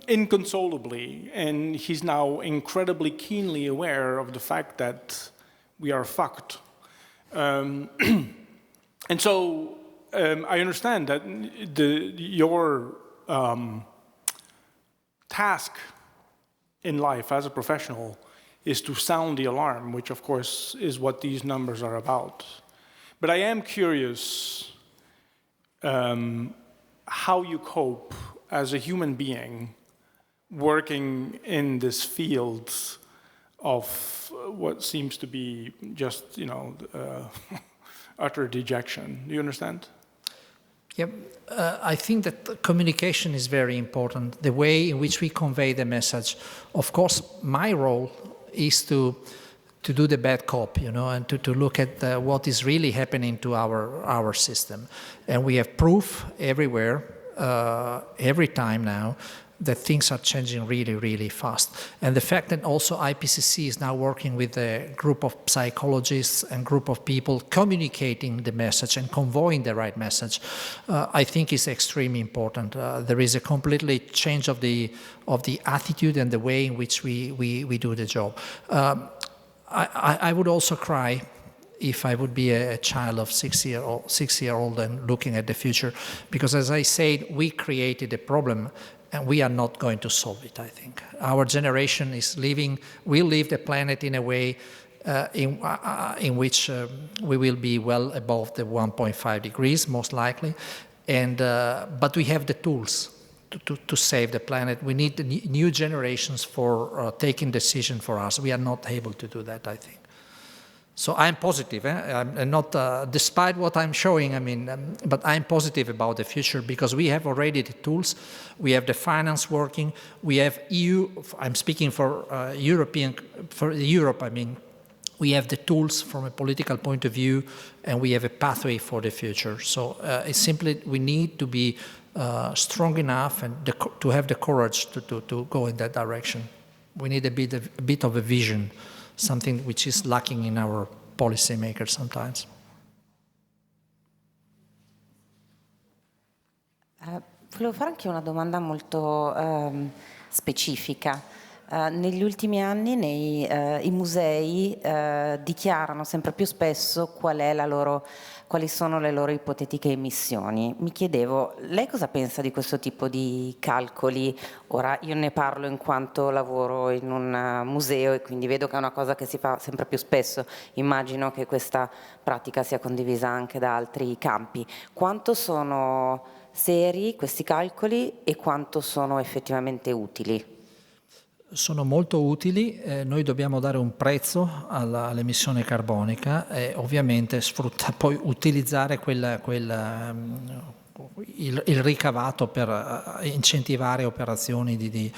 inconsolably. And he's now incredibly keenly aware of the fact that we are fucked. And so I understand that your task in life as a professional is to sound the alarm, which of course is what these numbers are about. But I am curious how you cope as a human being working in this field of what seems to be just, utter dejection. Do you understand? Yeah, I think that communication is very important, the way in which we convey the message. Of course, my role is to do the bad cop, and to look at what is really happening to our system. And we have proof everywhere, every time now, that things are changing really, really fast. And the fact that also IPCC is now working with a group of psychologists and group of people communicating the message and conveying the right message, I think is extremely important. There is a completely change of the attitude and the way in which we do the job. I would also cry if I would be a child of 6-year-old and looking at the future, because as I said, we created a problem and we are not going to solve it, I think. Our generation will leave the planet in a way in which we will be well above the 1.5 degrees, most likely. But we have the tools to save the planet. We need the new generations for taking decision for us. We are not able to do that, I think. So I'm positive. I'm not, despite what I'm showing, but I'm positive about the future because we have already the tools. We have the finance working. We have EU. I'm speaking for Europe. We have the tools from a political point of view, and we have a pathway for the future. So it's simply we need to be strong enough and to have the courage to go in that direction. We need a bit of a vision. Something which is lacking in our policymakers sometimes. Volevo fare anche una domanda molto specifica. Negli ultimi anni i musei dichiarano sempre più spesso quali sono le loro ipotetiche emissioni. Mi chiedevo, lei cosa pensa di questo tipo di calcoli? Ora io ne parlo in quanto lavoro in un museo e quindi vedo che è una cosa che si fa sempre più spesso. Immagino che questa pratica sia condivisa anche da altri campi. Quanto sono seri questi calcoli e quanto sono effettivamente utili? Sono molto utili, noi dobbiamo dare un prezzo all'emissione carbonica e ovviamente poi utilizzare il ricavato per incentivare operazioni di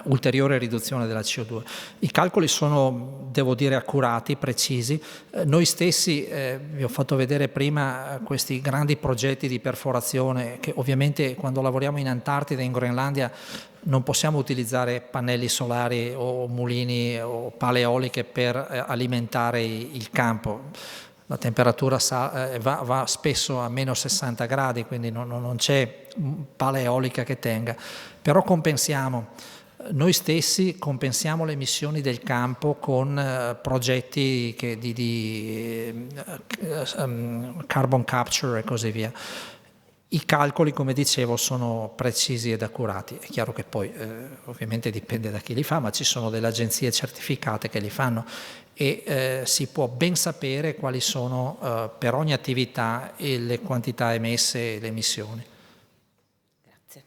ulteriore riduzione della CO2. I calcoli sono, devo dire, accurati, precisi. Noi stessi, vi ho fatto vedere prima questi grandi progetti di perforazione che ovviamente quando lavoriamo in Antartide e in Groenlandia non possiamo utilizzare pannelli solari o mulini o pale eoliche per alimentare il campo. La temperatura va spesso a meno 60 gradi, quindi non c'è pala eolica che tenga. Però noi stessi compensiamo le emissioni del campo con progetti di carbon capture e così via. I calcoli, come dicevo, sono precisi ed accurati. È chiaro che poi ovviamente dipende da chi li fa, ma ci sono delle agenzie certificate che li fanno e si può ben sapere quali sono per ogni attività le quantità emesse e le emissioni. Grazie.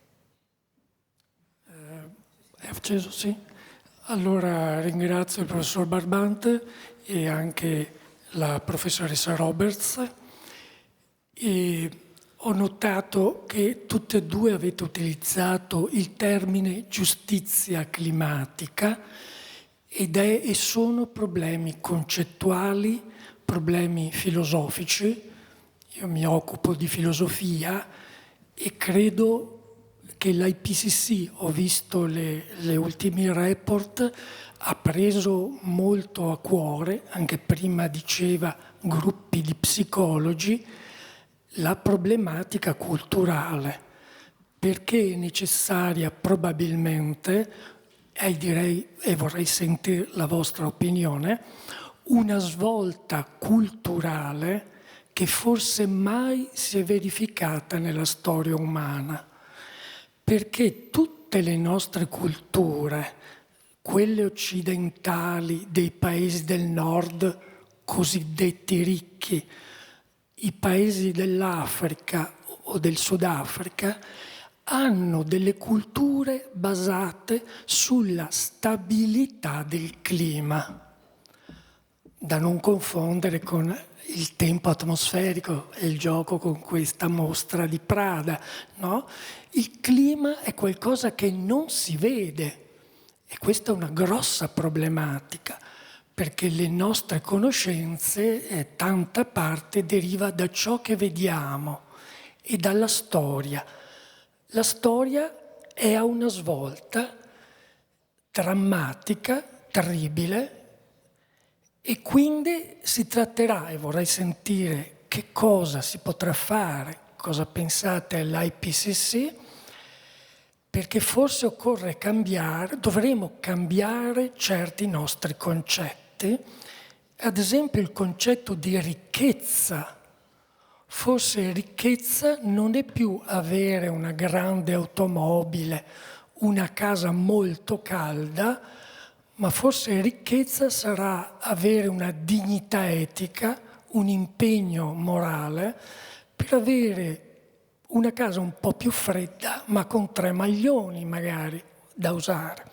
È acceso, sì. Allora ringrazio il professor Barbante e anche la professoressa Roberts, e ho notato che tutte e due avete utilizzato il termine giustizia climatica e sono problemi concettuali, problemi filosofici. Io mi occupo di filosofia e credo che l'IPCC, ho visto le ultimi report, ha preso molto a cuore, anche prima diceva gruppi di psicologi, la problematica culturale, perché è necessaria probabilmente, e direi, e vorrei sentire la vostra opinione, una svolta culturale che forse mai si è verificata nella storia umana, perché tutte le nostre culture, quelle occidentali dei paesi del nord cosiddetti ricchi, i paesi dell'Africa o del Sudafrica, hanno delle culture basate sulla stabilità del clima, da non confondere con il tempo atmosferico e il gioco con questa mostra di Prada, no? Il clima è qualcosa che non si vede e questa è una grossa problematica, perché le nostre conoscenze, tanta parte deriva da ciò che vediamo e dalla storia. La storia è a una svolta drammatica, terribile, e quindi si tratterà, e vorrei sentire che cosa si potrà fare, cosa pensate all'IPCC, perché forse occorre cambiare, dovremo cambiare certi nostri concetti, ad esempio il concetto di ricchezza. Forse ricchezza non è più avere una grande automobile, una casa molto calda, ma forse ricchezza sarà avere una dignità etica, un impegno morale per avere una casa un po' più fredda, ma con 3 maglioni magari da usare.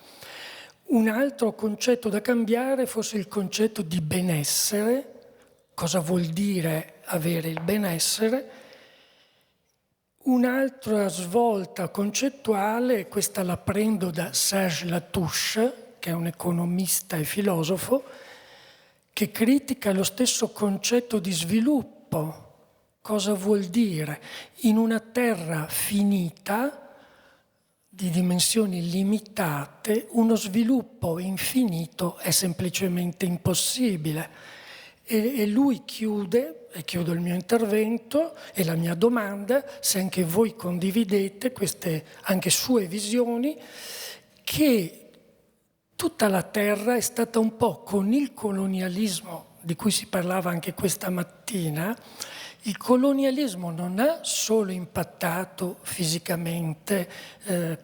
Un altro concetto da cambiare è forse il concetto di benessere. Cosa vuol dire avere il benessere? Un'altra svolta concettuale, questa la prendo da Serge Latouche, che è un economista e filosofo, che critica lo stesso concetto di sviluppo. Cosa vuol dire? In una terra finita, di dimensioni limitate, uno sviluppo infinito è semplicemente impossibile. E lui chiude, e chiudo il mio intervento e la mia domanda, se anche voi condividete queste anche sue visioni, che tutta la terra è stata un po' con il colonialismo, di cui si parlava anche questa mattina. Il colonialismo non ha solo impattato fisicamente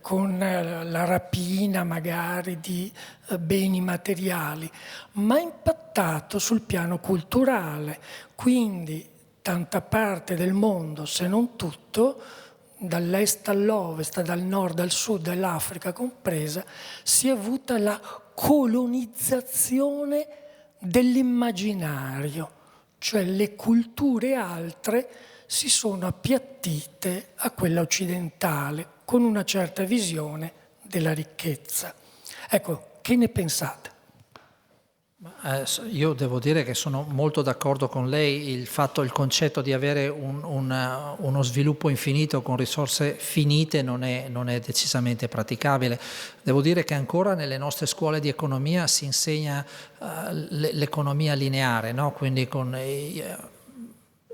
con la rapina magari di beni materiali, ma ha impattato sul piano culturale. Quindi tanta parte del mondo, se non tutto, dall'est all'ovest, dal nord al sud, dall'Africa compresa, si è avuta la colonizzazione dell'immaginario. Cioè le culture altre si sono appiattite a quella occidentale con una certa visione della ricchezza. Ecco, che ne pensate? Io devo dire che sono molto d'accordo con lei, il concetto di avere uno sviluppo infinito con risorse finite non è decisamente praticabile. Devo dire che ancora nelle nostre scuole di economia si insegna l'economia lineare, no? Quindi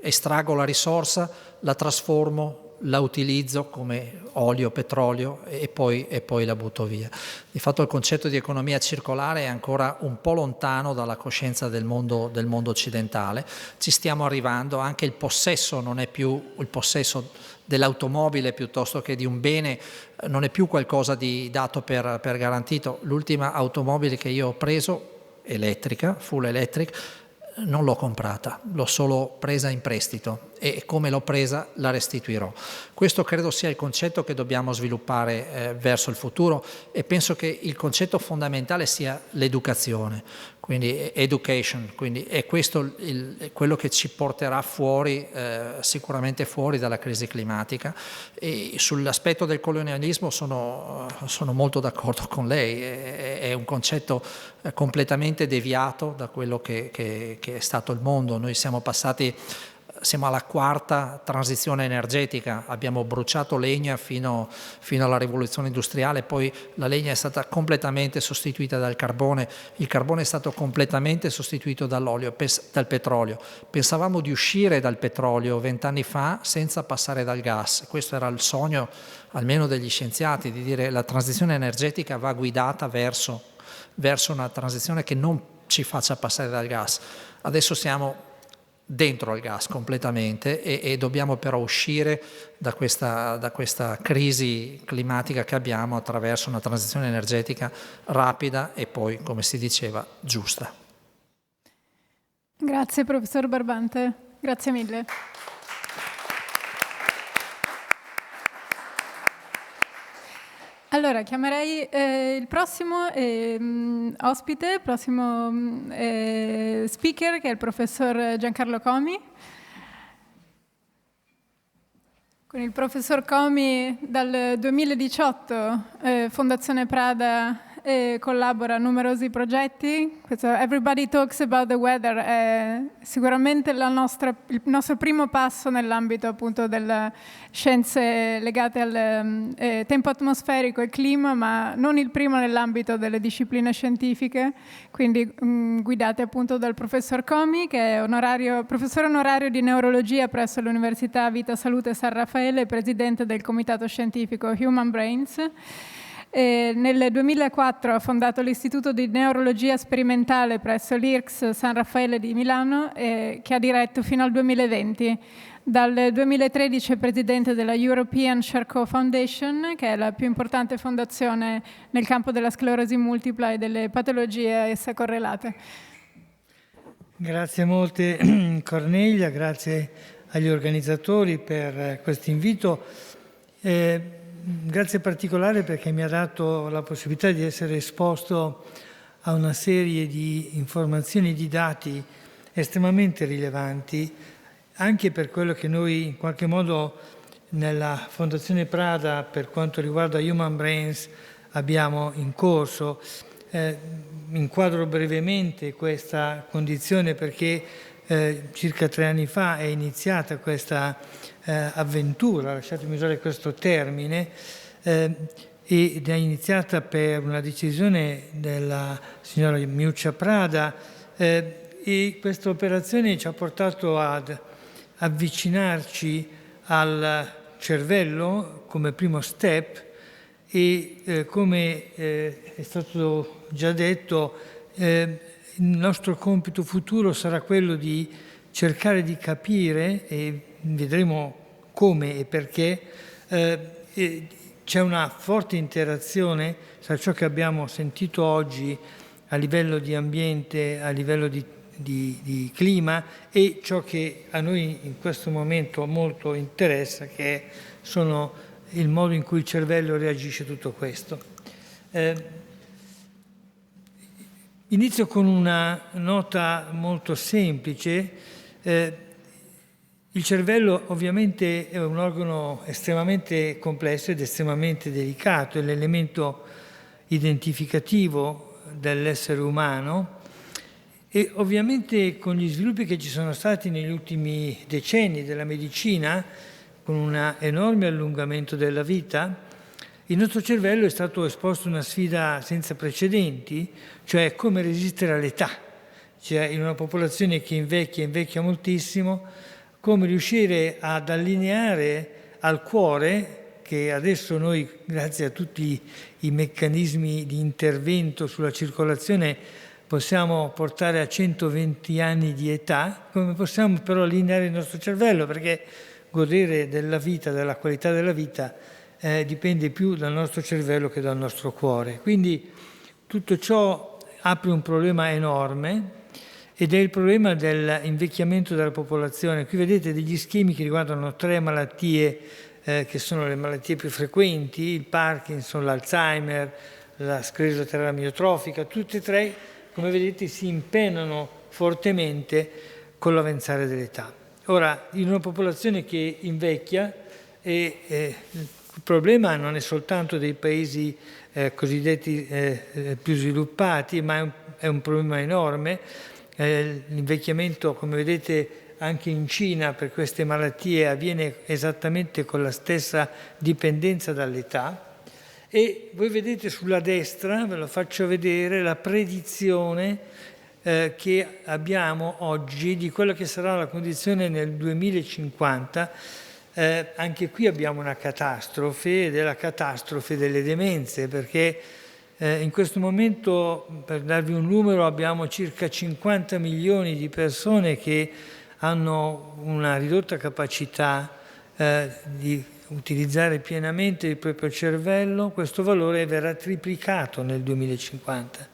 estraggo la risorsa, la trasformo, la utilizzo come olio, petrolio e poi la butto via. Di fatto il concetto di economia circolare è ancora un po' lontano dalla coscienza del mondo occidentale. Ci stiamo arrivando, anche il possesso non è più il possesso dell'automobile piuttosto che di un bene, non è più qualcosa di dato per garantito. L'ultima automobile che io ho preso, elettrica, full electric, non l'ho comprata, l'ho solo presa in prestito e come l'ho presa la restituirò. Questo credo sia il concetto che dobbiamo sviluppare verso il futuro e penso che il concetto fondamentale sia l'educazione. quindi education, quindi è questo quello che ci porterà fuori, sicuramente fuori dalla crisi climatica. E sull'aspetto del colonialismo sono molto d'accordo con lei, è un concetto completamente deviato da quello che è stato il mondo. Noi siamo alla quarta transizione energetica, abbiamo bruciato legna fino alla rivoluzione industriale, poi la legna è stata completamente sostituita dal carbone, il carbone è stato completamente sostituito dal petrolio. Pensavamo di uscire dal petrolio 20 anni fa senza passare dal gas, questo era il sogno almeno degli scienziati, di dire la transizione energetica va guidata verso una transizione che non ci faccia passare dal gas. Adesso siamo dentro al gas completamente e dobbiamo però uscire da questa crisi climatica che abbiamo attraverso una transizione energetica rapida e poi, come si diceva, giusta. Grazie professor Barbante, grazie mille. Allora, chiamerei il prossimo ospite, il prossimo speaker, che è il professor Giancarlo Comi. Con il professor Comi dal 2018 Fondazione Prada collabora a numerosi progetti. Questo Everybody Talks About the Weather è sicuramente il nostro primo passo nell'ambito appunto delle scienze legate al tempo atmosferico e clima, ma non il primo nell'ambito delle discipline scientifiche, quindi guidate appunto dal professor Comi, che è professore onorario di neurologia presso l'Università Vita Salute San Raffaele e presidente del comitato scientifico Human Brains. Nel 2004 ha fondato l'Istituto di Neurologia Sperimentale presso l'IRCS San Raffaele di Milano, che ha diretto fino al 2020. Dal 2013 è presidente della European Charcot Foundation, che è la più importante fondazione nel campo della sclerosi multipla e delle patologie a essa correlate. Grazie molte Cornelia, grazie agli organizzatori per questo invito. Grazie particolare perché mi ha dato la possibilità di essere esposto a una serie di informazioni e di dati estremamente rilevanti, anche per quello che noi in qualche modo nella Fondazione Prada per quanto riguarda Human Brains abbiamo in corso. Inquadro brevemente questa condizione perché circa 3 anni fa è iniziata questa avventura, lasciatemi usare questo termine, ed è iniziata per una decisione della signora Miuccia Prada, e questa operazione ci ha portato ad avvicinarci al cervello come primo step e come è stato già detto il nostro compito futuro sarà quello di cercare di capire, e vedremo come e perché, c'è una forte interazione tra ciò che abbiamo sentito oggi a livello di ambiente, a livello di clima e ciò che a noi in questo momento molto interessa, che sono il modo in cui il cervello reagisce a tutto questo. Inizio con una nota molto semplice. Il cervello ovviamente è un organo estremamente complesso ed estremamente delicato, è l'elemento identificativo dell'essere umano e ovviamente con gli sviluppi che ci sono stati negli ultimi decenni della medicina, con un enorme allungamento della vita, il nostro cervello è stato esposto a una sfida senza precedenti, cioè come resistere all'età. Cioè in una popolazione che invecchia moltissimo, come riuscire ad allineare al cuore, che adesso noi, grazie a tutti i meccanismi di intervento sulla circolazione, possiamo portare a 120 anni di età, come possiamo però allineare il nostro cervello, perché godere della vita, della qualità della vita, dipende più dal nostro cervello che dal nostro cuore. Quindi tutto ciò apre un problema enorme, ed è il problema dell'invecchiamento della popolazione. Qui vedete degli schemi che riguardano 3 malattie che sono le malattie più frequenti, il Parkinson, l'Alzheimer, la sclerosi laterale amiotrofica, tutte e 3 come vedete, si impennano fortemente con l'avanzare dell'età. Ora, in una popolazione che invecchia, il problema non è soltanto dei paesi cosiddetti più sviluppati, ma è un problema enorme. L'invecchiamento, come vedete, anche in Cina per queste malattie avviene esattamente con la stessa dipendenza dall'età. E voi vedete sulla destra, ve lo faccio vedere, la predizione che abbiamo oggi di quella che sarà la condizione nel 2050. Anche qui abbiamo una catastrofe, ed è la catastrofe delle demenze, perché in questo momento, per darvi un numero, abbiamo circa 50 milioni di persone che hanno una ridotta capacità di utilizzare pienamente il proprio cervello. Questo valore verrà triplicato nel 2050.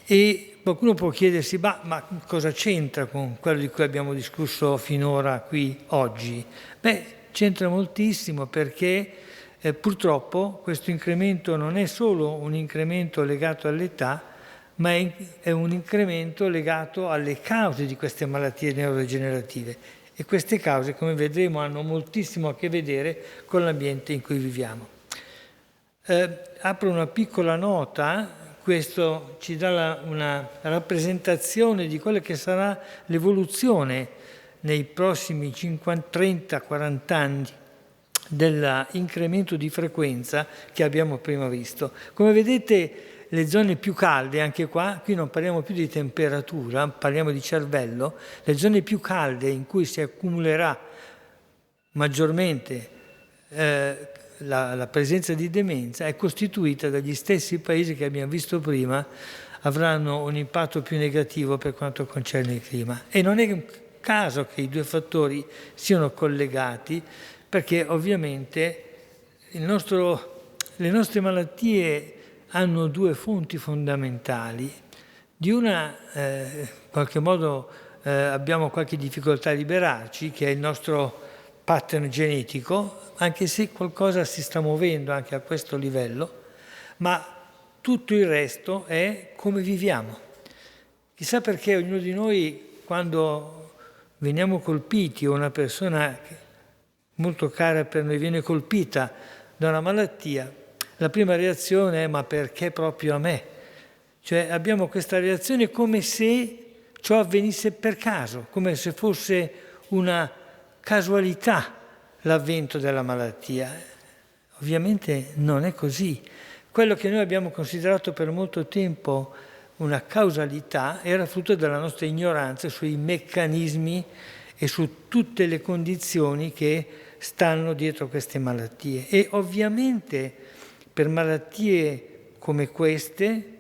E qualcuno può chiedersi, ma cosa c'entra con quello di cui abbiamo discusso finora qui oggi? Beh, c'entra moltissimo, perché purtroppo questo incremento non è solo un incremento legato all'età, ma è un incremento legato alle cause di queste malattie neurodegenerative. E queste cause, come vedremo, hanno moltissimo a che vedere con l'ambiente in cui viviamo. Apro una piccola nota. Questo ci dà una rappresentazione di quella che sarà l'evoluzione nei prossimi 30, 40 anni dell'incremento di frequenza che abbiamo prima visto. Come vedete, le zone più calde, anche qui non parliamo più di temperatura, parliamo di cervello, le zone più calde in cui si accumulerà maggiormente la presenza di demenza è costituita dagli stessi paesi che abbiamo visto prima, avranno un impatto più negativo per quanto concerne il clima. E non è un caso che i due fattori siano collegati, perché ovviamente le nostre malattie hanno due fonti fondamentali. Di una, in qualche modo, abbiamo qualche difficoltà a liberarci, che è il nostro pattern genetico, anche se qualcosa si sta muovendo anche a questo livello, ma tutto il resto è come viviamo. Chissà perché ognuno di noi, quando veniamo colpiti o una persona molto cara per noi viene colpita da una malattia, la prima reazione è: ma perché proprio a me? Cioè abbiamo questa reazione come se ciò avvenisse per caso, come se fosse una casualità l'avvento della malattia. Ovviamente non è così. Quello che noi abbiamo considerato per molto tempo una causalità era frutto della nostra ignoranza sui meccanismi e su tutte le condizioni che stanno dietro queste malattie. E ovviamente per malattie come queste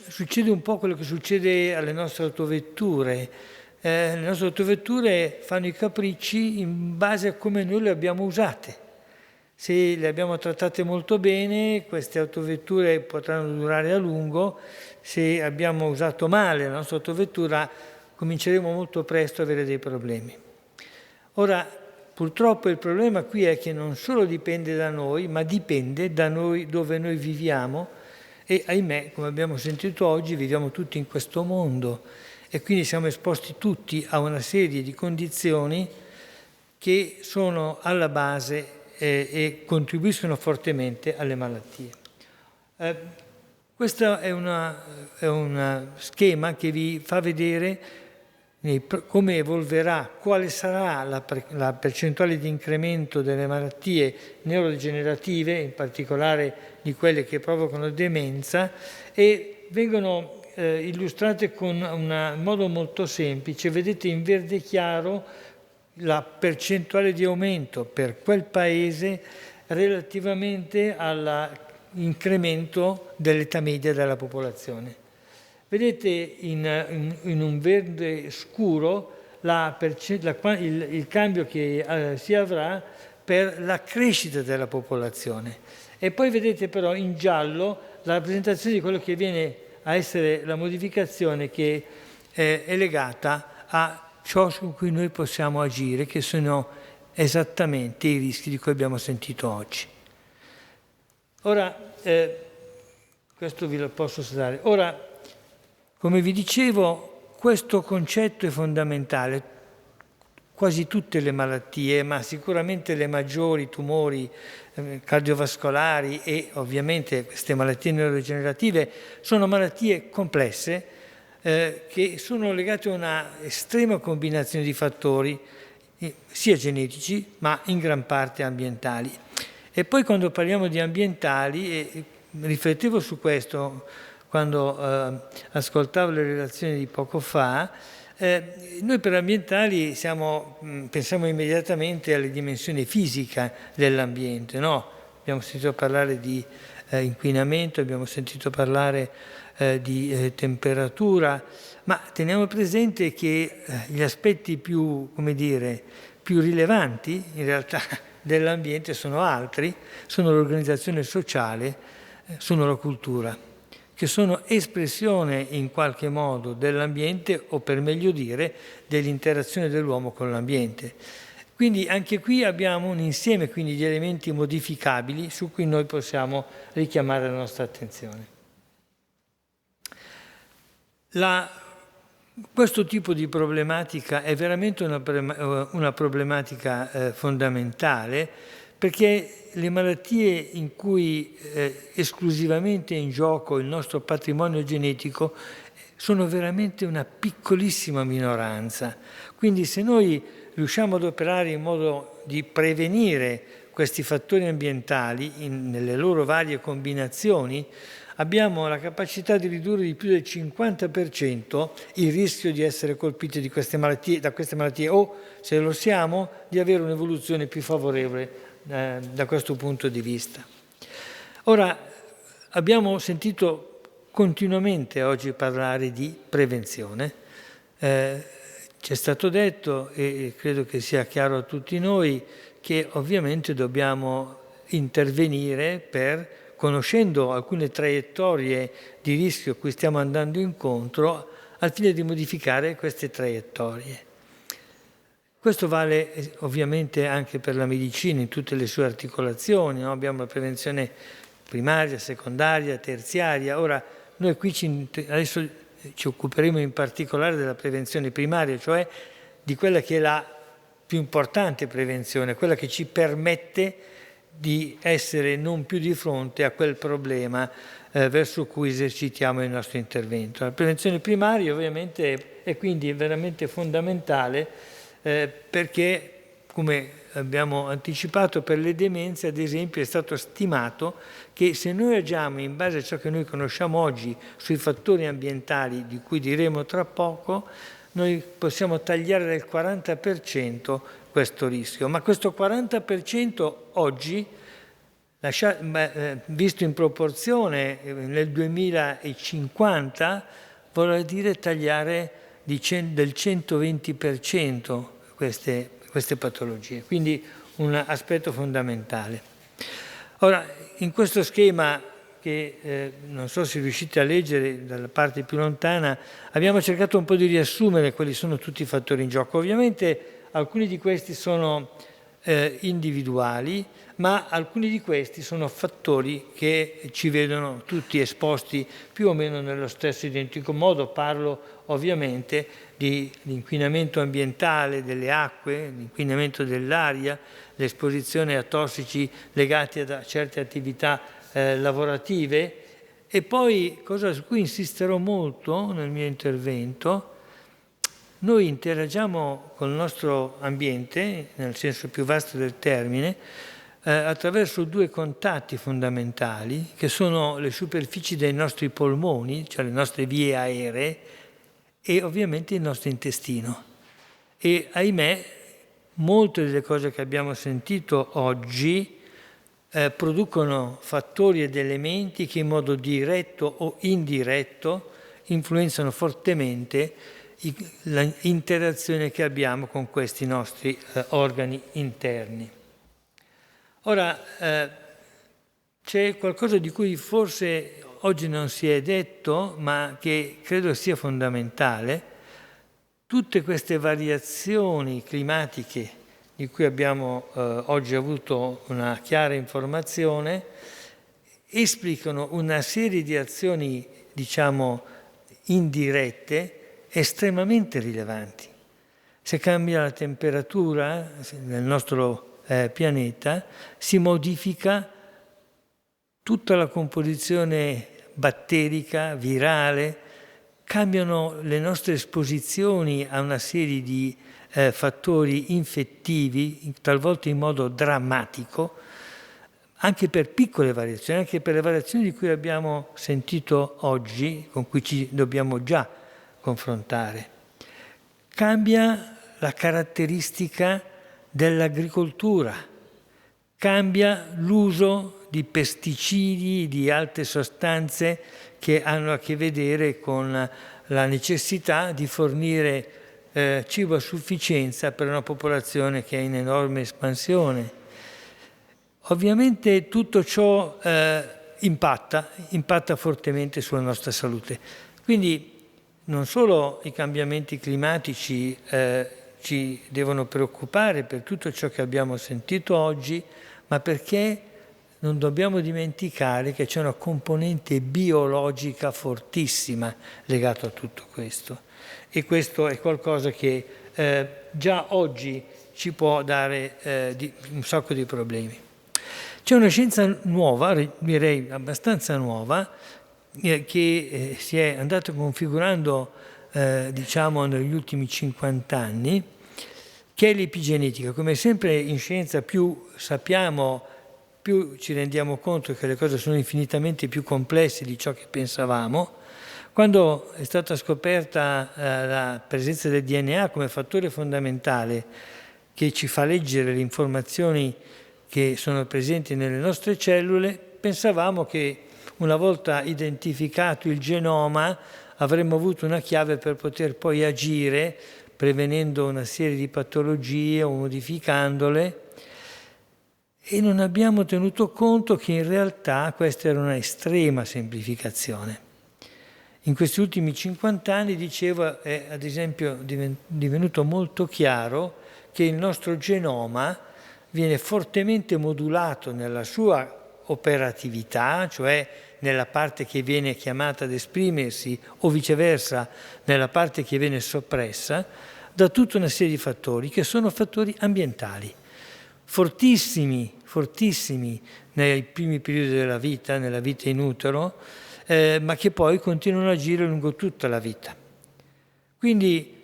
succede un po' quello che succede alle nostre autovetture. Le nostre autovetture fanno i capricci in base a come noi le abbiamo usate. Se le abbiamo trattate molto bene, queste autovetture potranno durare a lungo. Se abbiamo usato male la nostra autovettura, cominceremo molto presto ad avere dei problemi. Ora, purtroppo il problema qui è che non solo dipende da noi, ma dipende da noi, dove noi viviamo, e ahimè, come abbiamo sentito oggi, viviamo tutti in questo mondo e quindi siamo esposti tutti a una serie di condizioni che sono alla base e contribuiscono fortemente alle malattie. Questo è un schema che vi fa vedere come evolverà, quale sarà la percentuale di incremento delle malattie neurodegenerative, in particolare di quelle che provocano demenza, e vengono illustrate con un modo molto semplice. Vedete in verde chiaro la percentuale di aumento per quel paese relativamente all'incremento dell'età media della popolazione. Vedete in un verde scuro il cambio che si avrà per la crescita della popolazione. E poi vedete però in giallo la rappresentazione di quello che viene a essere la modificazione che è legata a ciò su cui noi possiamo agire, che sono esattamente i rischi di cui abbiamo sentito oggi. Ora, questo vi lo posso dare. Ora, Come vi dicevo, questo concetto è fondamentale. Quasi tutte le malattie, ma sicuramente le maggiori, tumori cardiovascolari e ovviamente queste malattie neurodegenerative, sono malattie complesse che sono legate a una estrema combinazione di fattori, sia genetici, ma in gran parte ambientali. E poi quando parliamo di ambientali, riflettevo su questo quando ascoltavo le relazioni di poco fa. Noi per ambientali pensiamo immediatamente alle dimensioni fisiche dell'ambiente, no? Abbiamo sentito parlare di inquinamento, abbiamo sentito parlare di temperatura, ma teniamo presente che gli aspetti più rilevanti in realtà dell'ambiente sono altri, sono l'organizzazione sociale, sono la cultura, che sono espressione in qualche modo dell'ambiente o per meglio dire dell'interazione dell'uomo con l'ambiente. Quindi anche qui abbiamo un insieme quindi di elementi modificabili su cui noi possiamo richiamare la nostra attenzione. Questo tipo di problematica è veramente una problematica fondamentale, perché le malattie in cui esclusivamente è in gioco il nostro patrimonio genetico sono veramente una piccolissima minoranza. Quindi se noi riusciamo ad operare in modo di prevenire questi fattori ambientali nelle loro varie combinazioni, abbiamo la capacità di ridurre di più del 50% il rischio di essere colpiti da queste malattie o, se lo siamo, di avere un'evoluzione più favorevole da questo punto di vista. Ora, abbiamo sentito continuamente oggi parlare di prevenzione. C'è stato detto, e credo che sia chiaro a tutti noi, che ovviamente dobbiamo intervenire conoscendo alcune traiettorie di rischio a cui stiamo andando incontro, al fine di modificare queste traiettorie. Questo vale ovviamente anche per la medicina in tutte le sue articolazioni, no? Abbiamo la prevenzione primaria, secondaria, terziaria. Ora, noi qui adesso ci occuperemo in particolare della prevenzione primaria, cioè di quella che è la più importante prevenzione, quella che ci permette di essere non più di fronte a quel problema verso cui esercitiamo il nostro intervento. La prevenzione primaria ovviamente è quindi veramente fondamentale perché, come abbiamo anticipato, per le demenze ad esempio è stato stimato che se noi agiamo in base a ciò che noi conosciamo oggi sui fattori ambientali, di cui diremo tra poco, noi possiamo tagliare del 40% questo rischio. Ma questo 40% oggi, visto in proporzione nel 2050, vorrà dire tagliare del 120% queste patologie. Quindi un aspetto fondamentale. Ora, in questo schema, che non so se riuscite a leggere dalla parte più lontana, abbiamo cercato un po' di riassumere quali sono tutti i fattori in gioco. Ovviamente alcuni di questi sono individuali, ma alcuni di questi sono fattori che ci vedono tutti esposti più o meno nello stesso identico modo. Parlo ovviamente di inquinamento ambientale delle acque, l'inquinamento dell'aria, l'esposizione a tossici legati a certe attività lavorative. E poi, cosa su cui insisterò molto nel mio intervento, noi interagiamo con il nostro ambiente, nel senso più vasto del termine, attraverso due contatti fondamentali, che sono le superfici dei nostri polmoni, cioè le nostre vie aeree, e ovviamente il nostro intestino. E ahimè, molte delle cose che abbiamo sentito oggi producono fattori ed elementi che in modo diretto o indiretto influenzano fortemente l'interazione che abbiamo con questi nostri organi interni. Ora, c'è qualcosa di cui forse oggi non si è detto, ma che credo sia fondamentale. Tutte queste variazioni climatiche di cui abbiamo oggi avuto una chiara informazione esplicano una serie di azioni, diciamo, indirette estremamente rilevanti. Se cambia la temperatura nel nostro pianeta, si modifica tutta la composizione batterica, virale, cambiano le nostre esposizioni a una serie di fattori infettivi, talvolta in modo drammatico, anche per piccole variazioni, anche per le variazioni di cui abbiamo sentito oggi, con cui ci dobbiamo già confrontare. Cambia la caratteristica dell'agricoltura, cambia l'uso di pesticidi, di altre sostanze che hanno a che vedere con la necessità di fornire cibo a sufficienza per una popolazione che è in enorme espansione. Ovviamente tutto ciò impatta fortemente sulla nostra salute. Quindi non solo i cambiamenti climatici ci devono preoccupare per tutto ciò che abbiamo sentito oggi, ma perché non dobbiamo dimenticare che c'è una componente biologica fortissima legata a tutto questo. E questo è qualcosa che già oggi ci può dare un sacco di problemi. C'è una scienza nuova, direi abbastanza nuova, che si è andata configurando diciamo negli ultimi 50 anni, che è l'epigenetica. Come sempre in scienza più sappiamo, più ci rendiamo conto che le cose sono infinitamente più complesse di ciò che pensavamo. Quando è stata scoperta la presenza del DNA come fattore fondamentale che ci fa leggere le informazioni che sono presenti nelle nostre cellule, pensavamo che una volta identificato il genoma avremmo avuto una chiave per poter poi agire prevenendo una serie di patologie o modificandole, e non abbiamo tenuto conto che in realtà questa era una estrema semplificazione. In questi ultimi 50 anni, dicevo, è ad esempio divenuto molto chiaro che il nostro genoma viene fortemente modulato nella sua operatività, cioè nella parte che viene chiamata ad esprimersi o viceversa nella parte che viene soppressa, da tutta una serie di fattori che sono fattori ambientali, fortissimi nei primi periodi della vita, nella vita in utero, ma che poi continuano a agire lungo tutta la vita. Quindi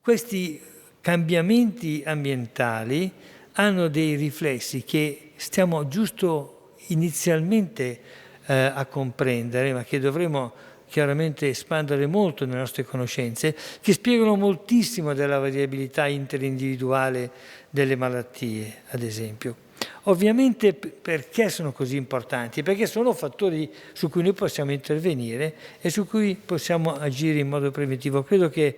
questi cambiamenti ambientali hanno dei riflessi che stiamo giusto inizialmente a comprendere, ma che dovremo chiaramente espandere molto nelle nostre conoscenze, che spiegano moltissimo della variabilità interindividuale delle malattie, ad esempio. Ovviamente perché sono così importanti? Perché sono fattori su cui noi possiamo intervenire e su cui possiamo agire in modo preventivo. Credo che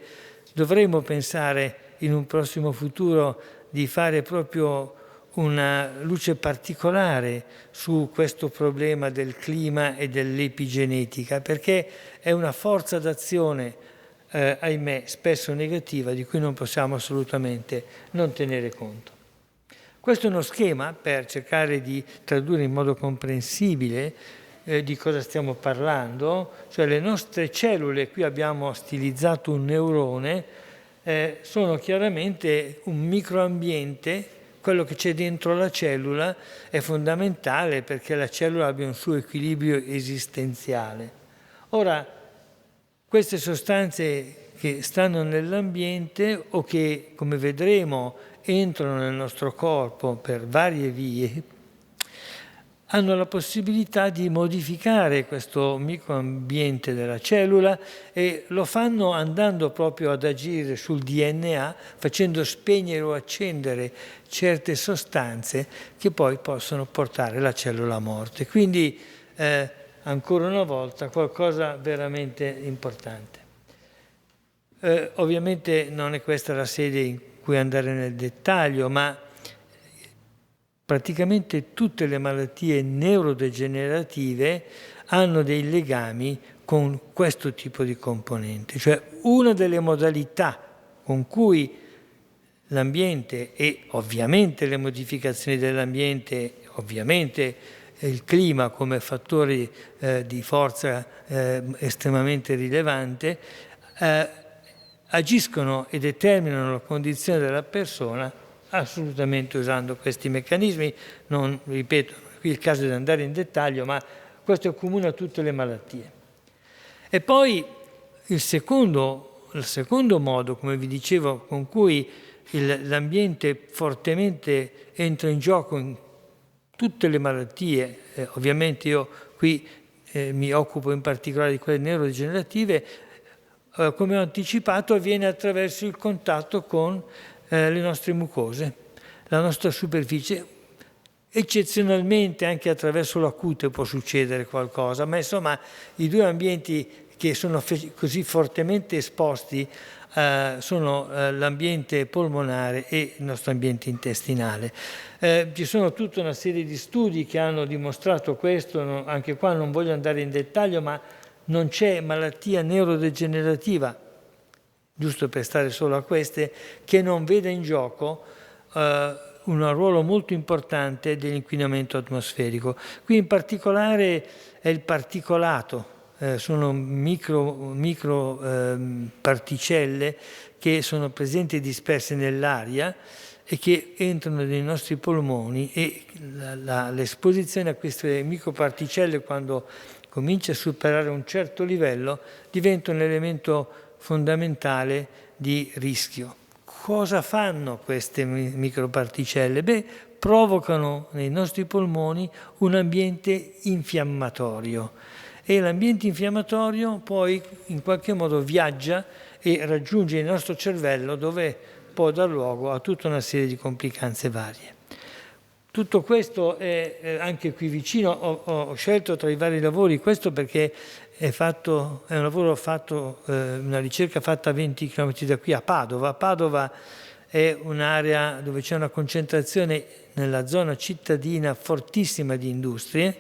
dovremmo pensare in un prossimo futuro di fare proprio una luce particolare su questo problema del clima e dell'epigenetica, perché è una forza d'azione, ahimè, spesso negativa, di cui non possiamo assolutamente non tenere conto. Questo è uno schema per cercare di tradurre in modo comprensibile di cosa stiamo parlando, cioè le nostre cellule, qui abbiamo stilizzato un neurone, sono chiaramente un microambiente. Quello che c'è dentro la cellula è fondamentale perché la cellula abbia un suo equilibrio esistenziale. Ora, queste sostanze che stanno nell'ambiente o che, come vedremo, entrano nel nostro corpo per varie vie, hanno la possibilità di modificare questo microambiente della cellula e lo fanno andando proprio ad agire sul DNA, facendo spegnere o accendere certe sostanze che poi possono portare la cellula a morte. Quindi, ancora una volta, qualcosa veramente importante. Ovviamente non è questa la sede in cui andare nel dettaglio, ma praticamente tutte le malattie neurodegenerative hanno dei legami con questo tipo di componente. Cioè una delle modalità con cui l'ambiente e ovviamente le modificazioni dell'ambiente ovviamente il clima come fattore di forza estremamente rilevante, agiscono e determinano la condizione della persona assolutamente usando questi meccanismi. Non ripeto, qui è il caso di andare in dettaglio, ma questo è comune a tutte le malattie. E poi il secondo modo, come vi dicevo, con cui l'ambiente fortemente entra in gioco in tutte le malattie, ovviamente io qui mi occupo in particolare di quelle neurodegenerative, come ho anticipato, avviene attraverso il contatto con le nostre mucose, la nostra superficie. Eccezionalmente anche attraverso la cute può succedere qualcosa, ma insomma i due ambienti che sono così fortemente esposti sono l'ambiente polmonare e il nostro ambiente intestinale. Ci sono tutta una serie di studi che hanno dimostrato questo, anche qua non voglio andare in dettaglio, ma non c'è malattia neurodegenerativa, giusto per stare solo a queste, che non veda in gioco un ruolo molto importante dell'inquinamento atmosferico. Qui in particolare è il particolato, sono micro particelle che sono presenti e disperse nell'aria e che entrano nei nostri polmoni, e l'esposizione a queste microparticelle, quando comincia a superare un certo livello, diventa un elemento fondamentale di rischio. Cosa fanno queste microparticelle? Beh, provocano nei nostri polmoni un ambiente infiammatorio, e l'ambiente infiammatorio poi in qualche modo viaggia e raggiunge il nostro cervello, dove può dar luogo a tutta una serie di complicanze varie. Tutto questo è anche qui vicino, ho scelto tra i vari lavori questo perché è un lavoro fatto, una ricerca fatta a 20 km da qui a Padova. Padova è un'area dove c'è una concentrazione nella zona cittadina fortissima di industrie.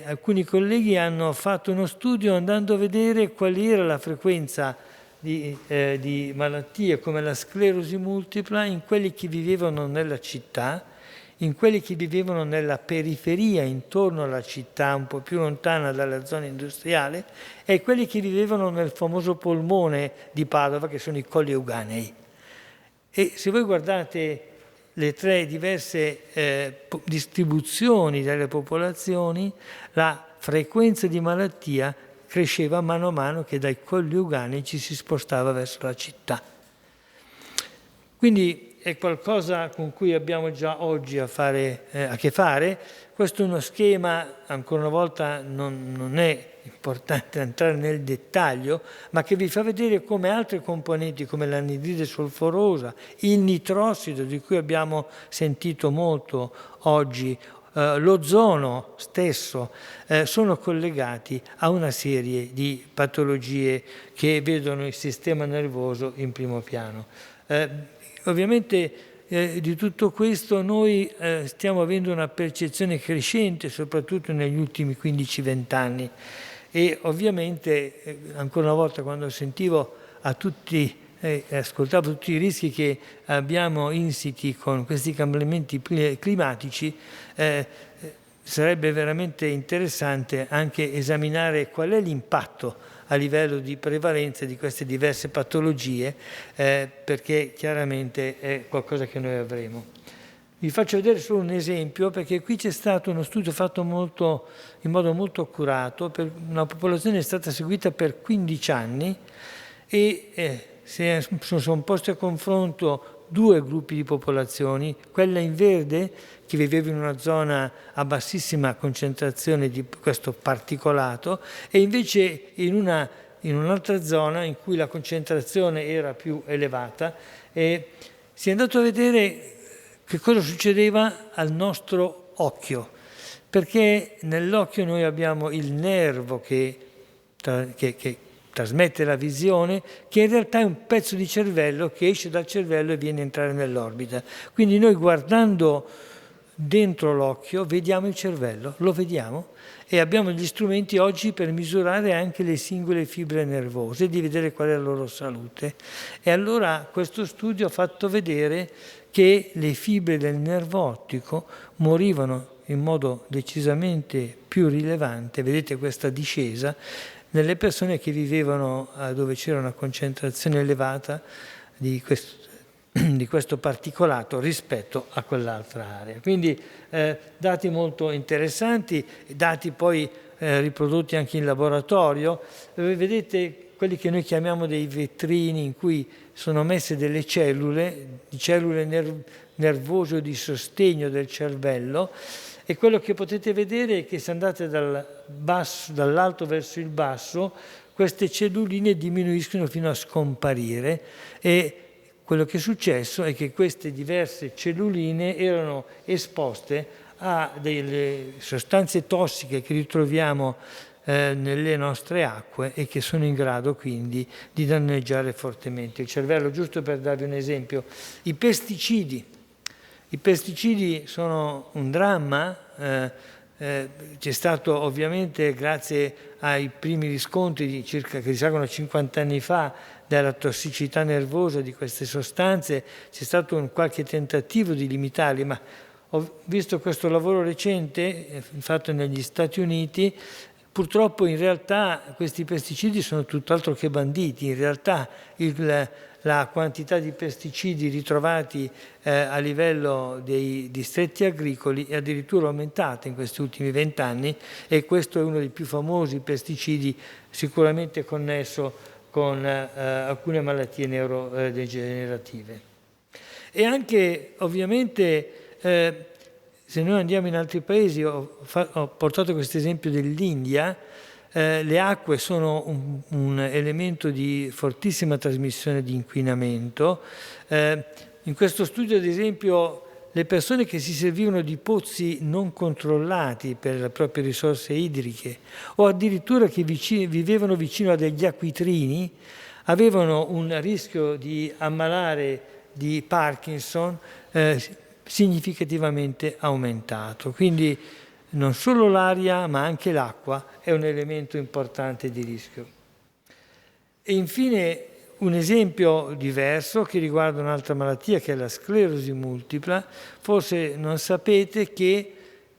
Alcuni colleghi hanno fatto uno studio andando a vedere qual era la frequenza di malattie come la sclerosi multipla in quelli che vivevano nella città, in quelli che vivevano nella periferia intorno alla città, un po' più lontana dalla zona industriale, e quelli che vivevano nel famoso polmone di Padova, che sono i colli euganei. E se voi guardate le tre diverse distribuzioni delle popolazioni, la frequenza di malattia cresceva mano a mano che dai colli euganei ci si spostava verso la città. Quindi è qualcosa con cui abbiamo già oggi a che fare. Questo è uno schema, ancora una volta non è importante entrare nel dettaglio, ma che vi fa vedere come altre componenti come l'anidride solforosa, il nitrossido di cui abbiamo sentito molto oggi, l'ozono stesso, sono collegati a una serie di patologie che vedono il sistema nervoso in primo piano. Ovviamente di tutto questo noi stiamo avendo una percezione crescente, soprattutto negli ultimi 15-20 anni, e ovviamente ancora una volta quando sentivo ascoltavo tutti i rischi che abbiamo insiti con questi cambiamenti climatici, sarebbe veramente interessante anche esaminare qual è l'impatto a livello di prevalenza di queste diverse patologie, perché chiaramente è qualcosa che noi avremo. Vi faccio vedere solo un esempio, perché qui c'è stato uno studio fatto in modo molto accurato, per una popolazione che è stata seguita per 15 anni, e sono posti a confronto due gruppi di popolazioni, quella in verde che viveva in una zona a bassissima concentrazione di questo particolato, e invece in un'altra zona in cui la concentrazione era più elevata, e si è andato a vedere che cosa succedeva al nostro occhio, perché nell'occhio noi abbiamo il nervo che trasmette la visione, che in realtà è un pezzo di cervello che esce dal cervello e viene a entrare nell'orbita. Quindi noi guardando dentro l'occhio vediamo il cervello, lo vediamo, e abbiamo gli strumenti oggi per misurare anche le singole fibre nervose e di vedere qual è la loro salute. E allora questo studio ha fatto vedere che le fibre del nervo ottico morivano in modo decisamente più rilevante, vedete questa discesa, nelle persone che vivevano dove c'era una concentrazione elevata di questo particolato rispetto a quell'altra area. Quindi dati molto interessanti, dati poi riprodotti anche in laboratorio. Vedete quelli che noi chiamiamo dei vetrini in cui sono messe delle cellule nervose di sostegno del cervello, e quello che potete vedere è che se andate dall'alto verso il basso, queste celluline diminuiscono fino a scomparire, e quello che è successo è che queste diverse celluline erano esposte a delle sostanze tossiche che ritroviamo nelle nostre acque e che sono in grado quindi di danneggiare fortemente il cervello. Giusto per darvi un esempio, i pesticidi sono un dramma. C'è stato ovviamente, grazie ai primi riscontri che risalgono a 50 anni fa della tossicità nervosa di queste sostanze, c'è stato qualche tentativo di limitarli, ma ho visto questo lavoro recente fatto negli Stati Uniti. Purtroppo in realtà questi pesticidi sono tutt'altro che banditi. In realtà la quantità di pesticidi ritrovati a livello dei distretti agricoli è addirittura aumentata in questi ultimi 20 anni, e questo è uno dei più famosi pesticidi, sicuramente connesso con alcune malattie neurodegenerative. E anche ovviamente se noi andiamo in altri paesi, ho portato questo esempio dell'India. Le acque sono un elemento di fortissima trasmissione di inquinamento. In questo studio, ad esempio, le persone che si servivano di pozzi non controllati per le proprie risorse idriche, o addirittura che vivevano vicino a degli acquitrini, avevano un rischio di ammalare di Parkinson significativamente aumentato. Quindi non solo l'aria, ma anche l'acqua è un elemento importante di rischio. E infine un esempio diverso che riguarda un'altra malattia, che è la sclerosi multipla. Forse non sapete che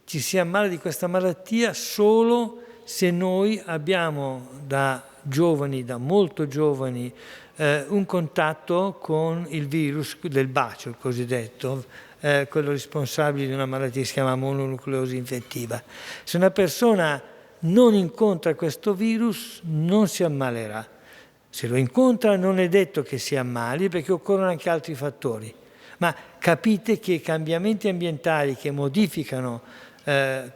ci si ammala di questa malattia solo se noi abbiamo da giovani, da molto giovani, un contatto con il virus del bacio, il cosiddetto, quello responsabile di una malattia che si chiama mononucleosi infettiva. Se una persona non incontra questo virus non si ammalerà. Se lo incontra non è detto che si ammali, perché occorrono anche altri fattori. Ma capite che cambiamenti ambientali che modificano, che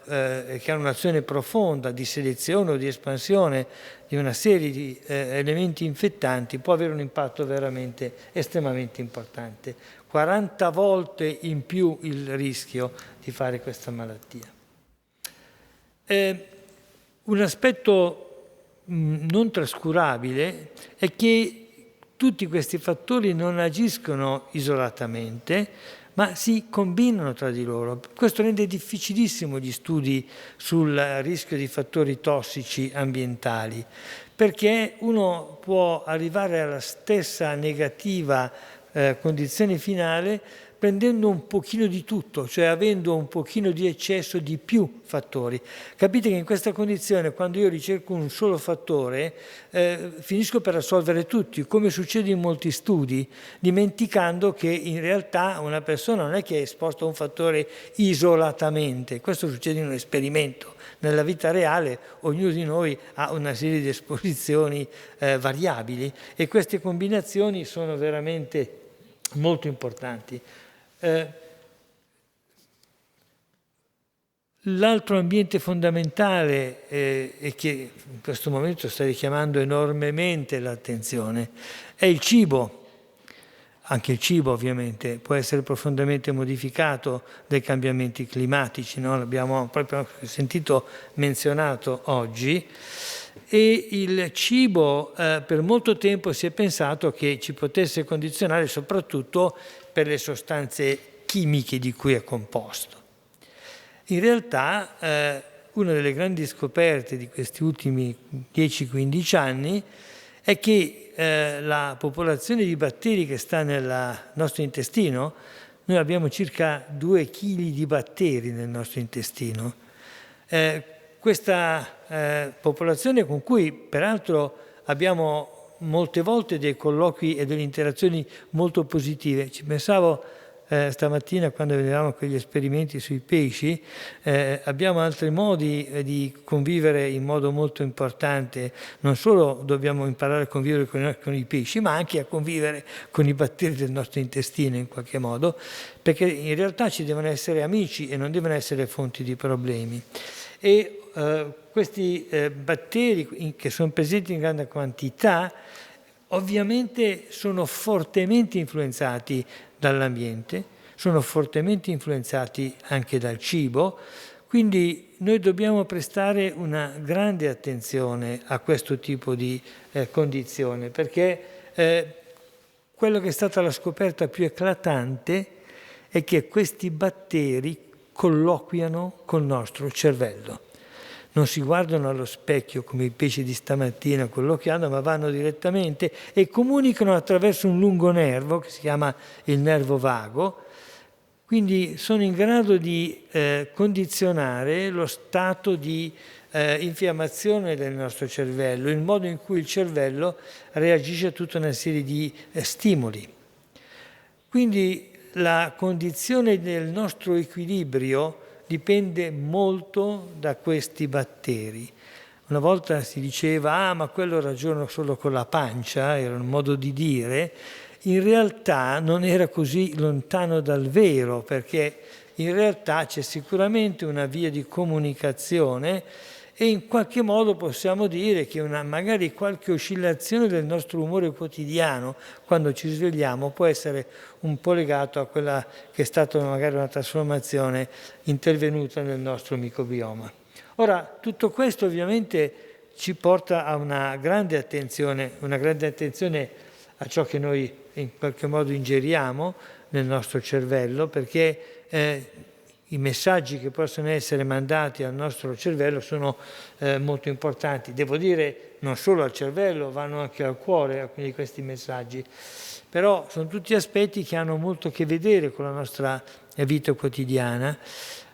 hanno un'azione profonda di selezione o di espansione di una serie di elementi infettanti, può avere un impatto veramente estremamente importante. 40 volte in più il rischio di fare questa malattia. Un aspetto non trascurabile è che tutti questi fattori non agiscono isolatamente, ma si combinano tra di loro. Questo rende difficilissimo gli studi sul rischio di fattori tossici ambientali, perché uno può arrivare alla stessa negativa condizione finale prendendo un pochino di tutto, cioè avendo un pochino di eccesso di più fattori. Capite che in questa condizione, quando io ricerco un solo fattore, finisco per assolvere tutti, come succede in molti studi, dimenticando che in realtà una persona non è che è esposta a un fattore isolatamente. Questo succede in un esperimento. Nella vita reale ognuno di noi ha una serie di esposizioni variabili, e queste combinazioni sono veramente molto importanti. L'altro ambiente fondamentale e che in questo momento sta richiamando enormemente l'attenzione è il cibo. Anche il cibo ovviamente può essere profondamente modificato dai cambiamenti climatici, no? L'abbiamo proprio sentito menzionato oggi. E il cibo per molto tempo si è pensato che ci potesse condizionare soprattutto per le sostanze chimiche di cui è composto. In realtà una delle grandi scoperte di questi ultimi 10-15 anni è che la popolazione di batteri che sta nel nostro intestino noi abbiamo circa 2 kg di batteri nel nostro intestino. Questa popolazione con cui peraltro abbiamo molte volte dei colloqui e delle interazioni molto positive. Ci pensavo stamattina quando vedevamo quegli esperimenti sui pesci, abbiamo altri modi di convivere in modo molto importante. Non solo dobbiamo imparare a convivere con i pesci, ma anche a convivere con i batteri del nostro intestino in qualche modo, perché in realtà ci devono essere amici e non devono essere fonti di problemi. E questi batteri che sono presenti in grande quantità ovviamente sono fortemente influenzati dall'ambiente, sono fortemente influenzati anche dal cibo, quindi noi dobbiamo prestare una grande attenzione a questo tipo di condizione, perché quello che è stata la scoperta più eclatante è che questi batteri colloquiano col nostro cervello. Non si guardano allo specchio come i pesci di stamattina colloquiando, ma vanno direttamente e comunicano attraverso un lungo nervo che si chiama il nervo vago. Quindi sono in grado di condizionare lo stato di infiammazione del nostro cervello, il modo in cui il cervello reagisce a tutta una serie di stimoli. Quindi la condizione del nostro equilibrio dipende molto da questi batteri. Una volta si diceva, ma quello ragiona solo con la pancia, era un modo di dire. In realtà non era così lontano dal vero, perché in realtà c'è sicuramente una via di comunicazione e in qualche modo possiamo dire che magari qualche oscillazione del nostro umore quotidiano quando ci svegliamo può essere un po' legato a quella che è stata magari una trasformazione intervenuta nel nostro microbioma. Ora, tutto questo ovviamente ci porta a una grande attenzione a ciò che noi in qualche modo ingeriamo nel nostro cervello, perché i messaggi che possono essere mandati al nostro cervello sono molto importanti. Devo dire, non solo al cervello, vanno anche al cuore alcuni di questi messaggi. Però sono tutti aspetti che hanno molto a che vedere con la nostra vita quotidiana.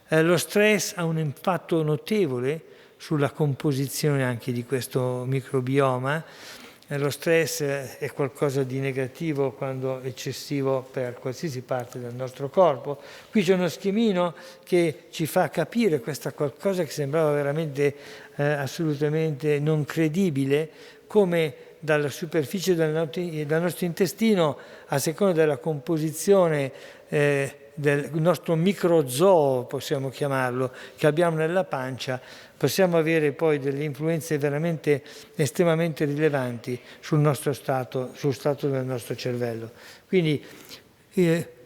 Lo stress ha un impatto notevole sulla composizione anche di questo microbioma. Lo stress è qualcosa di negativo quando eccessivo per qualsiasi parte del nostro corpo. Qui c'è uno schemino che ci fa capire questa qualcosa che sembrava veramente assolutamente non credibile, come dalla superficie del nostro intestino, a seconda della composizione del nostro microzoo, possiamo chiamarlo, che abbiamo nella pancia, possiamo avere poi delle influenze veramente estremamente rilevanti sul stato del nostro cervello. Quindi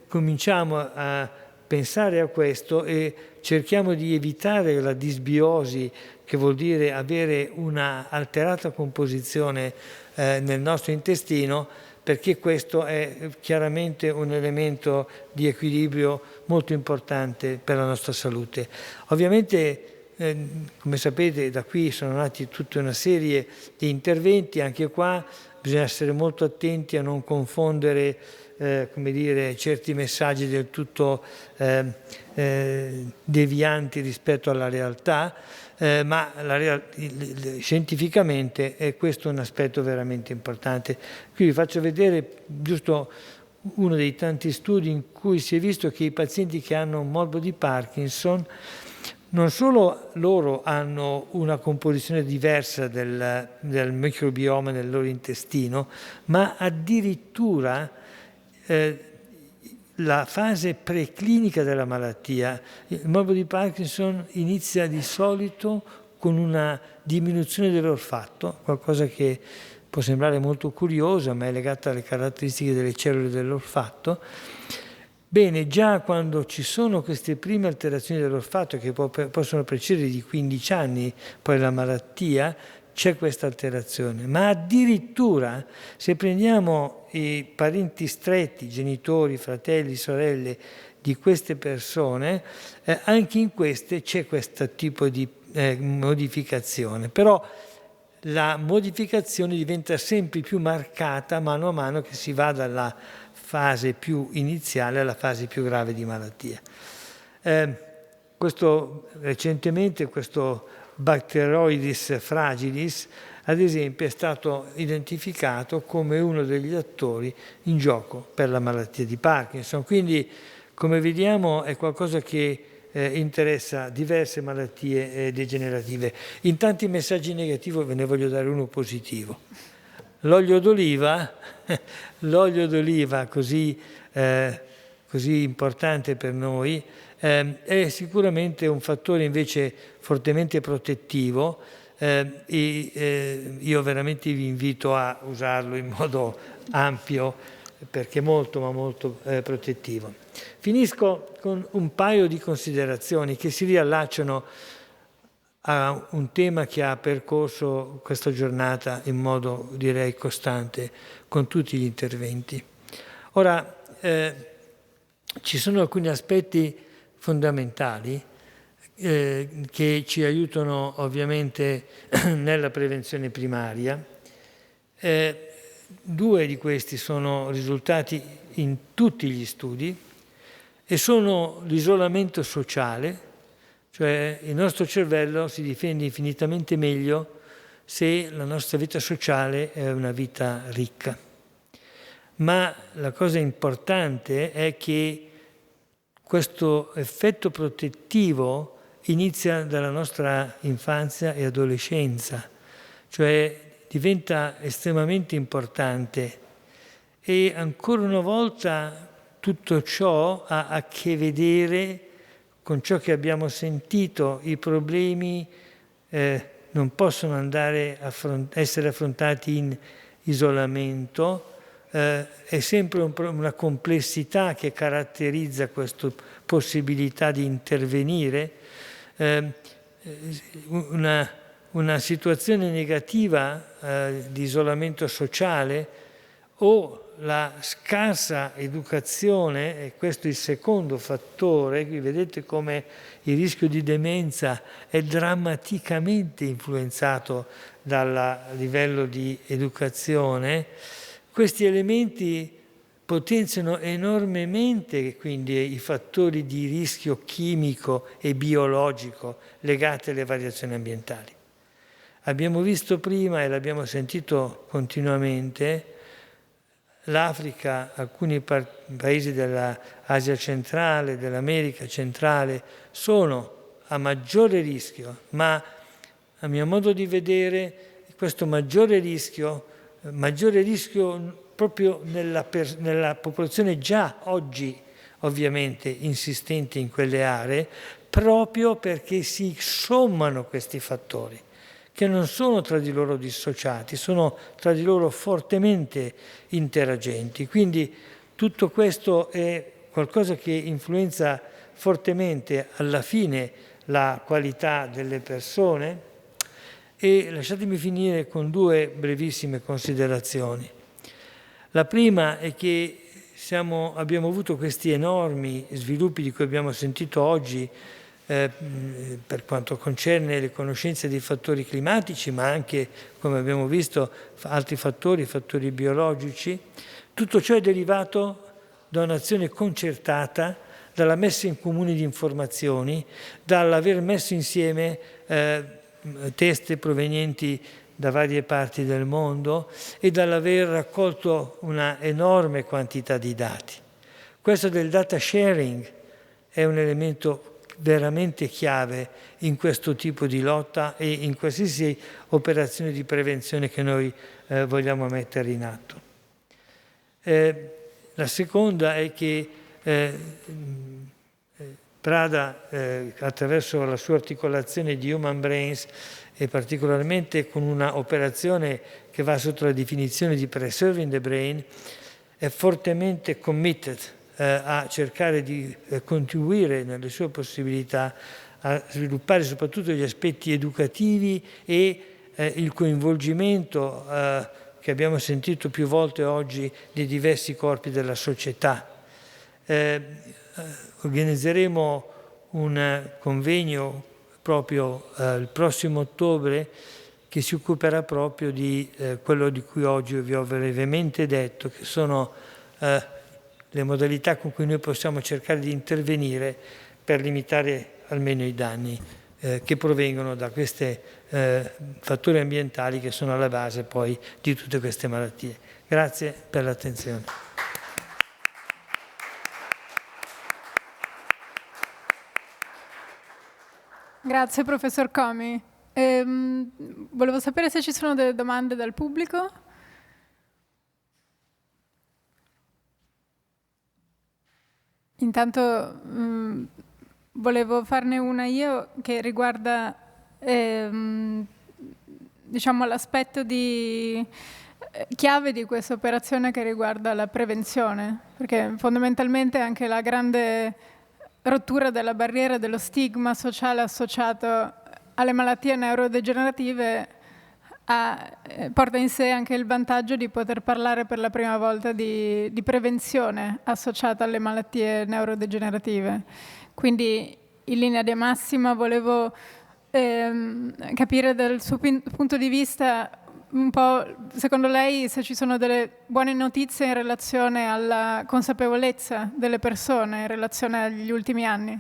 cominciamo a pensare a questo e cerchiamo di evitare la disbiosi, che vuol dire avere una alterata composizione nel nostro intestino, perché questo è chiaramente un elemento di equilibrio molto importante per la nostra salute. Ovviamente, come sapete, da qui sono nati tutta una serie di interventi. Anche qua bisogna essere molto attenti a non confondere certi messaggi del tutto devianti rispetto alla realtà, ma scientificamente è questo un aspetto veramente importante. Qui vi faccio vedere giusto uno dei tanti studi in cui si è visto che i pazienti che hanno un morbo di Parkinson, non solo loro hanno una composizione diversa del microbioma nel loro intestino, ma addirittura la fase preclinica della malattia. Il morbo di Parkinson inizia di solito con una diminuzione dell'olfatto, qualcosa che può sembrare molto curiosa, ma è legata alle caratteristiche delle cellule dell'olfatto. Bene, già quando ci sono queste prime alterazioni dell'olfatto, che possono precedere di 15 anni poi la malattia, c'è questa alterazione. Ma addirittura se prendiamo i parenti stretti, genitori, fratelli, sorelle di queste persone, anche in queste c'è questo tipo di modificazione. Però la modificazione diventa sempre più marcata mano a mano che si va dalla fase più iniziale alla fase più grave di malattia. Recentemente questo Bacteroides fragilis, ad esempio, è stato identificato come uno degli attori in gioco per la malattia di Parkinson. Quindi, come vediamo, è qualcosa che interessa diverse malattie degenerative. In tanti messaggi negativi ve ne voglio dare uno positivo. L'olio d'oliva, così importante per noi, è sicuramente un fattore invece fortemente protettivo, e io veramente vi invito a usarlo in modo ampio perché è molto ma molto protettivo. Finisco con un paio di considerazioni che si riallacciano a un tema che ha percorso questa giornata in modo, direi, costante con tutti gli interventi. Ora, ci sono alcuni aspetti fondamentali che ci aiutano ovviamente nella prevenzione primaria. Due di questi sono risultati in tutti gli studi e sono l'isolamento sociale, cioè il nostro cervello si difende infinitamente meglio se la nostra vita sociale è una vita ricca. Ma la cosa importante è che questo effetto protettivo inizia dalla nostra infanzia e adolescenza, cioè diventa estremamente importante e ancora una volta tutto ciò ha a che vedere con ciò che abbiamo sentito. I problemi non possono essere affrontati in isolamento, è sempre una complessità che caratterizza questa possibilità di intervenire. Una situazione negativa di isolamento sociale o la scarsa educazione, e questo è il secondo fattore. Qui vedete come il rischio di demenza è drammaticamente influenzato dal livello di educazione. Questi elementi potenziano enormemente quindi i fattori di rischio chimico e biologico legati alle variazioni ambientali. Abbiamo visto prima e l'abbiamo sentito continuamente, l'Africa, alcuni paesi dell'Asia centrale, dell'America centrale sono a maggiore rischio, ma a mio modo di vedere questo maggiore rischio proprio nella popolazione già oggi ovviamente insistente in quelle aree, proprio perché si sommano questi fattori, che non sono tra di loro dissociati, sono tra di loro fortemente interagenti. Quindi tutto questo è qualcosa che influenza fortemente alla fine la qualità delle persone. E lasciatemi finire con due brevissime considerazioni. La prima è che abbiamo avuto questi enormi sviluppi di cui abbiamo sentito oggi per quanto concerne le conoscenze dei fattori climatici, ma anche, come abbiamo visto, altri fattori biologici. Tutto ciò è derivato da un'azione concertata, dalla messa in comune di informazioni, dall'aver messo insieme teste provenienti da varie parti del mondo e dall'aver raccolto una enorme quantità di dati. Questo del data sharing è un elemento veramente chiave in questo tipo di lotta e in qualsiasi operazione di prevenzione che noi vogliamo mettere in atto. La seconda è che Prada, attraverso la sua articolazione di Human Brains e particolarmente con una operazione che va sotto la definizione di Preserving the Brain, è fortemente committed a cercare di contribuire nelle sue possibilità a sviluppare soprattutto gli aspetti educativi e il coinvolgimento che abbiamo sentito più volte oggi di diversi corpi della società. Organizzeremo un convegno proprio il prossimo ottobre che si occuperà proprio di quello di cui oggi vi ho brevemente detto, che sono le modalità con cui noi possiamo cercare di intervenire per limitare almeno i danni che provengono da questi fattori ambientali che sono alla base poi di tutte queste malattie. Grazie per l'attenzione. Grazie professor Comi. Volevo sapere se ci sono delle domande dal pubblico. Intanto volevo farne una io che riguarda diciamo, l'aspetto chiave di questa operazione che riguarda la prevenzione, perché fondamentalmente anche la grande rottura della barriera dello stigma sociale associato alle malattie neurodegenerative porta in sé anche il vantaggio di poter parlare per la prima volta di prevenzione associata alle malattie neurodegenerative. Quindi in linea di massima volevo capire dal suo punto di vista un po', secondo lei, se ci sono delle buone notizie in relazione alla consapevolezza delle persone in relazione agli ultimi anni.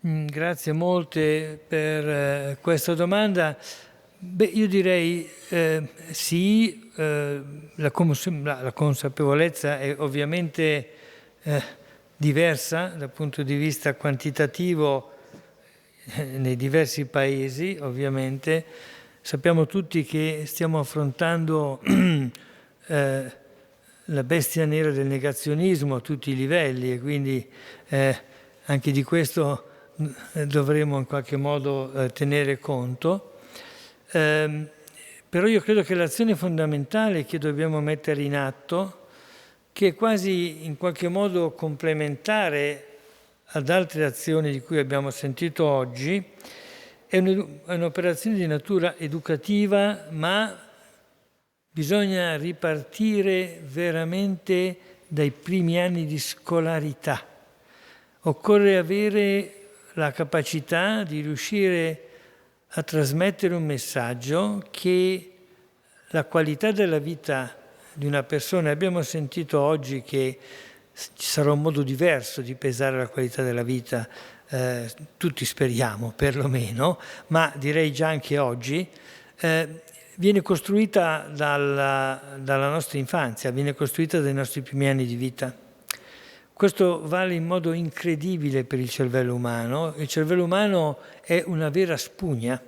Grazie molte per questa domanda. Beh, io direi sì, la consapevolezza è ovviamente diversa dal punto di vista quantitativo nei diversi paesi, ovviamente. Sappiamo tutti che stiamo affrontando la bestia nera del negazionismo a tutti i livelli e quindi anche di questo dovremo in qualche modo tenere conto. Però io credo che l'azione fondamentale che dobbiamo mettere in atto, che è quasi in qualche modo complementare ad altre azioni di cui abbiamo sentito oggi, è un'operazione di natura educativa, ma bisogna ripartire veramente dai primi anni di scolarità. Occorre avere la capacità di riuscire a trasmettere un messaggio che la qualità della vita di una persona, abbiamo sentito oggi che ci sarà un modo diverso di pesare la qualità della vita, tutti speriamo perlomeno, ma direi già anche oggi, viene costruita dalla nostra infanzia, viene costruita dai nostri primi anni di vita. Questo vale in modo incredibile per il cervello umano. Il cervello umano è una vera spugna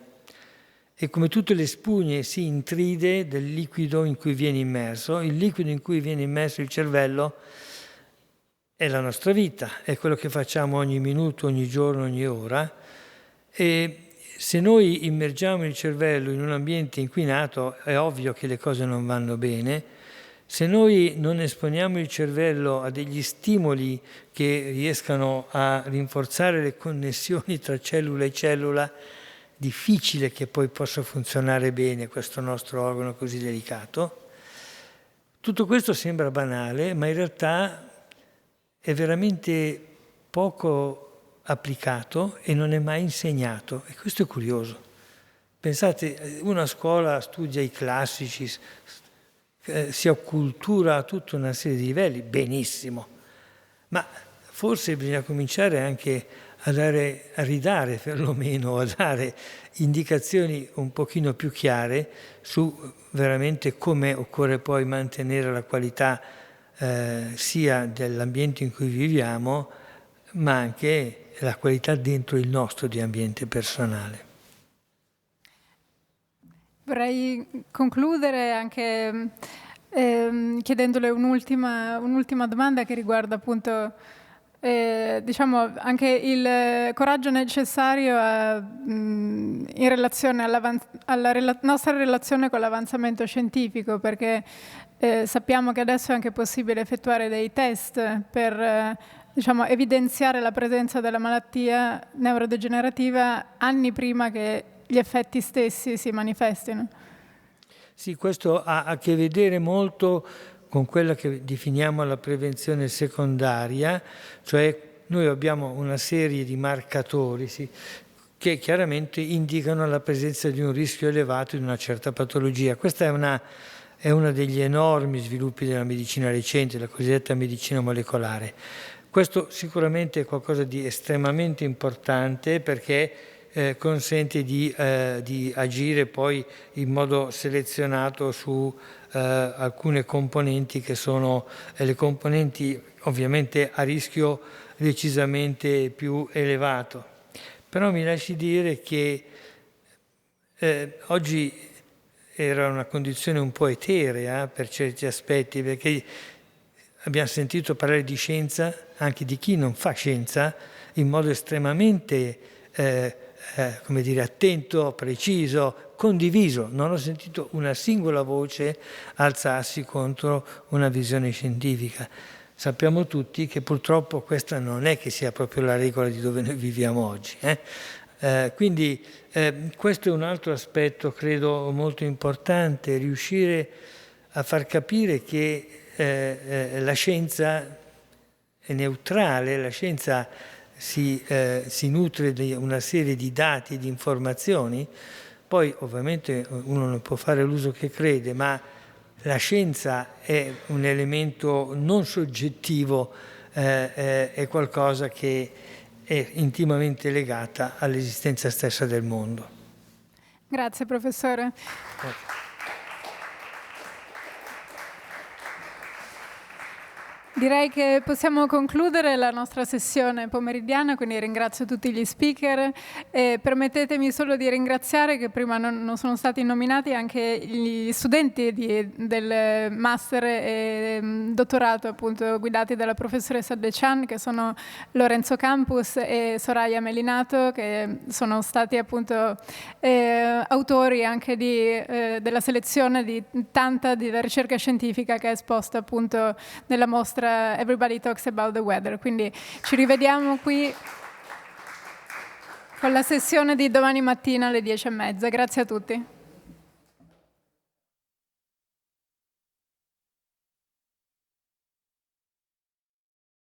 e come tutte le spugne si intride del liquido in cui viene immerso. Il liquido in cui viene immerso il cervello è la nostra vita, è quello che facciamo ogni minuto, ogni giorno, ogni ora. E se noi immergiamo il cervello in un ambiente inquinato, è ovvio che le cose non vanno bene. Se noi non esponiamo il cervello a degli stimoli che riescano a rinforzare le connessioni tra cellula e cellula, difficile che poi possa funzionare bene questo nostro organo così delicato. Tutto questo sembra banale, ma in realtà è veramente poco applicato e non è mai insegnato. E questo è curioso. Pensate, uno a scuola studia i classici, si accultura a tutta una serie di livelli, benissimo, ma forse bisogna cominciare anche a ridare perlomeno, a dare indicazioni un pochino più chiare su veramente come occorre poi mantenere la qualità sia dell'ambiente in cui viviamo, ma anche la qualità dentro il nostro di ambiente personale. Vorrei concludere anche chiedendole un'ultima domanda che riguarda appunto diciamo anche il coraggio necessario in relazione alla nostra relazione con l'avanzamento scientifico, perché sappiamo che adesso è anche possibile effettuare dei test per diciamo, evidenziare la presenza della malattia neurodegenerativa anni prima che gli effetti stessi si manifestino. Sì, questo ha a che vedere molto con quella che definiamo la prevenzione secondaria, cioè noi abbiamo una serie di marcatori che chiaramente indicano la presenza di un rischio elevato di una certa patologia. Questa è è uno degli enormi sviluppi della medicina recente, la cosiddetta medicina molecolare. Questo sicuramente è qualcosa di estremamente importante perché consente di agire poi in modo selezionato su alcune componenti che sono le componenti ovviamente a rischio decisamente più elevato. Però mi lasci dire che oggi era una condizione un po' eterea per certi aspetti, perché abbiamo sentito parlare di scienza, anche di chi non fa scienza, in modo estremamente come dire, attento, preciso, condiviso. Non ho sentito una singola voce alzarsi contro una visione scientifica. Sappiamo tutti che purtroppo questa non è che sia proprio la regola di dove noi viviamo oggi. Quindi questo è un altro aspetto, credo, molto importante, riuscire a far capire che la scienza è neutrale, la scienza si nutre di una serie di dati, di informazioni, poi ovviamente uno non può fare l'uso che crede, ma la scienza è un elemento non soggettivo, è qualcosa che è intimamente legata all'esistenza stessa del mondo. Grazie professore. Grazie. Direi che possiamo concludere la nostra sessione pomeridiana, quindi ringrazio tutti gli speaker e permettetemi solo di ringraziare che prima non sono stati nominati anche gli studenti del master e dottorato appunto guidati dalla professoressa De Chan, che sono Lorenzo Campus e Soraya Melinato, che sono stati appunto autori anche della selezione di tanta della ricerca scientifica che è esposta appunto nella mostra Everybody Talks About the Weather. Quindi ci rivediamo qui con la sessione di domani mattina alle 10:30. Grazie a tutti.